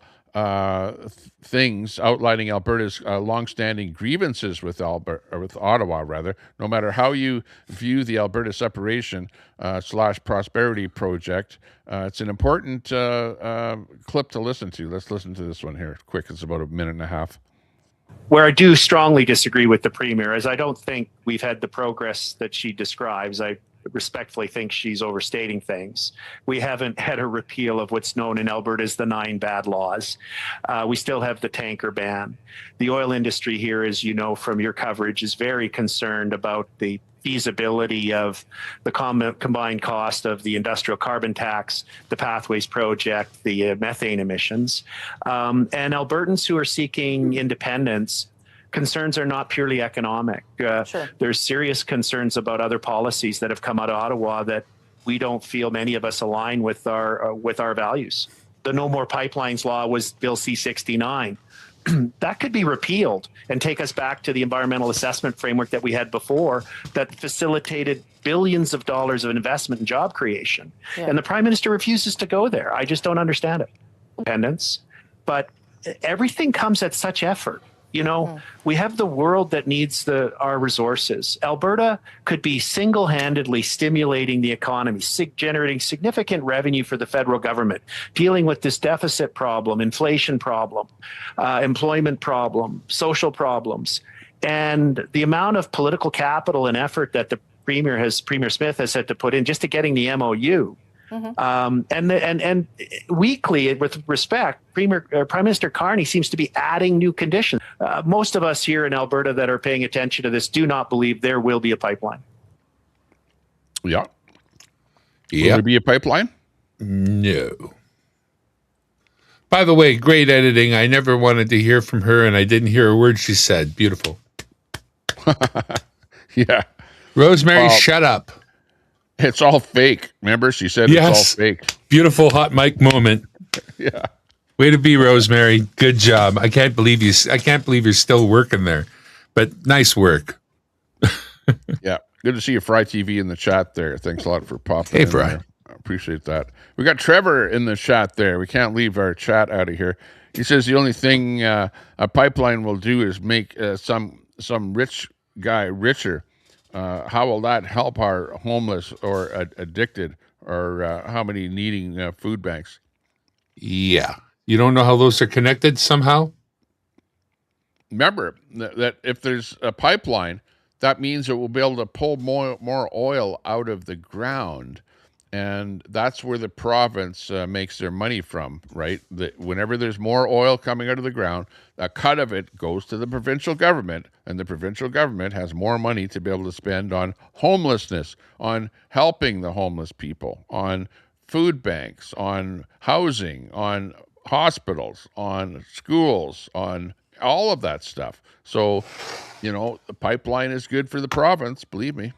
things outlining Alberta's longstanding grievances with Ottawa, rather. No matter how you view the Alberta separation / prosperity project, it's an important clip to listen to. Let's listen to this one here. Quick, it's about a minute and a half. Where I do strongly disagree with the Premier is I don't think we've had the progress that she describes. I respectfully think she's overstating things. We haven't had a repeal of what's known in Alberta as the 9 bad laws. We still have the tanker ban. The oil industry here, as you know from your coverage, is very concerned about the feasibility of the combined cost of the industrial carbon tax, the Pathways project, the methane emissions. And Albertans who are seeking independence, concerns are not purely economic. Sure. There's serious concerns about other policies that have come out of Ottawa that we don't feel many of us align with our values. The No More Pipelines law was Bill C-69. That could be repealed and take us back to the environmental assessment framework that we had before that facilitated billions of dollars of investment and job creation. Yeah. And the Prime Minister refuses to go there. I just don't understand it. Independence. But everything comes at such effort. We have the world that needs our resources. Alberta could be single-handedly stimulating the economy, generating significant revenue for the federal government, dealing with this deficit problem, inflation problem, employment problem, social problems. And the amount of political capital and effort that the Premier Smith has had to put in just to getting the MOU And weekly, with respect, Prime Minister Carney seems to be adding new conditions. Most of us here in Alberta that are paying attention to this do not believe there will be a pipeline. Yeah. Will there be a pipeline? No. By the way, great editing. I never wanted to hear from her, and I didn't hear a word she said. Beautiful. Yeah. Rosemary, shut up. It's all fake. Remember, she said it's all fake. Beautiful hot mic moment. Yeah. Way to be, Rosemary. Good job. I can't believe you're still working there. But nice work. Yeah. Good to see you, Fry TV, in the chat there. Thanks a lot for popping Hey, in Fry. there. I appreciate that. We got Trevor in the chat there. We can't leave our chat out of here. He says the only thing a pipeline will do is make some rich guy richer. How will that help our homeless or addicted, or how many needing food banks? Yeah. You don't know how those are connected somehow? Remember that if there's a pipeline, that means it will be able to pull more oil out of the ground. And that's where the province makes their money from, right? Whenever there's more oil coming out of the ground, a cut of it goes to the provincial government, and the provincial government has more money to be able to spend on homelessness, on helping the homeless people, on food banks, on housing, on hospitals, on schools, on all of that stuff. So, the pipeline is good for the province, believe me.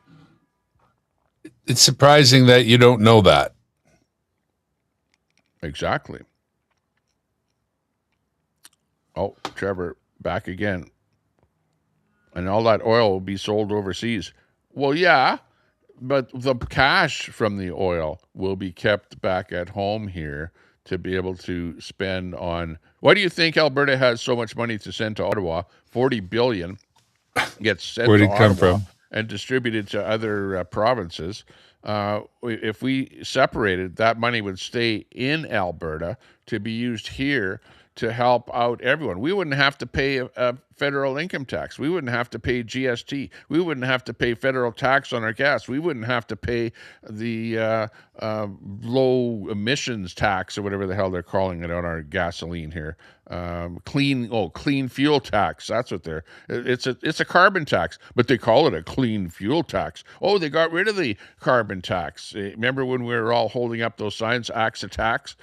It's surprising that you don't know that. Exactly. Oh, Trevor, back again. And all that oil will be sold overseas. Well, yeah, but the cash from the oil will be kept back at home here to be able to spend on... Why do you think Alberta has so much money to send to Ottawa? 40 billion gets sent Where'd to it come Ottawa from? and distributed to other provinces. If we separated, that money would stay in Alberta to be used here to help out everyone. We wouldn't have to pay a federal income tax. We wouldn't have to pay GST. We wouldn't have to pay federal tax on our gas. We wouldn't have to pay the low emissions tax, or whatever the hell they're calling it, on our gasoline here. Clean fuel tax. That's what it's a carbon tax, but they call it a clean fuel tax. Oh, they got rid of the carbon tax. Remember when we were all holding up those signs, axe a tax?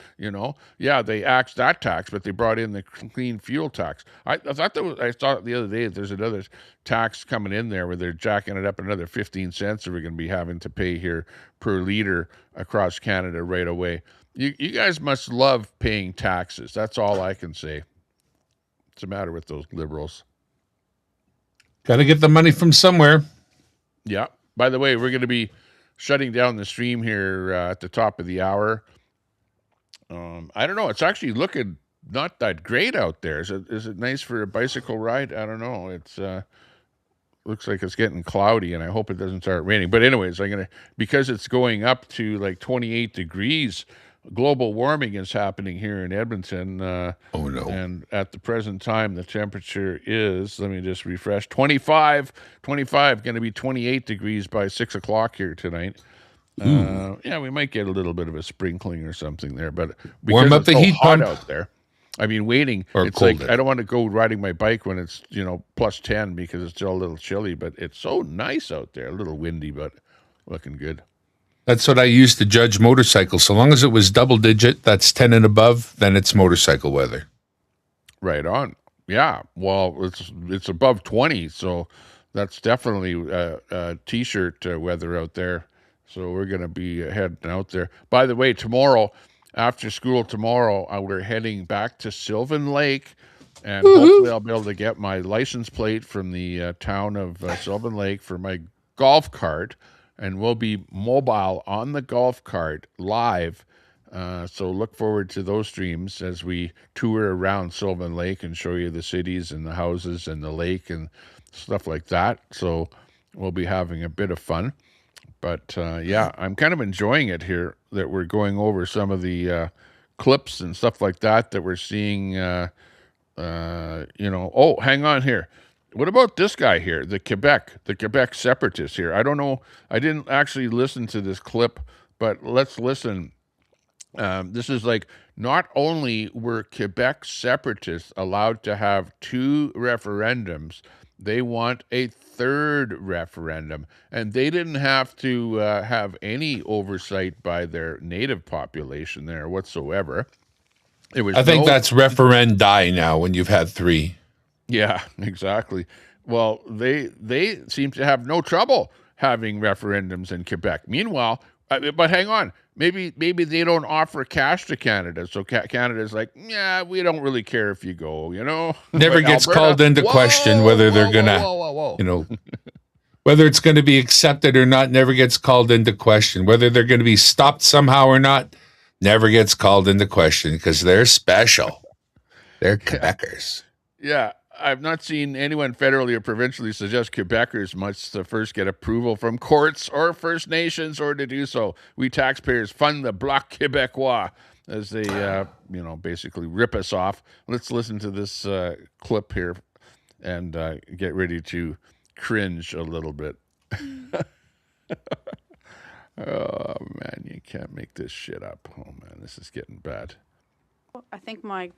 Yeah, they axed that tax, but they brought in the clean fuel tax. I thought the other day that there's another tax coming in there where they're jacking it up another 15 cents that we're going to be having to pay here per liter across Canada right away. You guys must love paying taxes. That's all I can say. What's the matter with those liberals? Got to get the money from somewhere. Yeah. By the way, we're going to be shutting down the stream here at the top of the hour. I don't know. It's actually looking not that great out there. Is it nice for a bicycle ride? I don't know. It's looks like it's getting cloudy, and I hope it doesn't start raining. But anyways, because it's going up to like 28 degrees. Global warming is happening here in Edmonton. Oh, no. And at the present time, the temperature is, let me just refresh, 25, going to be 28 degrees by 6 o'clock here tonight. Yeah, we might get a little bit of a sprinkling or something there, but warm up the heat hot pump out there. I mean, waiting. Or it's colder. like I don't want to go riding my bike when it's plus 10 because it's still a little chilly, but it's so nice out there. A little windy, but looking good. That's what I used to judge motorcycles. So long as it was double digit, that's 10 and above, then it's motorcycle weather. Right on. Yeah. Well, it's above 20, so that's definitely T-shirt weather out there. So we're going to be heading out there. By the way, tomorrow, after school tomorrow, we're heading back to Sylvan Lake, and hopefully I'll be able to get my license plate from the town of Sylvan Lake for my golf cart. And we'll be mobile on the golf cart live. So look forward to those streams as we tour around Sylvan Lake and show you the cities and the houses and the lake and stuff like that. So we'll be having a bit of fun. But yeah, I'm kind of enjoying it here that we're going over some of the clips and stuff like that we're seeing. Oh, hang on here. What about this guy here, the Quebec separatist here? I don't know. I didn't actually listen to this clip, but let's listen This is like, not only were Quebec separatists allowed to have 2 referendums, they want a 3rd referendum. And they didn't have to have any oversight by their native population there whatsoever. It was I think that's referendi now when you've had 3. Yeah, exactly. Well, they seem to have no trouble having referendums in Quebec. Meanwhile, but hang on, maybe they don't offer cash to Canada, so Canada's like, yeah, we don't really care if you go, you know. Never But gets Alberta, called into question whether they're gonna, whoa. you know, whether it's going to be accepted or not. Never gets called into question. Whether they're going to be stopped somehow or not, never gets called into question because they're special. They're Quebecers. Yeah. I've not seen anyone federally or provincially suggest Quebecers must first get approval from courts or First Nations or to do so. We taxpayers fund the Bloc Québécois as they, basically rip us off. Let's listen to this clip here and get ready to cringe a little bit. Oh, man, you can't make this shit up. Oh, man, this is getting bad. I think my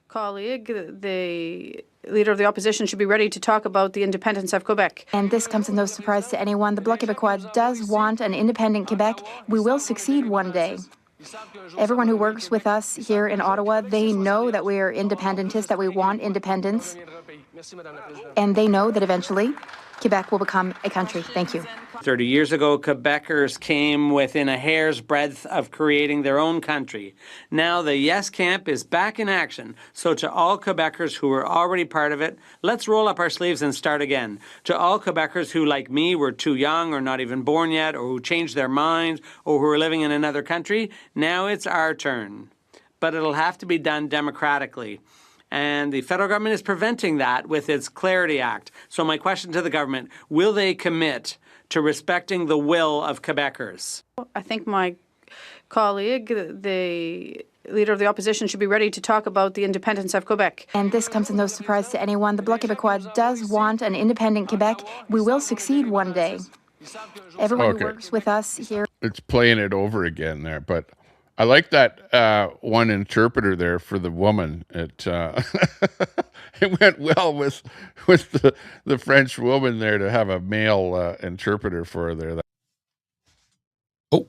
colleague, the leader of the opposition, should be ready to talk about the independence of Quebec. And this comes as no surprise to anyone. The Bloc Québécois does want an independent Quebec. We will succeed one day. Everyone who works with us here in Ottawa, they know that we are independentists, that we want independence. And they know that eventually Quebec will become a country. Thank you. 30 years ago, Quebecers came within a hair's breadth of creating their own country. Now the Yes camp is back in action. So to all Quebecers who were already part of it, let's roll up our sleeves and start again. To all Quebecers who, like me, were too young or not even born yet, or who changed their minds, or who are living in another country, now it's our turn. But it'll have to be done democratically. And the federal government is preventing that with its Clarity Act. So my question to the government, will they commit to respecting the will of Quebecers? I think my colleague, the leader of the opposition, should be ready to talk about the independence of Quebec. And this comes as no surprise to anyone. The Bloc Québécois does want an independent Quebec. We will succeed one day. Everyone who works with us here. It's playing it over again there, but I like that one interpreter there for the woman. It it went well with the French woman there to have a male interpreter for her there. Oh,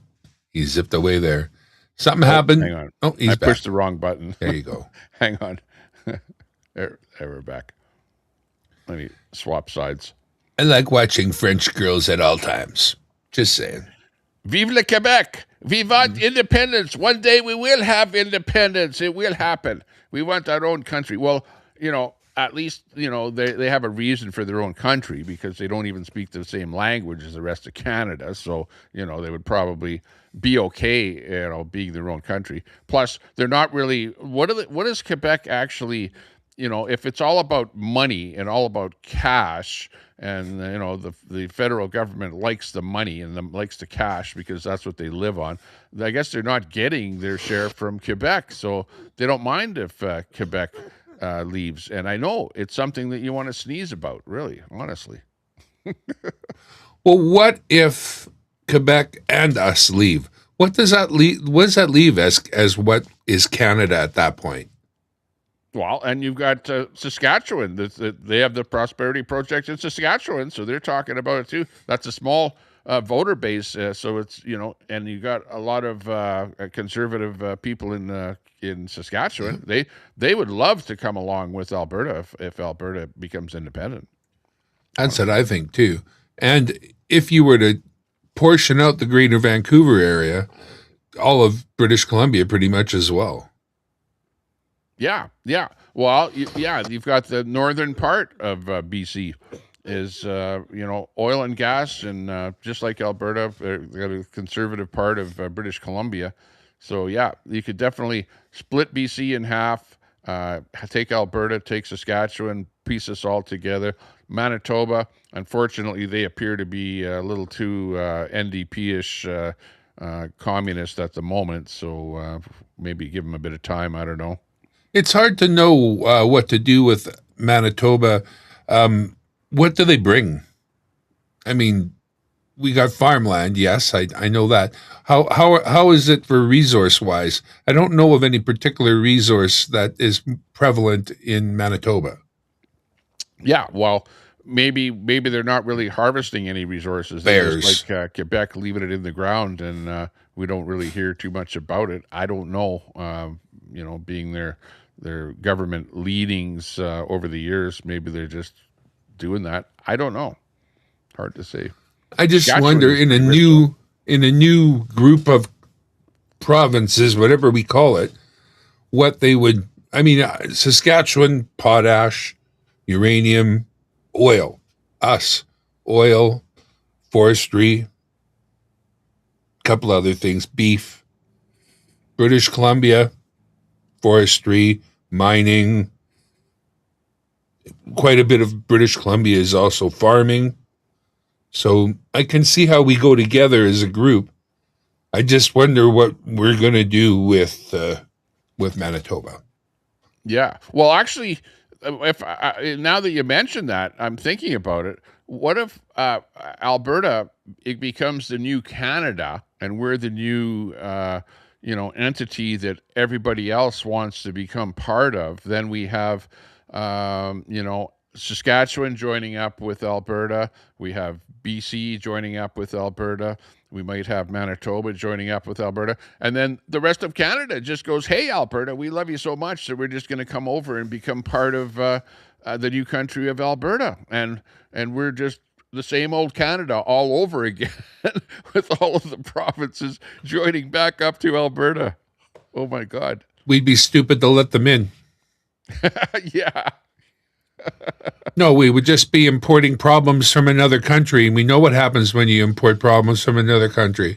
he zipped away there. Something happened. Hang on. Oh, he's I back. pushed the wrong button. There you go. Hang on. There we're back. Let me swap sides. I like watching French girls at all times. Just saying. Vive le Quebec! We want independence. One day we will have independence. It will happen. We want our own country. Well, at least, they have a reason for their own country because they don't even speak the same language as the rest of Canada. So, they would probably be okay, being their own country. Plus, they're not really, what is Quebec actually, if it's all about money and all about cash, and the federal government likes the money and likes the cash because that's what they live on. I guess they're not getting their share from Quebec, so they don't mind if Quebec leaves. And I know it's something that you want to sneeze about, really, honestly. Well, what if Quebec and us leave? What does that leave? What does that leave as what is Canada at that point? Well, and you've got Saskatchewan. They have the Prosperity Project in Saskatchewan, so they're talking about it too. That's a small voter base, so it's and you got a lot of conservative people in Saskatchewan. Yeah. They would love to come along with Alberta if Alberta becomes independent. That's what I think too. And if you were to portion out the Greater Vancouver area, all of British Columbia pretty much as well. Yeah. Well, you've got the northern part of BC is, oil and gas, and just like Alberta, they got a conservative part of British Columbia. So, yeah, you could definitely split BC in half, take Alberta, take Saskatchewan, piece us all together. Manitoba, unfortunately, they appear to be a little too NDP-ish communist at the moment, so maybe give them a bit of time. I don't know. It's hard to know what to do with Manitoba. What do they bring? I mean, we got farmland. Yes, I know that. How is it for resource wise? I don't know of any particular resource that is prevalent in Manitoba. Yeah, well, maybe they're not really harvesting any resources. They're Bears. just like Quebec, leaving it in the ground, and we don't really hear too much about it. I don't know. Being their government leadings over the years, maybe they're just doing that. I don't know. Hard to say. I just Saskatchewan wonder is in pretty a new group of provinces, whatever we call it, what they would. I mean, Saskatchewan, potash, uranium, oil, oil, forestry, a couple other things, beef. British Columbia, forestry, mining. Quite a bit of British Columbia is also farming. So I can see how we go together as a group. I just wonder what we're going to do with Manitoba. Yeah. Well, actually, if now that you mention that, I'm thinking about it. What if Alberta, it becomes the new Canada, and we're the new entity that everybody else wants to become part of? Then we have Saskatchewan joining up with Alberta. We have BC joining up with Alberta. We might have Manitoba joining up with Alberta. And then the rest of Canada just goes, hey, Alberta, we love you so much that we're just going to come over and become part of the new country of Alberta. And we're just the same old Canada all over again with all of the provinces joining back up to Alberta. Oh, my God. We'd be stupid to let them in. Yeah. No, we would just be importing problems from another country. And we know what happens when you import problems from another country.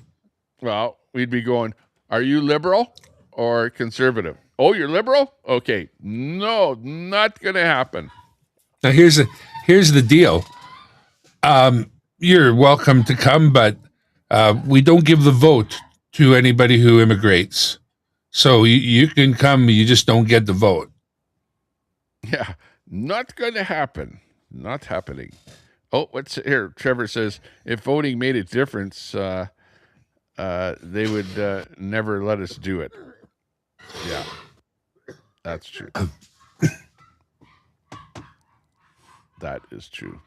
Well, we'd be going, are you liberal or conservative? Oh, you're liberal? Okay. No, not going to happen. Now, here's the deal. You're welcome to come, but we don't give the vote to anybody who immigrates. So you can come, you just don't get the vote. Yeah. Not going to happen. Not happening. Oh, what's here? Trevor says, if voting made a difference, they would never let us do it. Yeah, that's true. That is true.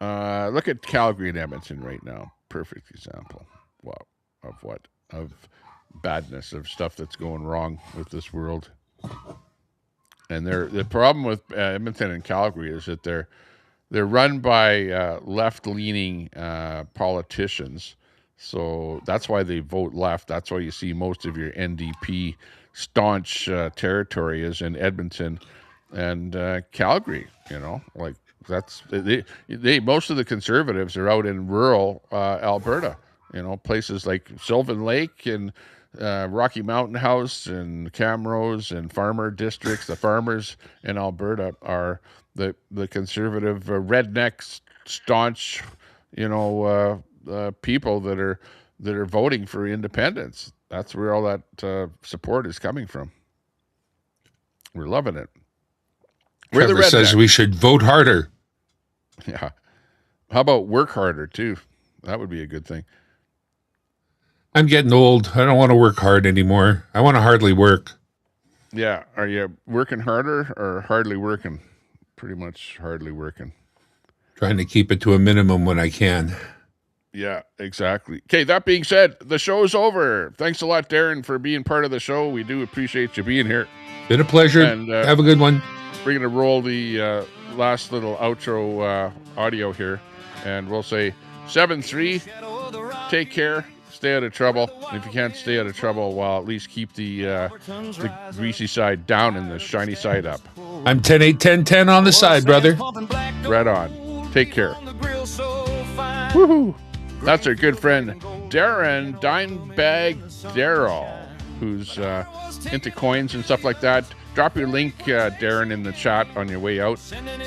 Look at Calgary and Edmonton right now. Perfect example. Wow. Of what? Of badness, of stuff that's going wrong with this world. And the problem with Edmonton and Calgary is that they're run by left-leaning politicians. So that's why they vote left. That's why you see most of your NDP staunch territory is in Edmonton and Calgary. That's they most of the conservatives are out in rural Alberta. Places like Sylvan Lake and Rocky Mountain House and Camrose and farmer districts. The farmers in Alberta are the conservative redneck staunch people that are voting for independence. That's where all that support is coming from. We're loving it. Trevor says we should vote harder. Yeah. How about work harder too? That would be a good thing. I'm getting old. I don't want to work hard anymore. I want to hardly work. Yeah. Are you working harder or hardly working? Pretty much hardly working. Trying to keep it to a minimum when I can. Yeah, exactly. Okay, that being said, the show's over. Thanks a lot, Darren, for being part of the show. We do appreciate you being here. Been a pleasure. And, have a good one. We're going to roll the last little outro audio here, and we'll say 7-3. Take care. Stay out of trouble. And if you can't stay out of trouble, well, at least keep the greasy side down and the shiny side up. I'm 10-8-10-10 on the side, brother. Right on. Take care. Woohoo! That's our good friend Darren Dimebag Darrell, who's into coins and stuff like that. Drop your link, Darren, in the chat on your way out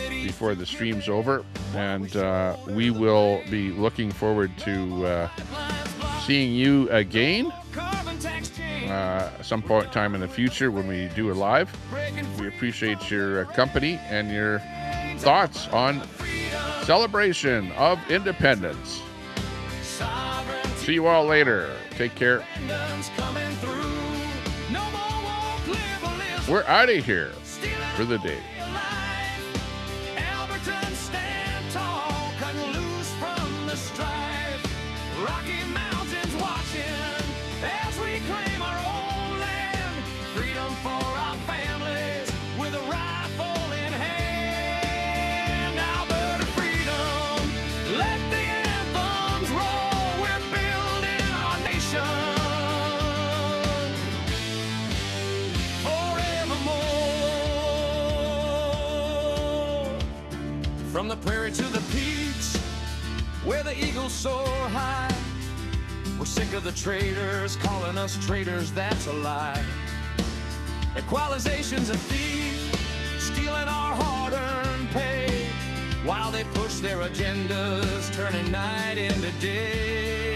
before the stream's over. And we will be looking forward to seeing you again some point in time in the future when we do a live. We appreciate your company and your thoughts on celebration of independence. See you all later. Take care. We're out of here for the day. Albertans stand tall, cutting loose from the strife. Rocky Mountains watching as we claim our own land. Freedom for our families with a rifle in hand. Alberta freedom, let the anthems roll. We're building our nation. From the prairie to the peaks, where the eagles soar high. We're sick of the traitors calling us traitors, that's a lie. Equalization's a thief, stealing our hard-earned pay, while they push their agendas, turning night into day.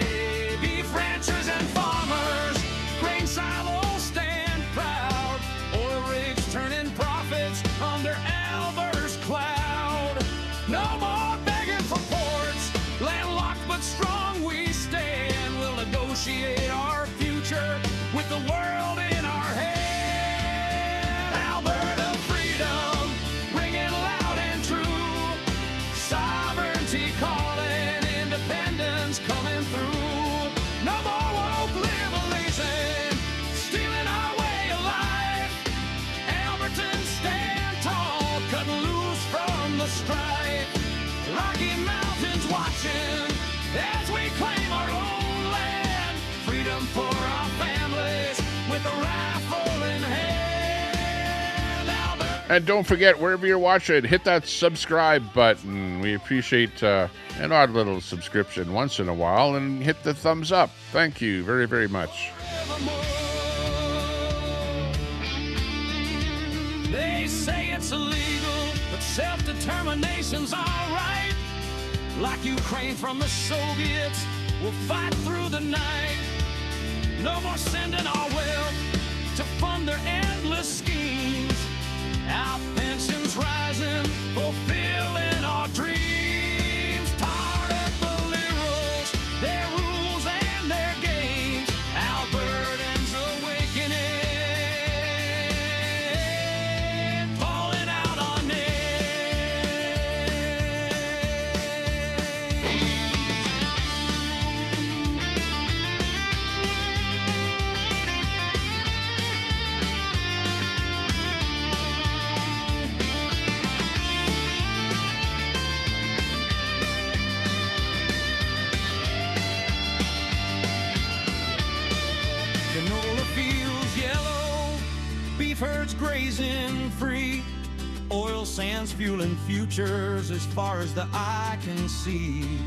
Beef ranchers and farmers, grain silos stand proud. Oil rigs turning profits under Alberta's cloud. No more begging for ports, landlocked but strong we stand. We'll negotiate our future with the world in our hand. Alberta freedom, ringing loud and true. Sovereignty calling, independence coming through. No more woke liberalism, stealing our way of life. Albertans stand tall, cutting loose from the strife. Rocky Mountains watching as we claim our own land. Freedom for our families with a rifle in hand. And don't forget, wherever you're watching, hit that subscribe button. We appreciate an odd little subscription once in a while, and hit the thumbs up. Thank you very, very much. They say it's illegal, but self-determination's all right. Like Ukraine from the Soviets, we'll fight through the night. No more sending our wealth to fund their endless schemes. Our pensions rising, fulfilling our dreams. Tired of the liberals, their rules and their games. Albertans awakening, calling out our name. Canola fields yellow, beef herds grazing free, oil sands fueling futures as far as the eye can see.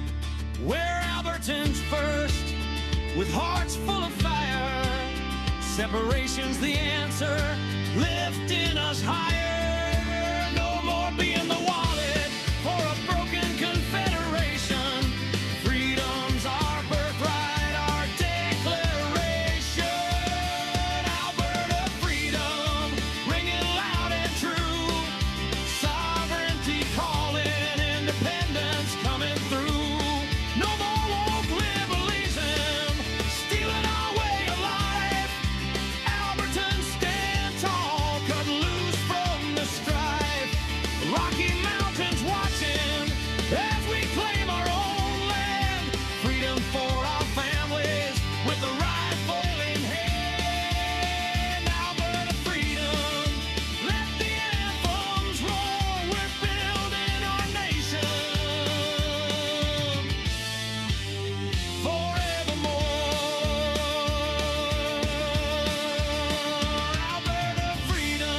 We're Albertans first, with hearts full of fire. Separation's the answer, lifting us higher. No more being the wallet for a broken confederation. Freedom's our birthright, our declaration. Alberta freedom, ringing loud and true. Sovereignty calling, independence coming through. No more woke liberalism, stealing our way of life. Albertans stand tall, cut loose from the strife. Rocky Mountains watching as we claim our own land. Freedom for our families with a rifle in hand. Alberta freedom, let the anthems roll. We're building our nation forevermore. Alberta freedom,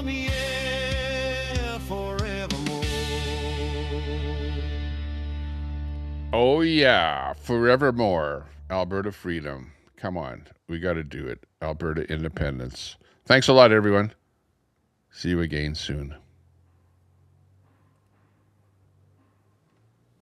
yeah, forevermore. Oh, yeah, forevermore. Alberta freedom. Come on, we got to do it. Alberta independence. Thanks a lot, everyone. See you again soon.